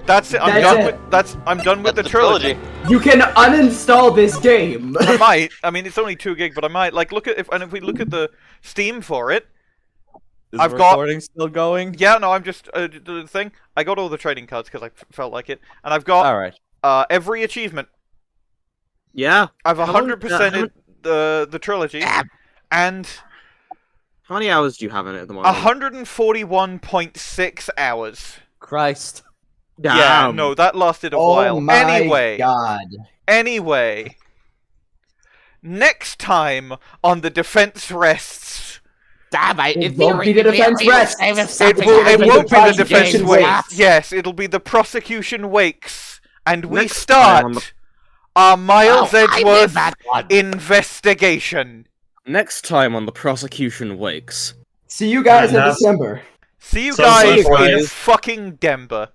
That's it. I'm That's done it. with. I'm done with That's the trilogy. You can uninstall this game. I might. I mean, it's only 2 gig, but I might. Like, look at if we look at the Steam for it. Is I've the got- recording still going? Yeah, no, I'm just the thing. I got all the trading cards because I felt like it, and I've got Alright. every achievement. Yeah. I've How long- 100%ed the trilogy, and How many hours do you have in it at the moment? 141.6 hours. Christ. Yeah, Damn. no, that lasted a Oh while. my Anyway, god. anyway, next time on the defense rests. Damn, It won't be the defense rest. It It'll won't be the prosecution defense wakes. wakes. Yes, it'll be the prosecution wakes, and we Next time on start our Miles Oh, I did Edgeworth that one. investigation. Next time on the prosecution wakes. See you guys in Yes. December. See you So guys sorry, in guys. fucking Denver.